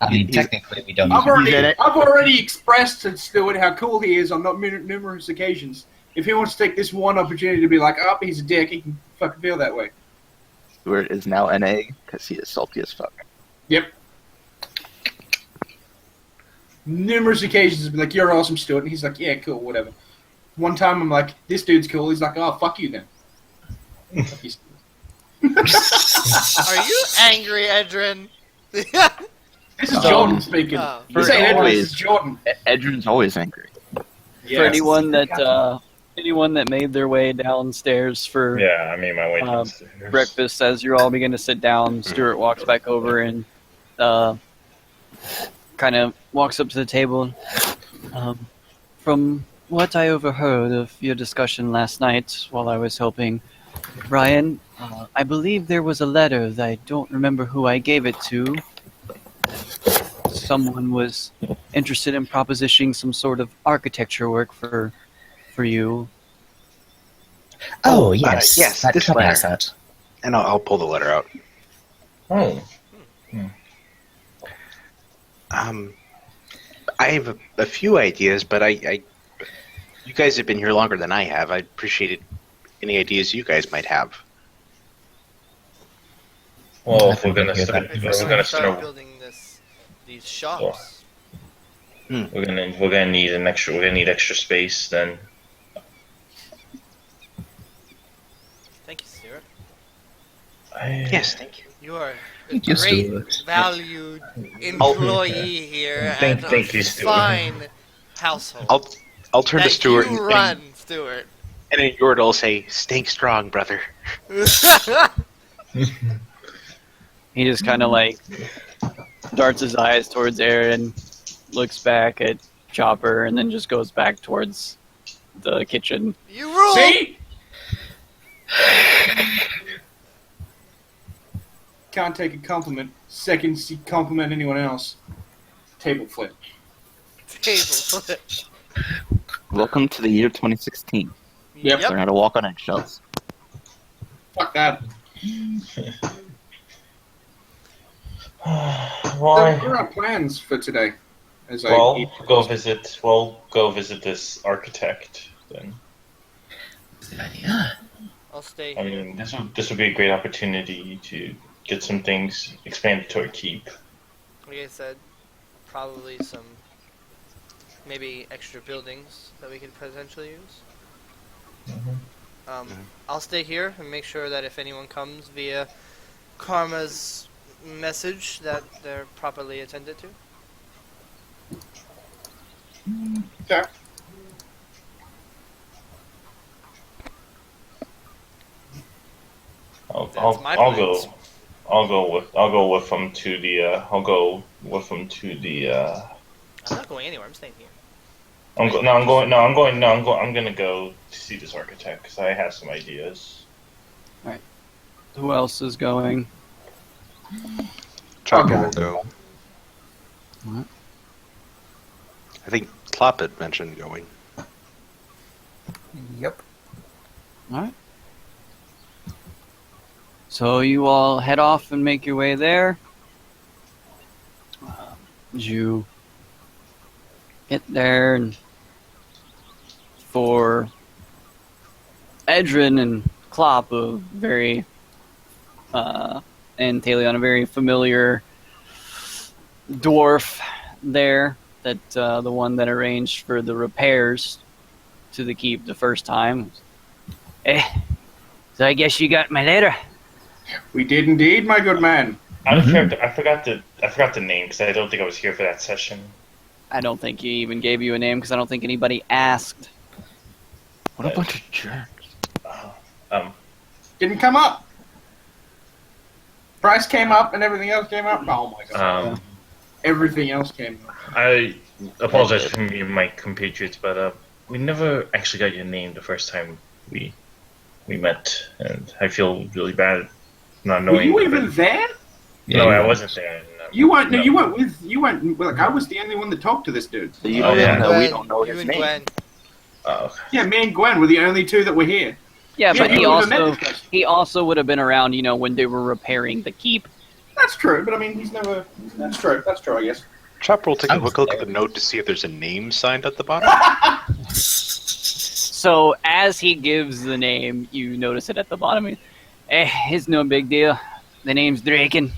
I mean, technically, we don't. I've Need I've already expressed to Stuart how cool he is on numerous occasions. If he wants to take this one opportunity to be like, oh, he's a dick, he can fucking feel that way. Stewart is now NA because he is salty as fuck. Yep. Numerous occasions, be like, you're awesome, Stuart, and he's like, yeah, cool, whatever. One time, I'm like, this dude's cool. He's like, oh, fuck you then. Fuck you, Stuart. Are you angry, Edrin? This is Jordan speaking. Oh. This ain't Edward, this is Jordan. Edrin's always angry. For Yes. anyone that made their way downstairs for Yeah, I made my way downstairs. breakfast, as you all begin to sit down, Stuart walks back over and kind of walks up to the table. From what I overheard of your discussion last night while I was helping Brian, I believe there was a letter that I don't remember who I gave it to. Someone was interested in propositioning some sort of architecture work for you. Oh yes, yes, that this club has letter. that. And I'll pull the letter out. Oh. I have a few ideas, but I you guys have been here longer than I have. I'd appreciate any ideas you guys might have. Well, I if we're think gonna I hear start, that. if We're we're going gonna to start start, building these shops. we're gonna need extra space. Then Thank you, Stuart. Yes, thank you. You are a Thank you, great, Stuart. valued employee here Thank at you, a Stuart. fine household. I'll turn to that Stuart you and, run, Stuart. and in Yordle I'll say, "Stay strong, brother." He just kind of like darts his eyes towards Aaron, looks back at Chopper, and then just goes back towards the kitchen. You rule. See? Can't take a compliment. Second, see compliment anyone else. Table flip. Table flip. Welcome to the year 2016. Yep. Learn how to walk on eggshells. Fuck that. why? There are plans for today. As Well, I eat. go visit this architect then. Yeah. I'll stay I here. mean, this would be a great opportunity to get some things expanded to our keep. Like I said, probably some maybe extra buildings that we could potentially use. I'll stay here and make sure that if anyone comes via Karma's message, that they're properly attended to. Okay. I'll, my I'll plans. go. I'll go with them to the. I'll go with them to the. I'm not going anywhere. I'm staying here. I'm gonna go to see this architect because I have some ideas. Who else is going? Chopper Okay. will go. What? I think Klopp had mentioned going. Yep. All right. So you all head off and make your way there. You get there, and for Edrin and Klopp, a very and Talion, a very familiar dwarf there. That the one that arranged for the repairs to the keep the first time. So I guess you got my letter. We did indeed, my good man. I forgot the name because I don't think I was here for that session. I don't think he even gave you a name because I don't think anybody asked. What a bunch of jerks. Didn't come up. Price came up and everything else came up. Oh my god. Everything else came up. I apologize for me and my compatriots, but we never actually got your name the first time we met, and I feel really bad not Were knowing. you even there? No, I wasn't there. No. You weren't. No, you weren't with. You weren't. Like I was the only one that talked to this dude. So you Oh, yeah. know we Gwen, don't know you his and name. Gwen. Oh, Yeah, me and Gwen were the only two that were here. Yeah, but you he would've met also this person. he also would have been around, when they were repairing the keep. That's true, but I mean, he's never. That's true. That's true, I guess. Chopper will take I a was quick look there. at the note to see if there's a name signed at the bottom. So as he gives the name, you notice it at the bottom. It's no big deal. The name's Draken.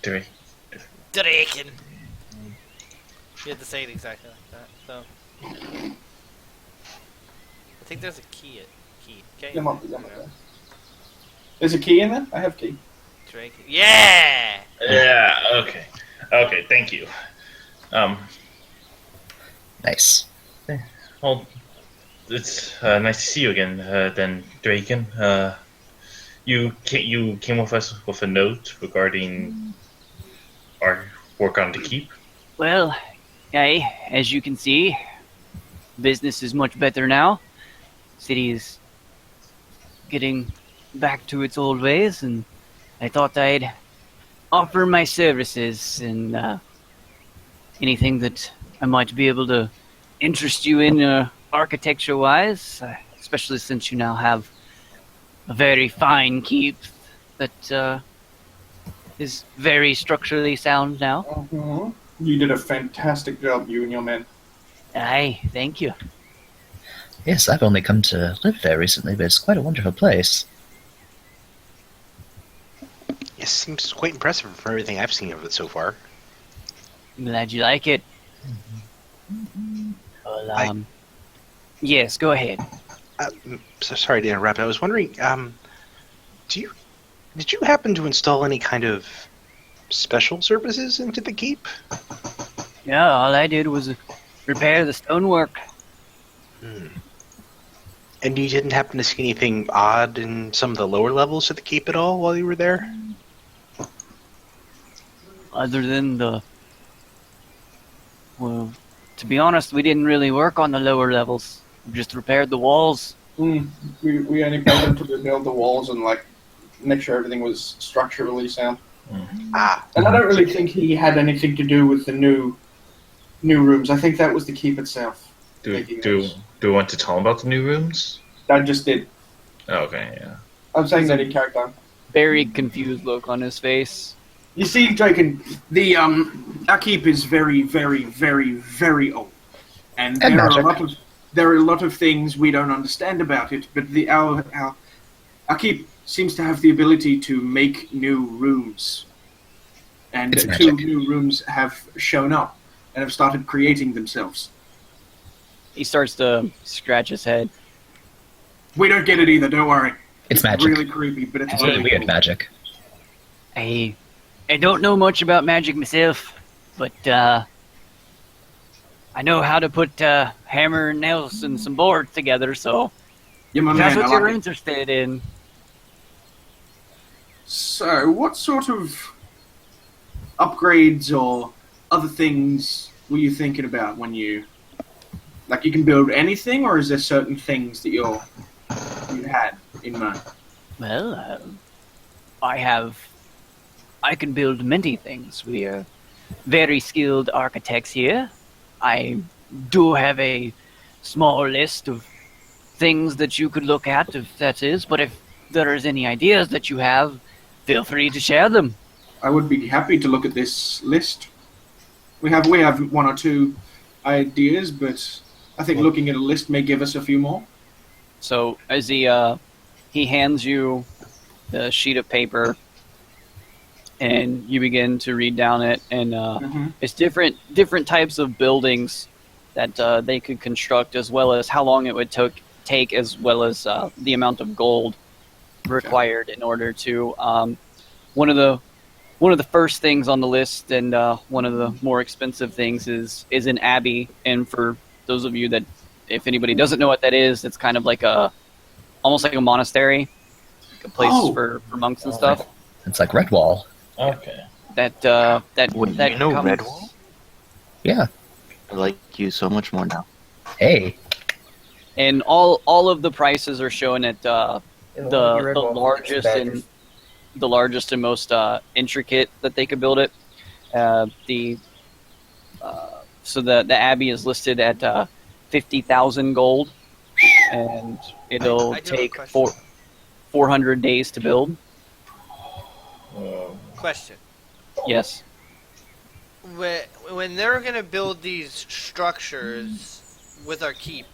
Drake. Draken. You had to say it exactly like that. So, I think there's a key. Okay. There might be something there. There's a key in there. I have key. Draken. Yeah. Yeah. Okay. Okay. Thank you. Nice. Well, it's nice to see you again. Then Draken. You came with us with a note regarding our work on the keep. Well, as you can see, business is much better now. City is getting back to its old ways, and I thought I'd offer my services and anything that I might be able to interest you in architecture-wise, especially since you now have a very fine keep that is very structurally sound now. Mm-hmm. You did a fantastic job, you and your men. Aye, thank you. Yes, I've only come to live there recently, but it's quite a wonderful place. It seems quite impressive from everything I've seen of it so far. I'm glad you like it. Well, yes, go ahead. So sorry to interrupt. I was wondering, did you happen to install any kind of special services into the keep? Yeah, all I did was repair the stonework. And you didn't happen to see anything odd in some of the lower levels of the keep at all while you were there? Other than well, to be honest, we didn't really work on the lower levels. We just repaired the walls. We only paid them to rebuild the walls and like make sure everything was structurally sound. Ah, And I don't really think he had anything to do with the new rooms. I think that was the keep itself. Do we want to tell him about the new rooms? I just did. Oh, okay, yeah. I'm saying that in character. Very confused look on his face. You see, Draken, the our keep is very, very, very, very old, and And there are a lot of things we don't understand about it. But our keep seems to have the ability to make new rooms, and It's two magic. new rooms have shown up and have started creating themselves. He starts to scratch his head. We don't get it either. Don't worry. It's magic. Really creepy, but it's It's really weird cool. magic. I don't know much about magic myself, but I know how to put hammer and nails and some boards together. So Yeah, my if that's man, what I you're like it. interested in. So, what sort of upgrades or other things were you thinking about when you... Like, you can build anything, or is there certain things that you had in mind? Well, I can build many things. We are very skilled architects here. I do have a small list of things that you could look at, if that is, but if there is any ideas that you have, feel free to share them. I would be happy to look at this list. We have one or two ideas, but I think looking at a list may give us a few more. So as he hands you the sheet of paper, and you begin to read down it, and it's different types of buildings that they could construct, as well as how long it would take, as well as the amount of gold required in order to. One of the first things on the list, and one of the more expensive things, is an abbey. And for those of you that, if anybody doesn't know what that is, it's kind of like almost like a monastery, like a place for monks and stuff. It's like Redwall. Okay. That Wouldn't that you know comes- Redwall? Yeah. I like you so much more now. Hey. And all of the prices are shown at the largest and most intricate that they could build it. So the abbey is listed at 50,000 gold, and it'll I do have a take question. 400 days to build. Question. Yes. When they're going to build these structures with our keep,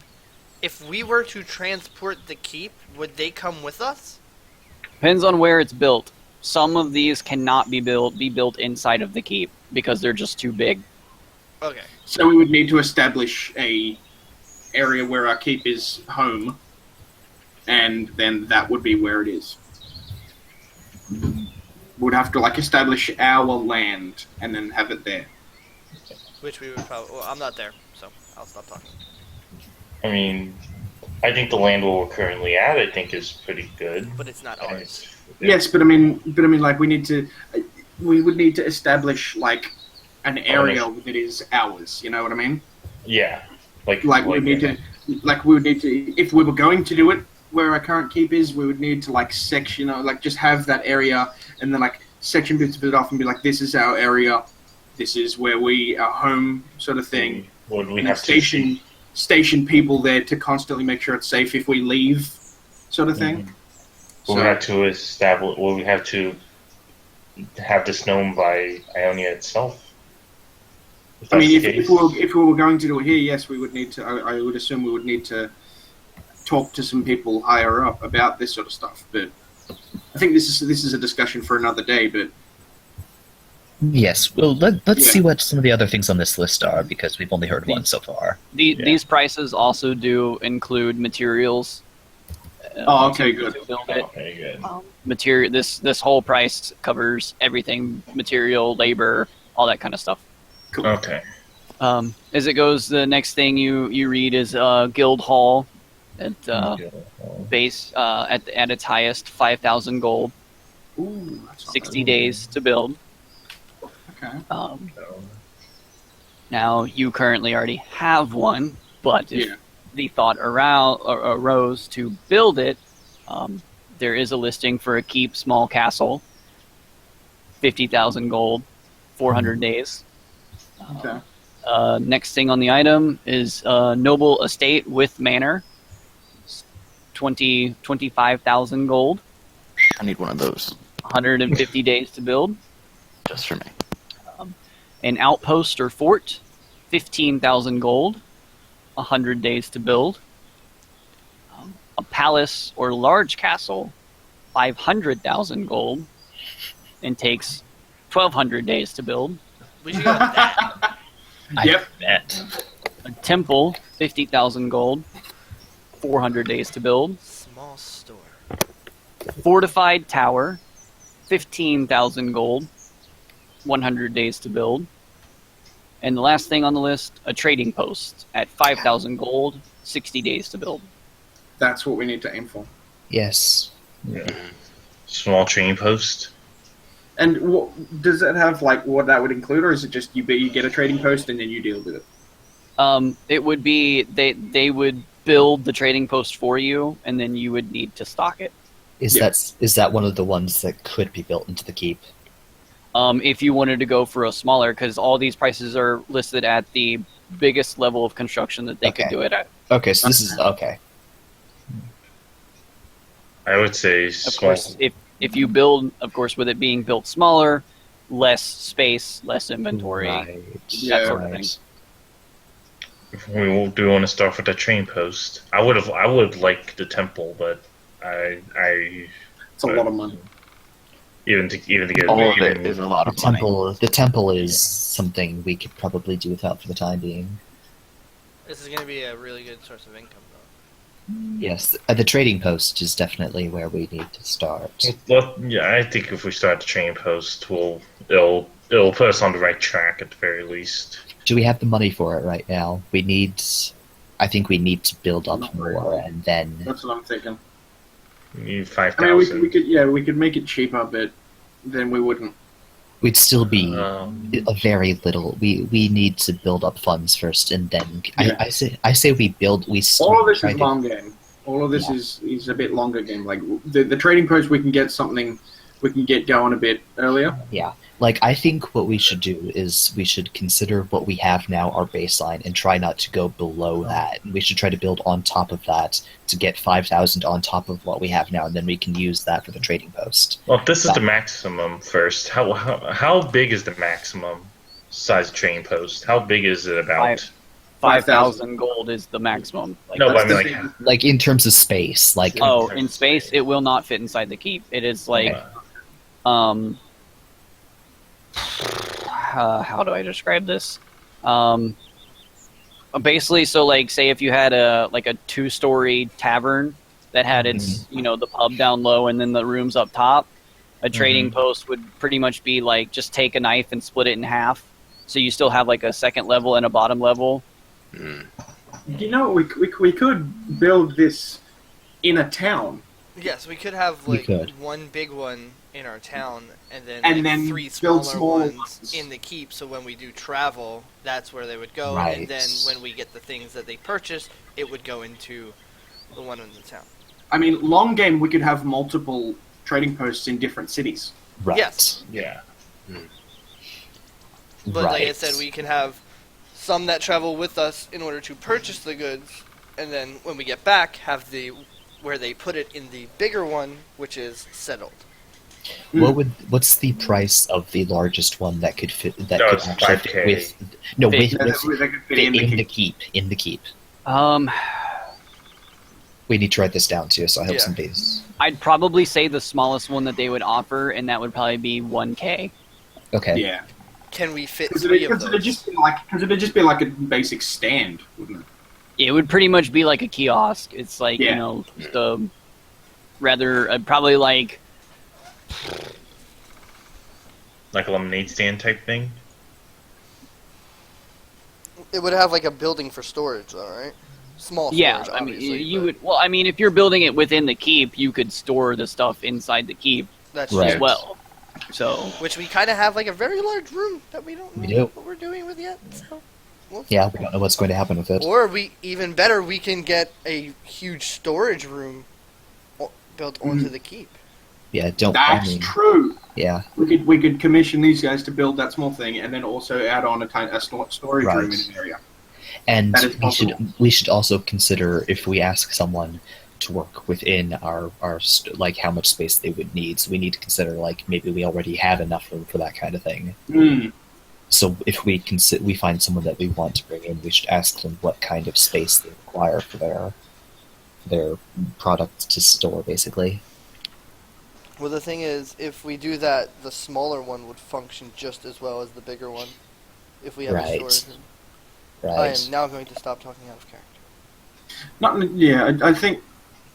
if we were to transport the keep, would they come with us? Depends on where it's built. Some of these cannot be built inside of the keep because they're just too big. Okay. So we would need to establish a area where our keep is home, and then that would be where it is. We'd have to establish our land and then have it there. Which we would probably... Well, I'm not there, so I'll stop talking. I mean, I think the land where we're currently at, I think, is pretty good. But it's not And ours. Yes, but I mean, we would need to establish an area that is ours. You know what I mean? Yeah. We would need to, if we were going to do it where our current keep is, we would need to section, just have that area, and then section bits of it off and be like, this is our area, this is where we are home, sort of thing. Would we And have station people there to constantly make sure it's safe if we leave, sort of thing. Will we have to establish? Will we have to have this known by Ionia itself? I mean, that's the if case? we were going to do it here, yes, we would need to. I would assume we would need to talk to some people higher up about this sort of stuff. But I think this is a discussion for another day. But Yes. Well, let's Yeah. see what some of the other things on this list are, because we've only heard one so far. These prices also do include materials. Oh, okay, good. To build it. Okay, good. Material. This whole price covers everything: material, labor, all that kind of stuff. Okay. As it goes, the next thing you read is Guild Hall at base at its highest, 5,000 gold, ooh, that's not 60 bad. days to build. Okay. Now you currently already have one, but if Yeah. the thought arose to build it, there is a listing for a keep small castle, 50,000 gold, 400 days. Okay. Next thing on the item is noble estate with manor, 25,000 gold, I need one of those 150 days to build. just for me. An outpost or fort, 15,000 gold, 100 days to build. A palace or large castle, 500,000 gold, and takes 1,200 days to build. We should go with that. Yep. Bet. A temple, 50,000 gold, 400 days to build. fortified tower, 15,000 gold, 100 days to build. And the last thing on the list, a trading post at 5,000 gold, 60 days to build. That's what we need to aim for. Yes. Yeah. Small trading post. And what, does that have like what that would include, or is it just you get a trading post and then you deal with it? It would be they would build the trading post for you, and then you would need to stock it. Is that one of the ones that could be built into the keep? If you wanted to go for a smaller, because all these prices are listed at the biggest level of construction that they could do it at. Okay, so this is okay. I would say Of small. course, if you build, of course, with it being built smaller, less space, less inventory, that sort of thing. Do we want to start with the train post? I would like the temple, but It's a lot of money. even to get All of it is a lot of money. The temple is something we could probably do without for the time being. This is going to be a really good source of income, though. Yes, the trading post is definitely where we need to start. Well, yeah, I think if we start the train post, it'll put us on the right track at the very least. Do we have the money for it right now? I think we need to build up more, and then That's what I'm thinking. We need I mean, 5,000. we could make it cheaper, but then we wouldn't. we'd still be Um, a very little. We need to build up funds first, and then Yeah. I say we build. All of this try is to- long game. All of this is a bit longer game. Like the trading post, we can get something, we can get going a bit earlier. Yeah, like I think what we should do is we should consider what we have now our baseline and try not to go below that. We should try to build on top of that to get 5,000 on top of what we have now, and then we can use that for the trading post. well, this is the maximum first. How big is the maximum size train post? How big is it about? 5,000 gold is the maximum. Like, No, but I That's mean, the like, Like in terms of space, like oh, in space, it will not fit inside the keep. It is like, how do I describe this? Basically, so like, say if you had a 2-story tavern that had its, the pub down low and then the rooms up top, a trading post would pretty much be like just take a knife and split it in half, so you still have like a second level and a bottom level. You know, we could build this in a town. Yes, we could have We like could. one big one in our town, and then And like then 3 build smaller small ones in the keep. So when we do travel, that's where they would go, Right. and then when we get the things that they purchase, it would go into the one in the town. I mean, long game, we could have multiple trading posts in different cities. right. Yes. yeah. But like I Right. said, we can have some that travel with us in order to purchase the goods, and then when we get back, have where they put it in the bigger one, which is settled. What's the price of the largest one that could fit? That No, could it's actually 5K. fit with? No, with, They with could fit in in the the keep. In the keep. Um, We need to write this down too, so I hope Yeah. somebody's I'd probably say the smallest one that they would offer, and that would probably be 1K. okay. Yeah. Can we fit Because 3 of it'd those? just be like a basic stand, wouldn't it? It would pretty much be like a kiosk. It's like, Yeah. just a rather, probably like, Like a lemonade stand type thing. It would have like a building for storage, though, right? Small storage, yeah, I mean, obviously, you but would, well, I mean, if you're building it within the keep, you could store the stuff inside the keep That's Right. as true. well. So, Which we kind of have like a very large room that we don't know We do. what we're doing with yet. So. We'll Yeah, we don't know what's going to happen with it. Or even better, we can get a huge storage room built onto the keep. Yeah, don't. I That's mean, true. yeah, We could commission these guys to build that small thing, and then also add on a storage room in Right. an area. and That is we should also consider if we ask someone to work within our like how much space they would need. So we need to consider like maybe we already have enough room for that kind of thing. Mm. So if we we find someone that we want to bring in, we should ask them what kind of space they require for their product to store, basically. Well, the thing is, if we do that, the smaller one would function just as well as the bigger one. If we have a Right. storage room. I Right. am now going to stop talking out of character. I think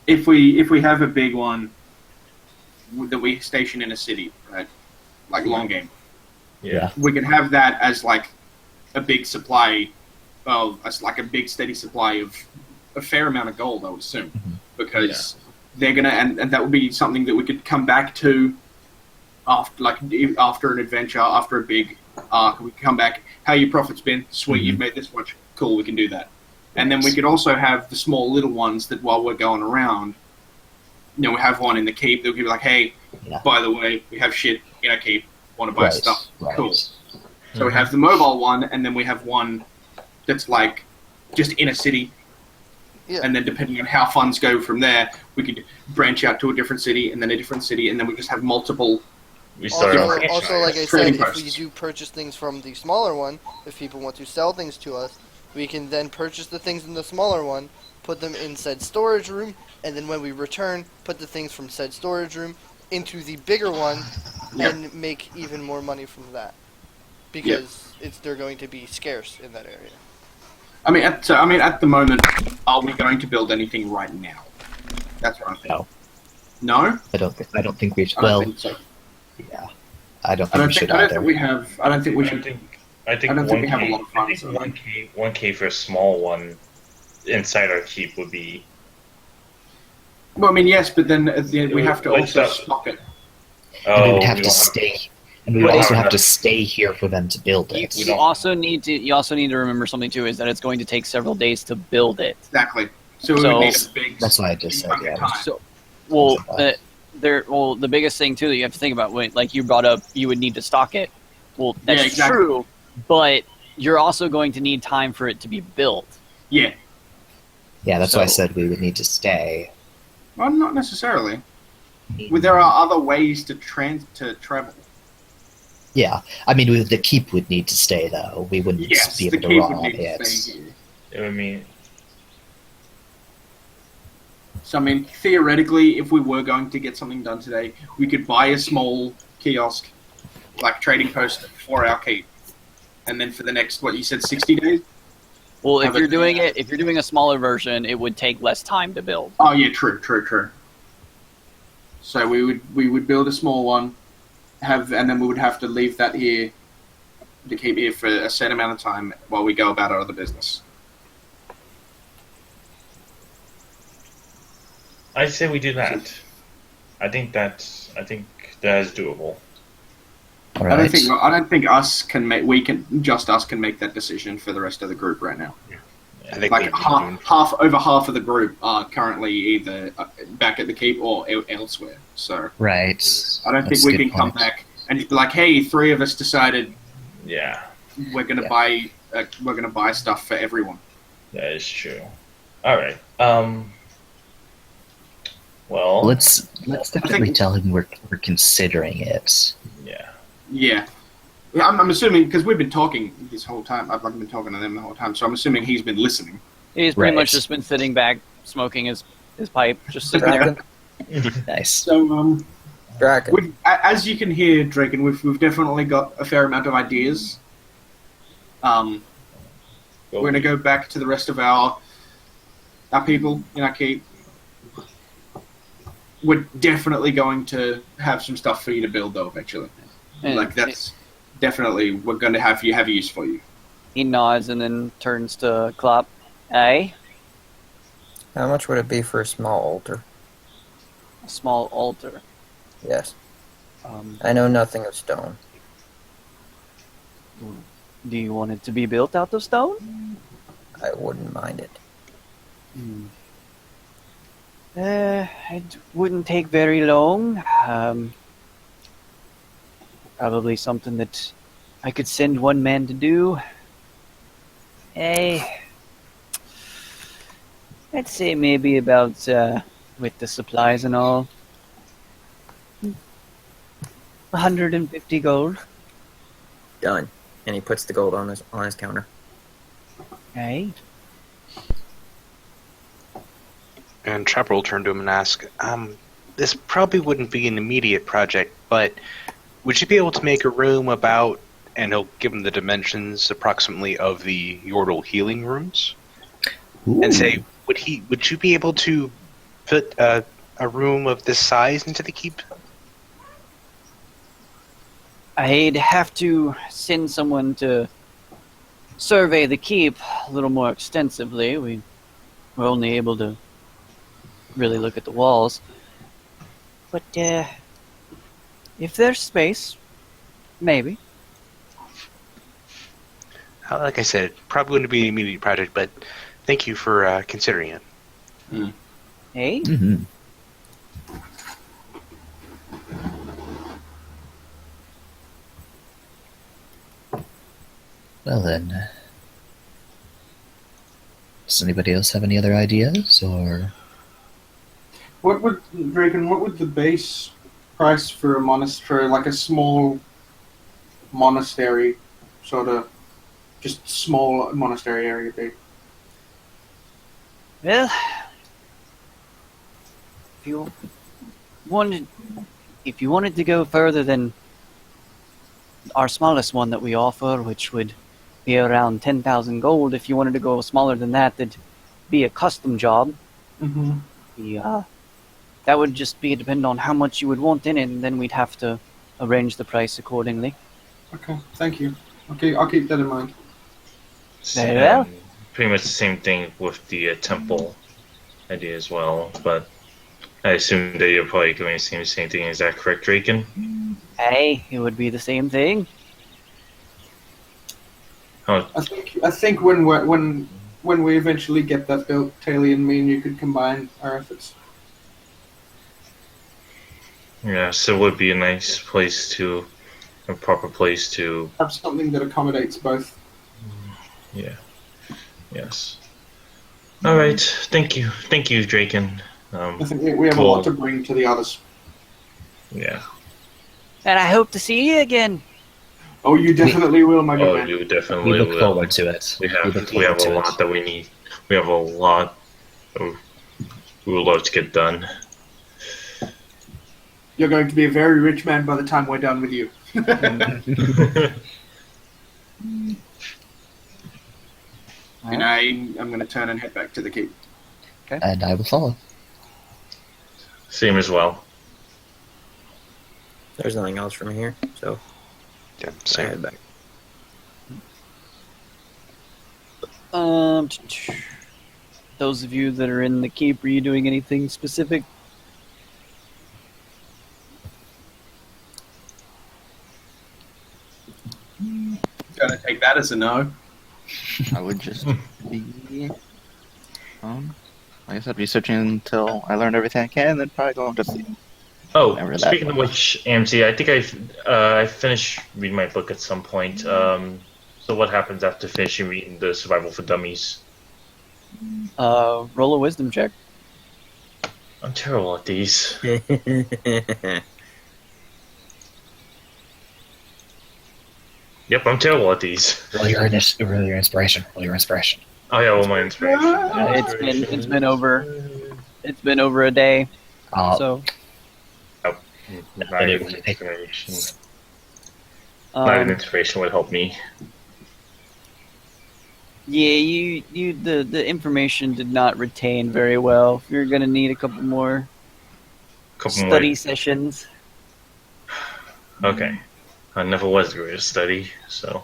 if we have a big one, that we station in a city, right? Like long game. Yeah. We can have that as like a big supply of, as like a big steady supply of a fair amount of gold, I would assume, because they're gonna, and that would be something that we could come back to after an adventure, after a big arc. We can come back. How your profit's been? Sweet, you've made this much. Cool, we can do that. And then we could also have the small little ones that while we're going around, we have one in the keep that we could be like, hey, by the way, we have shit in our keep. Want to buy stuff? Cool. So we have the mobile one, and then we have one that's like just in a city. Yeah. And then depending on how funds go from there, we could branch out to a different city, and then a different city, and then we just have multiple. Also, like I said, if we do purchase things from the smaller one, if people want to sell things to us, we can then purchase the things in the smaller one, put them in said storage room, and then when we return, put the things from said storage room into the bigger one, and make even more money from that. Because they're going to be scarce in that area. At the moment, are we going to build anything right now? That's what I'm thinking. No? I don't think we should. I don't think so. Yeah. I don't think we should either. I don't think we should. I think we have a lot of fun. I think 1K for a small one inside our keep would be. Well, I mean, yes, but then at the end we have to also stock it. And we would have to stay. And we would also have to stay here for them to build it. You also need to remember something too, is that it's going to take several days to build it. Exactly. So we would need a big. That's what I just said. Yeah. So, the biggest thing too that you have to think about, like you brought up, you would need to stock it. Well, that's true, but you're also going to need time for it to be built. Yeah. Yeah, that's why I said we would need to stay. Well, not necessarily. There are other ways to travel. Yeah, I mean, the keep would need to stay though. We wouldn't be able to rob it. I mean. So, I mean, theoretically, if we were going to get something done today, we could buy a small kiosk, like trading post, for our keep, and then for the next, what you said, 60 days. Well, if you're doing a smaller version, it would take less time to build. Oh yeah, true. So we would build a small one, and then we would have to leave that here, to keep here for a set amount of time while we go about our other business. I say we do that. I think that is doable. Right. I don't think us can make that decision for the rest of the group right now. Yeah. I think like over half of the group are currently either back at the keep or elsewhere. So right. I don't think we can come back and just be like, hey, 3 of us decided. Yeah. We're gonna buy stuff for everyone. That is true. All right. Well, let's definitely tell him we're considering it. Yeah. Yeah. I'm assuming, because we've been talking this whole time. I've been talking to them the whole time, so I'm assuming he's been listening. He's pretty much just been sitting back, smoking his pipe, just sitting there. Nice. So, as you can hear, Draken, we've definitely got a fair amount of ideas. We're going to go back to the rest of our people in our keep. We're definitely going to have some stuff for you to build, though, eventually. That's definitely, we're going to have use for you. He nods and then turns to Klopp. Hey? How much would it be for a small altar? A small altar? Yes. I know nothing of stone. Do you want it to be built out of stone? I wouldn't mind it. It wouldn't take very long. Probably something that I could send one man to do. I'd say maybe about, with the supplies and all, 150 gold. Done. And he puts the gold on his counter. Okay. And Trapper will turn to him and ask, this probably wouldn't be an immediate project, but would you be able to make a room about, and he'll give him the dimensions approximately of the Yordle healing rooms, and say, would you be able to fit a room of this size into the keep? I'd have to send someone to survey the keep a little more extensively. We were only able to really look at the walls. But if there's space, maybe. Like I said, probably going to be an immediate project, but thank you for considering it. Hey? Mm-hmm. Well then, does anybody else have any other ideas, or? What would Draken? What would the base price for a monastery, like a small monastery, sort of, just small monastery area be? Well, if you wanted, to go further than our smallest one that we offer, which would be around 10,000 gold. If you wanted to go smaller than that, that'd be a custom job. Mm-hmm. That would just be depend on how much you would want in it, and then we'd have to arrange the price accordingly. Okay, thank you. Okay, I'll keep that in mind. Very well. And pretty much the same thing with the temple idea as well, but I assume that you're probably going to say the same thing. Is that correct, Draken? Hey, it would be the same thing. Oh, I think when we eventually get that built, Taylor and me and you could combine our efforts. yeah, so it would be a nice place a proper place to, Have something that accommodates both. yeah, yes. All right, thank you, Draken. I think we have a lot to bring to the others. Yeah. And I hope to see you again. Oh, you definitely will, my good Oh, man. you definitely We look will. forward to it. We have look a forward to lot it. that we need. We have a lot we would love to get done. You're going to be a very rich man by the time we're done with you. And I'm going to turn and head back to the keep. And I will follow. Same as well. There's nothing else from here, so Yeah, I same. head back. Those of you that are in the keep, are you doing anything specific? Gonna take that as a no. I would just be. I guess I'd be searching until I learned everything I can, and then probably go to sleep. Oh, Remember that speaking of one. which, Ammzy, I think I finished reading my book at some point. So what happens after finishing reading the Survival for Dummies? Roll a wisdom check. I'm terrible at these. Yep, I'm terrible at these. Roll your inspiration. Roll your inspiration. Oh yeah, well, my inspiration. It's been over a day, so Not even inspiration. Not even inspiration would help me. yeah, the information did not retain very well. You're gonna need a couple more study sessions. Okay. I never was good at study, so.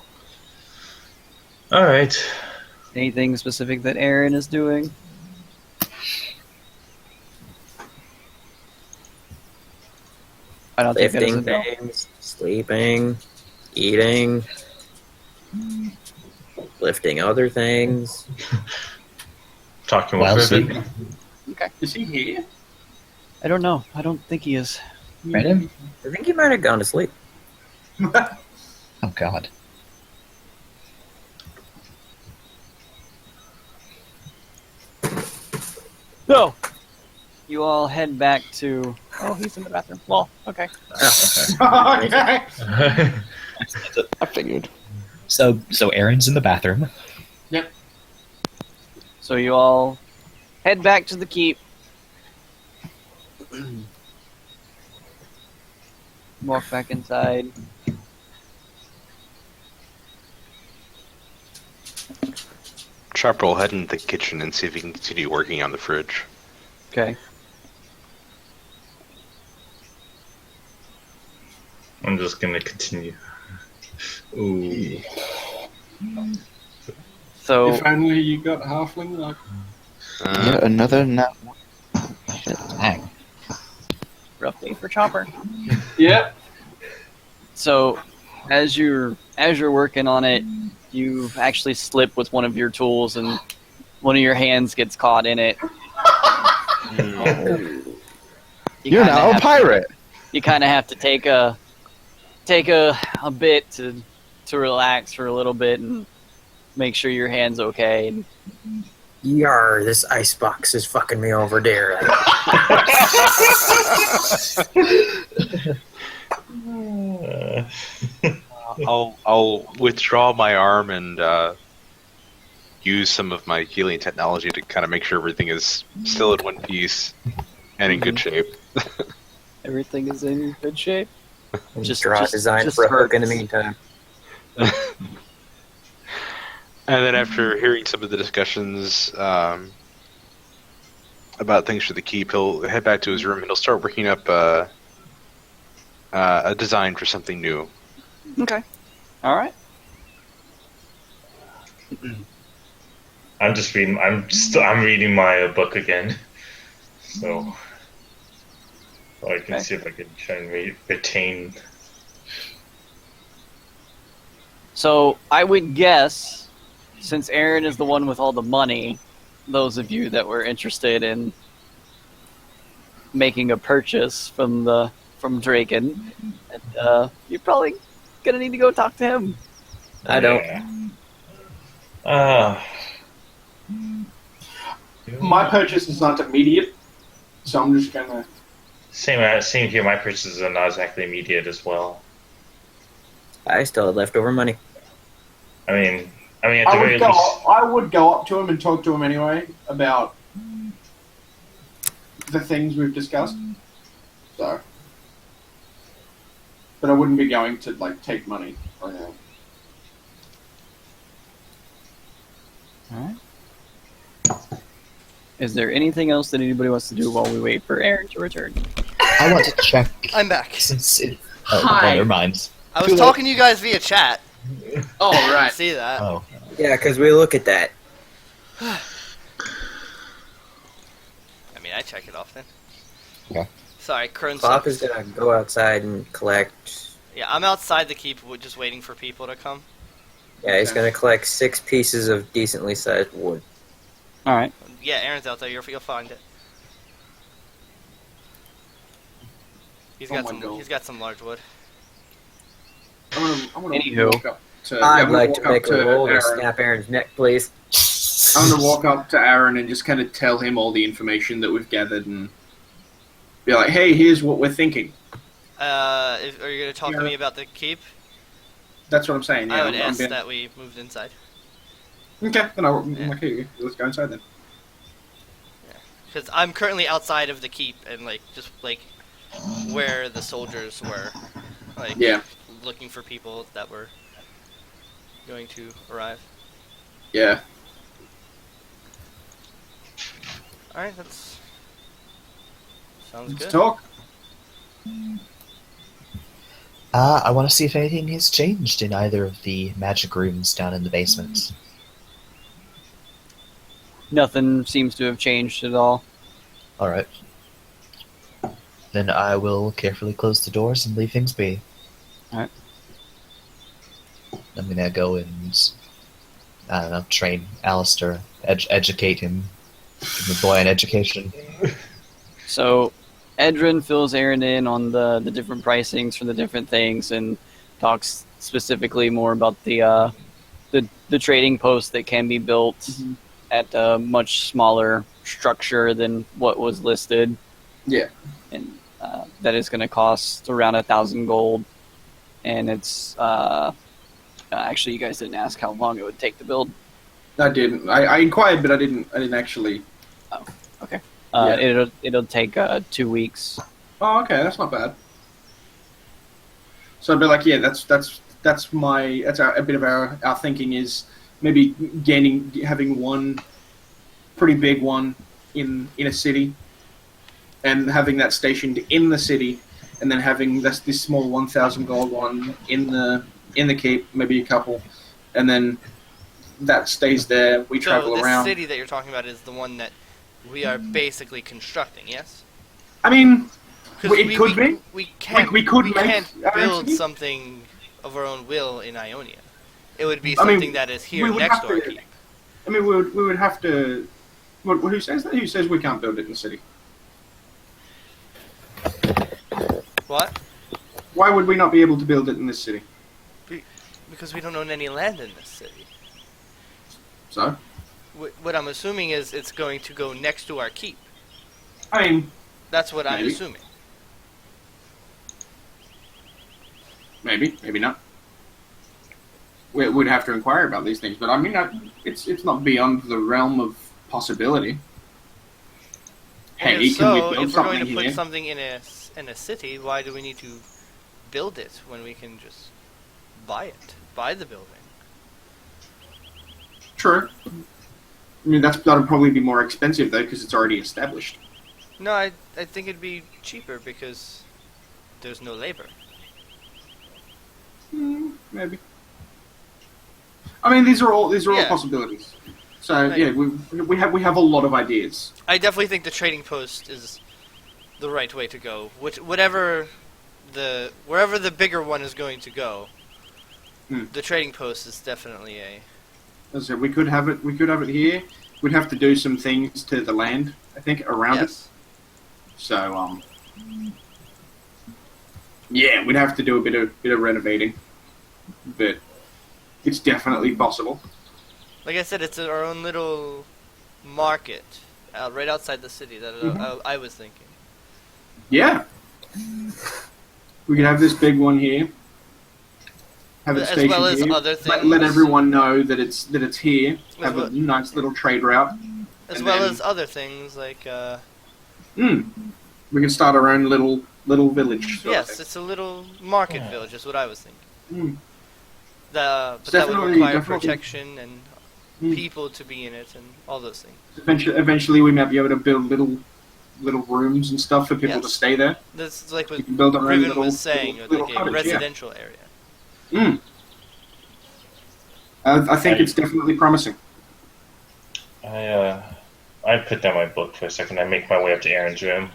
Alright. Anything specific that Aaron is doing? I don't think that is a Lifting no. things, sleeping, eating, lifting other things. Talking While with sleeping. Is he here? I don't know. I don't think he is. Random? I think he might have gone to sleep. Oh God. So, you all head back to. Oh, he's in the bathroom. Well, okay. Okay. I figured. So Aaron's in the bathroom. So you all head back to the keep. Walk back inside. Sharp will head into the kitchen and see if he can continue working on the fridge. Okay. I'm just gonna continue. Ooh. So If only you got halfling like. Yeah, another nut. Shit. Dang. rough day for Chopper. Yeah. So as you're working on it, you actually slip with one of your tools, and one of your hands gets caught in it. You're now a pirate. You kind of have to take a bit to relax for a little bit and make sure your hand's okay. And Yar, this icebox is fucking me over there. I'll withdraw my arm and use some of my healing technology to kind of make sure everything is still in one piece and in good shape. everything is in good shape. Just draw a design just for a hook in the hurts. meantime. And then after hearing some of the discussions about things for the keep, he'll head back to his room and he'll start working up a design for something new. Okay. All right. I'm just reading. I'm reading my book again, so I can see if I can try and retain. So I would guess, since Aaron is the one with all the money, those of you that were interested in making a purchase from Draken, you're probably gonna need to go talk to him. I don't. My purchase is not immediate, so I'm just gonna. Same here. My purchases are not exactly immediate as well. I still had leftover money. I mean, at the very least. I would go up to him and talk to him anyway about the things we've discussed. So, but I wouldn't be going to take money or anything. All right. Is there anything else that anybody wants to do while we wait for Aaron to return? I want to check I'm back. since it. Hi. Never mind. I was talking to you guys via chat. Oh, right. See that? Oh, Yeah, because we look at that. I mean, I check it often. Okay. Sorry, Kern. Pop is gonna go outside and collect. Yeah, I'm outside the keep, just waiting for people to come. Yeah, he's gonna collect 6 pieces of decently sized wood. All right. Yeah, Aaron's out there. You'll find it. He's got Oh my God. He's got some large wood. I'm gonna Anywho. walk up to. I'd I'm gonna like to walk up make a roll to Aaron. snap Aaron's neck, please. I'm gonna walk up to Aaron and just kind of tell him all the information that we've gathered and be like, "Hey, here's what we're thinking." Are you gonna talk to Yeah. me about the keep? That's what I'm saying. Yeah, I would I'm ask being- that we moved inside. Okay, then I'm Yeah. like, hey, let's go inside then. Because I'm currently outside of the keep and just where the soldiers were, Yeah. looking for people that were going to arrive. Yeah. All right, that's sounds Let's good. talk. I want to see if anything has changed in either of the magic rooms down in the basement. Nothing seems to have changed at all. All right. Then I will carefully close the doors and leave things be. All right. I'm gonna go and I don't know, train Alistair, educate him, give the boy an education. So, Edrin fills Aaron in on the different pricings for the different things and talks specifically more about the trading post that can be built at a much smaller structure than what was listed. Yeah. And that is going to cost around 1,000 gold. And it's actually, you guys didn't ask how long it would take to build. I didn't. I inquired, but I didn't actually. Yeah. It'll take 2 weeks. Oh, okay, that's not bad. So I'd be like, yeah, that's a bit of our thinking is maybe having one pretty big one in a city, and having that stationed in the city, and then having this small 1,000 gold one in the keep, maybe a couple, and then that stays there. We travel this around. city that you're talking about is the one that we are basically constructing, yes? I mean, 'Cause it could be. We can't, we could make can't build Ammzy. something of our own will in Ionia. It would be I mean, something that is here we would next have to our to- keep. I mean, we would have to. Who says that? Who says we can't build it in the city? What? Why would we not be able to build it in this city? Because we don't own any land in this city. So, What I'm assuming is it's going to go next to our keep. I mean, That's what I'm Maybe. assuming. maybe not. We'd have to inquire about these things, but I mean, it's not beyond the realm of possibility. Hey, if can we so, build if we're going something to put here? something in a city, why do we need to build it when we can just buy it? Buy the building. True. I mean, that'll probably be more expensive though, because it's already established. No, I think it'd be cheaper because there's no labor. Maybe. I mean, these are all Yeah. possibilities. So I yeah, we have a lot of ideas. I definitely think the trading post is the right way to go. Wherever the bigger one is going to go, the trading post is definitely a. As I said, we could have it. We could have it here. We'd have to do some things to the land, I think, around it. Yes. So yeah, we'd have to do a bit of renovating, but it's definitely possible. Like I said, it's our own little market right outside the city that I was thinking. Yeah, we could have this big one here. Have it As stationed well as here. other Let things. everyone know that it's here. As Have well- a nice little trade route. As And well then- as other things like We can start our own little village. sort of yes, thing. it's a little market village. Is what I was thinking. Mm. But that would Definitely- require definitely. protection and Mm. people to be in it and all those things. Eventually, we might be able to build little rooms and stuff for people to Yes. stay there. This is like what You can build our own Riven little- was saying, little like a cottage, yeah. residential area. I think it's definitely promising. I put down my book for a second. I make my way up to Aaron's room.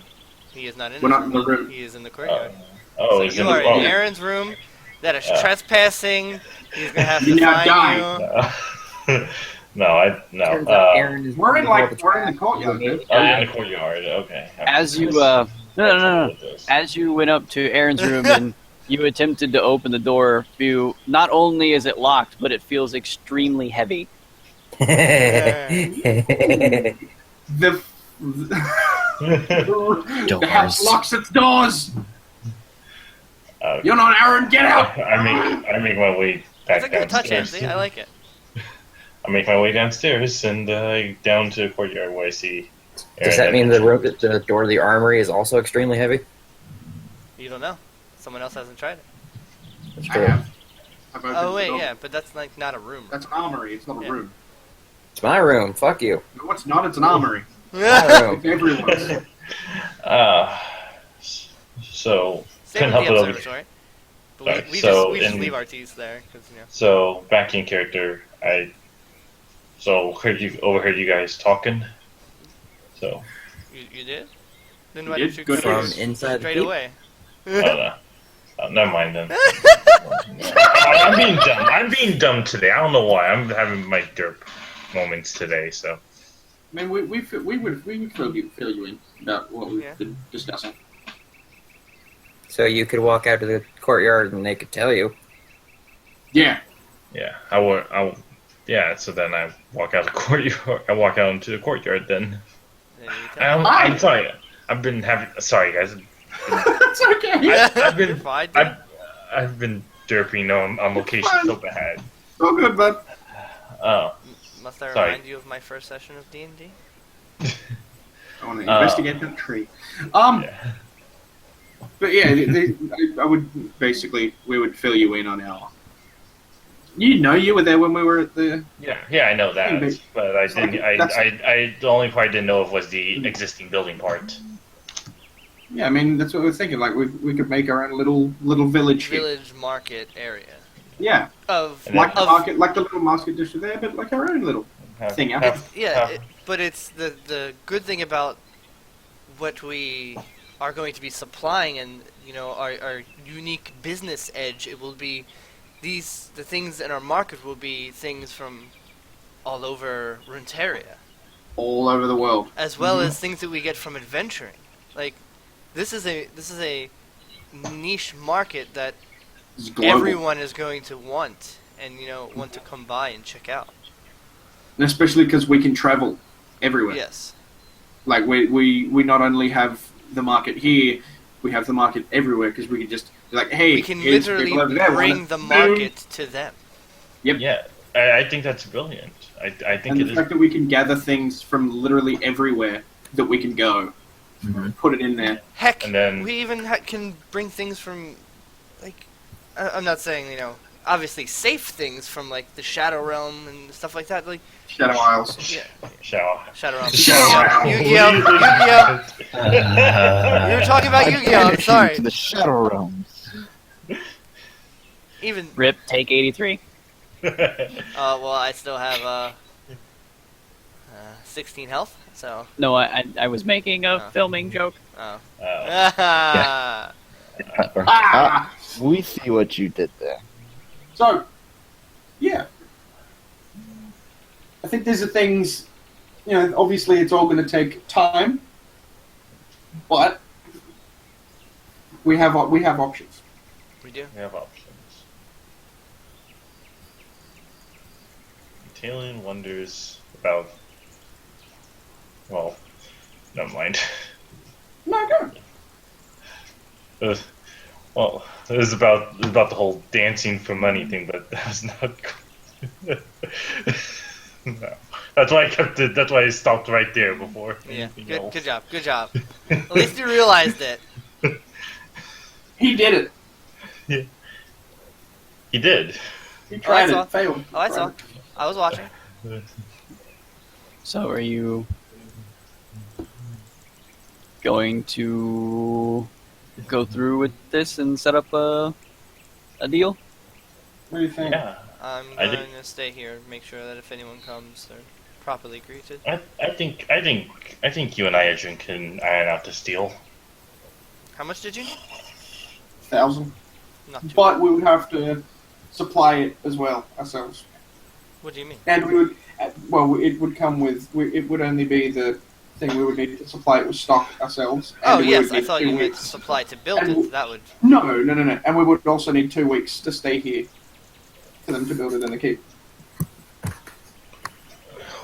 He is not in We're his not in the room. He is in the courtyard. Oh, So is you it? are Oh, in Aaron's room. That is Yeah. trespassing. He's gonna have You to now find die. you. no. Turns out Aaron is We're in more of a we're in the trash courtyard. human. Dude. Oh, in the courtyard. Okay. As you no. As you went up to Aaron's room and you attempted to open the door, not only is it locked, but it feels extremely heavy. The the house locks its doors. You're not Aaron. Get out. I make my way back That's a good touch, downstairs. Ammzy. I like it. I make my way downstairs and down to the courtyard where I see. Does Aaron that mean the door of the armory is also extremely heavy? You don't know. Someone else hasn't tried it. That's I true. have. I've opened Oh the wait, door. yeah, but that's like not a room. That's an armory. It's not a Yeah. room. It's my room. Fuck you. No, it's not. It's an armory. My room. It's everyone's. So Same couldn't with help the it over. observatory. But Alright, we so just in- leave our teas there because So back in character, I overheard you guys talking. So you did. Then You why did? didn't you Good come From inside the straight keep? away? no. Never mind then. I'm being dumb. I'm being dumb today. I don't know why. I'm having my derp moments today. So I mean, we would fill you in about what we've Yeah. been discussing. So you could walk out to the courtyard and they could tell you. Yeah. yeah, I will. Yeah. So then I walk out the courtyard. I walk out into the courtyard. Then Then you tell I'm sorry. I've been having. Sorry, guys. It's okay. I've You're been. fine, dude. I've been derping on location so bad. All good, bud. Oh. Must I Sorry. remind you of my first session of D&D? I want to investigate that tree. Yeah. But yeah, I would basically we would fill you in on our. You were there when we were at the. Yeah, I know that, But- but I didn't. That's- I the only part I didn't know of was the existing building part. Yeah, I mean that's what we're thinking. Like we could make our own little village here. Village market area Yeah, of And like the of market, like the little market district there, but like our own little thing out here. yeah. But it's the good thing about what we are going to be supplying, and our unique business edge. It will be the things in our market will be things from all over Runeterra, All over the world. as well as things that we get from adventuring. Like this is a niche market that It's global. everyone is going to want and want to come by and check out. And especially because we can travel everywhere. Yes. Like we not only have the market here, we have the market everywhere because we can just be like, hey, We can here's literally people over there, bring wanna- the Boom. market to them. Yeah, I think that's brilliant. I think And it the is. fact that we can gather things from literally everywhere that we can go, put it in there. Heck, And then- we even can bring things from, like, I'm not saying, obviously safe things from, like, the Shadow Realm and stuff like that. Like, Shadow Isles. yeah, Shower. Shadow Realm. Shadow Yu-Gi-Oh! Yu-Gi-Oh! We were talking about Yu-Gi-Oh! I'm sorry. To the Shadow Realms. Even, Rip, take 83. well, I still have, 16 health, so, No, I was making a Oh. filming joke. oh. Ah, we see what you did there. So, yeah. I think these are things, obviously it's all going to take time, but we have options. We do. We have options. Italian wonders about. Well, never mind. No, go. Well, it was about the whole dancing for money thing, but that was not. No, that's why I kept it. That's why I stopped right there before. Yeah, anything good, else. good job, good job. At least you realized it. He did it. He did. He tried saw. it. Failed. Oh, I saw. I was watching. So are you going to go through with this and set up a deal? What do you think? Yeah, I'm I going think- to stay here and make sure that if anyone comes, they're properly greeted. I think you and I can iron out this deal. How much did you need? 1,000. Not too. But we would have to supply it as well ourselves. What do you mean? And we would, it would come with, it would only be the thing we would need to supply it with stock ourselves. Oh and we yes, would I need thought 2 you meant weeks. supply to build And it. That would. No. And we would also need 2 weeks to stay here for them to build it in the keep.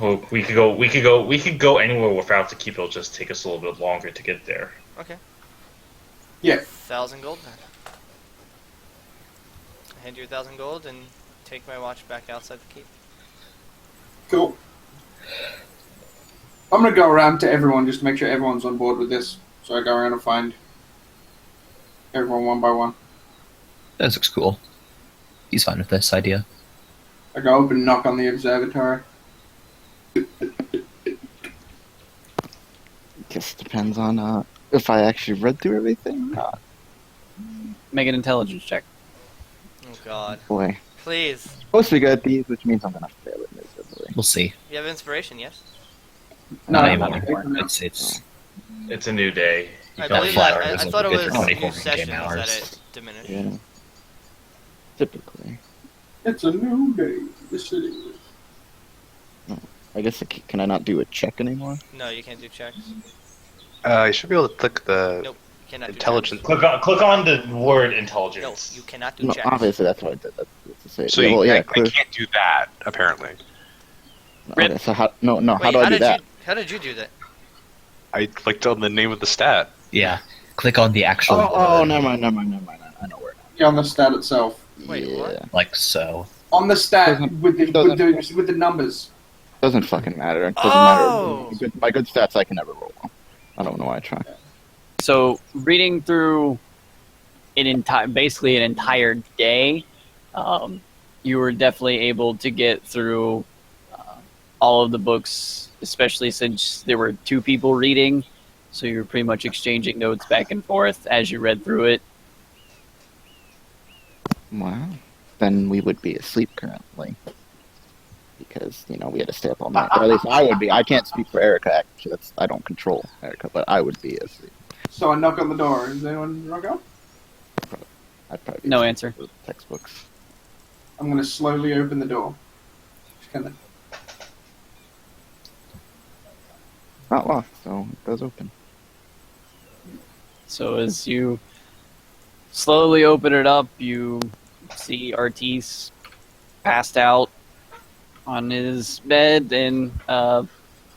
Well, we could go anywhere without the keep. It'll just take us a little bit longer to get there. Okay. Yeah. 1,000 gold then. I hand you 1,000 gold and take my watch back outside the keep. Cool. I'm going to go around to everyone just to make sure everyone's on board with this. So I go around and find everyone one by one. That looks cool. He's fine with this idea. I go up and knock on the observatory. Guess depends on if I actually read through everything. Make an intelligence check. Oh God. Boy, Please. supposed to be good at these, which means I'm gonna fail it miserably. We'll see. You have inspiration, yes? Not No, anymore. no. It's It's a new day. I got believe flat that. hours I of thought it the was picture, 24 new sessions in-game that hours. it diminished. Yeah. Typically. It's a new day. The city. I guess can I not do a check anymore? No, you can't do checks. You should be able to click the Nope. You cannot do intelligence. Click on the word checks. No, intelligence. you cannot do No, checks. obviously that's what I did. That's to say. So yeah, you, well, yeah, I clear. can't do that apparently. Okay, so how? No, Wait, how do I do that? How did you do that? I clicked on the name of the stat. yeah. Click on the actual Oh, never mind. I know where. Yeah, on the stat itself. Wait, yeah. what? like so. On the stat with doesn't- the numbers. Doesn't fucking matter. It doesn't Oh! matter. My good stats, I can never roll well. I don't know why I try. So reading through basically an entire day, you were definitely able to get through all of the books, especially since there were 2 people reading. So you're pretty much exchanging notes back and forth as you read through it. Wow. Then we would be asleep currently. Because, we had to stay up all night. Or at least I would be. I can't speak for Erica, actually. I don't control Erica, but I would be asleep. So I knock on the door. Is anyone knock on? I'd probably be No asleep answer. with textbooks. I'm going to slowly open the door. Just kind of. Not locked, so it does open. So as you slowly open it up, you see Artis passed out on his bed, and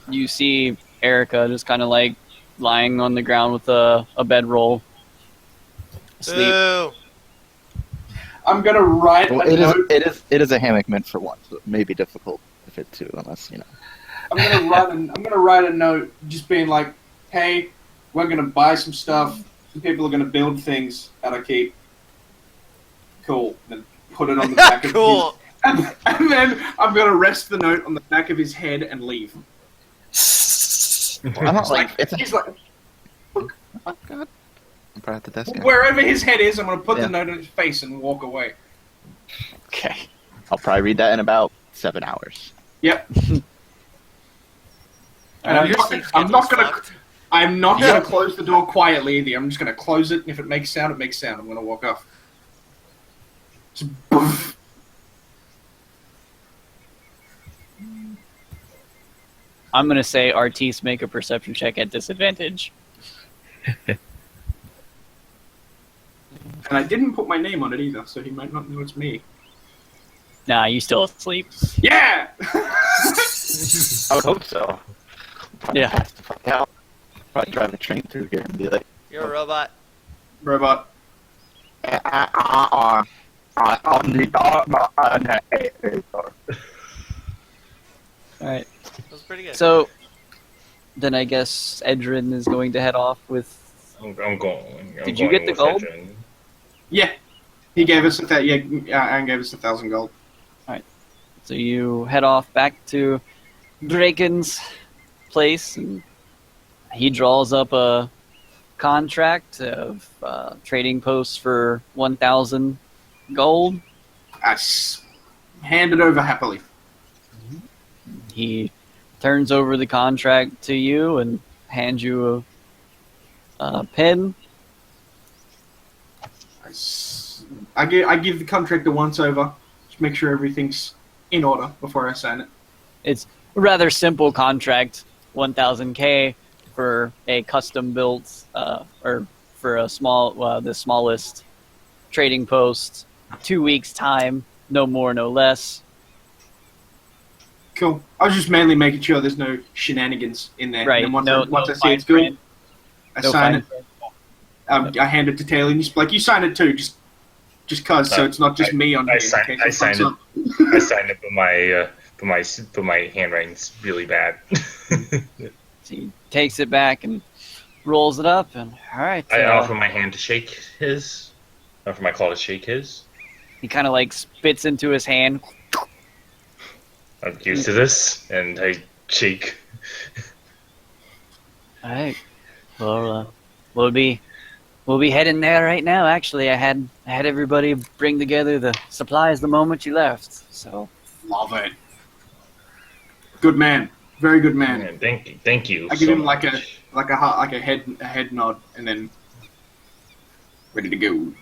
you see Erica just kind of like lying on the ground with a bedroll. Asleep. Boo! I'm going to write Well, a note. it is a hammock meant for one, so it may be difficult to fit two, unless, I'm gonna write a note, just being like, "Hey, we're gonna buy some stuff. Some people are gonna build things at our keep. Cool." Then put it on the back of Cool. his, and then I'm gonna rest the note on the back of his head and leave. I'm not He's like, oh, God. I'm probably at the desk. wherever his head is, I'm gonna put Yeah. the note on his face and walk away. Okay. I'll probably read that in about 7 hours. Yep. And I'm Your not, sleep I'm not schedule's gonna. fucked. I'm not gonna close the door quietly either. I'm just gonna close it, and if it makes sound, it makes sound. I'm gonna walk off. Just poof. I'm gonna say Artis make a perception check at disadvantage. And I didn't put my name on it either, so he might not know it's me. Nah, you still asleep. Yeah! I would hope so. Probably Yeah. pass the fuck out. Probably drive a train through here and be like, You're a robot. Robot. on the door, Alright. That was pretty good. So then I guess Edrin is going to head off with. I'm going. Did you get the with gold? Hedron. Yeah. He gave us Aaron gave us 1,000 gold. So you head off back to Draken's place, and he draws up a contract of trading posts for 1,000 gold. I hand it over happily. He turns over the contract to you and hands you a pen. I give the contract a once over. Just make sure everything's in order before I sign it. It's a rather simple contract, 1,000k for a custom built, or for a the smallest trading post. 2 weeks time, no more, no less. Cool. I was just mainly making sure there's no shenanigans in there. Right. And then no, once no I see fine it's good, print, I no sign fine it. print. I hand it to Taylor, and he's like, "You sign it too, just cause, so it's not just me on here." I signed it. I signed it, but my handwriting's really bad. So he takes it back and rolls it up, and all right. I offer my hand to shake his. Offer my claw to shake his. He kind of like spits into his hand. I'm used to this, and I shake. All right. Well, we'll be heading there right now. Actually, I had everybody bring together the supplies the moment you left. So Love it. Good man. Very good man. Man, thank you. I give so him like much. a head nod, and then ready to go.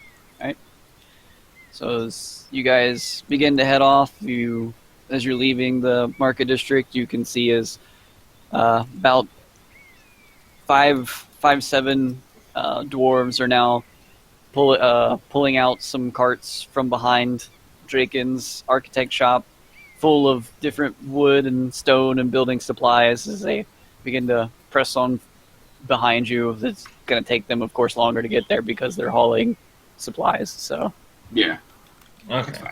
So as you guys begin to head off, as you're leaving the market district, you can see as about 7 dwarves are now pulling out some carts from behind Draken's architect shop, full of different wood and stone and building supplies. As they begin to press on behind you, it's going to take them, of course, longer to get there because they're hauling supplies. So. Yeah. Okay.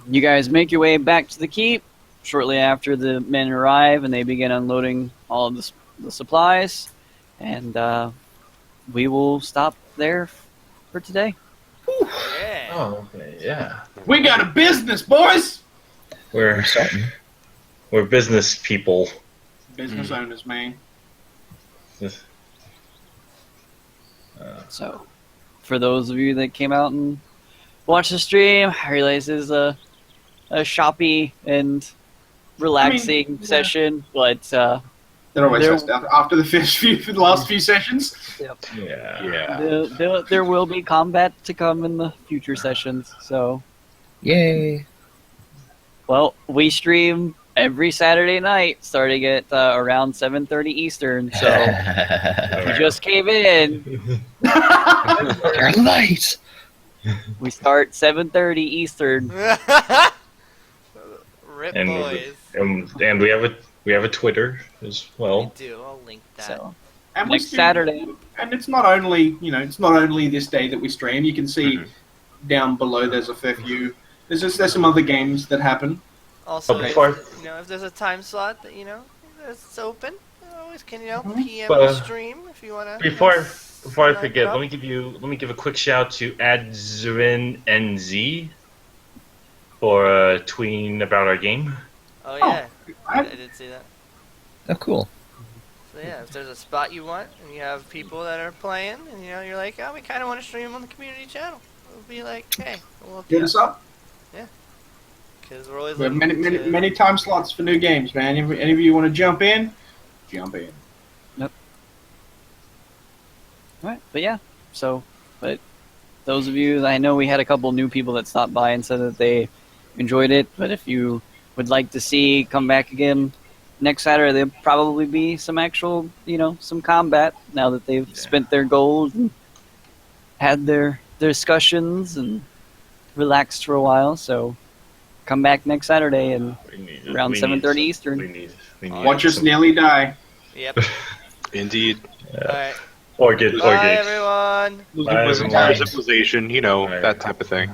You guys make your way back to the keep shortly after the men arrive, and they begin unloading all of the supplies, and we will stop there for today. Yeah. Oh, okay, yeah. We got a business, boys. We're business people. Business owners, man. So, for those of you that came out and watched the stream, I realize it's a shoppy and relaxing yeah. session, but That always There- has to after the last few sessions. Yeah. there will be combat to come in the future sessions. So, Yay! well, we stream every Saturday night, starting at around 7:30 Eastern. So, if you just came in, You're late. we start 7:30 Eastern. Rip And, boys. and we have a Twitter as We well. do. I'll link that. So, And next Saturday. And it's not only this day that we stream. You can see down below there's a fair few. There's some other games that happen. Also, Oh, before- if there's a time slot that it's open, you always can Mhm. PM But, the stream if you wanna. Before I knock forget, it up. let me give a quick shout to AdzrinNZ for tweeting about our game. Oh yeah, I I- did see that. Oh, cool. So yeah, if there's a spot you want and you have people that are playing, and you're like, oh, we kind of want to stream on the community channel, we'll be like, hey, we'll Hit us up. because we're always We have looking many to- many time slots for new games, man. If any of you want to jump in, jump in. Right, but yeah. So, but those of you, I know we had a couple new people that stopped by and said that they enjoyed it. But if you would like to see come back again next Saturday, there'll probably be some actual, some combat now that they've spent their gold and had their discussions and relaxed for a while. So, come back next Saturday and around 7:30 Eastern. We need Watch us nearly die. Yep. Indeed. All right. or get Bye, everyone. Bye, Losing everyone. civilization, Right. that type of thing.